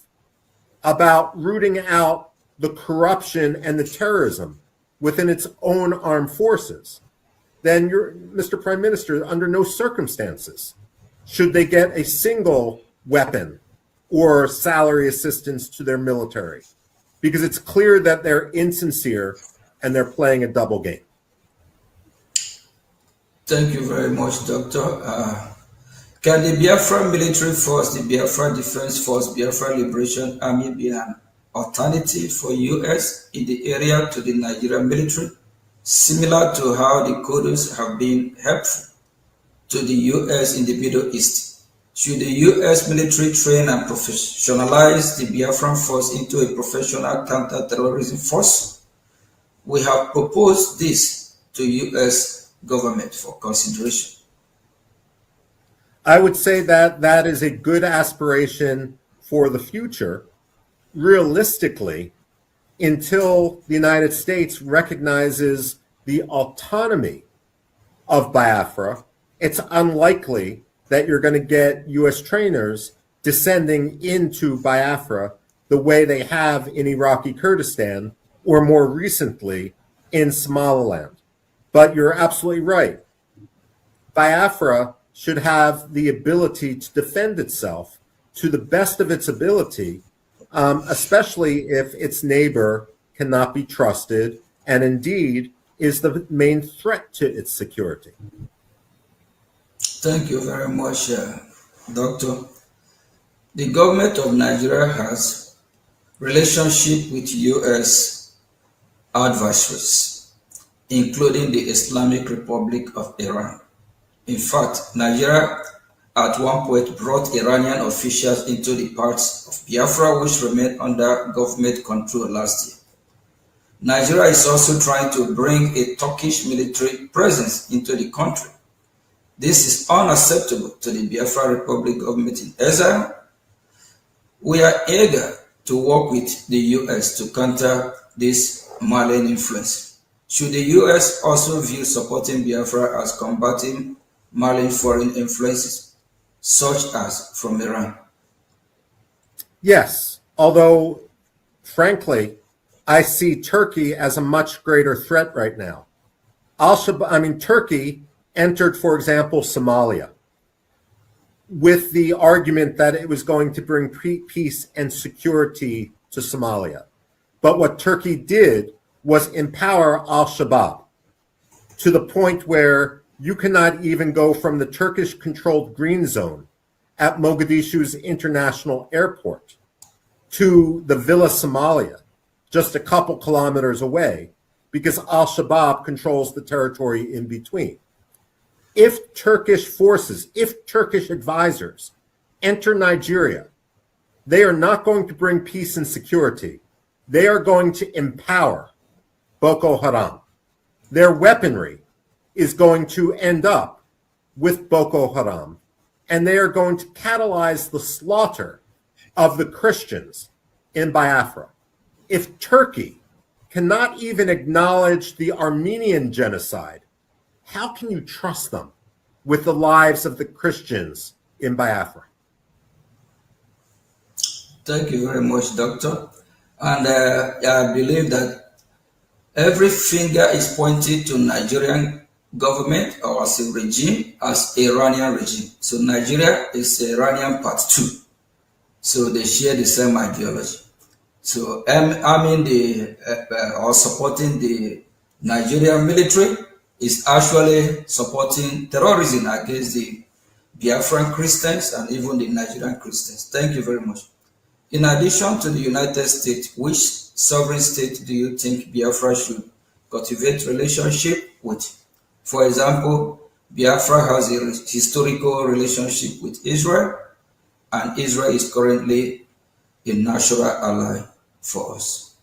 about rooting out the corruption and the terrorism within its own armed forces, then Mr. Prime Minister, under no circumstances should they get a single weapon or salary assistance to their military, because it's clear that they're insincere and they're playing a double game. Thank you very much, Doctor. Can the Biafra military force, the Biafra Defense Force, Biafra Liberation Army be an alternative for U.S. in the area to the Nigerian military, similar to how the Kudus have been helpful to the U.S. in the Middle East? Should the U.S. military train and professionalize the Biafran force into a professional counter-terrorism force? We have proposed this to U.S. government for consideration. I would say that that is a good aspiration for the future. Realistically, until the United States recognizes the autonomy of Biafra, it's unlikely that you're going to get U.S. trainers descending into Biafra the way they have in Iraqi Kurdistan, or more recently in Somaliland. But you're absolutely right. Biafra should have the ability to defend itself to the best of its ability, especially if its neighbor cannot be trusted and indeed is the main threat to its security. Thank you very much, Doctor. The government of Nigeria has relationship with U.S. adversaries, including the Islamic Republic of Iran. In fact, Nigeria at one point brought Iranian officials into the parts of Biafra which remained under government control last year. Nigeria is also trying to bring a Turkish military presence into the country. This is unacceptable to the Biafra Republic government in exile. We are eager to work with the U.S. to counter this malign influence. Should the U.S. also view supporting Biafra as combating malign foreign influences, such as from Iran? Yes, although, frankly, I see Turkey as a much greater threat right now. Turkey entered, for example, Somalia with the argument that it was going to bring peace and security to Somalia. But what Turkey did was empower al-Shabaab to the point where you cannot even go from the Turkish-controlled green zone at Mogadishu's international airport to the Villa Somalia, just a couple kilometers away, because al-Shabaab controls the territory in between. If Turkish forces, if Turkish advisors enter Nigeria, they are not going to bring peace and security. They are going to empower Boko Haram. Their weaponry is going to end up with Boko Haram, and they are going to catalyze the slaughter of the Christians in Biafra. If Turkey cannot even acknowledge the Armenian genocide, how can you trust them with the lives of the Christians in Biafra? Thank you very much, Doctor. And I believe that every finger is pointed to Nigerian government or as a regime, as Iranian regime. So Nigeria is Iranian part 2. So they share the same ideology. So arming or supporting the Nigerian military is actually supporting terrorism against the Biafran Christians and even the Nigerian Christians. Thank you very much. In addition to the United States, which sovereign state do you think Biafra should cultivate relationship with? For example, Biafra has a historical relationship with Israel, and Israel is currently a natural ally for us.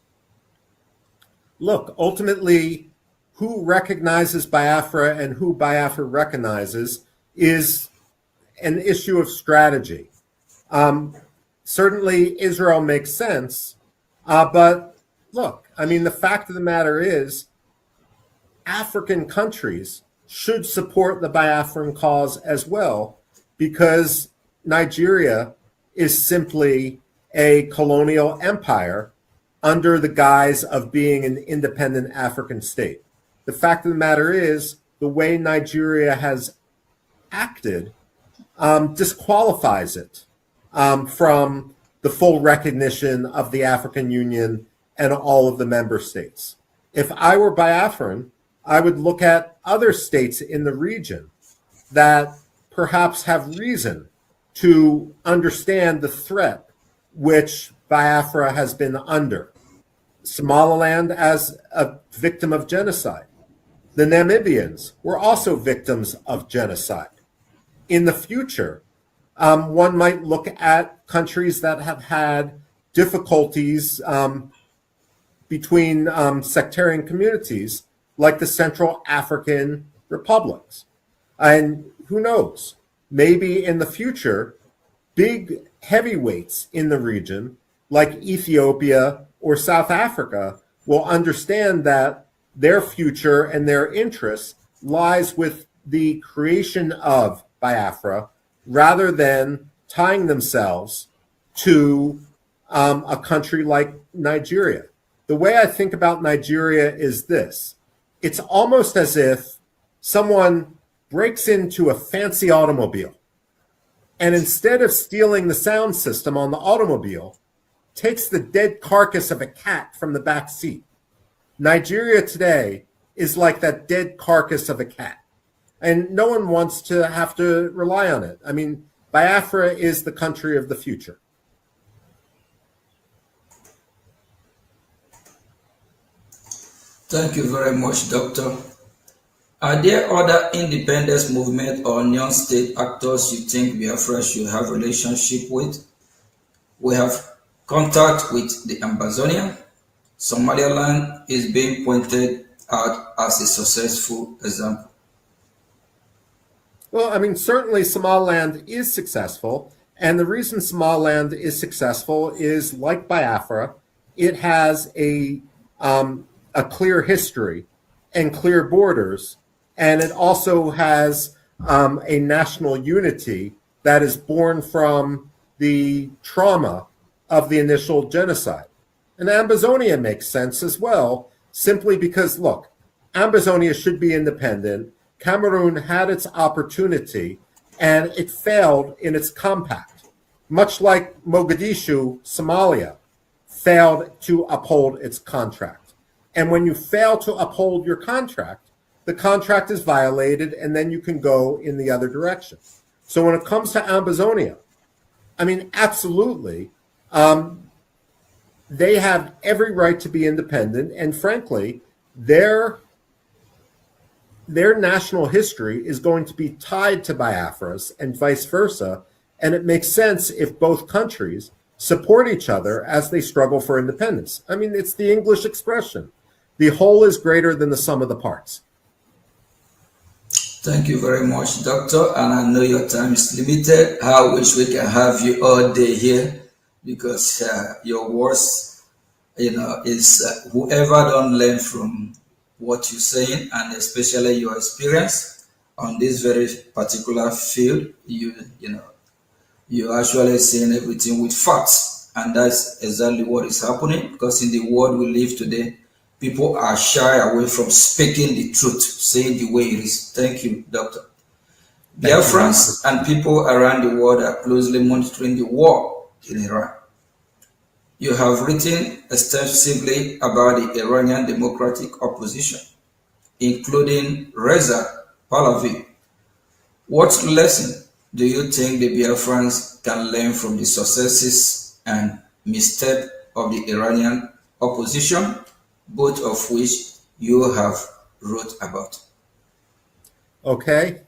Look, ultimately, who recognizes Biafra and who Biafra recognizes is an issue of strategy. Certainly, Israel makes sense, but look, I mean, the fact of the matter is, African countries should support the Biafran cause as well, because Nigeria is simply a colonial empire under the guise of being an independent African state. The fact of the matter is, the way Nigeria has acted disqualifies it from the full recognition of the African Union and all of the member states. If I were Biafran, I would look at other states in the region that perhaps have reason to understand the threat which Biafra has been under. Somaliland as a victim of genocide. The Namibians were also victims of genocide. In the future, one might look at countries that have had difficulties between sectarian communities, like the Central African republics. And who knows, maybe in the future, big heavyweights in the region, like Ethiopia or South Africa, will understand that their future and their interest lies with the creation of Biafra, rather than tying themselves to a country like Nigeria. The way I think about Nigeria is this. It's almost as if someone breaks into a fancy automobile and instead of stealing the sound system on the automobile, takes the dead carcass of a cat from the back seat. Nigeria today is like that dead carcass of a cat. And no one wants to have to rely on it. I mean, Biafra is the country of the future. Thank you very much, Doctor. Are there other independence movement or non-state actors you think Biafra should have relationship with? We have contact with the Ambazonia. Somaliland is being pointed out as a successful example. Well, I mean, certainly Somaliland is successful. And the reason Somaliland is successful is, like Biafra, it has a clear history and clear borders. And it also has a national unity that is born from the trauma of the initial genocide. And Ambazonia makes sense as well, simply because, look, Ambazonia should be independent. Cameroon had its opportunity, and it failed in its compact, much like Mogadishu, Somalia, failed to uphold its contract. And when you fail to uphold your contract, the contract is violated, and then you can go in the other direction. So when it comes to Ambazonia, I mean, absolutely, they have every right to be independent, and frankly, their national history is going to be tied to Biafra's and vice versa, and it makes sense if both countries support each other as they struggle for independence. I mean, it's the English expression, the whole is greater than the sum of the parts. Thank you very much, Doctor. And I know your time is limited. I wish we can have you all day here because your words, is whoever don't learn from what you're saying and especially your experience on this very particular field, you're actually saying everything with facts. And that's exactly what is happening because in the world we live today, people are shy away from speaking the truth, saying the way it is. Thank you, Doctor. Biafrans and people around the world are closely monitoring the war in Iran. You have written extensively about the Iranian democratic opposition, including Reza Pahlavi. What lesson do you think the Biafrans can learn from the successes and missteps of the Iranian opposition, both of which you have wrote about? Okay.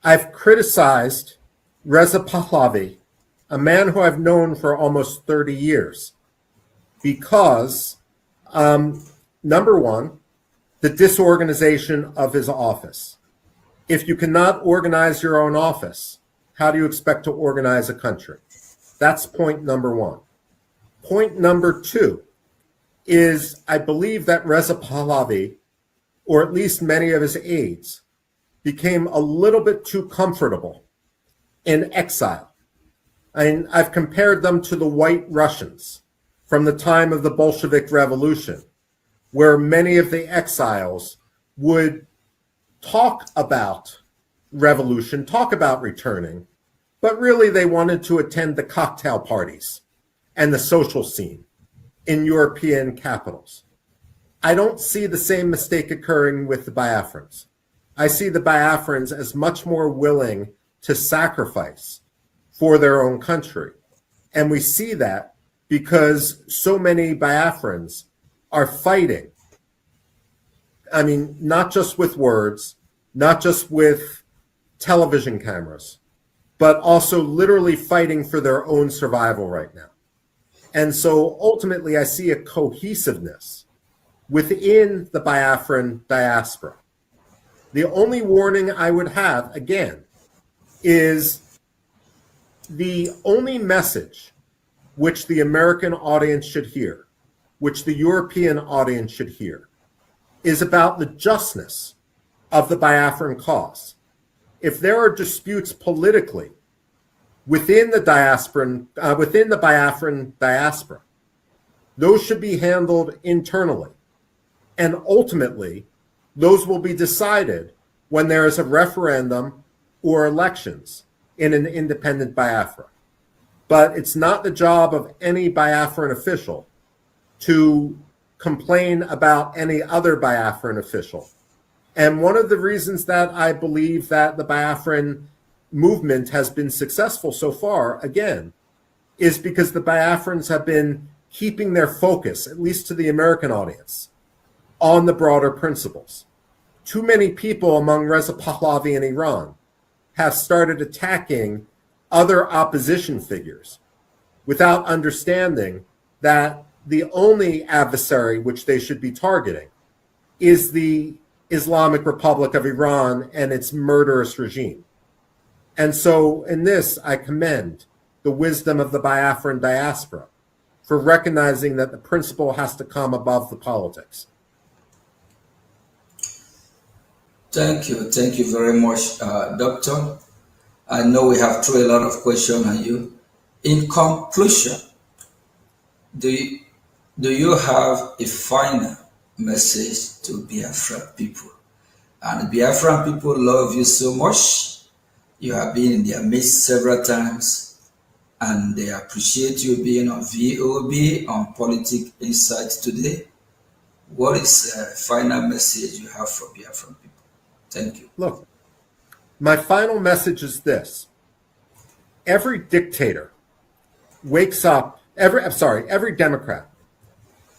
I've criticized Reza Pahlavi, a man who I've known for almost 30 years, because, number one, the disorganization of his office. If you cannot organize your own office, how do you expect to organize a country? That's point number one. Point number two is I believe that Reza Pahlavi, or at least many of his aides, became a little bit too comfortable in exile. I've compared them to the White Russians from the time of the Bolshevik Revolution, where many of the exiles would talk about revolution, talk about returning, but really they wanted to attend the cocktail parties and the social scene in European capitals. I don't see the same mistake occurring with the Biafrans. I see the Biafrans as much more willing to sacrifice for their own country. And we see that because so many Biafrans are fighting. I mean, not just with words, not just with television cameras, but also literally fighting for their own survival right now. And so ultimately, I see a cohesiveness within the Biafran diaspora. The only warning I would have, again, is the only message which the American audience should hear, which the European audience should hear, is about the justness of the Biafran cause. If there are disputes politically within the Biafran diaspora, those should be handled internally. And ultimately, those will be decided when there is a referendum or elections in an independent Biafra. But it's not the job of any Biafran official to complain about any other Biafran official. And one of the reasons that I believe that the Biafran movement has been successful so far, again, is because the Biafrans have been keeping their focus, at least to the American audience, on the broader principles. Too many people among Reza Pahlavi in Iran have started attacking other opposition figures without understanding that the only adversary which they should be targeting is the Islamic Republic of Iran and its murderous regime. And so in this, I commend the wisdom of the Biafran diaspora for recognizing that the principle has to come above the politics. Thank you very much, Doctor. I know we have thrown a lot of questions on you. In conclusion, do you have a final message to Biafran people? And Biafran people love you so much. You have been in their midst several times, and they appreciate you being on VOB, on Politics Insight today. What is the final message you have for Biafran people? Thank you. Look, my final message is this. Every dictator wakes up, every Democrat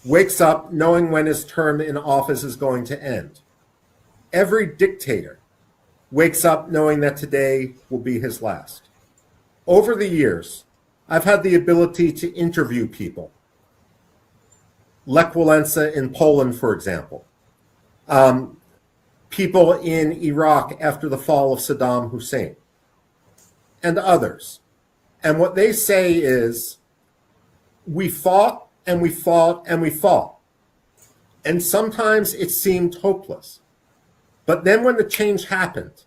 wakes up knowing when his term in office is going to end. Every dictator wakes up knowing that today will be his last. Over the years, I've had the ability to interview people. Lech Walesa in Poland, for example. People in Iraq after the fall of Saddam Hussein. And others. And what they say is, we fought and we fought and we fought. And sometimes it seemed hopeless. But then when the change happened,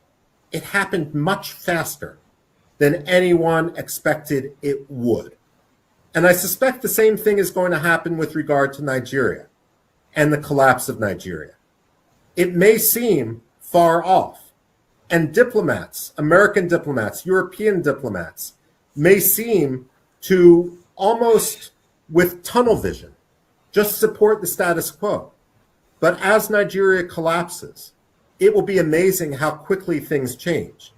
it happened much faster than anyone expected it would. And I suspect the same thing is going to happen with regard to Nigeria and the collapse of Nigeria. It may seem far off, and diplomats, American diplomats, European diplomats, may seem to almost with tunnel vision just support the status quo. But as Nigeria collapses, it will be amazing how quickly things change.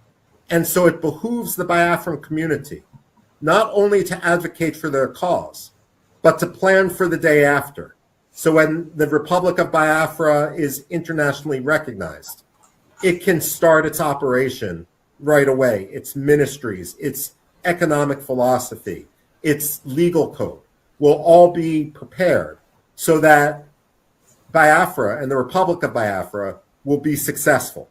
And so it behooves the Biafran community not only to advocate for their cause, but to plan for the day after. So when the Republic of Biafra is internationally recognized, it can start its operation right away. Its ministries, its economic philosophy, its legal code will all be prepared so that Biafra and the Republic of Biafra will be successful.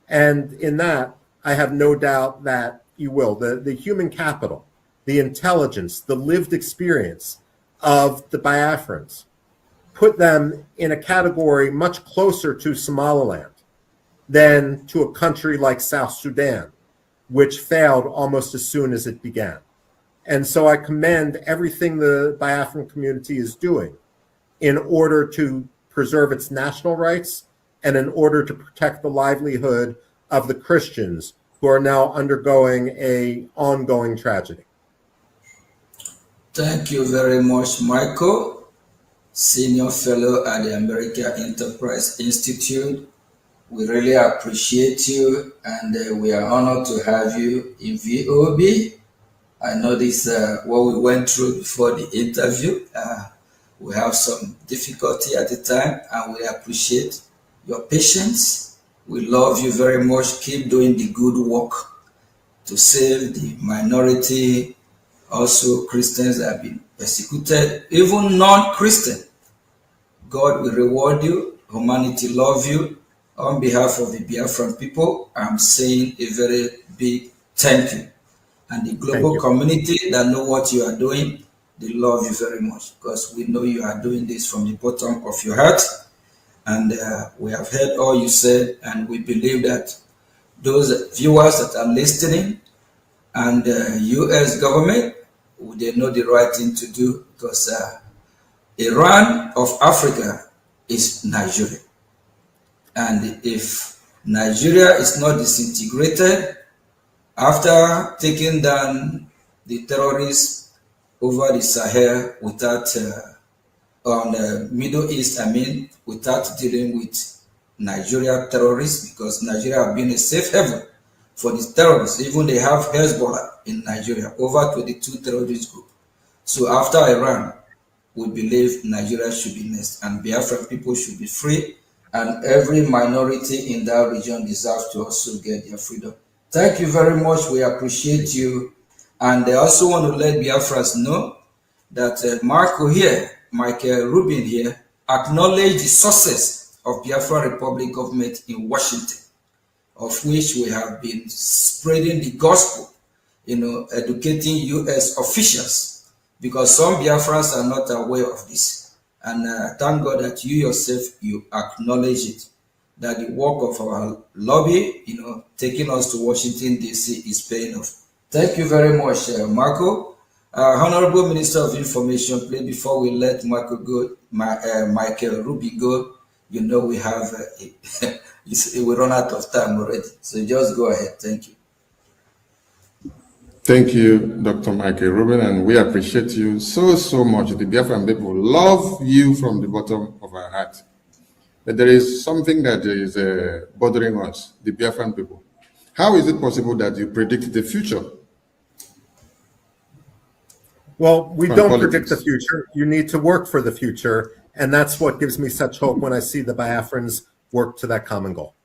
And in that, I have no doubt that you will. The human capital, the intelligence, the lived experience of the Biafrans put them in a category much closer to Somaliland than to a country like South Sudan, which failed almost as soon as it began. And so I commend everything the Biafran community is doing in order to preserve its national rights and in order to protect the livelihood of the Christians who are now undergoing an ongoing tragedy. Thank you very much, Michael, Senior Fellow at the American Enterprise Institute. We really appreciate you, and we are honored to have you in VOB. I know this what we went through before the interview. We have some difficulty at the time, and we appreciate your patience. We love you very much. Keep doing the good work to save the minority. Also, Christians have been persecuted, even non-Christian. God will reward you. Humanity love you. On behalf of the Biafran people, I'm saying a very big thank you. And the global community that know what you are doing, they love you very much because we know you are doing this from the bottom of your heart. And we have heard all you said, and we believe that those viewers that are listening and the U.S. government, they know the right thing to do because Iran of Africa is Nigeria. And if Nigeria is not disintegrated after taking down the terrorists over the Sahel without, on the Middle East, without dealing with Nigeria terrorists, because Nigeria has been a safe haven for the terrorists. Even they have Hezbollah in Nigeria, over 22 terrorist groups. So after Iran, we believe Nigeria should be next, and Biafran people should be free, and every minority in that region deserves to also get their freedom. Thank you very much. We appreciate you. And I also want to let Biafrans know that Michael Rubin here, acknowledge the success of Biafra Republic government in Washington, of which we have been spreading the gospel, educating U.S. officials, because some Biafrans are not aware of this. And thank God that you yourself, you acknowledge it, that the work of our lobby, taking us to Washington, D.C. is paying off. Thank you very much, Marco. Honorable Minister of Information, please, before we let Michael Rubin go, we have, we run out of time already. So just go ahead. Thank you. Thank you, Dr. Michael Rubin, and we appreciate you so much. The Biafran people love you from the bottom of our heart. But there is something that is bothering us, the Biafran people. How is it possible that you predict the future? Well, we don't predict the future. You need to work for the future, And that's what gives me such hope when I see the Biafrans work to that common goal.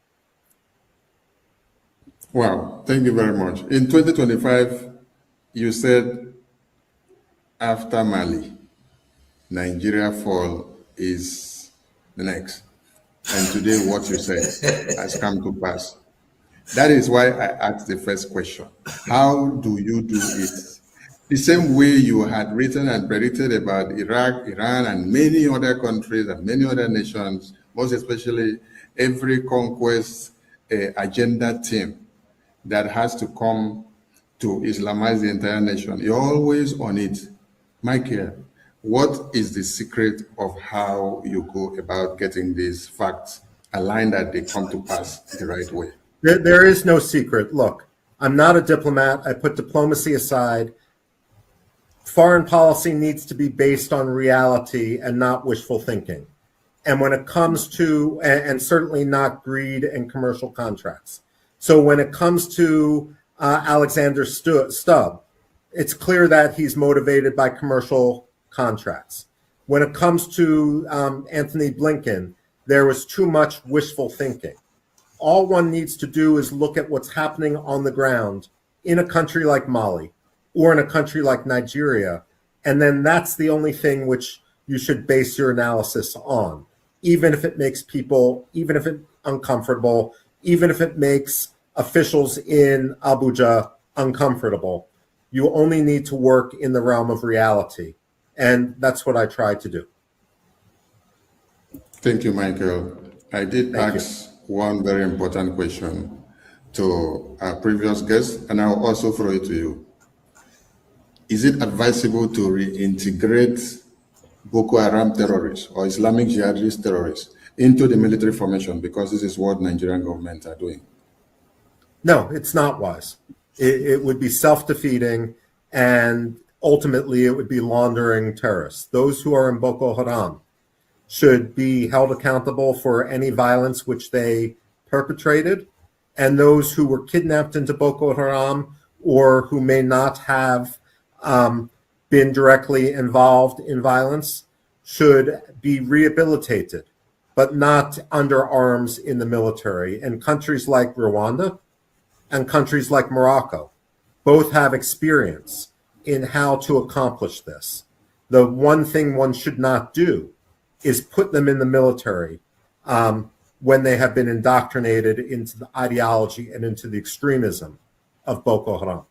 Wow, thank you very much. In 2025, you said after Mali, Nigeria fall is the next. And today what you said has come to pass. That is why I asked the first question. How do you do it? The same way you had written and predicted about Iraq, Iran, and many other countries and many other nations, most especially every conquest agenda team that has to come to Islamize the entire nation. You're always on it. Michael, what is the secret of how you go about getting these facts aligned that they come to pass the right way? There is no secret. Look, I'm not a diplomat. I put diplomacy aside. Foreign policy needs to be based on reality and not wishful thinking. And when it comes to, and certainly not greed and commercial contracts. So when it comes to Alexander Stubb, it's clear that he's motivated by commercial contracts. When it comes to Anthony Blinken, there was too much wishful thinking. All one needs to do is look at what's happening on the ground in a country like Mali or in a country like Nigeria, and then that's the only thing which you should base your analysis on, even if it makes people, even if it's uncomfortable, even if it makes officials in Abuja uncomfortable. You only need to work in the realm of reality, and that's what I try to do. Thank you, Michael. I did ask one very important question to our previous guest, and I'll also throw it to you. Is it advisable to reintegrate Boko Haram terrorists or Islamic jihadist terrorists into the military formation, because this is what Nigerian government are doing? No, it's not wise. It would be self-defeating, and ultimately it would be laundering terrorists. Those who are in Boko Haram should be held accountable for any violence which they perpetrated, and those who were kidnapped into Boko Haram or who may not have been directly involved in violence should be rehabilitated, but not under arms in the military. And countries like Rwanda and countries like Morocco both have experience in how to accomplish this. The one thing one should not do is put them in the military when they have been indoctrinated into the ideology and into the extremism of Boko Haram.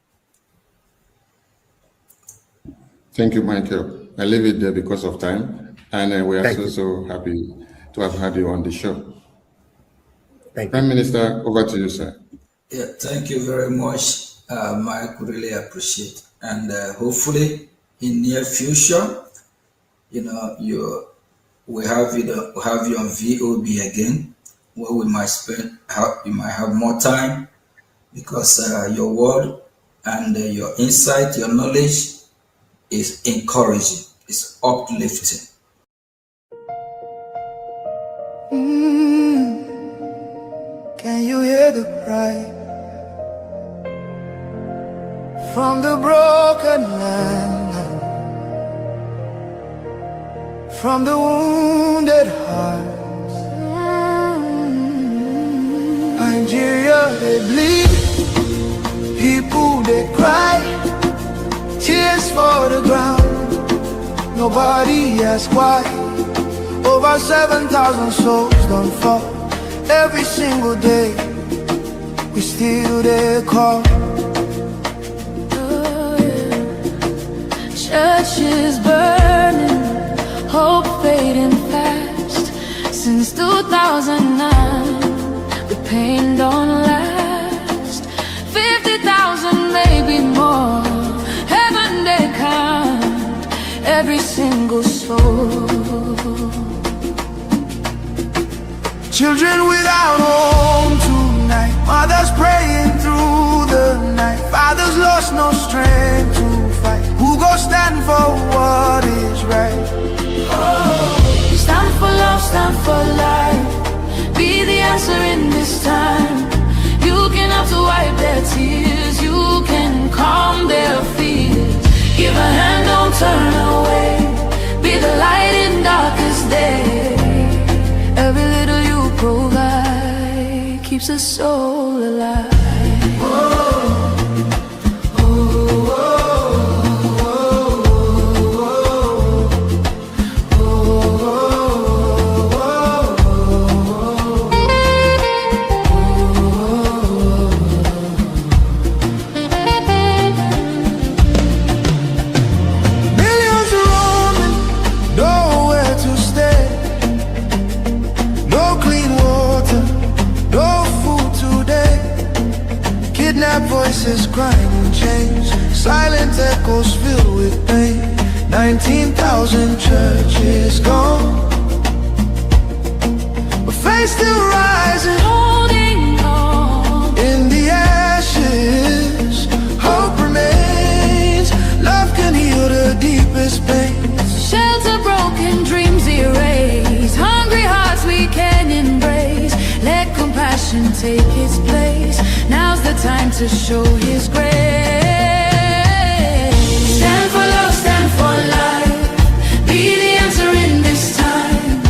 Thank you, Michael. I leave it there because of time, and we are so happy to have had you on the show. Thank you. Prime Minister, over to you, sir. Yeah, thank you very much, Mike. Really appreciate, and hopefully in near future, we have you on VOB again, where we might you might have more time, because your word and your insight, your knowledge is encouraging, it's uplifting. Can you hear the cry from the broken land, from the wounded hearts? Nigeria, they bleed, people they cry, tears for the ground, nobody asks why. Over 7,000 souls don't fall every single day, we still there call. Churches burning, hope fading fast. Since 2009, the pain don't last. 50,000, maybe more. Heaven they count every single soul. Children without home tonight, mothers praying through the night, fathers lost no strength to fight. Who go stand for what is right? Oh, stand for love, stand for life. Be the answer in this time. You can have to wipe their tears, you can calm their fears. Give a hand, don't turn away. Be the light in darkest days. keeps the soul alive. Millions roaming, nowhere to stay. No clean water, no food today. Kidnapped voices crying in chains, silent echoes filled with pain. 19,000 churches gone, but faith still rising, Holding on, in the ashes. Hope remains, love can heal the deepest pain. shelter broken, dreams erased. Hungry hearts we can embrace. Let compassion take its place. Now's the time to show His grace. Stand for love, stand for life. Be the answer in this time.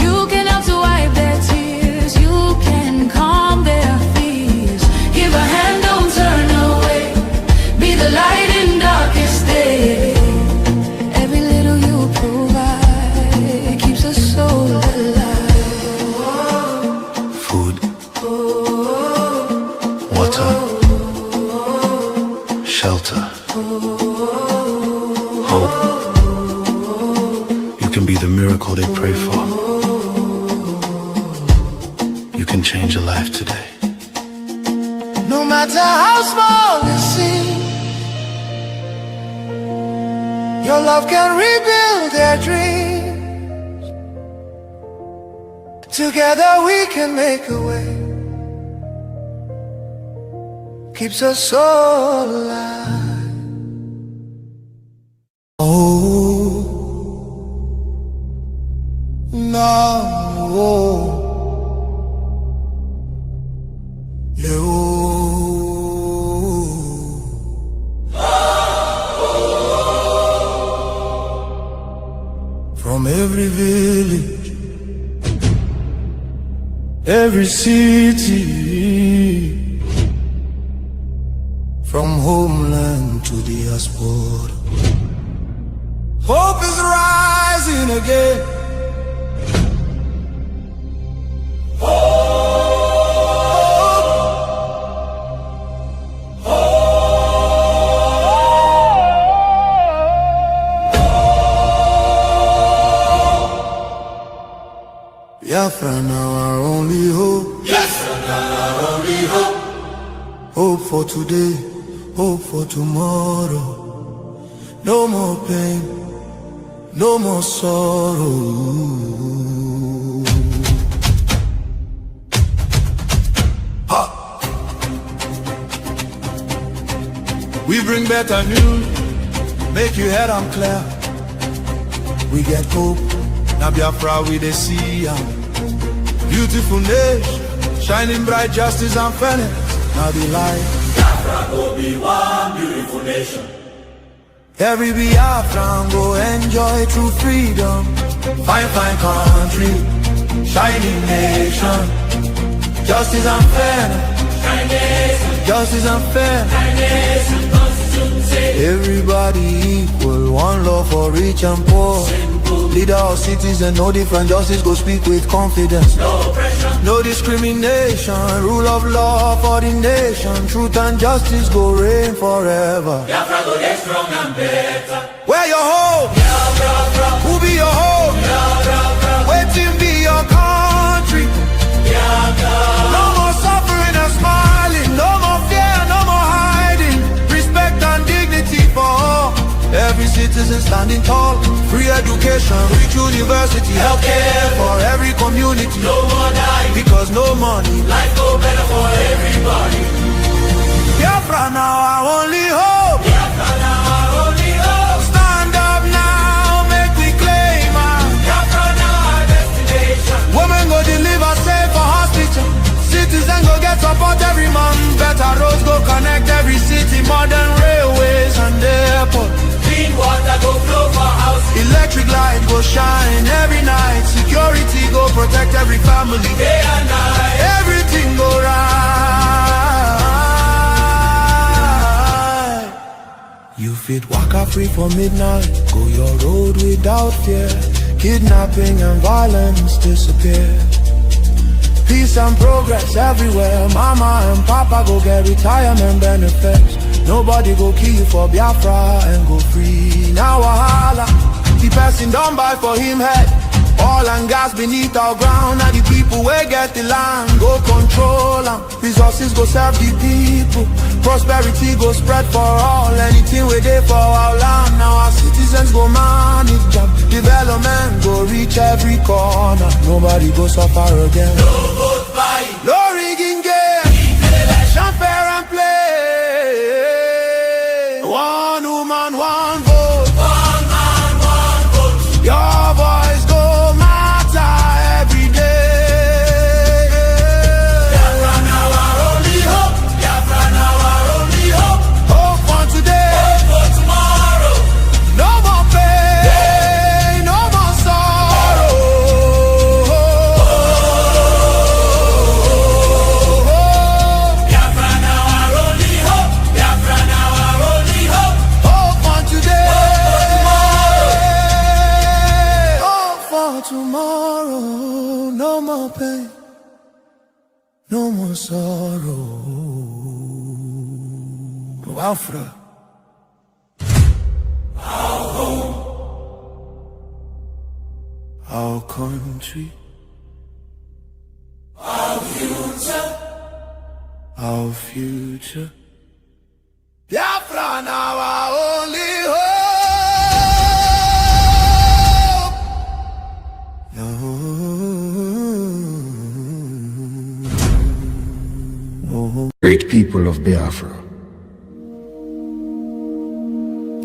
You can help to wipe their tears. You can calm their fears. Give a hand, don't turn away. Be the light in darkest day. Every little you provide keeps a soul alive. Food, water, shelter, hope. You can be the miracle they pray for. You can change a life today. No matter how small it seems, your love can rebuild their dreams. Together we can make a way. Keeps us all alive. Oh, no. From every village, every city, from homeland to diaspora, hope is rising again. Biafra now our only hope. Biafra now our only hope. Hope for today, hope for tomorrow. No more pain, no more sorrow. Ha! We bring better news, make you head on clear. We get hope, now Biafra we dey see am. Beautiful nation, shining bright justice and fairness. Now the light. Biafra go be one beautiful nation. Every Biafran go enjoy true freedom. Fine, fine country, shining nation. Justice and fairness. Justice and fairness. Everybody equal, one love for rich and poor. Leader or citizen, no different, justice go speak with confidence. No oppression, no discrimination, rule of law for the nation. Truth and justice go reign forever. Biafra go get strong and better. Where your hope? Biafra. Who be your hope? Biafra. Waiting be your country. Biafra. No more suffering and smiling, no more fear, no more hiding. Respect and dignity for all. Every citizen standing tall. Free education, rich university, healthcare for every community. No more dying, because no money. Life go better for everybody. Biafra now our only hope. Biafra now our only hope. Stand up now, make we claim our Biafra now our destination. Women go deliver safe for hospital. Citizen go get support every month. Better roads go connect every city. Modern railways and airport. Clean water go flow for houses. Electric light go shine every night. Security go protect every family. Day and night. Everything go right. fit waka free for midnight, go your road without fear. Kidnapping and violence disappear. Peace and progress everywhere. Mama and papa go get retirement benefits. Nobody go kill you for Biafra and go free. Now wahala, the person don't buy for him head. Oil and gas beneath our ground. Now the people wey get the land go control them. Resources go serve the people. Prosperity go spread for all. Anything we dey for our land. Now our citizens go manage them. Development go reach every corner. Nobody go suffer again. No vote buying, no rigging game. Election fair and play. One woman, one vote. one man, one vote. Your voice go matter every day. Biafra now our only hope. Biafra now our only hope. Hope for today, hope for tomorrow. no more pain, no more sorrow. Biafra now our only hope. Biafra now our only hope. Hope for today, Hope for tomorrow, no more pain, no more sorrow. Biafra, our home, our country, our future, our future. Biafra now our only hope. Great people of Biafra.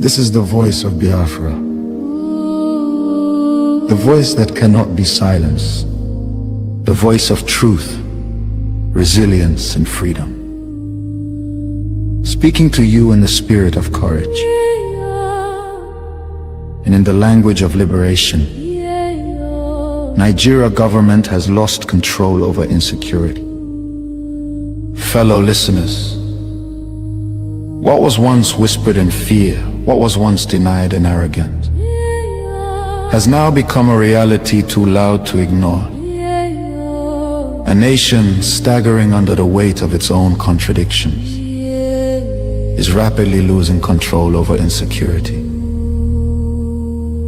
This is the voice of Biafra. The voice that cannot be silenced. The voice of truth, resilience, and freedom. Speaking to you in the spirit of courage and in the language of liberation. Nigeria government has lost control over insecurity. Fellow listeners, what was once whispered in fear, what was once denied in arrogance, has now become a reality too loud to ignore. A nation staggering under the weight of its own contradictions is rapidly losing control over insecurity.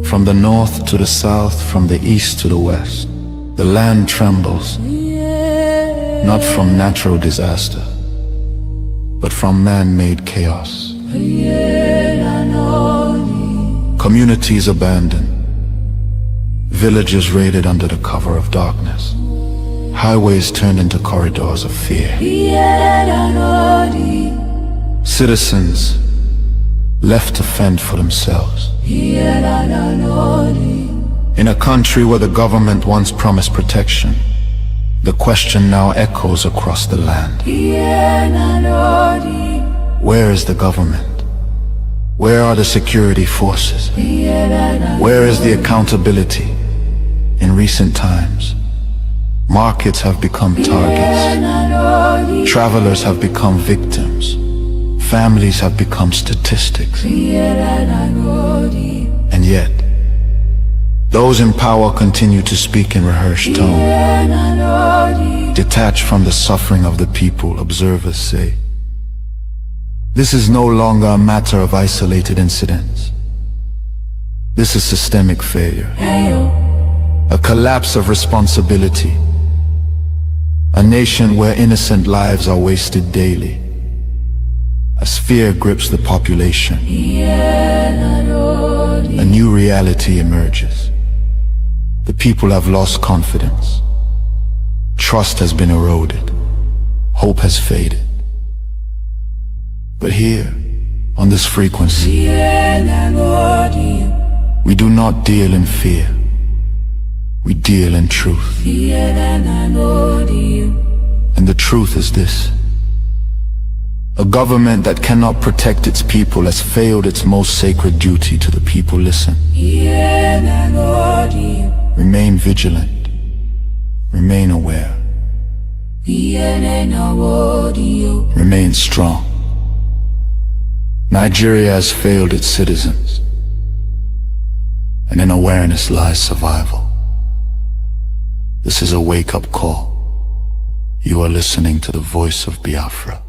From the north to the south, from the east to the west, the land trembles, not from natural disaster, but from man-made chaos. Communities abandoned, villages raided under the cover of darkness, highways turned into corridors of fear. Citizens left to fend for themselves. In a country where the government once promised protection, the question now echoes across the land. Where is the government? Where are the security forces? Where is the accountability? In recent times, markets have become targets. Travelers have become victims. Families have become statistics. And yet, those in power continue to speak in rehearsed tone. Detached from the suffering of the people, observers say, this is no longer a matter of isolated incidents. This is systemic failure. A collapse of responsibility. A nation where innocent lives are wasted daily. As fear grips the population, a new reality emerges. The people have lost confidence. Trust has been eroded. Hope has faded. But here, on this frequency, we do not deal in fear. We deal in truth. And the truth is this. A government that cannot protect its people has failed its most sacred duty to the people. Listen. Remain vigilant. Remain aware. Remain strong. Nigeria has failed its citizens, and in awareness lies survival. This is a wake-up call. You are listening to the voice of Biafra,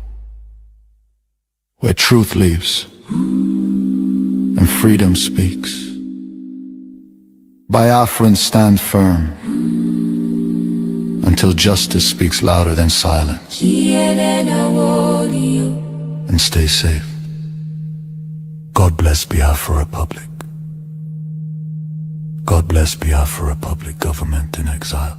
where truth lives and freedom speaks. Biafrans stand firm until justice speaks louder than silence. And stay safe. God bless Biafra Republic. God bless Biafra Republic government in exile.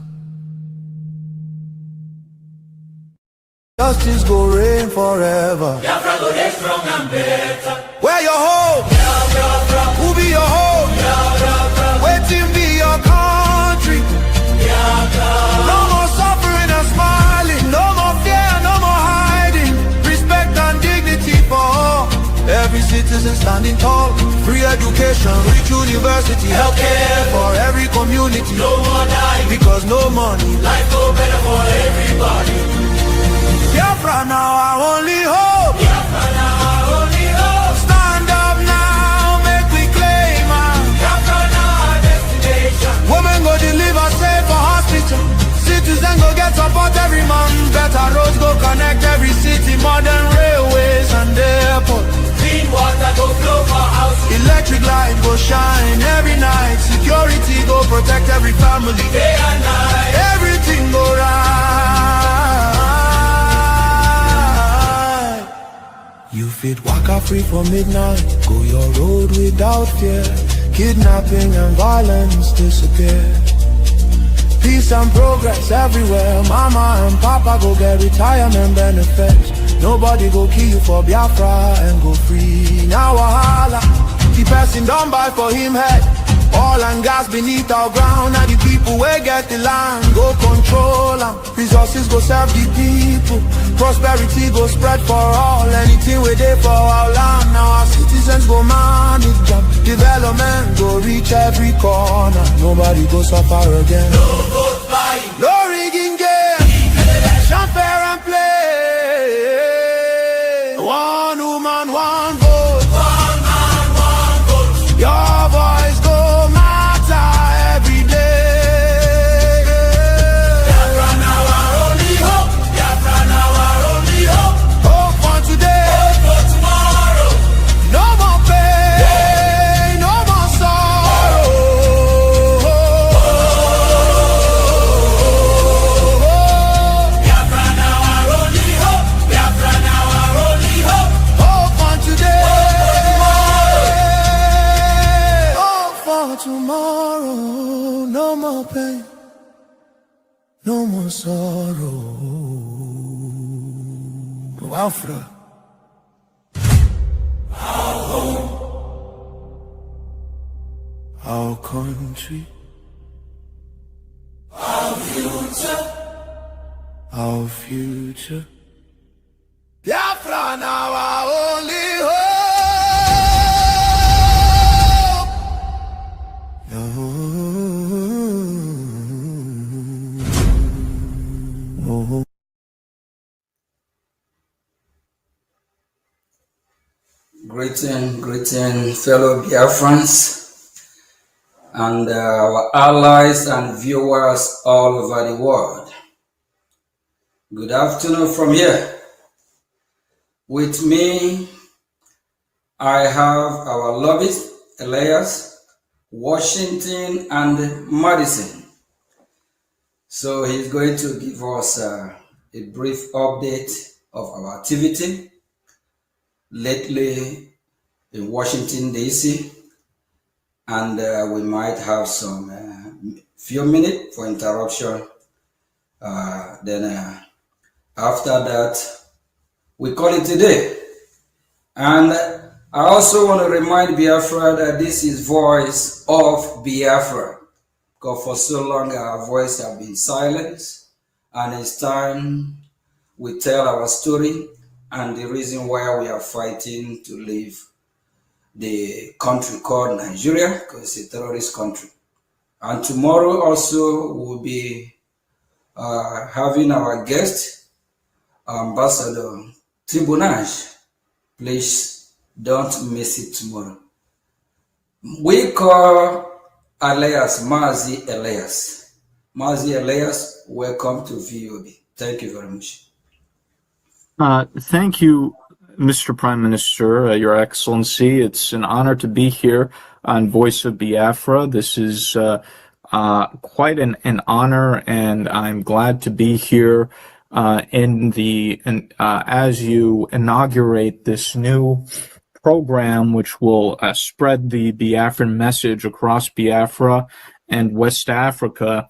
Justice go reign forever. Biafra go get strong and better. Where your home? Biafra. Who be your home? Biafra. Waiting be your country. Biafra. No more suffering and smiling. No more fear, no more hiding. Respect and dignity for all. Every citizen standing tall. Free education, rich university, healthcare for every community. No more dying because no money. Life go better for everybody. Biafra now our only hope. Biafra now our only hope. Stand up now, make we claim Biafra now our destination. Women go deliver safe for hospital. Citizen go get support every month. Better roads go connect every city. Modern railways and airport. Clean water go flow for houses. Electric light go shine every night. Security go protect every family. Day and night. Everything go right. You fit waka free for midnight. Go your road without fear. Kidnapping and violence disappear. Peace and progress everywhere. Mama and papa go get retirement benefits. Nobody go kill you for Biafra and go free. Now wahala, the person don't buy for him head. Oil and gas beneath our ground. Now the people will get the land, go control them. Resources go serve the people. Prosperity go spread for all. Anything we do for our land. Now our citizens go manage them. Development go reach every corner. Nobody go suffer again. No vote buying. No rigging game. Election fair and play. One woman, one vote. One man, one vote. Your voice go matter every day. Biafra now our only hope. Biafra now our only hope. Hope for today. Hope for tomorrow. No more pain, no more sorrow. Biafra now our only hope. Biafra now our only hope. Hope for today. Hope for tomorrow. No more pain, no more sorrow. Biafra. Our home. Our country. Our future. Our future. Biafra now our only hope. Greeting, fellow Biafrans and our allies and viewers all over the world. Good afternoon from here. With me, I have our lobbyists, Elias, Washignton, and Madison. So he's going to give us a brief update of our activity lately in Washington, D.C., and we might have some few minutes for interruption. Then after that, we call it a day. And I also want to remind Biafra that this is Voice of Biafra, because for so long our voice have been silenced, and it's time we tell our story and the reason why we are fighting to leave the country called Nigeria, because it's a terrorist country. And tomorrow also we'll be having our guest, Ambassador Tribunage. Please Don't miss it tomorrow. We call Elias Mazi Elias. Mazi Elias, welcome to VOB. Thank you very much. Thank you, Mr. Prime Minister, Your Excellency. It's an honor to be here on Voice of Biafra. This is quite an honor, and I'm glad to be here as you inaugurate this new program, which will spread the Biafran message across Biafra and West Africa.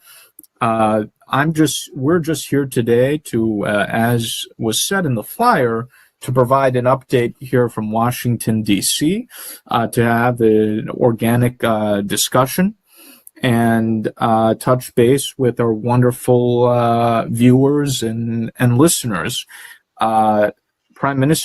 We're just here today to, as was said in the flyer, to provide an update here from Washington, D.C., to have an organic discussion and touch base with our wonderful viewers and listeners. Prime Minister